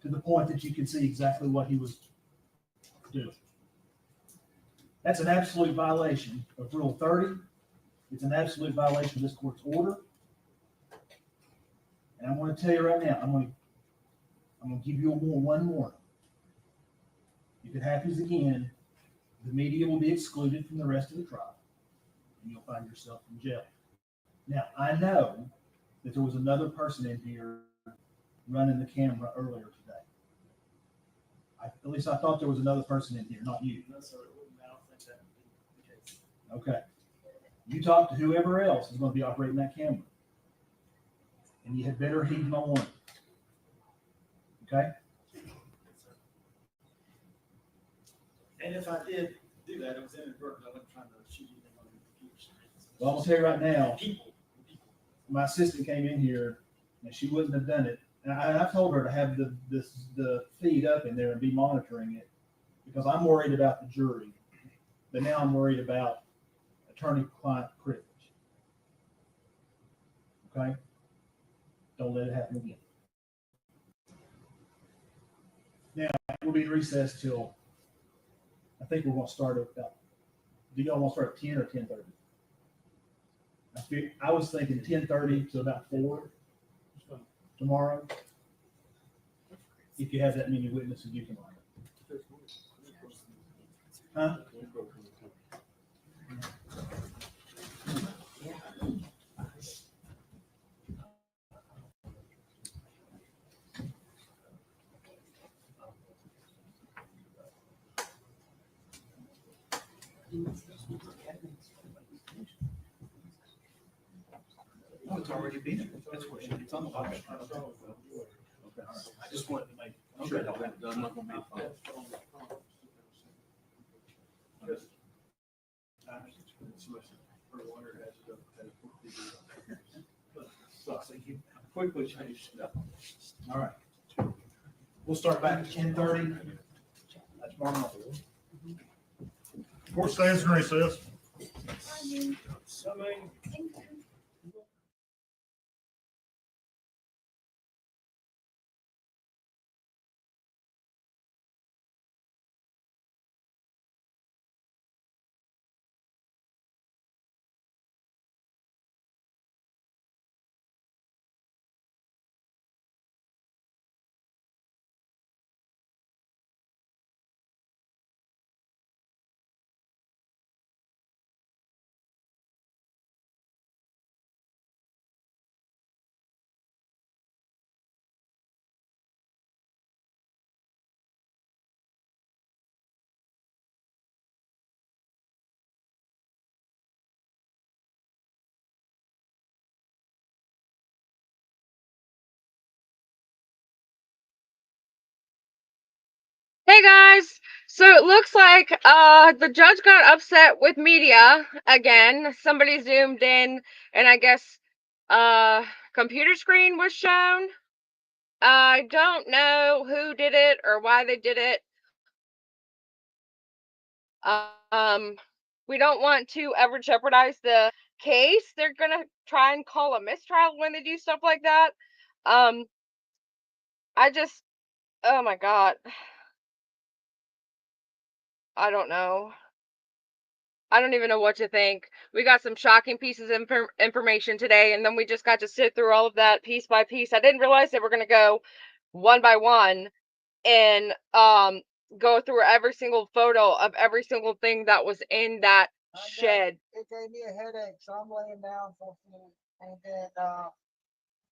to the point that you can see exactly what he was doing. That's an absolute violation of Rule 30. It's an absolute violation of this court's order. And I'm going to tell you right now, I'm going to give you one more. If it happens again, the media will be excluded from the rest of the trial, and you'll find yourself in jail. Now, I know that there was another person in here running the camera earlier today. At least I thought there was another person in here, not you. No, sir, I don't think that would be the case. Okay. You talk to whoever else is going to be operating that camera, and you had better heed my warning. Okay? And if I did do that, it was inadvertent. I wasn't trying to shoot anything on the computer screen. Well, I'm going to tell you right now, People. my assistant came in here and she wouldn't have done it. And I told her to have the feed up in there and be monitoring it because I'm worried about the jury, but now I'm worried about attorney-client privilege. Okay? Don't let it happen again. Now, we'll be in recess till, I think we're going to start at about, do y'all want to start at 10 or 10:30? I was thinking 10:30 to about 4 tomorrow. If you have that many witnesses, you can line up. Huh? Oh, it's already been. That's what it's on the box. Okay, all right. I just wanted to make sure that that does not going to be a problem. So you quickly change it up. All right. We'll start back at 10:30. Tomorrow morning. Court stands in recess. So it looks like the judge got upset with media again. Somebody zoomed in, and I guess computer screen was shown. I don't know who did it or why they did it. Um, we don't want to ever jeopardize the case. They're gonna try and call a mistrial when they do stuff like that. I just, oh my God, I don't know. I don't even know what to think. We got some shocking pieces of information today, and then we just got to sit through all of that piece by piece. I didn't realize they were going to go one by one and go through every single photo of every single thing that was in that shed. It gave me a headache, so I'm laying down for a few, and then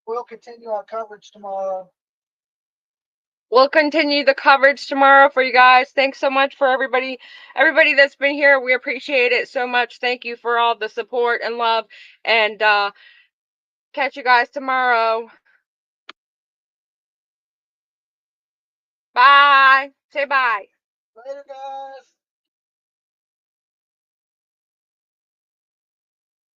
we'll continue our coverage tomorrow. We'll continue the coverage tomorrow for you guys. Thanks so much for everybody that's been here. We appreciate it so much. Thank you for all the support and love, and catch you guys tomorrow. Bye. Say bye. Later, guys.